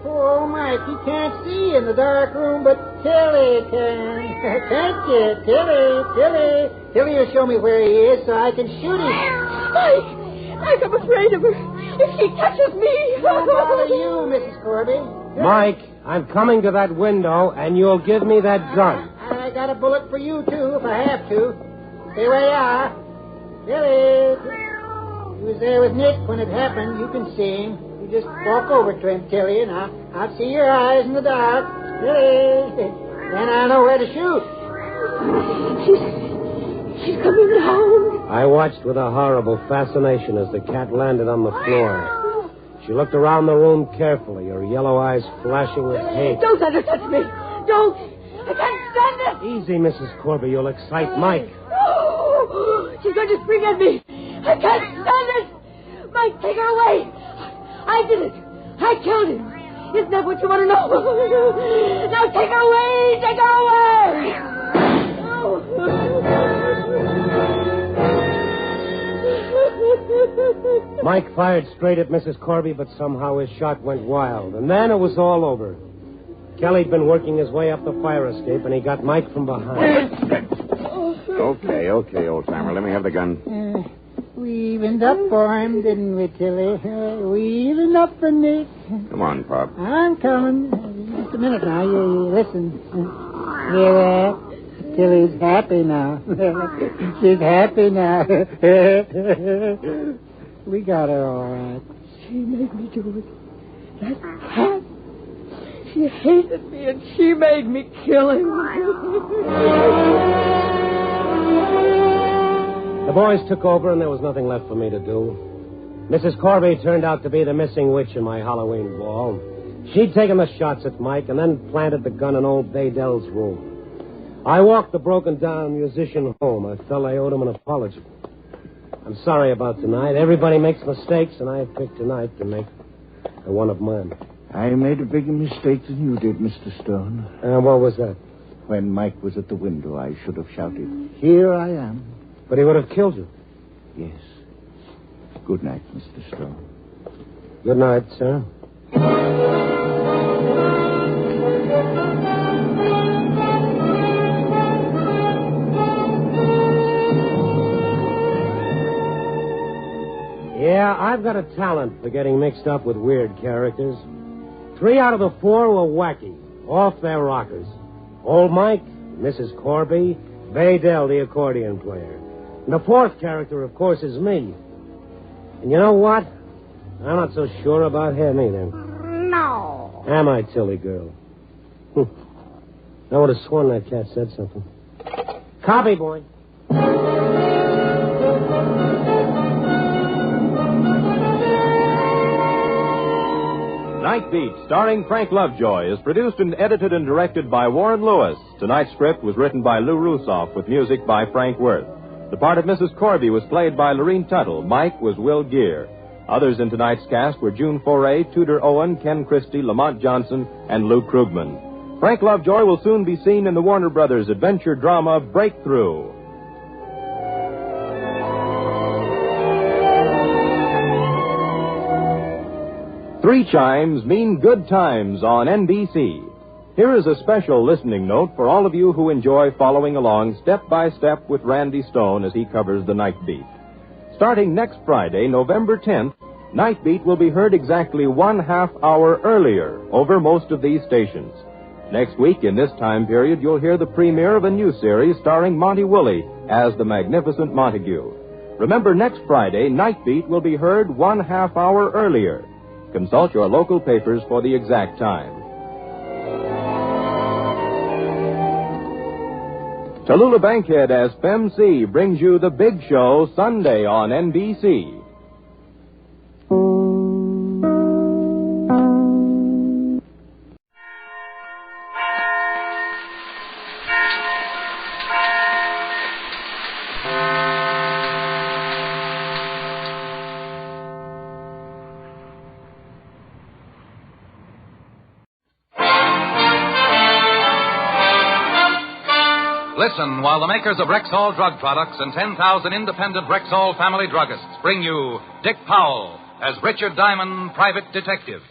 Poor old Mike, he can't see in the dark room, but Tilly can. Can't you? Tilly will show me where he is so I can shoot him. Mike, I'm afraid of her. If she touches me... Don't bother you, Mrs. Corby. Mike, I'm coming to that window, and you'll give me that gun. I got a bullet for you, too, if I have to. Stay where you are. Tilly. He was there with Nick when it happened. You can see him. You just walk over to him, Tilly, and I'll see your eyes in the dark. Tilly. Then I'll know where to shoot. She's coming down. I watched with a horrible fascination as the cat landed on the floor. She looked around the room carefully, her yellow eyes flashing with hate. Don't let her touch me. Don't. I can't stand it. Easy, Mrs. Corby. You'll excite Mike. Oh, she's going to spring at me. I can't stand it. Mike, take her away. I did it. I killed him. Isn't that what you want to know? Now take her away. Take her away. Mike fired straight at Mrs. Corby, but somehow his shot went wild. And then it was all over. Kelly'd been working his way up the fire escape, and he got Mike from behind. Okay, old-timer. Let me have the gun. We evened up for him, didn't we, Tilly? We evened up for Nick. Come on, Pop. I'm coming. Just a minute now. You listen. Hear that? Tilly's happy now. She's happy now. We got her all right. She made me do it. That cat. She hated me, and she made me kill him. The boys took over, and there was nothing left for me to do. Mrs. Corby turned out to be the missing witch in my Halloween ball. She'd taken the shots at Mike and then planted the gun in old Baydell's room. I walked the broken-down musician home. I felt I owed him an apology. I'm sorry about tonight. Everybody makes mistakes, and I picked tonight to make one of mine. I made a bigger mistake than you did, Mr. Stone. What was that? When Mike was at the window, I should have shouted, "Here I am." But he would have killed you. Yes. Good night, Mr. Stone. Good night, sir. Yeah, I've got a talent for getting mixed up with weird characters. 3 out of the 4 were wacky, off their rockers. Old Mike, Mrs. Corby, Baydell, the accordion player. And the 4th character, of course, is me. And you know what? I'm not so sure about him either. No. Am I, Tilly girl? I would have sworn that cat said something. Copy, boy. Night Beat, starring Frank Lovejoy, is produced and edited and directed by Warren Lewis. Tonight's script was written by Lou Rusoff with music by Frank Worth. The part of Mrs. Corby was played by Lorene Tuttle. Mike was Will Gear. Others in tonight's cast were June Foray, Tudor Owen, Ken Christie, Lamont Johnson, and Lou Krugman. Frank Lovejoy will soon be seen in the Warner Brothers adventure drama Breakthrough. Three chimes mean good times on NBC. Here is a special listening note for all of you who enjoy following along step by step with Randy Stone as he covers the Night Beat. Starting next Friday, November 10th, Night Beat will be heard exactly 1/2 hour earlier over most of these stations. Next week, in this time period, you'll hear the premiere of a new series starring Monty Woolley as the Magnificent Montague. Remember, next Friday, Night Beat will be heard 1/2 hour earlier. Consult your local papers for the exact time. Tallulah Bankhead as Fem C brings you The Big Show Sunday on NBC. Listen while the makers of Rexall drug products and 10,000 independent Rexall family druggists bring you Dick Powell as Richard Diamond, private detective.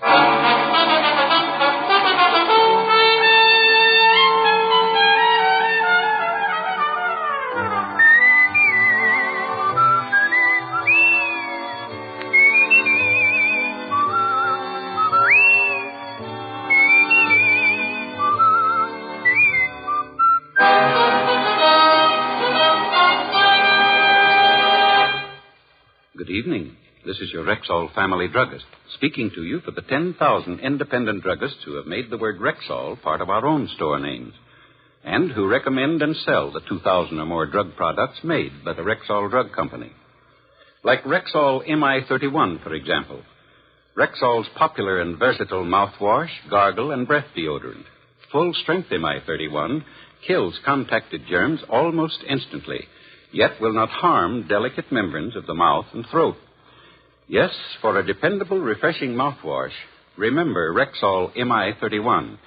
Good evening. This is your Rexall family druggist, speaking to you for the 10,000 independent druggists who have made the word Rexall part of our own store names, and who recommend and sell the 2,000 or more drug products made by the Rexall Drug Company. Like Rexall MI31, for example. Rexall's popular and versatile mouthwash, gargle, and breath deodorant. Full-strength MI31 kills contacted germs almost instantly, yet will not harm delicate membranes of the mouth and throat. Yes, for a dependable, refreshing mouthwash, remember Rexall MI31.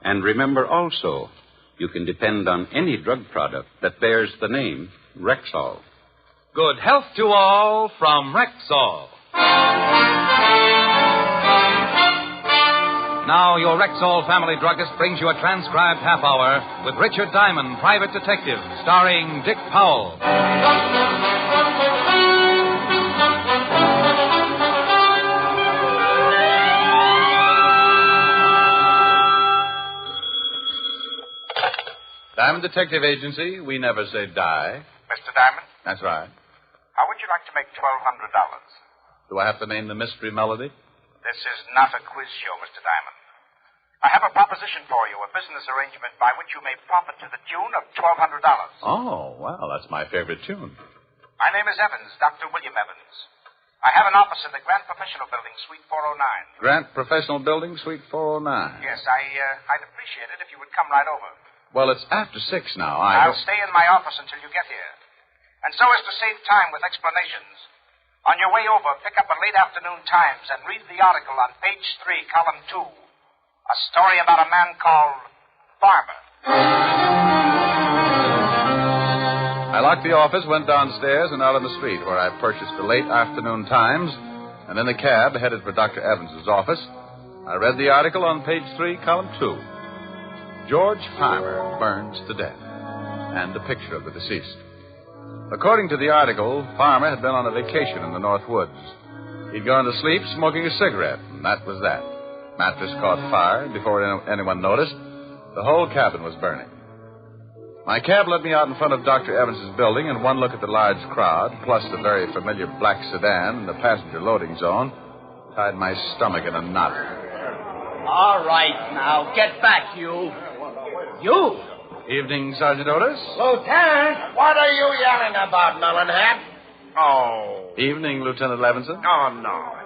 And remember also, you can depend on any drug product that bears the name Rexall. Good health to all from Rexall. Now, your Rexall family druggist brings you a transcribed half hour with Richard Diamond, private detective, starring Dick Powell. Diamond Detective Agency, we never say die. Mr. Diamond? That's right. How would you like to make $1,200? Do I have to name the mystery melody? This is not a quiz show, Mr. Diamond. I have a proposition for you, a business arrangement by which you may profit to the tune of $1,200. Oh, well, that's my favorite tune. My name is Evans, Dr. William Evans. I have an office in the Grant Professional Building, Suite 409. Grant Professional Building, Suite 409. Yes, I'd appreciate it if you would come right over. Well, it's after 6 now. I'll stay in my office until you get here. And so as to save time with explanations, on your way over, pick up a late afternoon Times and read the article on page 3, column 2. A story about a man called Farmer. I locked the office, went downstairs, and out on the street, where I purchased the late afternoon Times, and in the cab headed for Dr. Evans's office. I read the article on page 3, column 2. George Farmer burns to death, and a picture of the deceased. According to the article, Farmer had been on a vacation in the North Woods. He'd gone to sleep smoking a cigarette, and that was that. Mattress caught fire, and before anyone noticed, the whole cabin was burning. My cab let me out in front of Dr. Evans's building, and one look at the large crowd, plus the very familiar black sedan in the passenger loading zone, tied my stomach in a knot. All right, now, get back, you. You? Evening, Sergeant Otis. Lieutenant, what are you yelling about, Melonhead? Oh. Evening, Lieutenant Levinson. Oh, no.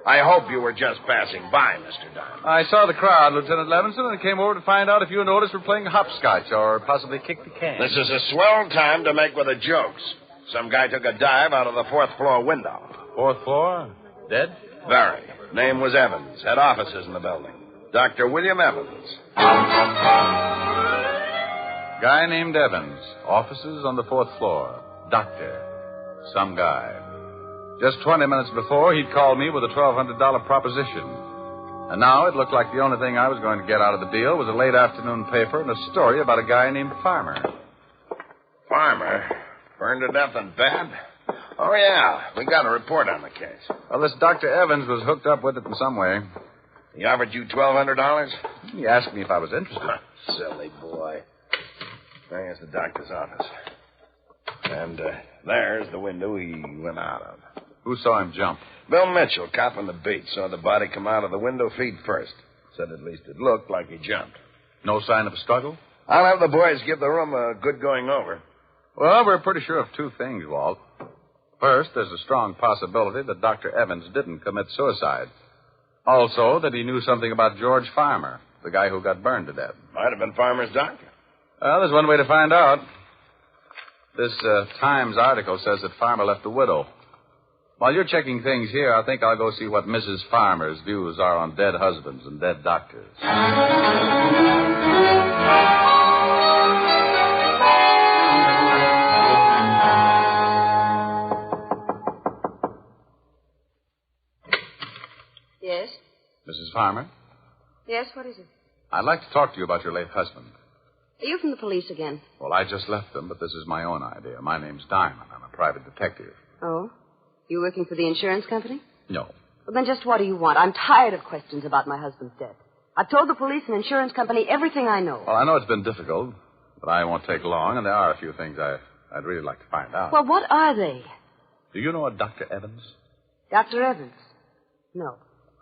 I hope you were just passing by, Mr. Diamond. I saw the crowd, Lieutenant Levinson, and came over to find out if you and Otis were playing hopscotch or possibly kick the can. This is a swell time to make with the jokes. Some guy took a dive out of the 4th floor window. 4th floor? Dead? Very. Name was Evans. Had offices in the building. Dr. William Evans. Guy named Evans. Offices on the 4th floor. Doctor. Some guy. Just 20 minutes before, he'd called me with a $1,200 proposition. And now it looked like the only thing I was going to get out of the deal was a late afternoon paper and a story about a guy named Farmer. Farmer? Burned to death in bed? Oh, yeah. We got a report on the case. Well, this Dr. Evans was hooked up with it in some way. He offered you $1,200? He asked me if I was interested. Silly boy. There's the doctor's office. And there's the window he went out of. Who saw him jump? Bill Mitchell, cop on the beat, saw the body come out of the window feet first. Said at least it looked like he jumped. No sign of a struggle? I'll have the boys give the room a good going over. Well, we're pretty sure of 2 things, Walt. First, there's a strong possibility that Dr. Evans didn't commit suicide. Also, that he knew something about George Farmer, the guy who got burned to death. Might have been Farmer's doctor. Well, there's one way to find out. This Times article says that Farmer left a widow. While you're checking things here, I think I'll go see what Mrs. Farmer's views are on dead husbands and dead doctors. Yes? Mrs. Farmer? Yes, what is it? I'd like to talk to you about your late husband. Are you from the police again? Well, I just left them, but this is my own idea. My name's Diamond. I'm a private detective. Oh? You working for the insurance company? No. Well, then just what do you want? I'm tired of questions about my husband's death. I've told the police and insurance company everything I know. Well, I know it's been difficult, but I won't take long, and there are a few things I'd really like to find out. Well, what are they? Do you know a Dr. Evans? Dr. Evans? No.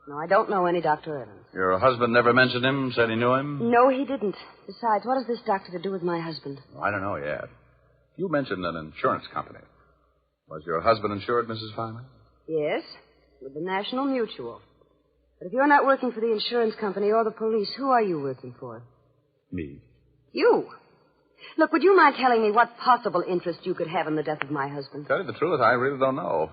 No, I don't know any Dr. Evans. Your husband never mentioned him, said he knew him? No, he didn't. Besides, what has this doctor to do with my husband? I don't know yet. You mentioned an insurance company. Was your husband insured, Mrs. Farmer? Yes, with the National Mutual. But if you're not working for the insurance company or the police, who are you working for? Me. You? Look, would you mind telling me what possible interest you could have in the death of my husband? To tell you the truth, I really don't know.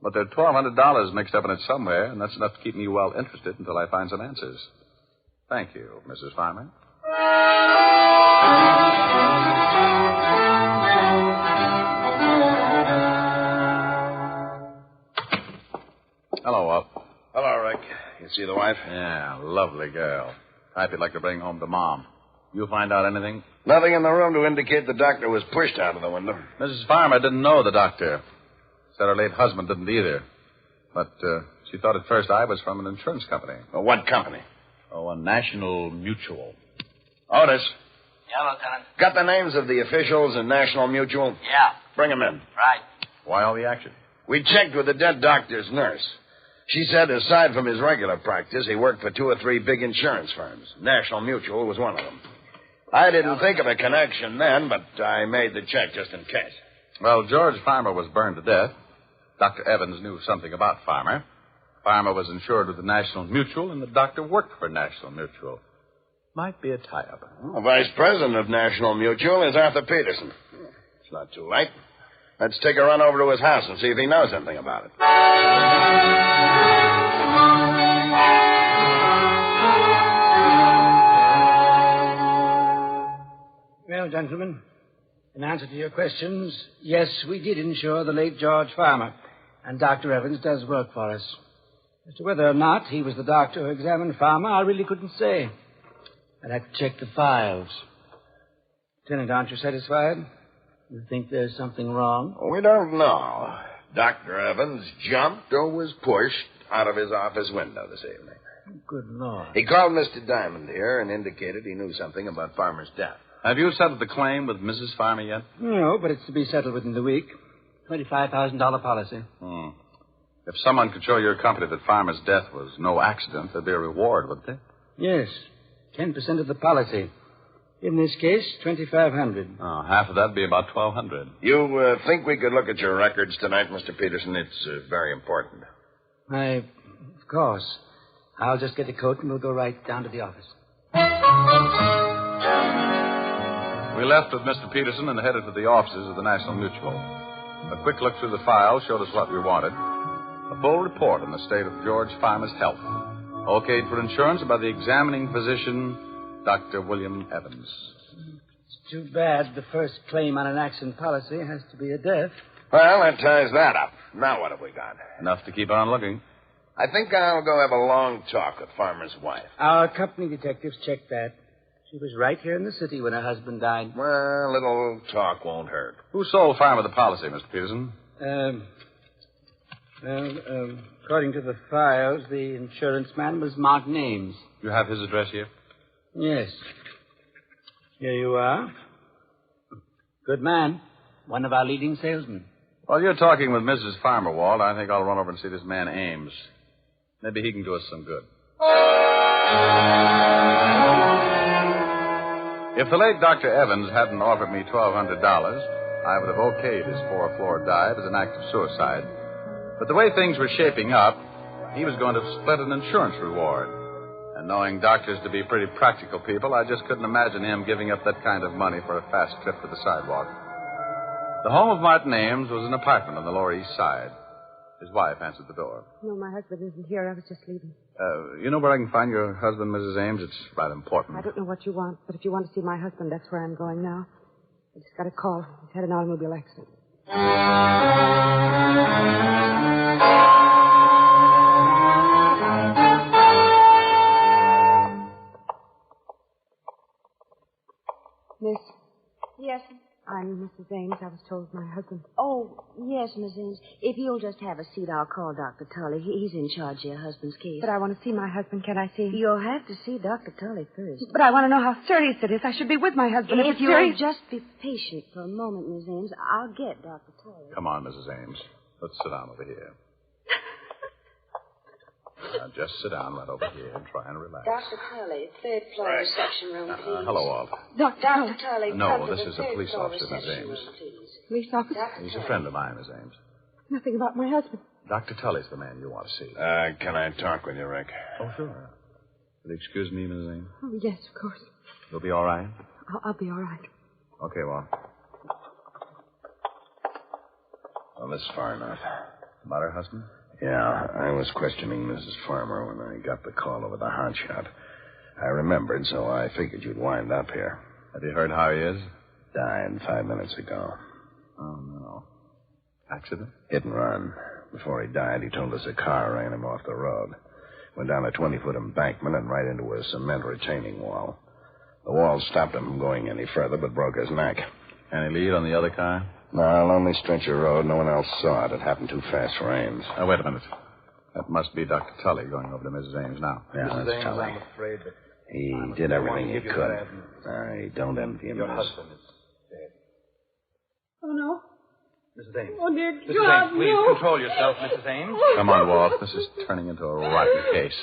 But there's $1,200 mixed up in it somewhere, and that's enough to keep me well interested until I find some answers. Thank you, Mrs. Farmer. Hello, Walt. Hello, Rick. You see the wife? Yeah, lovely girl. Type you'd like to bring home to Mom. You find out anything? Nothing in the room to indicate the doctor was pushed out of the window. Mrs. Farmer didn't know the doctor. Said her late husband didn't either. But she thought at first I was from an insurance company. Well, what company? Oh, a National Mutual. Otis. Yeah, Lieutenant. Got the names of the officials in National Mutual? Yeah. Bring them in. Right. Why all the action? We checked with the dead doctor's nurse. She said aside from his regular practice, he worked for 2 or 3 big insurance firms. National Mutual was one of them. I didn't think of a connection then, but I made the check just in case. Well, George Farmer was burned to death. Dr. Evans knew something about Farmer. Farmer was insured with the National Mutual, and the doctor worked for National Mutual. Might be a tie-up. The vice president of National Mutual is Arthur Peterson. It's not too late. Let's take a run over to his house and see if he knows anything about it. Well, gentlemen, in answer to your questions, yes, we did insure the late George Farmer, and Dr. Evans does work for us. As to whether or not he was the doctor who examined Farmer, I really couldn't say. I'd have to check the files. Lieutenant, aren't you satisfied? You think there's something wrong? We don't know. Dr. Evans jumped or was pushed out of his office window this evening. Good Lord. He called Mr. Diamond here and indicated he knew something about Farmer's death. Have you settled the claim with Mrs. Farmer yet? No, but it's to be settled within the week. $25,000 policy. If someone could show your company that Farmer's death was no accident, there'd be a reward, wouldn't there? Yes. 10% of the policy. In this case, $2,500. Oh, half of that'd be about $1,200. You think we could look at your records tonight, Mr. Peterson? It's very important. Of course. I'll just get a coat and we'll go right down to the office. We left with Mr. Peterson and headed for the offices of the National Mutual. A quick look through the files showed us what we wanted. A full report on the state of George Farmer's health. Okayed for insurance by the examining physician, Dr. William Evans. It's too bad the first claim on an accident policy has to be a death. Well, that ties that up. Now what have we got? Enough to keep on looking. I think I'll go have a long talk with Farmer's wife. Our company detectives checked that. She was right here in the city when her husband died. Well, a little talk won't hurt. Who sold Farmer the policy, Mr. Peterson? According to the files, the insurance man was Mark Names. You have his address here? Yes. Here you are. Good man. One of our leading salesmen. While you're talking with Mrs. Farmer, Walt, I think I'll run over and see this man Ames. Maybe he can do us some good. If the late Dr. Evans hadn't offered me $1,200, I would have okayed his four-floor dive as an act of suicide. But the way things were shaping up, he was going to split an insurance reward. And knowing doctors to be pretty practical people, I just couldn't imagine him giving up that kind of money for a fast trip to the sidewalk. The home of Martin Ames was an apartment on the Lower East Side. His wife answered the door. No, my husband isn't here. I was just leaving. You know where I can find your husband, Mrs. Ames? It's right important. I don't know what you want, but if you want to see my husband, that's where I'm going now. I just got a call. He's had an automobile accident. Miss? Yes. I'm Mrs. Ames. I was told my husband. Oh, yes, Miss Ames. If you'll just have a seat, I'll call Dr. Tully. He's in charge of your husband's case. But I want to see my husband. Can I see him? You'll have to see Dr. Tully first. But I want to know how serious it is. I should be with my husband. If it's you'll serious... just be patient for a moment, Miss Ames, I'll get Dr. Tully. Come on, Mrs. Ames. Let's sit down over here. Now, just sit down right over here and try and relax. Dr. Tully, third floor reception room, please. Hello, Walt. Dr. Tully, No, come to this the is a third police floor officer, Miss reception Ames. room, please. Police officer? He's a friend of mine, Miss Ames. Nothing about my husband. Dr. Tully's the man you want to see. Can I talk with you, Rick? Oh, sure. Will you excuse me, Mrs. Ames? Oh, yes, of course. You'll be all right? I'll be all right. Okay, Walt. Well, this is far enough. About her husband? Yeah, I was questioning Mrs. Farmer when I got the call over the hotshot. I remembered, so I figured you'd wind up here. Have you heard how he is? Died 5 minutes ago. Oh, no. Accident? Hit and run. Before he died, he told us a car ran him off the road. Went down a 20-foot embankment and right into a cement retaining wall. The wall stopped him from going any further, but broke his neck. Any lead on the other car? No, lonely stretch of road. No one else saw it. It happened too fast for Ames. Wait a minute. That must be Dr. Tully going over to Mrs. Ames now. Yeah, Mrs. that's Ames, Tully. I'm afraid that... He did everything he could. I don't envy him. Your husband is dead. Oh, no. Mrs. Ames. Oh, dear Mrs. God, Ames, please no. control yourself, Mrs. Ames. Come on, Walt. This is turning into a rotten case.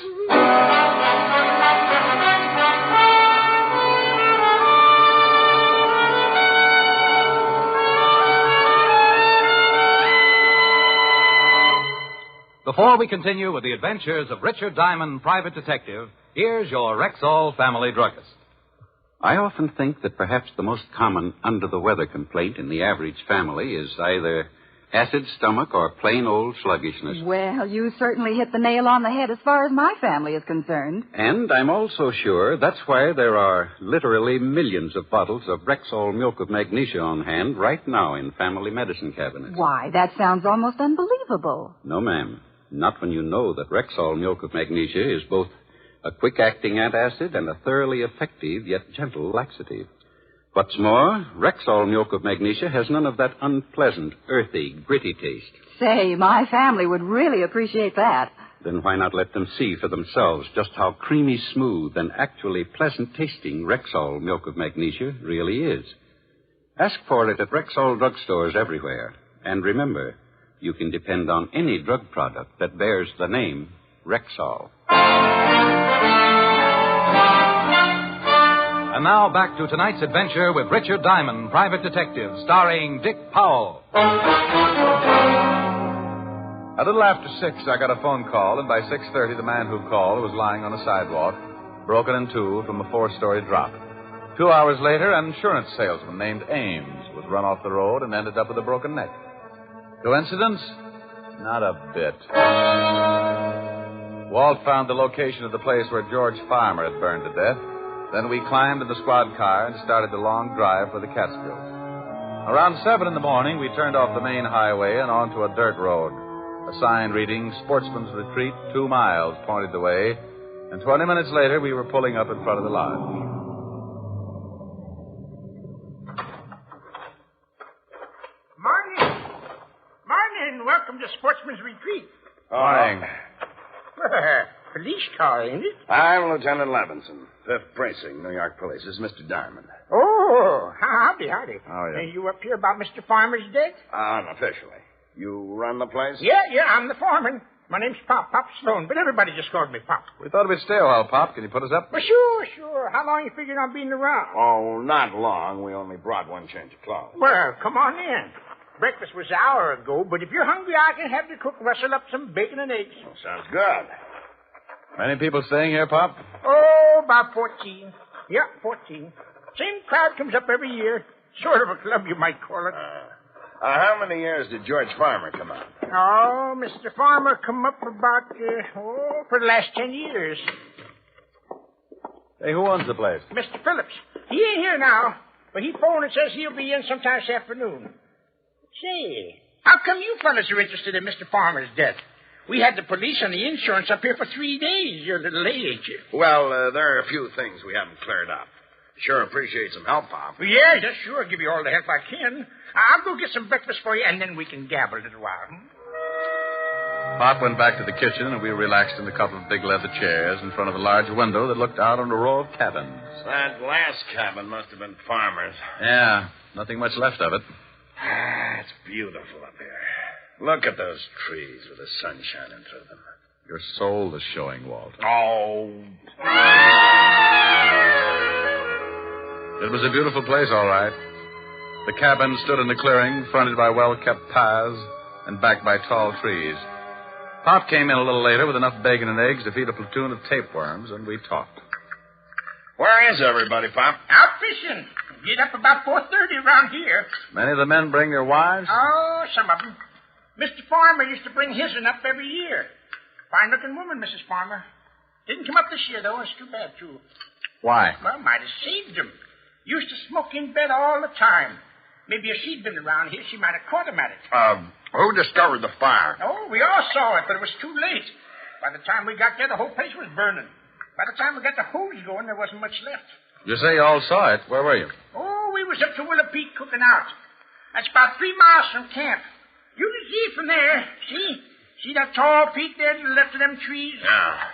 Before we continue with the adventures of Richard Diamond, Private Detective, here's your Rexall family druggist. I often think that perhaps the most common under-the-weather complaint in the average family is either acid stomach or plain old sluggishness. Well, you certainly hit the nail on the head as far as my family is concerned. And I'm also sure that's why there are literally millions of bottles of Rexall milk of magnesia on hand right now in family medicine cabinets. Why, that sounds almost unbelievable. No, ma'am. Not when you know that Rexall milk of magnesia is both a quick-acting antacid and a thoroughly effective yet gentle laxative. What's more, Rexall milk of magnesia has none of that unpleasant, earthy, gritty taste. Say, my family would really appreciate that. Then why not let them see for themselves just how creamy smooth and actually pleasant-tasting Rexall milk of magnesia really is? Ask for it at Rexall drugstores everywhere. And remember, you can depend on any drug product that bears the name Rexall. And now back to tonight's adventure with Richard Diamond, Private Detective, starring Dick Powell. A little after 6, I got a phone call, and by 6:30, the man who called was lying on a sidewalk, broken in two from a 4-story drop. 2 hours later, an insurance salesman named Ames was run off the road and ended up with a broken neck. Coincidence? Not a bit. Walt found the location of the place where George Farmer had burned to death. Then we climbed in the squad car and started the long drive for the Catskills. Around 7 in the morning, we turned off the main highway and onto a dirt road. A sign reading, Sportsman's Retreat, 2 miles, pointed the way, and 20 minutes later, we were pulling up in front of the lodge. Morning. Welcome to Sportsman's Retreat. Morning. Police car, ain't it? I'm Lieutenant Levinson, 5th Precinct, New York Police. This is Mr. Diamond. Oh, howdy. Oh, yeah. You up here about Mr. Farmer's death? Unofficially. You run the place? Yeah, I'm the foreman. My name's Pop Sloan, but everybody just called me Pop. We thought we'd stay a while, Pop. Can you put us up? Well, sure. How long you figuring on being around? Oh, not long. We only brought one change of clothes. Well, come on in. Breakfast was an hour ago, but if you're hungry, I can have the cook rustle up some bacon and eggs. Oh, sounds good. Many people staying here, Pop? Oh, about 14. Yeah, 14. Same crowd comes up every year. Sort of a club, you might call it. How many years did George Farmer come out? Oh, Mr. Farmer come up about, for the last 10 years. Hey, who owns the place? Mr. Phillips. He ain't here now, but he phoned and says he'll be in sometime this afternoon. Say, how come you fellas are interested in Mr. Farmer's death? We had the police and the insurance up here for 3 days. You're a little late, ain't you? Well, there are a few things we haven't cleared up. Sure appreciate some help, Pop. Well, yeah, sure. I'll give you all the help I can. I'll go get some breakfast for you, and then we can gabble a little while. Pop went back to the kitchen, and we relaxed in a couple of big leather chairs in front of a large window that looked out on a row of cabins. That last cabin must have been Farmer's. Yeah, nothing much left of it. It's beautiful up here. Look at those trees with the sun shining through them. Your soul is showing, Walt. Oh. It was a beautiful place, all right. The cabin stood in the clearing, fronted by well-kept paths and backed by tall trees. Pop came in a little later with enough bacon and eggs to feed a platoon of tapeworms, and we talked. Where is everybody, Pop? Out fishing. Get up about 4:30 around here. Many of the men bring their wives? Oh, some of them. Mr. Farmer used to bring his'n up every year. Fine-looking woman, Mrs. Farmer. Didn't come up this year, though. It's too bad, too. Why? Well, might have saved him. Used to smoke in bed all the time. Maybe if she'd been around here, she might have caught him at it. Who discovered the fire? Oh, we all saw it, but it was too late. By the time we got there, the whole place was burning. By the time we got the hose going, there wasn't much left. You say you all saw it. Where were you? Oh, we was up to Willow Peak cooking out. That's about 3 miles from camp. You can see it from there. See that tall peak there to the left of them trees? Yeah.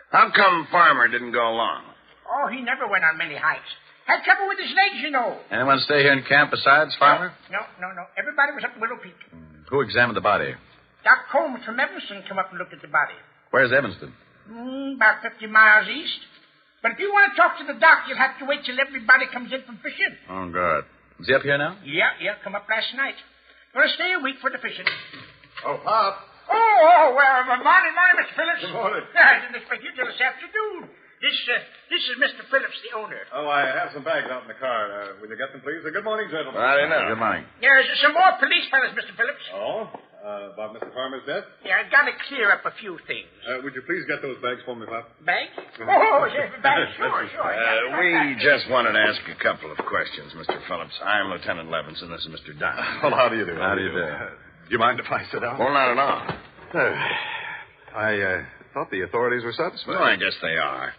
How come Farmer didn't go along? Oh, he never went on many hikes. Had trouble with his legs, you know. Anyone stay here in camp besides Farmer? No. Everybody was up at Willow Peak. Who examined the body? Doc Combs from Evanston come up and looked at the body. Where's Evanston? About 50 miles east. But if you want to talk to the doc, you'll have to wait till everybody comes in from fishing. Oh, good. Is he up here now? Yeah, come up last night. Gonna stay a week for the fishing. Oh, Pop. Well, morning, Mr. Phillips. Good morning. I didn't expect you till this afternoon. This is Mr. Phillips, the owner. Oh, I have some bags out in the car. Will you get them, please? Good morning, gentlemen. Good morning. There's some more police fellas, Mr. Phillips. Oh? About Mr. Farmer's death? Yeah, I got to clear up a few things. Would you please get those bags for me, Pop? Bags? Oh, yes, bags. Sure. We just wanted to ask a couple of questions, Mr. Phillips. I'm Lieutenant Levinson. This is Mr. Diamond. Well, how do you do? How do you do? Do you mind if I sit down? Well, not at all. I thought the authorities were satisfied. Well, I guess they are.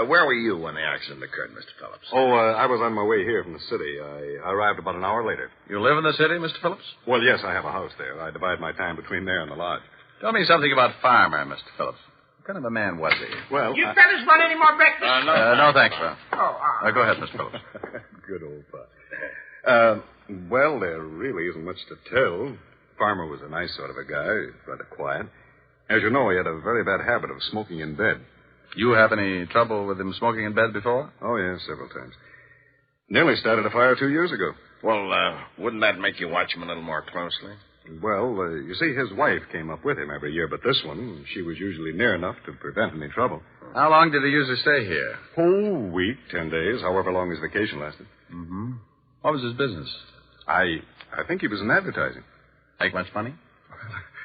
Where were you when the accident occurred, Mr. Phillips? Oh, I was on my way here from the city. I arrived about an hour later. You live in the city, Mr. Phillips? Well, yes, I have a house there. I divide my time between there and the lodge. Tell me something about Farmer, Mr. Phillips. What kind of a man was he? Well, You fellas want any more breakfast? No, thanks, sir. Oh, Go ahead, Mr. Phillips. Good old Pop. Well, there really isn't much to tell. Farmer was a nice sort of a guy, rather quiet. As you know, he had a very bad habit of smoking in bed. You have any trouble with him smoking in bed before? Oh, yes, several times. Nearly started a fire 2 years ago. Well, wouldn't that make you watch him a little more closely? Well, you see, his wife came up with him every year, but this one, she was usually near enough to prevent any trouble. How long did he usually stay here? Oh, week, 10 days, however long his vacation lasted. Mm-hmm. What was his business? I think he was in advertising. Make much money?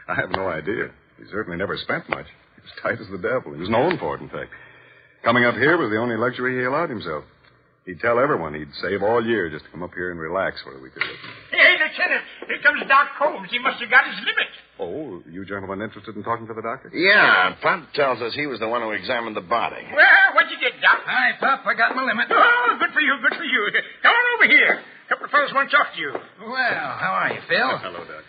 I have no idea. He certainly never spent much. He was tight as the devil. He was known for it, in fact. Coming up here was the only luxury he allowed himself. He'd tell everyone he'd save all year just to come up here and relax for a week or two. Hey, Lieutenant, here comes Doc Holmes. He must have got his limit. Oh, you gentlemen interested in talking to the doctor? Yeah, Pop tells us he was the one who examined the body. Well, what'd you get, Doc? Hi, Pop. I got my limit. Oh, good for you. Come on over here. A couple of fellas want to talk to you. Well, how are you, Phil? Hello, Doc.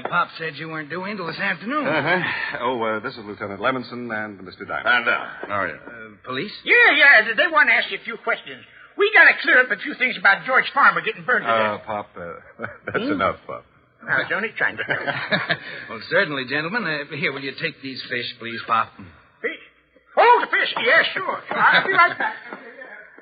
Pop said you weren't due in till this afternoon. Uh-huh. Oh, this is Lieutenant Levinson and Mr. Diamond. How are you? Police? Yeah. They want to ask you a few questions. We got to clear up a few things about George Farmer getting burned to death. Pop, that's enough, Pop. I was only trying to help. Well, certainly, gentlemen. Here, will you take these fish, please, Pop? Fish? Oh, the fish. Yeah, sure. I'll be right back.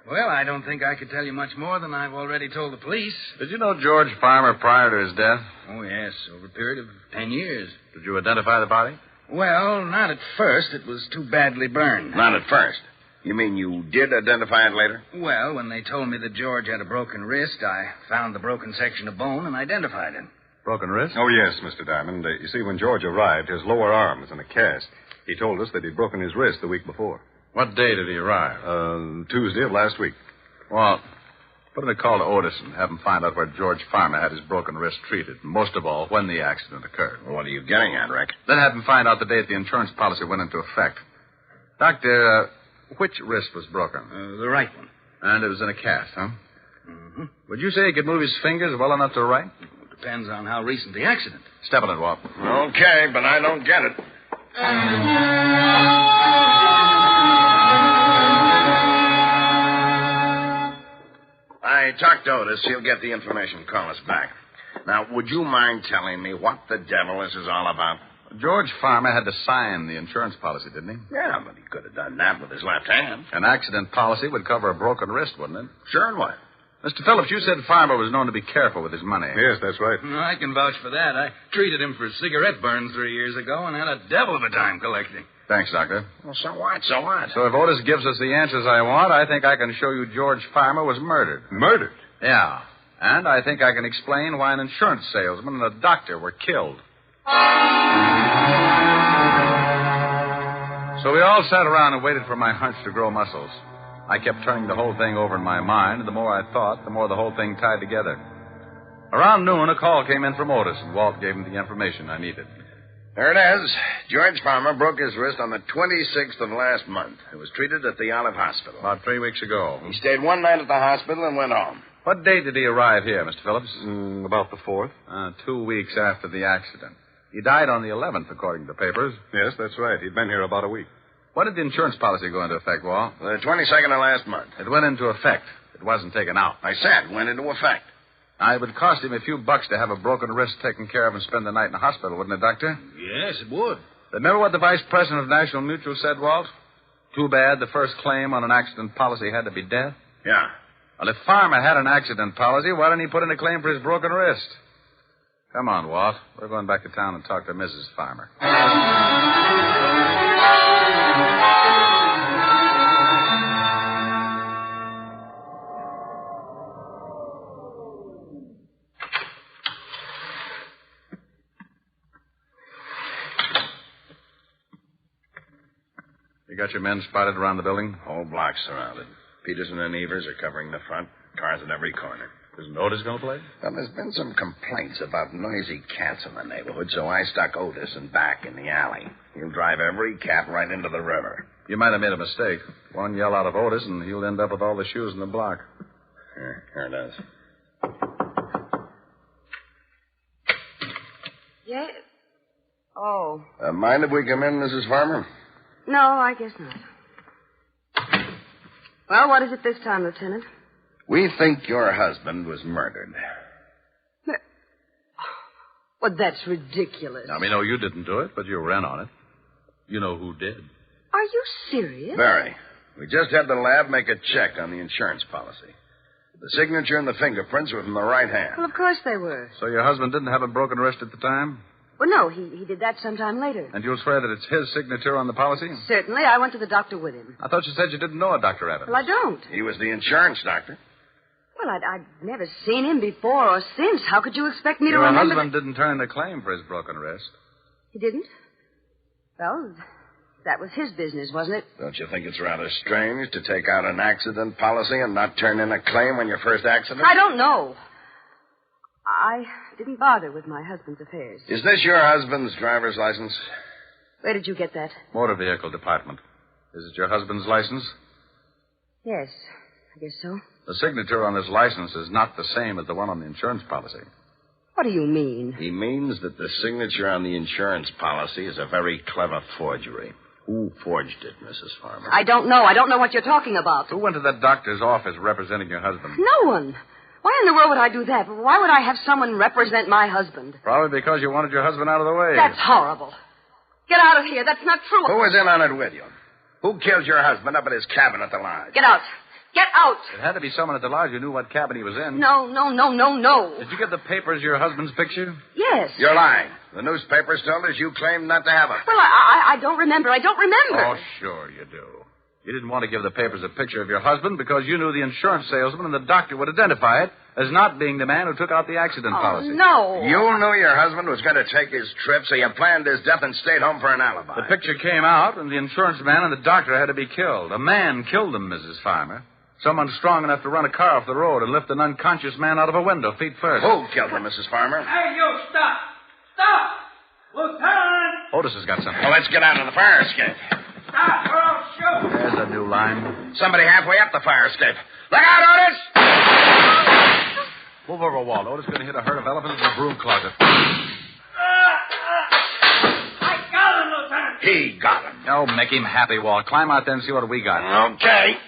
Well, I don't think I could tell you much more than I've already told the police. Did you know George Farmer prior to his death? Oh, yes, over a period of 10 years. Did you identify the body? Well, not at first. It was too badly burned. Not at first. You mean you did identify it later? Well, when they told me that George had a broken wrist, I found the broken section of bone and identified it. Broken wrist? Oh, yes, Mr. Diamond. You see, when George arrived, his lower arm was in a cast. He told us that he'd broken his wrist the week before. What day did he arrive? Tuesday of last week. Well, put in a call to Otis and have him find out where George Farmer had his broken wrist treated. And most of all, when the accident occurred. Well, what are you getting at, Rick? Then have him find out the date the insurance policy went into effect. Doctor, which wrist was broken? The right one. And it was in a cast, huh? Mm-hmm. Would you say he could move his fingers well enough to write? Depends on how recent the accident. Step on it, Walt. Okay, but I don't get it. I talked to Otis. He'll get the information and call us back. Now, would you mind telling me what the devil this is all about? George Farmer had to sign the insurance policy, didn't he? Yeah, but he could have done that with his left hand. An accident policy would cover a broken wrist, wouldn't it? Sure, and what? Mr. Phillips, you said Farmer was known to be careful with his money. Yes, that's right. I can vouch for that. I treated him for a cigarette burn 3 years ago and had a devil of a time collecting. Thanks, Doctor. Well, so what? So if Otis gives us the answers I want, I think I can show you George Farmer was murdered. Murdered? Yeah. And I think I can explain why an insurance salesman and a doctor were killed. So we all sat around and waited for my hunch to grow muscles. I kept turning the whole thing over in my mind, and the more I thought, the more the whole thing tied together. Around noon, a call came in from Otis, and Walt gave him the information I needed. There it is. George Farmer broke his wrist on the 26th of last month. He was treated at the Olive Hospital. About 3 weeks ago. He stayed one night at the hospital and went home. What date did he arrive here, Mr. Phillips? About the 4th. 2 weeks after the accident. He died on the 11th, according to the papers. Yes, that's right. He'd been here about a week. When did the insurance policy go into effect, Walt? The 22nd of last month. It went into effect. It wasn't taken out. I said went into effect. It would cost him a few bucks to have a broken wrist taken care of and spend the night in the hospital, wouldn't it, Doctor? Yes, it would. Remember what the vice president of National Mutual said, Walt? Too bad the first claim on an accident policy had to be death. Yeah. Well, if Farmer had an accident policy, why didn't he put in a claim for his broken wrist? Come on, Walt. We're going back to town and talk to Mrs. Farmer. You got your men spotted around the building? Whole block surrounded. Peterson and Evers are covering the front. Cars at every corner. Isn't Otis going to play? Well, there's been some complaints about noisy cats in the neighborhood, so I stuck Otis and back in the alley. He'll drive every cat right into the river. You might have made a mistake. One yell out of Otis, and he'll end up with all the shoes in the block. Here it is. Yeah? Oh. Mind if we come in, Mrs. Farmer? No, I guess not. Well, what is it this time, Lieutenant? We think your husband was murdered. Well, that's ridiculous. Now, we know you didn't do it, but you were in on it. You know who did. Are you serious? Very. We just had the lab make a check on the insurance policy. The signature and the fingerprints were from the right hand. Well, of course they were. So your husband didn't have a broken wrist at the time? Well, no, he did that sometime later. And you'll swear that it's his signature on the policy? Certainly. I went to the doctor with him. I thought you said you didn't know a Dr. Evans. Well, I don't. He was the insurance doctor. Well, I'd never seen him before or since. How could you expect me to Your remember... husband didn't turn in a claim for his broken wrist. He didn't? Well, that was his business, wasn't it? Don't you think it's rather strange to take out an accident policy and not turn in a claim on your first accident? I don't know. I didn't bother with my husband's affairs. Is this your husband's driver's license? Where did you get that? Motor Vehicle Department. Is it your husband's license? Yes, I guess so. The signature on his license is not the same as the one on the insurance policy. What do you mean? He means that the signature on the insurance policy is a very clever forgery. Who forged it, Mrs. Farmer? I don't know. I don't know what you're talking about. Who went to that doctor's office representing your husband? No one. Why in the world would I do that? Why would I have someone represent my husband? Probably because you wanted your husband out of the way. That's horrible. Get out of here. That's not true. Who was in on it with you? Who killed your husband up at his cabin at the lodge? Get out. Get out. It had to be someone at the lodge who knew what cabin he was in. No. Did you get the papers your husband's picture? Yes. You're lying. The newspapers told us you claimed not to have it. Well, I don't remember. I don't remember. Oh, sure you do. You didn't want to give the papers a picture of your husband because you knew the insurance salesman and the doctor would identify it as not being the man who took out the accident policy. No. You knew your husband was going to take his trip, so you planned his death and stayed home for an alibi. The picture came out, and the insurance man and the doctor had to be killed. A man killed them, Mrs. Farmer. Someone strong enough to run a car off the road and lift an unconscious man out of a window, feet first. Who killed him, Mrs. Farmer? Hey, you, stop! Stop! Lieutenant! Otis has got something. Well, let's get out of the fire escape. Stop, or I'll shoot! There's a new line. Somebody halfway up the fire escape. Look out, Otis! Move over, Walt. Otis is going to hit a herd of elephants in a broom closet. I got him, Lieutenant! He got him. Oh, make him happy, Walt. Climb out there and see what we got. Okay.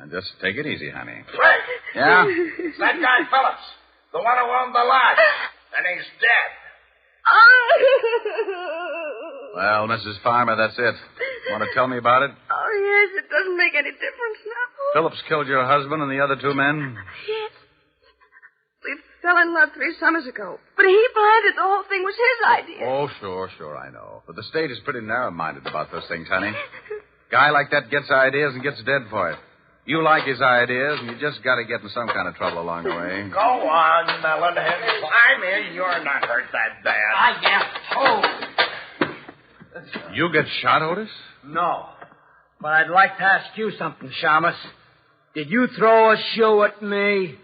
Just take it easy, honey. Frank! Yeah? It's that guy Phillips, the one who owned the lodge. And he's dead. Well, Mrs. Farmer, that's it. Want to tell me about it? Oh, yes, it doesn't make any difference now. Phillips killed your husband and the other two men? Yes. We fell in love 3 summers ago. But he planned it. The whole thing was his idea. Oh, sure, I know. But the state is pretty narrow-minded about those things, honey. Guy like that gets ideas and gets dead for it. You like his ideas, and you just got to get in some kind of trouble along the way. Go on, Melonhead. Climb in. You're not hurt that bad. I guess. Oh. You get shot, Otis? No. But I'd like to ask you something, Shamus. Did you throw a shoe at me?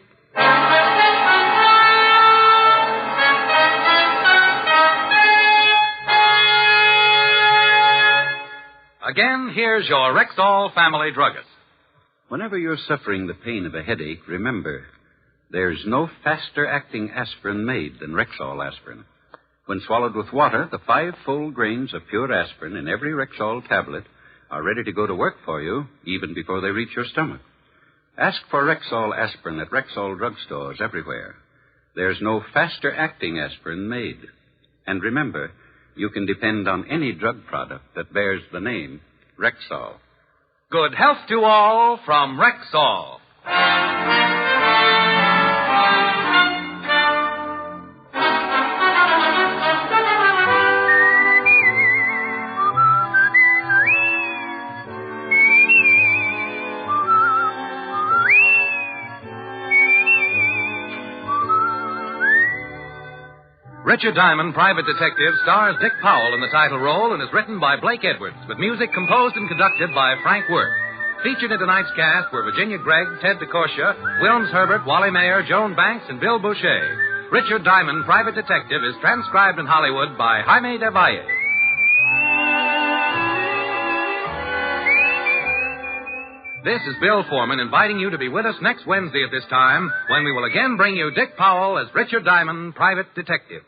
Again, here's your Rexall family druggist. Whenever you're suffering the pain of a headache, remember, there's no faster-acting aspirin made than Rexall aspirin. When swallowed with water, the 5 full grains of pure aspirin in every Rexall tablet are ready to go to work for you even before they reach your stomach. Ask for Rexall aspirin at Rexall drugstores everywhere. There's no faster-acting aspirin made. And remember, you can depend on any drug product that bears the name Rexall. Good health to all from Rexall. Richard Diamond, Private Detective, stars Dick Powell in the title role and is written by Blake Edwards, with music composed and conducted by Frank Worth. Featured in tonight's cast were Virginia Gregg, Ted DeCorsia, Wilms Herbert, Wally Mayer, Joan Banks, and Bill Boucher. Richard Diamond, Private Detective, is transcribed in Hollywood by Jaime de Valle. This is Bill Foreman inviting you to be with us next Wednesday at this time when we will again bring you Dick Powell as Richard Diamond, Private Detective.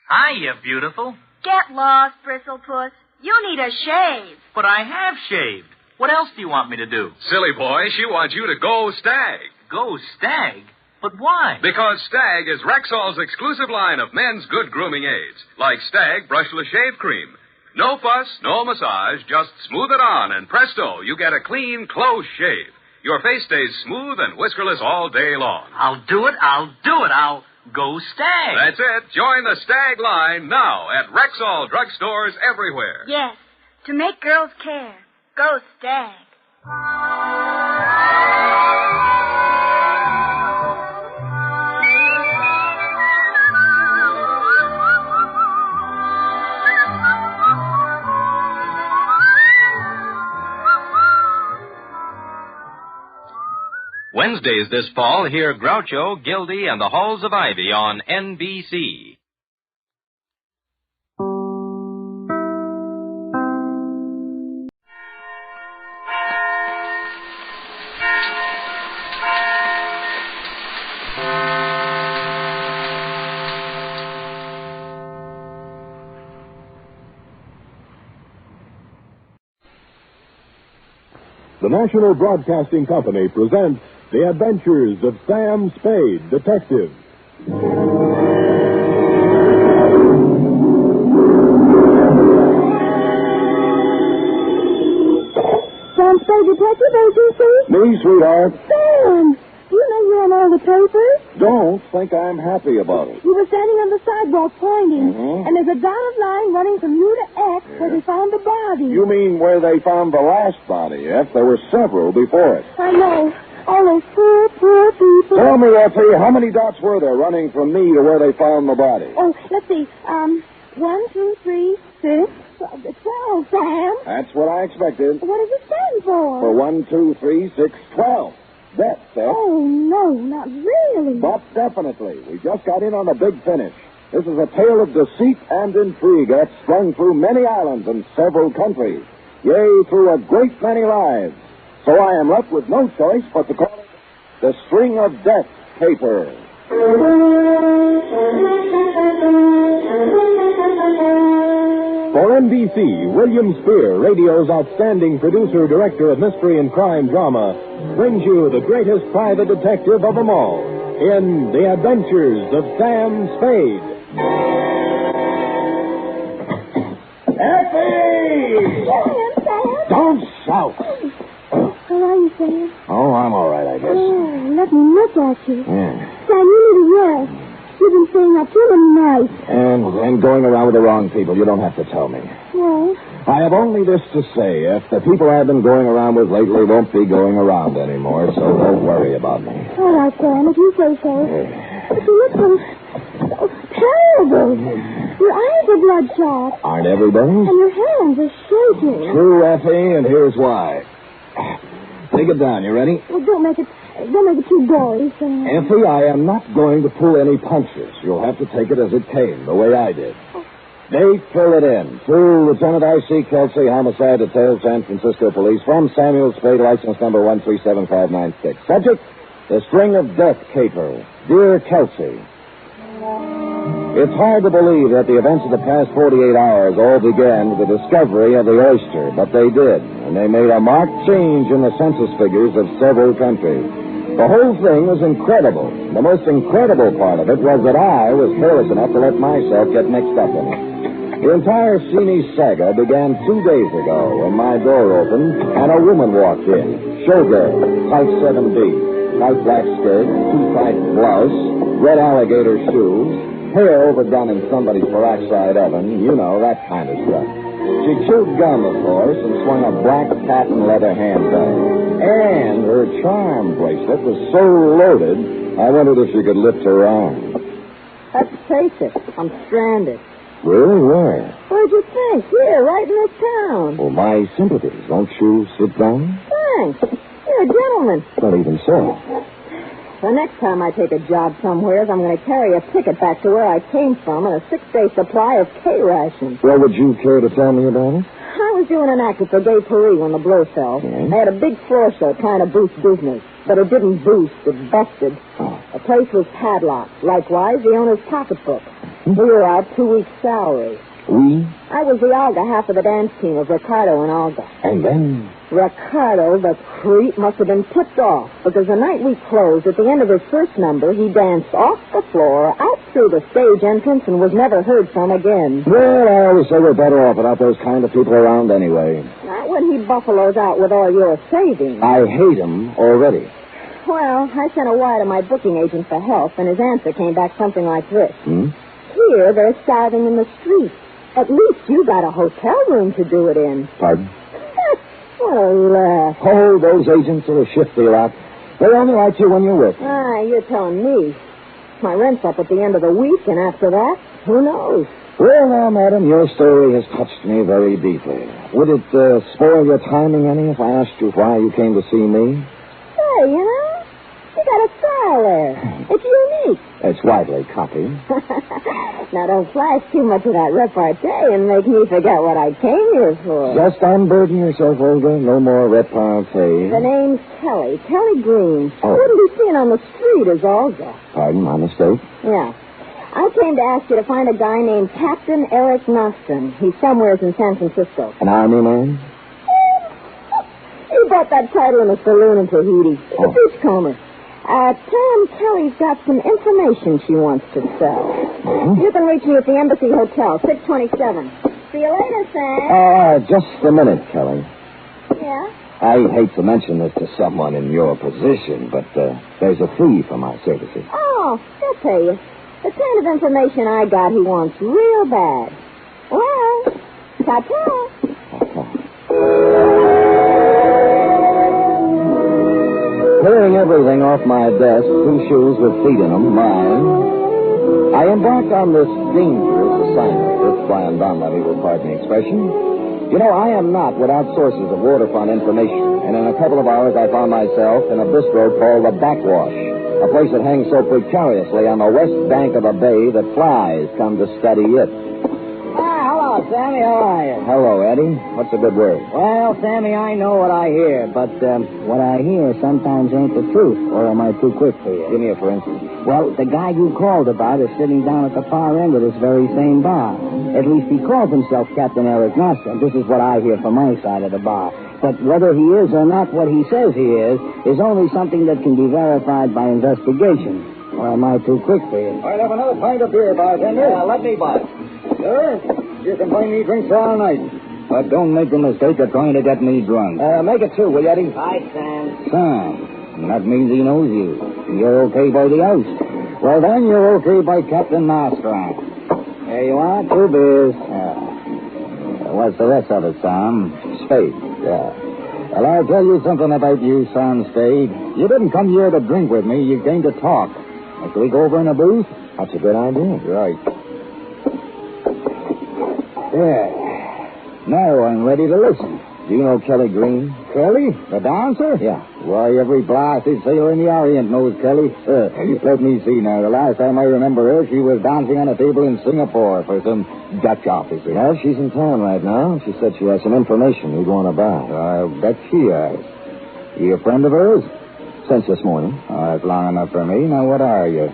Hiya, beautiful. Get lost, Bristlepuss. You need a shave. But I have shaved. What else do you want me to do? Silly boy, she wants you to go Stag. Go Stag? But why? Because Stag is Rexall's exclusive line of men's good grooming aids, like Stag Brushless Shave Cream. No fuss, no massage, just smooth it on, and presto, you get a clean, close shave. Your face stays smooth and whiskerless all day long. I'll do it. I'll go Stag. That's it. Join the Stag line now at Rexall drugstores everywhere. Yes, to make girls care. Go Stag. Wednesdays this fall, hear Groucho, Gildy, and the Halls of Ivy on NBC. The National Broadcasting Company presents The Adventures of Sam Spade, Detective. Sam Spade, Detective Agency? Me, sweetheart. Sam! Do you know you're on all the papers? Don't think I'm happy about it. You were standing on the sidewalk pointing, Mhm. and there's a dotted line running from you to X where they found the body. You mean where they found the last body, F? There were several before it. I know. All those poor, poor people. Tell me, Effie, how many dots were there running from me to where they found the body? Oh, let's see. 1, 2, 3, 6, 12, Sam. That's what I expected. What does it stand for? For 1, 2, 3, 6, 12. That's it. Oh, no, not really. But definitely. We just got in on the big finish. This is a tale of deceit and intrigue that's strung through many islands and several countries. Yea, through a great many lives. So I am left with no choice but to call it the String of Death Caper. For NBC, William Spear, radio's outstanding producer-director of mystery and crime drama, brings you the greatest private detective of them all in The Adventures of Sam Spade. Effie! Sam! Don't shout. How are you, Sam? Oh, I'm all right, I guess. Oh, let me look at you. Yeah. Sam, you need a rest. You've been staying up too many nights. And going around with the wrong people. You don't have to tell me. Well? I have only this to say. If the people I've been going around with lately won't be going around anymore, so don't worry about me. All right, Sam, if you say so. But you look so terrible. Your eyes are bloodshot. Aren't everybody's? And your hands are shaking. True, Effie, and here's why. Take it down. You ready? Well, don't make it too gory, Sam. Effie, I am not going to pull any punches. You'll have to take it as it came, the way I did. Date, fill it in. To Lieutenant R.C. Kelsey, Homicide Detail, San Francisco Police, from Samuel Spade, license number 137596. Subject, the String of Death Caper. Dear Kelsey, it's hard to believe that the events of the past 48 hours all began with the discovery of the oyster, but they did, and they made a marked change in the census figures of several countries. The whole thing was incredible. The most incredible part of it was that I was careless enough to let myself get mixed up in it. The entire Seamy saga began 2 days ago when my door opened and a woman walked in. Showgirl, type 7B, tight black skirt, too tight blouse, red alligator shoes, hair overdone in somebody's peroxide oven, you know, that kind of stuff. She chewed gum, of course, and swung a black patent leather handbag. And her charm bracelet was so loaded, I wondered if she could lift her arm. Let's face it, I'm stranded. Really? Where? Where'd you think? Here, right in this town. Well, my sympathies. Won't you sit down? Thanks. You're a gentleman. Not even so. The next time I take a job somewhere, I'm going to carry a ticket back to where I came from and a 6-day supply of K-rations. Well, would you care to tell me about it? I was doing an act at the Gay Paris when the blow fell. Yeah. They had a big floor show trying to boost business. But it didn't boost, it busted. Oh. The place was padlocked. Likewise, the owner's pocketbook. We were out 2 weeks' salary. We? I was the Olga half of the dance team of Ricardo and Olga. And then? Ricardo, the creep, must have been tipped off, because the night we closed, at the end of his first number, he danced off the floor, out through the stage entrance, and was never heard from again. Well, I always say we're better off without those kind of people around anyway. Not when he buffaloes out with all your savings. I hate him already. Well, I sent a wire to my booking agent for help, and his answer came back something like this. Here, they're starving in the street. At least you got a hotel room to do it in. Pardon? What a laugh. Oh, those agents are a shifty lot. They only like you when you're with them. Ah, you're telling me. My rent's up at the end of the week, and after that, who knows? Well, now, madam, your story has touched me very deeply. Would it spoil your timing any if I asked you why you came to see me? Say, you know, you got a style there. It's unique. It's widely copied. Now, don't flash too much of that repartee and make me forget what I came here for. Just unburden yourself, Olga. No more repartee. The name's Kelly. Kelly Green. Oh. Wouldn't be seen on the street as Olga. Pardon, my mistake. Yeah. I came to ask you to find a guy named Captain Eric Nostrum. He's somewheres in San Francisco. An army man? He bought that title in a saloon in Tahiti. He's a beachcomber. Tell him Kelly's got some information she wants to sell. You can reach me at the Embassy Hotel, 627. See you later, Sam. Just a minute, Kelly. Yeah? I hate to mention this to someone in your position, but there's a fee for my services. Oh, I'll tell you. The kind of information I got he wants real bad. Well, ta-ta. Clearing everything off my desk, 2 shoes with feet in them, mine, I embarked on this dangerous assignment, if Brian Donlevy will pardon the expression. You know, I am not without sources of waterfront information, and in a couple of hours I found myself in a bistro called the Backwash, a place that hangs so precariously on the west bank of a bay that flies come to study it. Hello, Sammy. How are you? Hello, Eddie. What's a good word? Well, Sammy, I know what I hear, but what I hear sometimes ain't the truth, or am I too quick for you? Give me a for instance. Well, the guy you called about is sitting down at the far end of this very same bar. At least he calls himself Captain Eric Nostrum. This is what I hear from my side of the bar. But whether he is or not what he says he is only something that can be verified by investigation. Or am I too quick for you? I'd have another pint of beer, bartender. Yeah, let me buy it. Sir, you can buy me drinks all night. But don't make the mistake of trying to get me drunk. Make it 2, will you, Eddie? Hi, Sam. Sam. That means he knows you. You're okay by the house. Well, then you're okay by Captain Nostrum. Here you are, 2 beers. What's the rest of it, Sam? Spade. Yeah. Well, I'll tell you something about you, Sam Spade. You didn't come here to drink with me. You came to talk. Shall we go over in a booth? That's a good idea. Right. Yeah. Now I'm ready to listen. Do you know Kelly Green? Kelly? The dancer? Yeah. Why, every blasted sailor in the Orient knows Kelly. Let me see now. The last time I remember her, she was dancing on a table in Singapore for some Dutch officer. Yeah, she's in town right now. She said she has some information you'd want to buy. I'll bet she has. You a friend of hers? Since this morning. Oh, that's long enough for me. Now, what are you?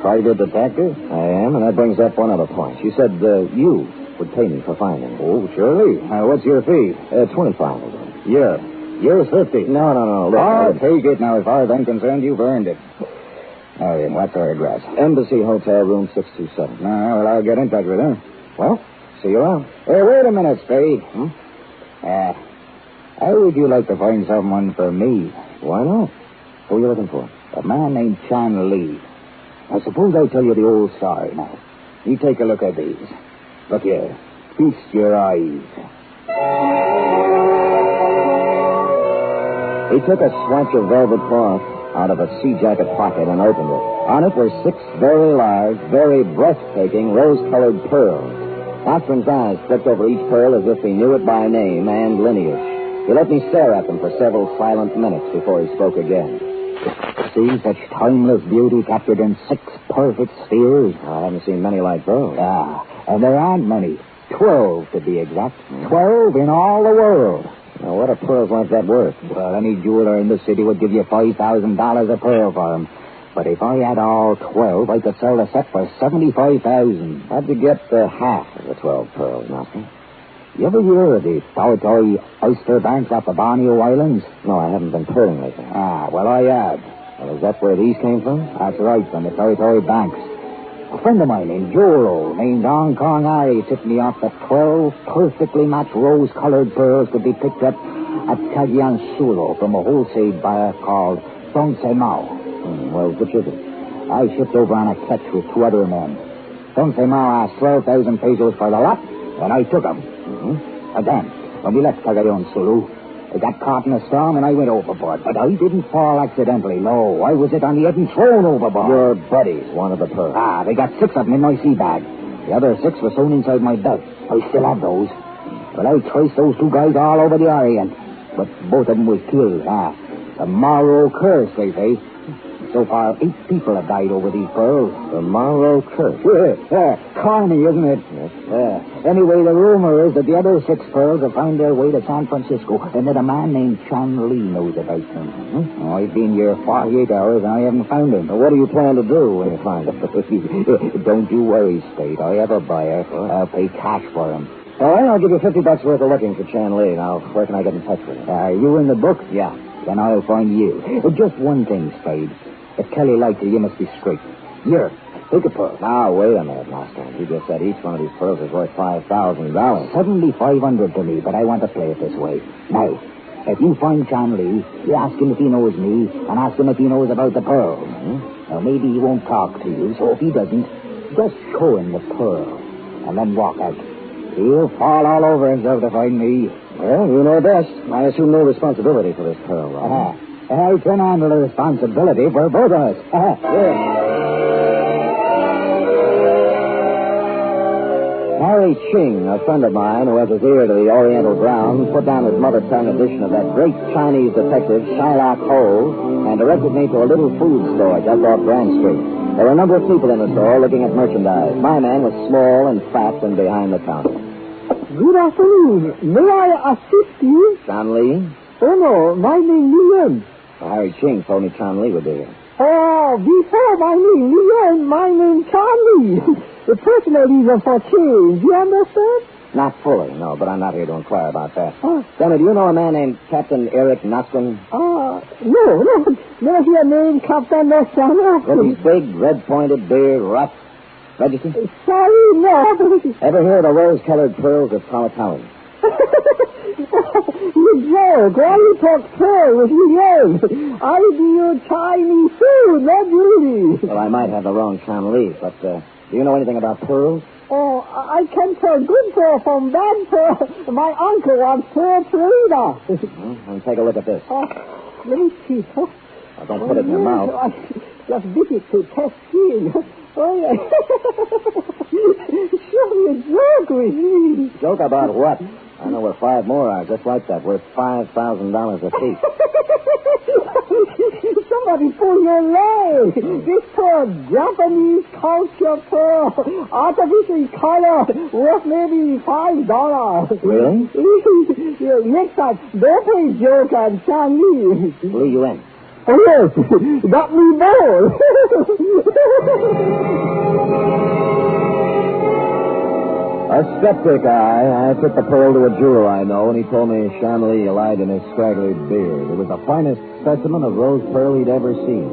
Private detective? I am, and that brings up one other point. She said you would pay me for finding her. Oh, surely. What's your fee? 25. Yours 50. No. Look, take it now. As far as I'm concerned, you've earned it. All right, what's our address? Embassy Hotel, room 627. Well, I'll get in touch with her. Well, see you around. Hey, wait a minute, Spade. How would you like to find someone for me? Why not? Who are you looking for? A man named Chan Lee. Now, suppose I tell you the old story now. You take a look at these. Look here. Feast your eyes. He took a swatch of velvet cloth out of a sea jacket pocket and opened it. On it were 6 very large, very breathtaking, rose-colored pearls. Nostrin's eyes flicked over each pearl as if he knew it by name and lineage. He let me stare at them for several silent minutes before he spoke again. See such timeless beauty captured in 6 perfect spheres? I haven't seen many like those. Ah, and there aren't many. 12, to be exact. 12 in all the world. Now, what are pearls like that worth? Well, any jeweler in the city would give you $5,000 a pearl for them. But if I had all 12, I could sell the set for $75,000. How'd you get half of the 12 pearls, Nostrin? You ever hear of the Toy oyster banks off the Borneo Islands? No, I haven't been pearling lately. Ah, well, I have. Well, is that where these came from? That's right, from the Toy banks. A friend of mine in Joro, named Hong Kong Ari, tipped me off that 12 perfectly matched rose-colored pearls could be picked up at Cagayan Sulo from a wholesale buyer called Dong Se Mao. Well, which is it? I shipped over on a catch with 2 other men. Dong Se Mao asked 12,000 pesos for the lot, and I took them. Again, when we left Cagayan Sulo, I got caught in a storm and I went overboard. But I didn't fall accidentally, no. I was hit on the head and thrown overboard. Your buddies wanted the pearl. Ah, they got 6 of them in my sea bag. The other 6 were sewn inside my belt. I still have those. But I traced those 2 guys all over the Orient. But both of them was killed. Ah, the Marlowe curse, they say. So far, 8 people have died over these pearls. The Marlowe curse? Corny, isn't it? Yes. Anyway, the rumor is that the other 6 pearls have found their way to San Francisco, and that a man named Chan Lee knows about them. Oh, I've been here 48 hours, and I haven't found him. Well, what do you plan to do when you find him? Don't you worry, Spade. I have a buyer. I'll pay cash for him. All right, I'll give you $50 worth of looking for Chan Lee. Now, where can I get in touch with him? Are you in the book? Yeah. Then I'll find you. Just one thing, Spade. If Kelly likes you must be straight. Here, take a pearl. Now, wait a minute, Master. You just said each one of these pearls is worth $5,000. $7,500 to me, but I want to play it this way. Now, if you find Chan Lee, you ask him if he knows me, and ask him if he knows about the pearls. Now, maybe he won't talk to you, so if he doesn't, just show him the pearl, and then walk out. He'll fall all over himself to find me. Well, you know best. I assume no responsibility for this pearl, right? I can handle the responsibility for both of us. Harry Ching, a friend of mine who has his ear to the Oriental ground, put down his mother tongue edition of that great Chinese detective, Shylock Holmes, and directed me to a little food store just off Grand Street. There were a number of people in the store looking at merchandise. My man was small and fat and behind the counter. Good afternoon. May I assist you? Chan Lee? Oh, no. My name is Nguyen. Harry Ching told me Chan Lee would be here. Oh, before my name Nguyen, my name Chan Lee. The personal reason for change. You understand? Not fully, no, but I'm not here to inquire about that. Sonny, do you know a man named Captain Eric Nostrin? No. Never hear a name Captain Nostrin. Well, he's big, red-pointed beard, rough. Registered? Sorry, no. Ever hear of the rose-colored pearls of Colossal? You joke. Why you talk pearl with me young? I do your Chinese food, not really. Well, I might have the wrong Chan Lee, but do you know anything about pearls? Oh, I can tell good pearl from bad pearl. My uncle was pearl trader. Well, take a look at this. Let me see. Well, don't put it in your mouth. Just dip it to test skin. Oh, yeah. Sure, you joke with me. Joke about what? I know where 5 more are, just like that, worth $5,000 a piece. Somebody pull your leg. This pearl, Japanese culture pearl, artificial color, worth maybe $5. Really? Next time, don't play joke on Chan Lee. Lee, you in? Oh, yes. Got me bored. A skeptic, I took the pearl to a jeweler I know, and he told me Chan Lee lied in his straggly beard. It was the finest specimen of rose pearl he'd ever seen.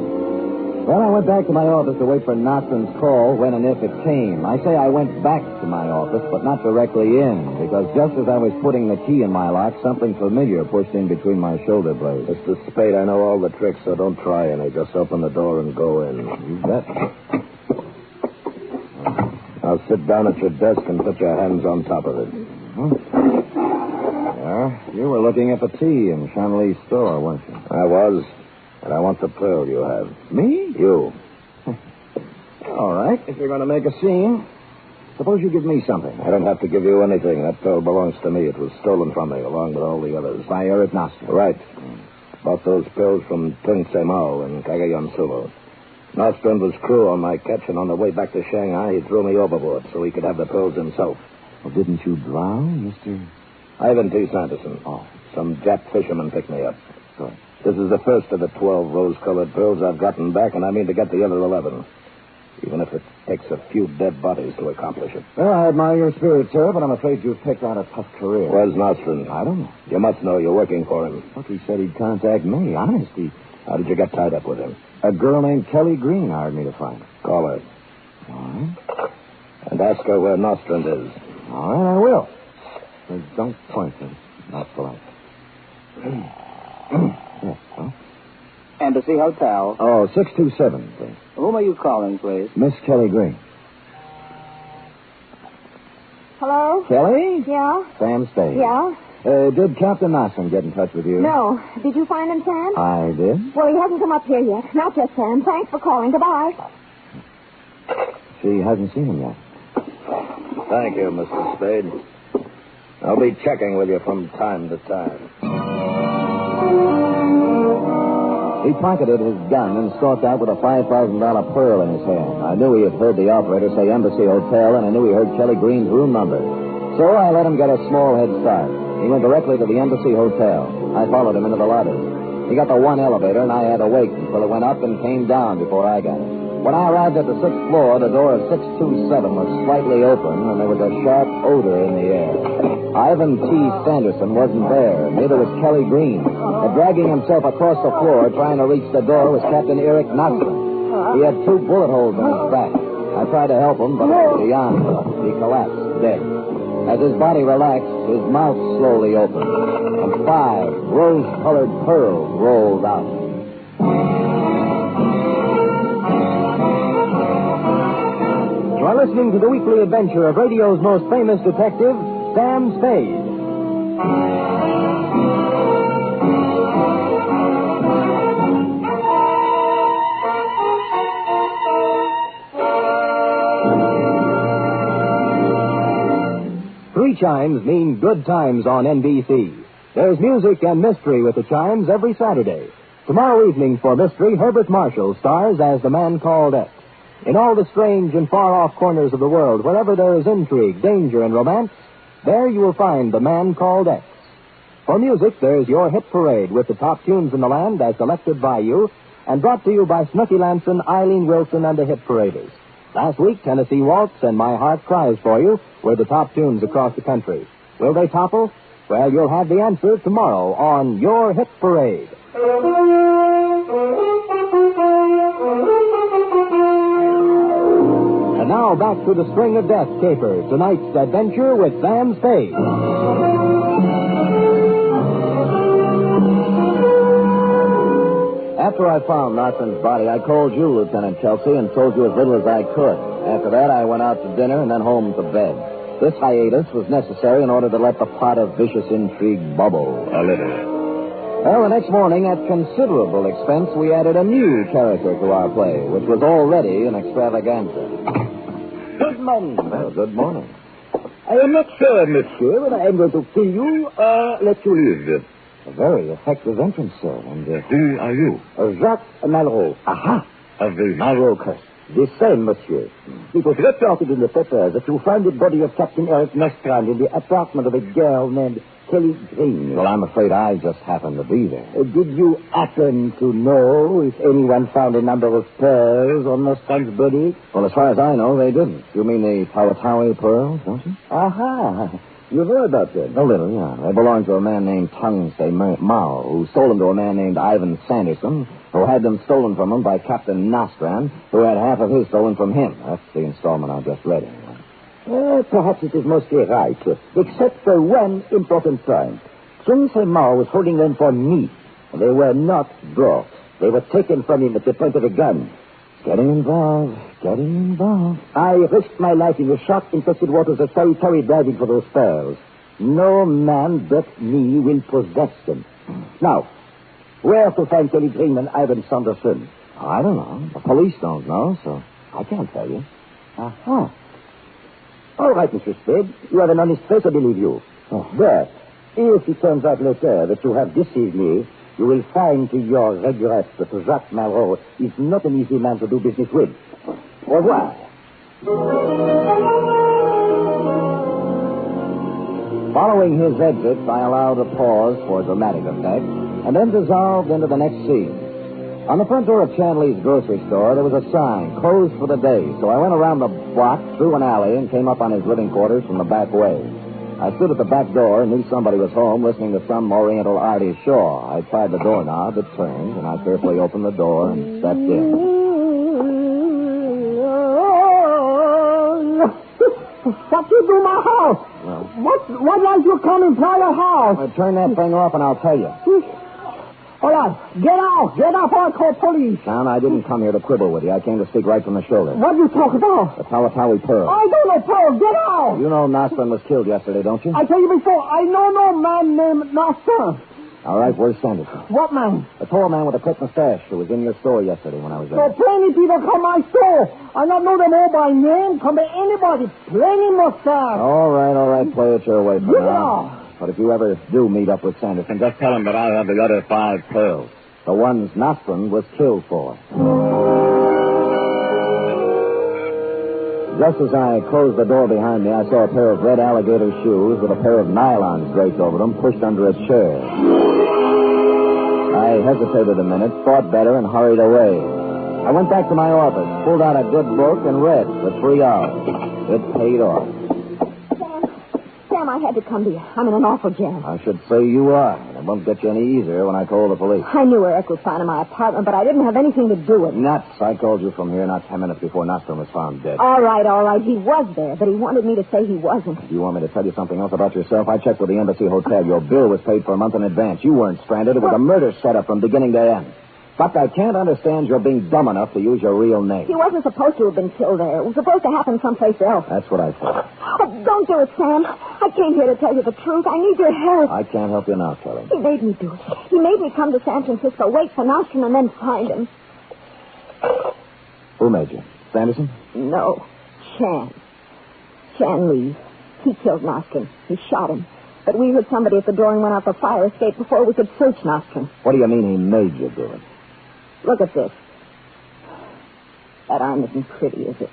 Well, I went back to my office to wait for Nostrin's call when and if it came. I say I went back to my office, but not directly in, because just as I was putting the key in my lock, something familiar pushed in between my shoulder blades. Mr. Spade, I know all the tricks, so don't try any. Just open the door and go in. You bet. Now, Now sit down at your desk and put your hands on top of it. Yeah, you were looking at the tea in Shanley's store, weren't you? I was. And I want the pearl you have. Me? You. All right, if you're going to make a scene, suppose you give me something. I don't have to give you anything. That pearl belongs to me. It was stolen from me, along with all the others. By Eric Nostrum. Right. Bought those pills from Prince Mao in Cagayan Sulu. Nostrum was crew on my catch, and on the way back to Shanghai, he threw me overboard so he could have the pearls himself. Well, didn't you drown, Mr. Ivan T. Sanderson? Oh. Some Jap fisherman picked me up. Good. This is the first of the 12 rose-colored pearls I've gotten back, and I mean to get the other 11. Even if it takes a few dead bodies to accomplish it. Well, I admire your spirit, sir, but I'm afraid you've picked out a tough career. Where's Nostrum? I don't know. You must know you're working for him. Look, he said he'd contact me. Honest, How did you get tied up with him? A girl named Kelly Green hired me to find her. Call her. All right. And ask her where Nostrum is. All right, I will. But don't point them. Not polite. Yes, huh? Embassy Hotel. Oh, 627, please. Whom are you calling, please? Miss Kelly Green. Hello? Kelly? Yeah? Sam Spade. Yeah? Did Captain Nostrum get in touch with you? No. Did you find him, Sam? I did. Well, he hasn't come up here yet. Not yet, Sam. Thanks for calling. Goodbye. She hasn't seen him yet. Thank you, Mr. Spade. I'll be checking with you from time to time. He pocketed his gun and stalked out with a $5,000 pearl in his hand. I knew he had heard the operator say Embassy Hotel, and I knew he heard Kelly Green's room number. So I let him get a small head start. He went directly to the Embassy Hotel. I followed him into the lobby. He got the one elevator, and I had to wait until it went up and came down before I got it. When I arrived at the 6th floor, the door of 627 was slightly open, and there was a sharp odor in the air. Ivan T. Sanderson wasn't there. Neither was Kelly Green. But dragging himself across the floor, trying to reach the door, was Captain Eric Nostrum. He had 2 bullet holes in his back. I tried to help him, but beyond help. He collapsed, dead. As his body relaxed, his mouth slowly opened, and 5 rose-colored pearls rolled out. You're listening to the weekly adventure of radio's most famous detective, Sam Spade. Three chimes mean good times on NBC. There's music and mystery with the chimes every Saturday. Tomorrow evening for mystery, Herbert Marshall stars as the man called X. In all the strange and far-off corners of the world, wherever there is intrigue, danger, and romance, there you will find the man called X. For music, there's your hit parade with the top tunes in the land as selected by you and brought to you by Snooky Lanson, Eileen Wilson, and the Hit Paraders. Last week, Tennessee Waltz and My Heart Cries for You were the top tunes across the country. Will they topple? Well, you'll have the answer tomorrow on Your Hit Parade. And now back to the String of Death caper, tonight's adventure with Sam Spade. After I found Nostrum's body, I called you, Lieutenant Chelsea, and told you as little as I could. After that, I went out to dinner and then home to bed. This hiatus was necessary in order to let the pot of vicious intrigue bubble a little. Well, the next morning, at considerable expense, we added a new character to our play, which was already an extravaganza. Good morning. Well, good morning. I am not sure, monsieur, whether I am going to kill you or let you live. A very effective entrance, sir. And who are you? Jacques Malraux. Aha! Of the Malraux curse. The same, monsieur. It was reported in the papers that you found the body of Captain Eric Nostrum in the apartment of a girl named Kelly Green. Well, I'm afraid I just happened to be there. Did you happen to know if anyone found a number of pearls on Nostrum's body? Well, as far as I know, they didn't. You mean the Powhatan pearls, don't you? Aha! You know about them? A little, yeah. They belonged to a man named Mao, who stole them to a man named Ivan Sanderson, who had them stolen from him by Captain Nostrum, who had half of his stolen from him. That's the installment I just read. Perhaps it is mostly right, except for one important point. Prince Mao was holding them for me. They were not brought. They were taken from him at the point of a gun. Getting involved. I risked my life in the shark-infested waters of Territory diving for those pearls. No man but me will possess them. Now, where to find Kelly Green and Ivan Sanderson? I don't know. The police don't know, so I can't tell you. Uh-huh. All right, Mr. Spade. You have an honest face, I believe you. Oh. But if it turns out later that you have deceived me, you will find to your regret that Jacques Marlowe is not an easy man to do business with. Au revoir. Following his exit, I allowed a pause for dramatic effect, and then dissolved into the next scene. On the front door of Chanley's grocery store, there was a sign, closed for the day, so I went around the block, through an alley, and came up on his living quarters from the back way. I stood at the back door and knew somebody was home listening to some Oriental artist Shaw. I tried the doorknob, it turned, and I carefully opened the door and stepped in. What you do my house? Well, what like you come in private house? Well, turn that thing off and I'll tell you. All right, get out or I call police. Son, I didn't come here to quibble with you. I came to speak right from the shoulder. What you talk about? The Tawatawi Pearl. I don't know Pearl. Get out. You know Nostrum was killed yesterday, don't you? I tell you before, I know no man named Nostrum. All right, where's Sanderson? What man? The tall man with the clipped mustache who was in your store yesterday when I was there. So plenty people come my store. I not know them all by name. Come by anybody. Plenty mustache. All right. Play it your way for Yeah. now. But if you ever do meet up with Sanderson, just tell him that I have the other 5 pearls. The ones Nostrum was killed for. Just as I closed the door behind me, I saw a pair of red alligator shoes with a pair of nylons draped over them pushed under a chair. I hesitated a minute, thought better, and hurried away. I went back to my office, pulled out a good book, and read for 3 hours. It paid off. Sam, I had to come to you. I'm in an awful jam. I should say you are. And it won't get you any easier when I call the police. I knew Eric was found in my apartment, but I didn't have anything to do with it. Nuts. I called you from here not 10 minutes before Nostrum was found dead. All right. He was there, but he wanted me to say he wasn't. Do you want me to tell you something else about yourself? I checked with the Embassy Hotel. Your bill was paid for a month in advance. You weren't stranded. It was a murder setup from beginning to end. But I can't understand your being dumb enough to use your real name. He wasn't supposed to have been killed there. It was supposed to happen someplace else. That's what I thought. Oh, don't do it, Sam. I came here to tell you the truth. I need your help. I can't help you now, Kelly. He made me do it. He made me come to San Francisco, wait for Nostrum, and then find him. Who made you? Sanderson? No. Chan Lee. He killed Nostrum. He shot him. But we heard somebody at the door and went out for fire escape before we could search Nostrum. What do you mean he made you do it? Look at this. That arm isn't pretty, is it?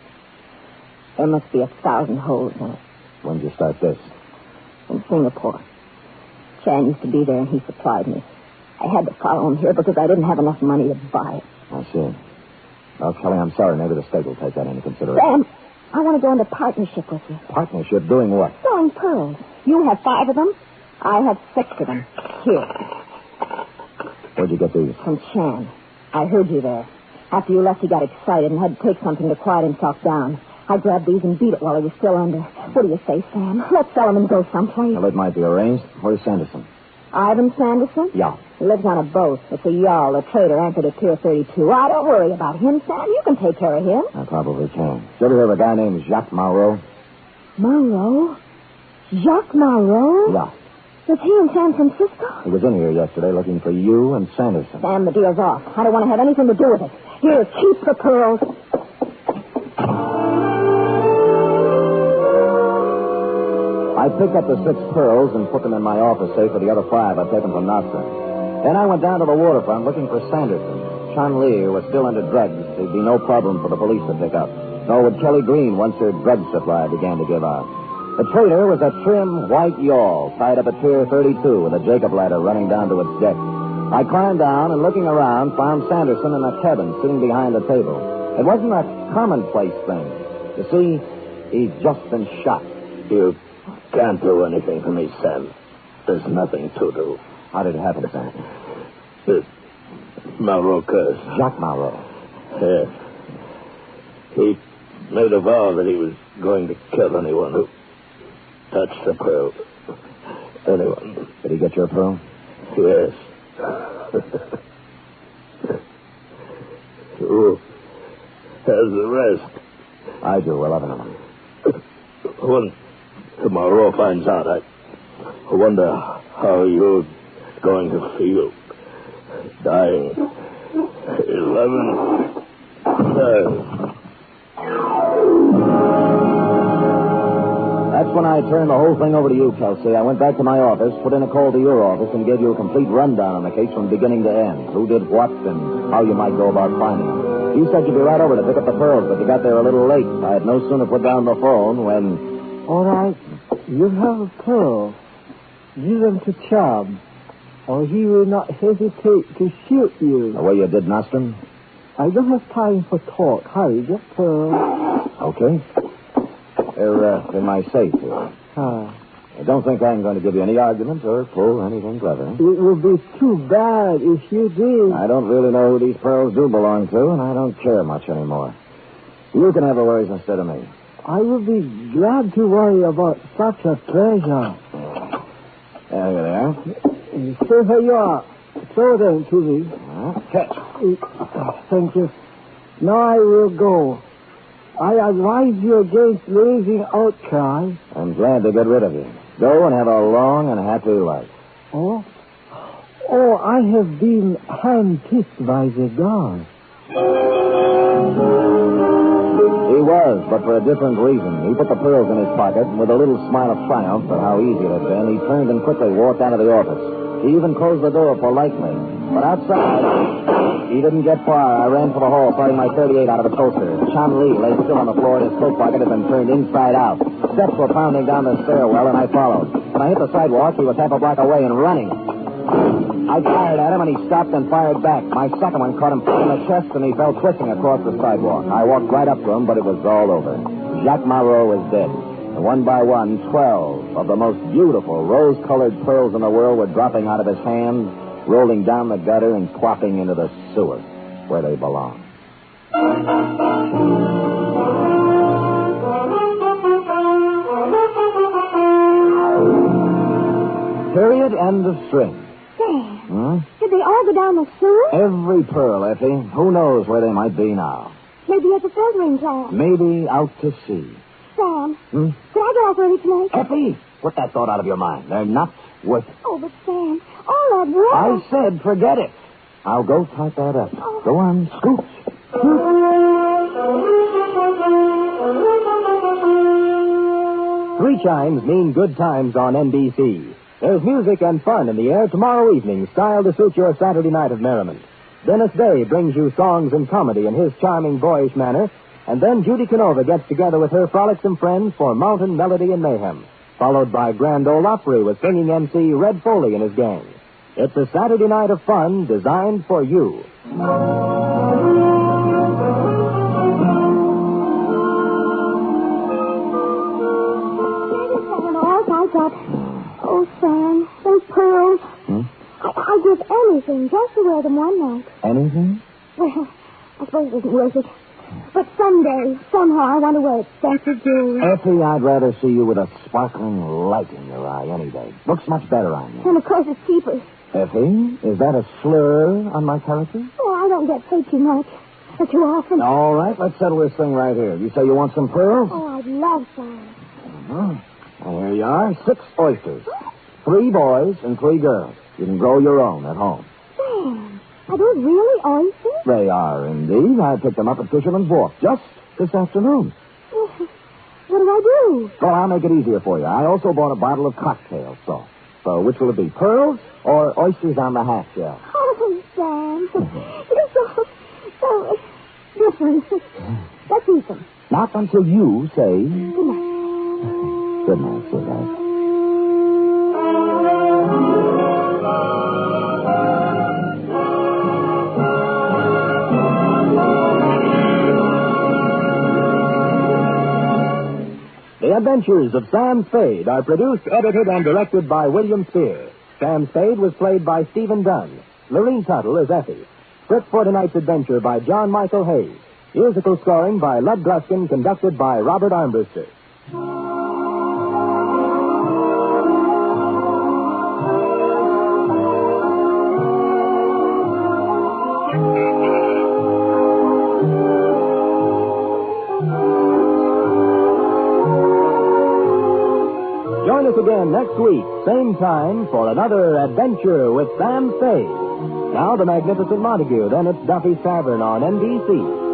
There must be 1,000 holes in it. When did you start this? In Singapore. Chan used to be there, and he supplied me. I had to follow him here because I didn't have enough money to buy it. I see. Well, Kelly, I'm sorry. Maybe the state will take that into consideration. Sam, I want to go into partnership with you. Partnership? Doing what? Selling pearls. You have 5 of them. I have 6 of them. Here. Where'd you get these? From Chan. I heard you there. After you left, he got excited and had to take something to quiet himself down. I grabbed these and beat it while he was still under. What do you say, Sam? Let's sell him and go someplace. Well, it might be arranged. Where's Sanderson? Ivan Sanderson? Yeah. He lives on a boat. It's a yawl, a trader anchored at Pier 32. I don't worry about him, Sam. You can take care of him. I probably can. Did you ever hear of a guy named Jacques Marlowe? Marlowe? Jacques Marlowe? Yeah. Was he in San Francisco? He was in here yesterday looking for you and Sanderson. Sam, the deal's off. I don't want to have anything to do with it. Here, keep the pearls. I picked up the 6 pearls and put them in my office safe for the other 5 I'd taken from Nostrum. Then I went down to the waterfront looking for Sanderson. Chan Lee was still under drugs. There'd be no problem for the police to pick up. Nor would Kelly Green once her drug supply began to give out. The trader was a trim, white yawl tied up at Pier 32 with a Jacob ladder running down to its deck. I climbed down and, looking around, found Sanderson in a cabin sitting behind the table. It wasn't a commonplace thing. You see, he'd just been shot. You can't do anything for me, Sam. There's nothing to do. How did it happen, Sam? Marlowe curse. Jacques Marlowe. Yes. He made a vow that he was going to kill anyone who touched the pearl. Anyone. Did he get your pearl? Yes. has the rest? I do, 11 of them. When tomorrow finds out, I wonder how you're going to feel. Dying. 11. 12. That's when I turned the whole thing over to you, Kelsey. I went back to my office, put in a call to your office, and gave you a complete rundown on the case from beginning to end. Who did what and how you might go about finding them. You said you'd be right over to pick up the pearls, but you got there a little late. I had no sooner put down the phone when... All right. You have a pearl. Give them to Chubb, or he will not hesitate to shoot you. The way you did Nostrum? I don't have time for talk. Hurry, get pearl. Okay. They're in my safe here. I don't think I'm going to give you any argument or pull anything clever. It would be too bad if you did. I don't really know who these pearls do belong to, and I don't care much anymore. You can have the worries instead of me. I would be glad to worry about such a treasure. There you are. So here you are. Throw them to me. Catch. Thank you. Now I will go. I advise you against raising outcry. I'm glad to get rid of you. Go and have a long and happy life. Oh, I have been hand-picked by the guard. He was, but for a different reason. He put the pearls in his pocket, and with a little smile of triumph at how easy it had been, he turned and quickly walked out of the office. He even closed the door politely. But outside, he didn't get far. I ran for the hall, firing my .38 out of its holster. Chun Li lay still on the floor, and his coat pocket had been turned inside out. Steps were pounding down the stairwell, and I followed. When I hit the sidewalk, he was half a block away and running. I fired at him, and he stopped and fired back. My second one caught him in the chest, and he fell twisting across the sidewalk. I walked right up to him, but it was all over. Jacques Marlowe was dead. And one by one, 12 of the most beautiful rose-colored pearls in the world were dropping out of his hand, rolling down the gutter and plopping into the sewer, where they belong. Period. End of string. Sam, did they all go down the sewer? Every pearl, Effie. Who knows where they might be now? Maybe at the filtering plant. Maybe out to sea. Sam, can I get off early tonight? Effie, put that thought out of your mind. They're not worth it. Oh, but Sam, all that work. I said forget it. I'll go type that up. Oh. Go on, scoot. Three chimes mean good times on NBC. There's music and fun in the air tomorrow evening, styled to suit your Saturday night of merriment. Dennis Day brings you songs and comedy in his charming, boyish manner, and then Judy Canova gets together with her frolicsome friends for Mountain Melody and Mayhem, followed by Grand Ole Opry with singing MC Red Foley and his gang. It's a Saturday night of fun designed for you. Oh, Sam, those pearls. I'd give anything just to wear them one night. Anything? Well, I suppose it isn't worth it. But someday, somehow, I want to wear expensive jewelry. Effie, I'd rather see you with a sparkling light in your eye any day. Looks much better on you. And of course it's cheaper. Effie, is that a slur on my character? Oh, I don't get paid too much. Or too often. All right, let's settle this thing right here. You say you want some pearls? Oh, I'd love some. Here you are, 6 oysters. 3 boys and 3 girls. You can grow your own at home. Sam, are those really oysters? They are, indeed. I picked them up at Fisherman's Wharf just this afternoon. What do I do? Well, I'll make it easier for you. I also bought a bottle of cocktail sauce. So which will it be, pearls or oysters on the half shell? Oh, Sam, you're so different. Let's eat them. Not until you say... Good night. Good night, sweetheart. The Adventures of Sam Spade are produced, edited, and directed by William Spear. Sam Spade was played by Stephen Dunn. Lorene Tuttle is Effie. Script for tonight's adventure by John Michael Hayes. Musical scoring by Lud Gluskin, conducted by Robert Armbruster. us again next week, same time, for another adventure with Sam Spade. Now the Magnificent Montague, then it's Duffy's Tavern on NBC.